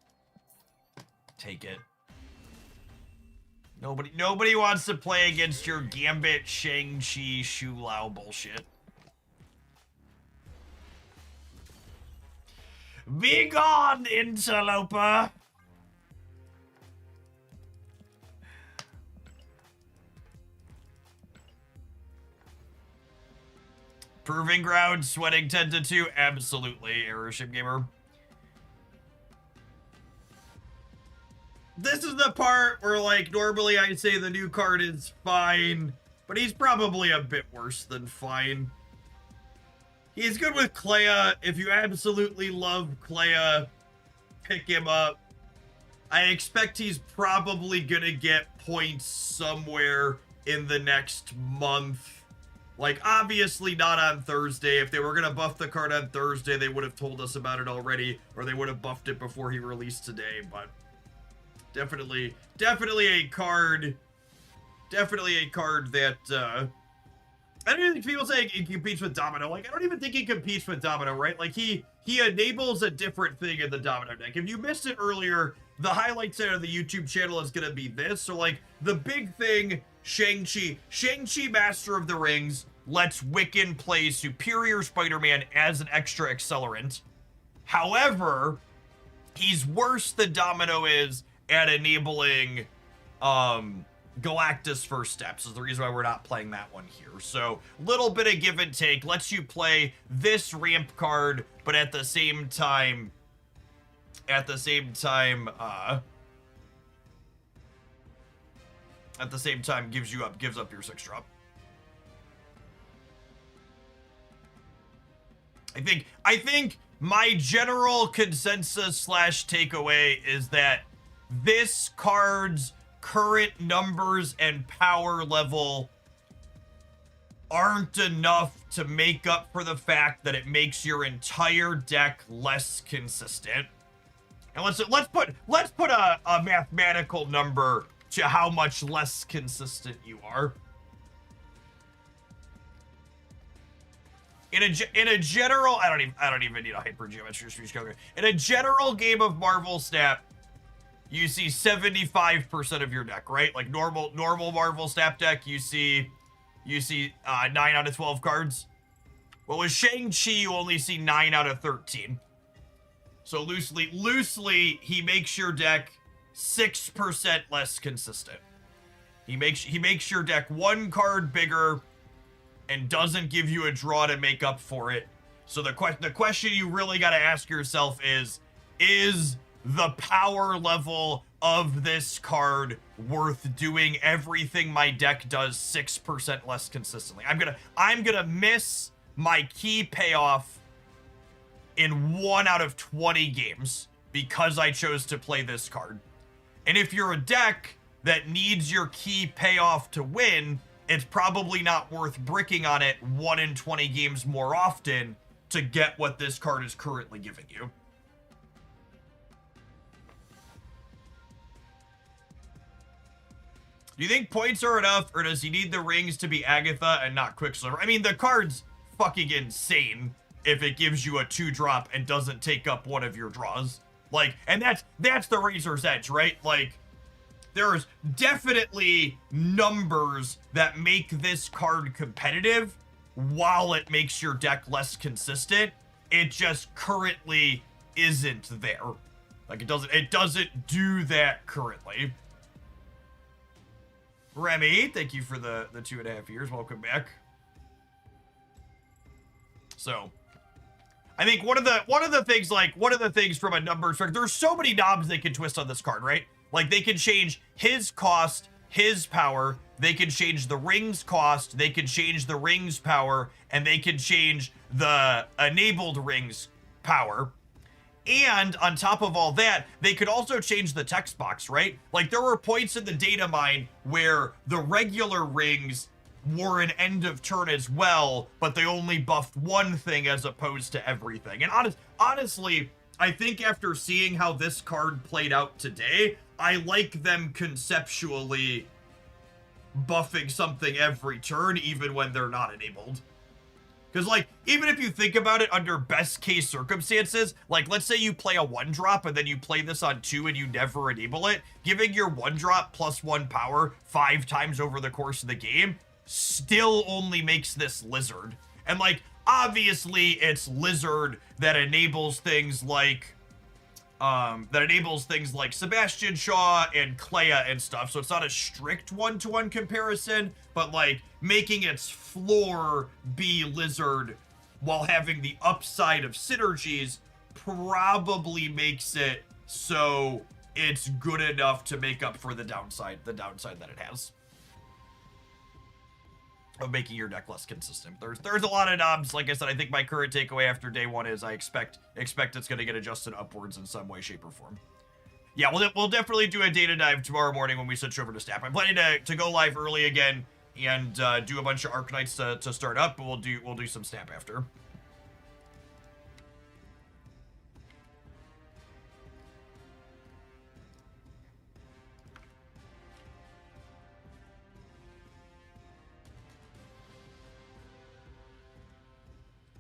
Take it. Nobody wants to play against your Gambit, Shang-Chi, shoe-lao bullshit. Be gone, interloper! Proving ground, sweating 10 to 2, absolutely, Erishim Gamer. This is the part where, like, normally I'd say the new card is fine, but he's probably a bit worse than fine. He's good with Clea. If you absolutely love Clea, pick him up. I expect he's probably gonna get points somewhere in the next month. Like, obviously not on Thursday. If they were gonna buff the card on Thursday, they would have told us about it already, or they would have buffed it before he released today, but... Definitely a card that, I don't even think people say he competes with Domino. Like, I don't even think he competes with Domino, right? Like, he enables a different thing in the Domino deck. If you missed it earlier, the highlights out of the YouTube channel is going to be this. So, like, the big thing, Shang-Chi, Master of the Rings, lets Wiccan play Superior Spider-Man as an extra accelerant. However, he's worse than Domino is at enabling Galactus First Steps is the reason why we're not playing that one here. So, little bit of give and take. Lets you play this ramp card, but at the same time, gives up your 6-drop. I think my general consensus / takeaway is that this card's current numbers and power level aren't enough to make up for the fact that it makes your entire deck less consistent. And let's put a mathematical number to how much less consistent you are. in a general, I don't even need a hypergeometry speech calculator. In a general game of Marvel Snap, you see 75% of your deck, right? Like normal Marvel Snap deck, you see 9 out of 12 cards. Well, with Shang-Chi, you only see 9 out of 13. So loosely, he makes your deck 6% less consistent. He makes your deck 1 card bigger and doesn't give you a draw to make up for it. So the question you really got to ask yourself is the power level of this card worth doing everything my deck does 6% less consistently? I'm gonna miss my key payoff in 1 out of 20 games because I chose to play this card. And if you're a deck that needs your key payoff to win, it's probably not worth bricking on it 1 in 20 games more often to get what this card is currently giving you. Do you think points are enough, or does he need the rings to be Agatha and not Quicksilver? I mean, the card's fucking insane if it gives you a 2-drop and doesn't take up one of your draws. Like, and that's the Razor's Edge, right? Like, there's definitely numbers that make this card competitive while it makes your deck less consistent. It just currently isn't there. Like, it doesn't do that currently. Remy, thank you for the 2.5 years. Welcome back. So, I think one of the things from a numbers perspective, there's so many knobs they can twist on this card, right? Like, they can change his cost, his power, they can change the ring's cost, they can change the ring's power, and they can change the enabled ring's power. And on top of all that, they could also change the text box, right? Like, there were points in the data mine where the regular rings were an end of turn as well, but they only buffed one thing as opposed to everything. And honestly, I think after seeing how this card played out today, I like them conceptually buffing something every turn, even when they're not enabled. Because, like, even if you think about it under best case circumstances, like, let's say you play a 1-drop and then you play this on 2 and you never enable it, giving your 1-drop plus 1 power 5 times over the course of the game still only makes this Lizard. And, like, obviously it's Lizard that enables things like Sebastian Shaw and Clea and stuff, so it's not a strict 1-to-1 comparison, but, like, making its floor be Lizard while having the upside of synergies probably makes it so it's good enough to make up for the downside that it has of making your deck less consistent. There's a lot of knobs. Like I said, I think my current takeaway after day 1 is I expect it's going to get adjusted upwards in some way, shape, or form. Yeah, we'll definitely do a data dive tomorrow morning when we switch over to Snap. I'm planning to go live early again and do a bunch of Arknights to start up, but we'll do some Snap after.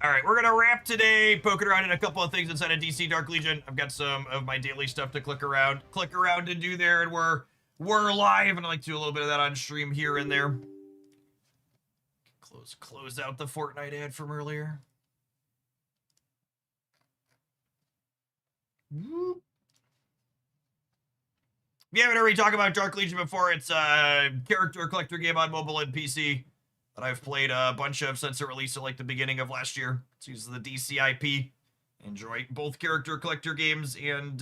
All right, we're gonna wrap today, poking around in a couple of things inside of DC Dark Legion. I've got some of my daily stuff to click around and do there, and we're live, and I like to do a little bit of that on stream here and there. Close out the Fortnite ad from earlier. Whoop. If you haven't already talked about Dark Legion before, it's a character collector game on mobile and PC that I've played a bunch of since it released at like the beginning of last year. It uses the DC IP. Enjoy both character collector games and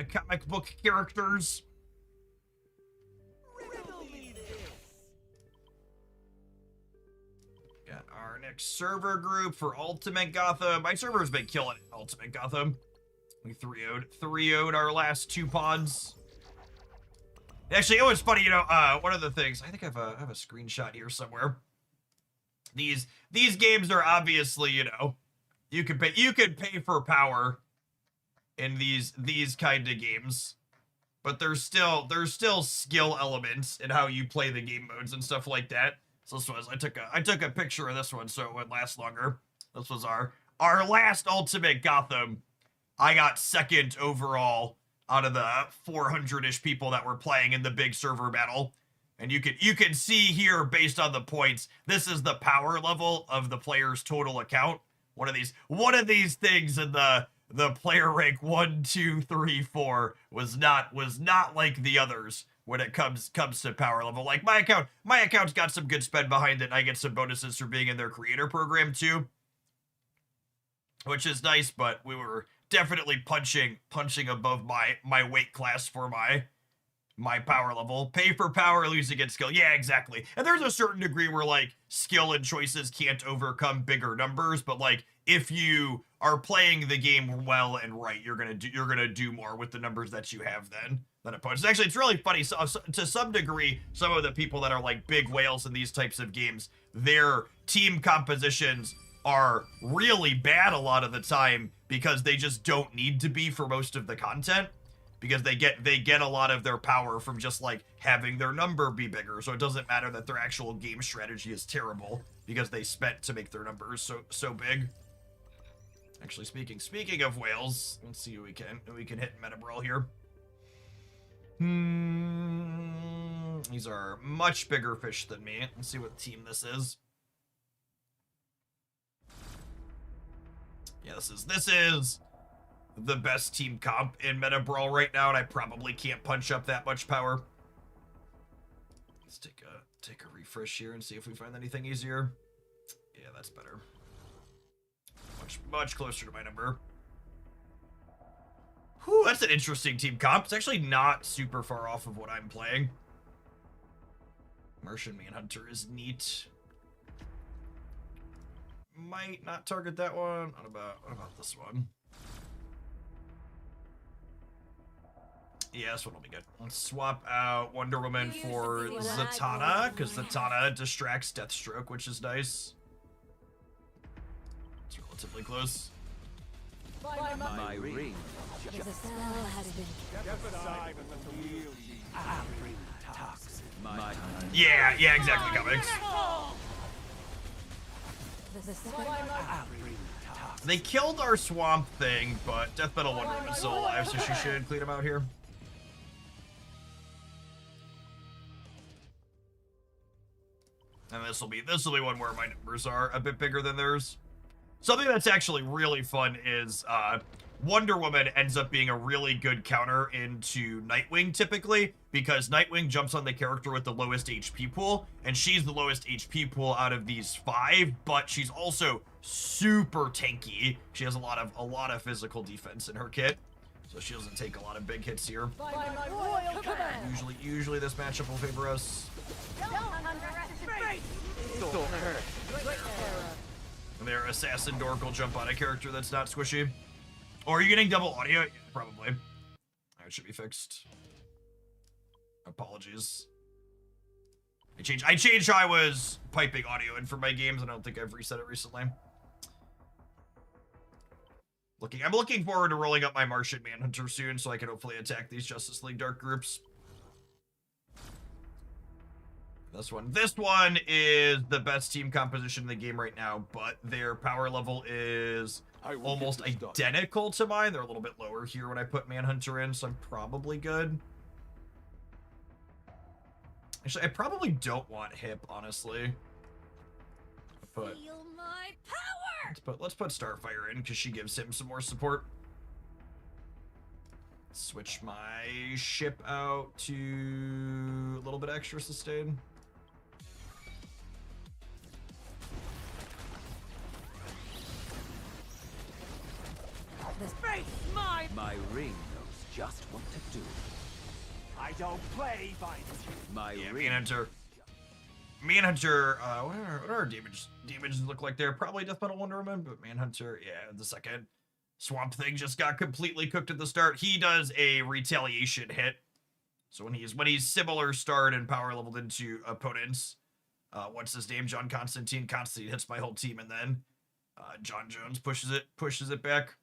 comic book characters. Got our next server group for Ultimate Gotham. My server's been killing it, Ultimate Gotham. We 3-0'd our last 2 pods. Actually, it was funny, you know, one of the things, I think I have a screenshot here somewhere. These games are obviously, you know, you can pay for power in these kind of games, but there's still skill elements in how you play the game modes and stuff like that. So this was, I took a picture of this one so it would last longer. This was our last Ultimate Gotham. I got second overall out of the 400-ish people that were playing in the big server battle. And you can see here, based on the points, this is the power level of the player's total account. One of these things in the player rank 1, 2, 3, 4 was not like the others when it comes to power level. Like my account's got some good spend behind it, and I get some bonuses for being in their creator program too, which is nice, but we were definitely punching above my weight class for my power level. Pay for power, lose against skill. Yeah, exactly. And there's a certain degree where like skill and choices can't overcome bigger numbers, but like if you are playing the game well and right, you're gonna do more with the numbers that you have than opponents. Actually, it's really funny. So, to some degree, some of the people that are like big whales in these types of games, their team compositions are really bad a lot of the time because they just don't need to be for most of the content, because they get a lot of their power from just like having their number be bigger. So it doesn't matter that their actual game strategy is terrible because they spent to make their numbers so big. Actually, speaking of whales, let's see who we can hit in Meta Brawl here. These are much bigger fish than me. Let's see what team this is. Yeah, this is the best team comp in Meta Brawl right now, and I probably can't punch up that much power. Let's take a refresh here and see if we find anything easier. Yeah, that's better. Much closer to my number. Whew, that's an interesting team comp. It's actually not super far off of what I'm playing. Martian Manhunter is neat. Might not target that one. What about this one? Yeah, this one will be good. Let's swap out Wonder Woman for Zatanna, because Zatanna distracts Deathstroke, which is nice. It's relatively close. My ring. The spell has been Yeah, exactly, comics. the spell. They killed our Swamp Thing, but Death Metal Wonder Woman's still alive, so she should clean him out here. And this will be one where my numbers are a bit bigger than theirs. Something that's actually really fun is Wonder Woman ends up being a really good counter into Nightwing typically, because Nightwing jumps on the character with the lowest HP pool, and she's the lowest HP pool out of these 5, but she's also super tanky. She has a lot of physical defense in her kit, so she doesn't take a lot of big hits here. Usually this matchup will favor us. And their Assassin Dork will jump on a character that's not squishy. Or are you getting double audio? Yeah, probably. It should be fixed. Apologies. I changed how I was piping audio in for my games, and I don't think I've reset it recently. I'm looking forward to rolling up my Martian Manhunter soon, so I can hopefully attack these Justice League Dark groups. This one is the best team composition in the game right now, but their power level is almost identical to mine. They're a little bit lower here when I put Manhunter in, so I'm probably good. Actually, I probably don't want Hip, honestly. Feel my power. Let's put Starfire in because she gives him some more support. Switch my ship out to a little bit extra sustain. My ring knows just what to do. I don't play by My Yeah, ring. Manhunter, what are our damages look like there? Probably Death Metal Wonder Woman, but Manhunter, yeah, the second. Swamp Thing just got completely cooked at the start. He does a retaliation hit. So when he's similar starred and power leveled into opponents, what's his name? John Constantine. Constantine hits my whole team, and then John Jones pushes it back.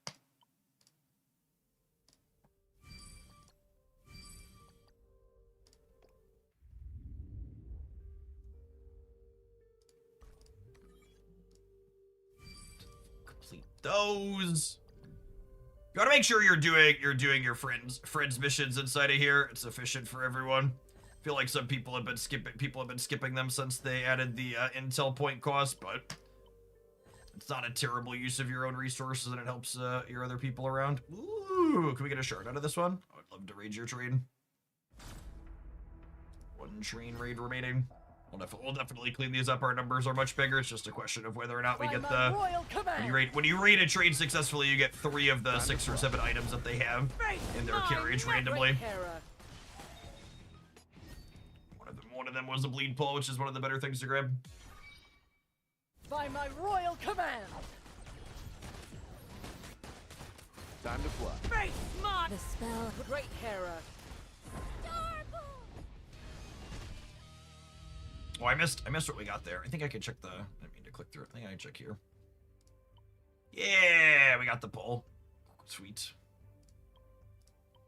those. You want to make sure you're doing your friends missions inside of here. It's efficient for everyone. I feel like some people have been skipping them since they added the intel point cost, but it's not a terrible use of your own resources, and it helps your other people around. Ooh, can we get a shard out of this one? I would love to raid your train. One train raid remaining. We'll definitely clean these up. Our numbers are much bigger. It's just a question of whether or not we get the... When you raid a train successfully, you get 3 of the 6 or 7 items that they have in their carriage randomly. One of them was a bleed pull, which is one of the better things to grab. By my royal command. Time to fly. Face smart. The spell. Great Hera. Oh, I missed what we got there. I think I can check the... I didn't mean to click through it. I think I can check here. Yeah, we got the pull. Sweet.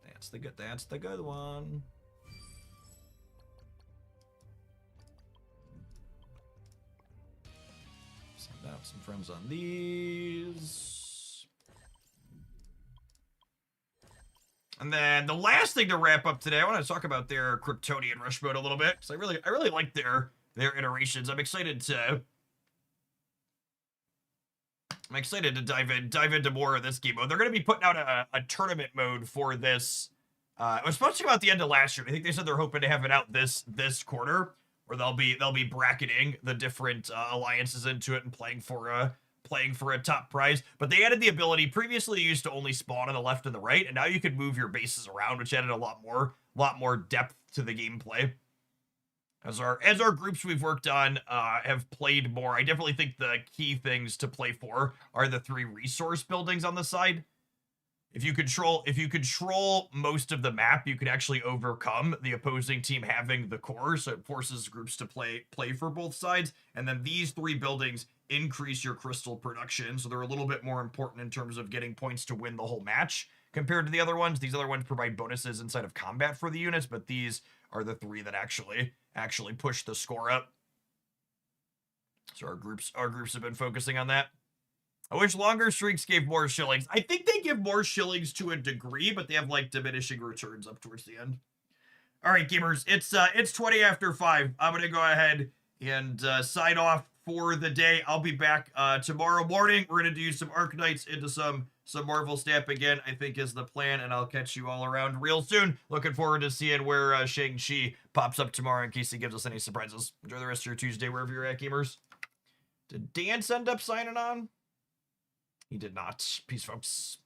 That's the good one. Send out some friends on these. And then the last thing to wrap up today, I want to talk about their Kryptonian rush mode a little bit, because I really like their iterations. I'm excited to dive into more of this game mode. They're going to be putting out a tournament mode for this. It was supposed to come out the end of last year. I think they said they're hoping to have it out this quarter, where they'll be bracketing the different alliances into it and playing for a top prize. But they added the ability. Previously, you used to only spawn on the left and the right, and now you could move your bases around, which added a lot more depth to the gameplay. As our groups we've worked on have played more, I definitely think the key things to play for are the 3 resource buildings on the side. If you control most of the map, you can actually overcome the opposing team having the core, so it forces groups to play for both sides. And then these 3 buildings increase your crystal production, so they're a little bit more important in terms of getting points to win the whole match compared to the other ones. These other ones provide bonuses inside of combat for the units, but these are the 3 that actually push the score up. So our groups have been focusing on that. I wish longer streaks gave more shillings. I think they give more shillings to a degree, but they have like diminishing returns up towards the end. All right, gamers, it's 20 after 5. I'm gonna go ahead and sign off for the day. I'll be back tomorrow morning. We're gonna do some Arcanites into some Marvel Stamp again, I think is the plan, and I'll catch you all around real soon. Looking forward to seeing where Shang-Chi pops up tomorrow in case he gives us any surprises. Enjoy the rest of your Tuesday wherever you're at, gamers. Did Dance end up signing on? He did not. Peace, folks.